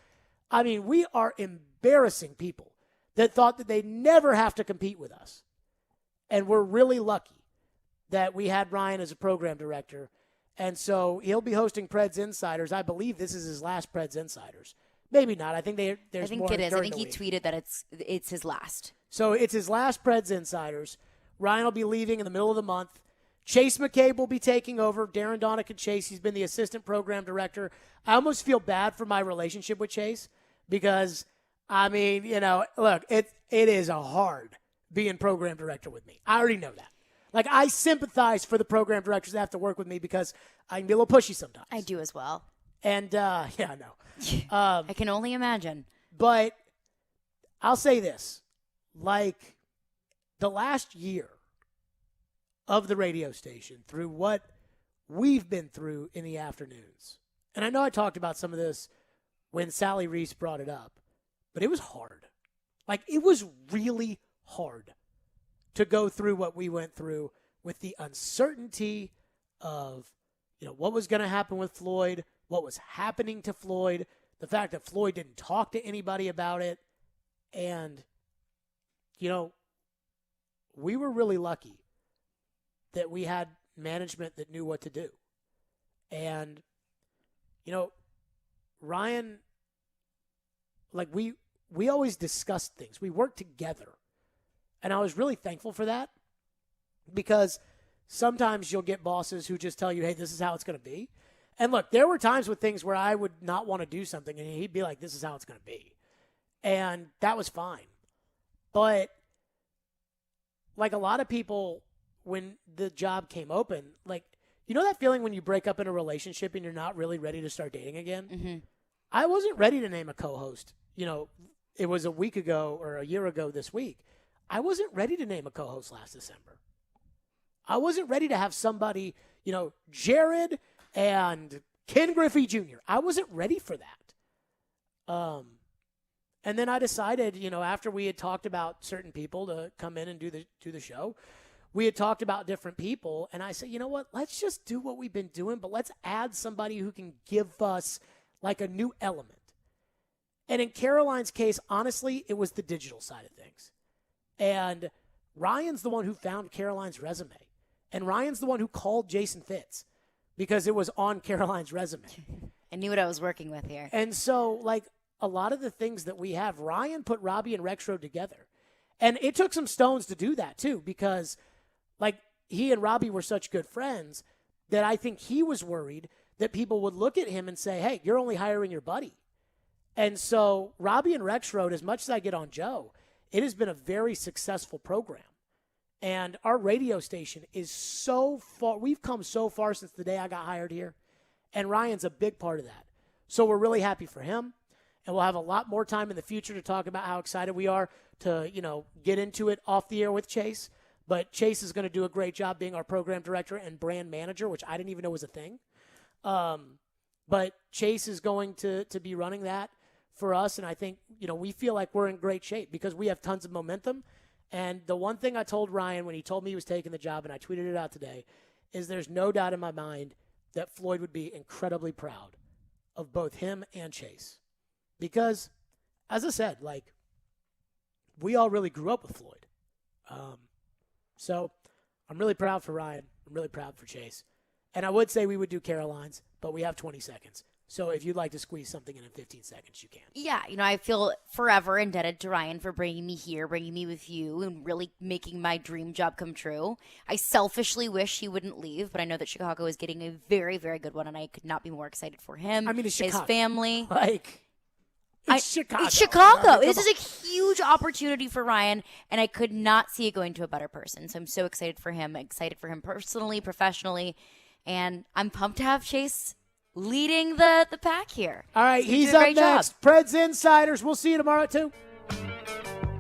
I mean, we are embarrassing people that thought that they'd never have to compete with us. And we're really lucky that we had Ryan as a program director. And so he'll be hosting Preds Insiders. I believe this is his last Preds Insiders. Maybe not. I think there's more. I think it is. I think he week. tweeted that it's his last. So it's his last Preds Insiders. Ryan will be leaving in the middle of the month. Chase McCabe will be taking over. Darren Donick and Chase, he's been the assistant program director. I almost feel bad for my relationship with Chase because, I mean, you know, look, it is a hard being program director with me. I already know that. Like, I sympathize for the program directors that have to work with me because I can be a little pushy sometimes. I do as well. And, yeah, I know. I can only imagine. But I'll say this. Like, the last year of the radio station through what we've been through in the afternoons, and I know I talked about some of this when Sally Reese brought it up, but it was hard. Like, it was really hard to go through what we went through with the uncertainty of, you know, what was going to happen with Floyd, what was happening to Floyd, the fact that Floyd didn't talk to anybody about it. And, you know, we were really lucky that we had management that knew what to do. And, you know, Ryan, like we always discussed things. We worked together. And I was really thankful for that because sometimes you'll get bosses who just tell you, hey, this is how it's going to be. And look, there were times with things where I would not want to do something and he'd be like, this is how it's going to be. And that was fine. But like a lot of people, when the job came open, like, you know that feeling when you break up in a relationship and you're not really ready to start dating again? Mm-hmm. I wasn't ready to name a co-host. You know, it was a week ago or a year ago this week. I wasn't ready to name a co-host last December. I wasn't ready to have somebody, you know, Jared and Ken Griffey Jr. I wasn't ready for that. And then I decided, you know, after we had talked about certain people to come in and do the show, we had talked about different people, and I said, you know what, let's just do what we've been doing, but let's add somebody who can give us like a new element. And in Caroline's case, honestly, it was the digital side of things. And Ryan's the one who found Caroline's resume. And Ryan's the one who called Jason Fitz because it was on Caroline's resume. I knew what I was working with here. And so, like, a lot of the things that we have, Ryan put Robbie and Rexroad together. And it took some stones to do that, too, because, like, he and Robbie were such good friends that I think he was worried that people would look at him and say, hey, you're only hiring your buddy. And so Robbie and Rexroad, as much as I get on Joe, it has been a very successful program. And our radio station is so far. We've come so far since the day I got hired here. And Ryan's a big part of that. So we're really happy for him. And we'll have a lot more time in the future to talk about how excited we are to, get into it off the air with Chase. But Chase is going to do a great job being our program director and brand manager, which I didn't even know was a thing. But Chase is going to be running that for us. And I think, we feel like we're in great shape because we have tons of momentum. And the one thing I told Ryan when he told me he was taking the job, and I tweeted it out today, is there's no doubt in my mind that Floyd would be incredibly proud of both him and Chase. Because, as I said, we all really grew up with Floyd. So I'm really proud for Ryan. I'm really proud for Chase. And I would say we would do Caroline's, but we have 20 seconds. So if you'd like to squeeze something in 15 seconds, you can. Yeah, I feel forever indebted to Ryan for bringing me here, bringing me with you, and really making my dream job come true. I selfishly wish he wouldn't leave, but I know that Chicago is getting a very, very good one, and I could not be more excited for him, it's his Chicago. family. It's Chicago. It's Chicago. Right, this is a huge opportunity for Ryan, and I could not see it going to a better person. So I'm so excited for him, personally, professionally, and I'm pumped to have Chase leading the pack here. All right, So he's do a up great job. next. Preds Insiders. We'll see you tomorrow at 2.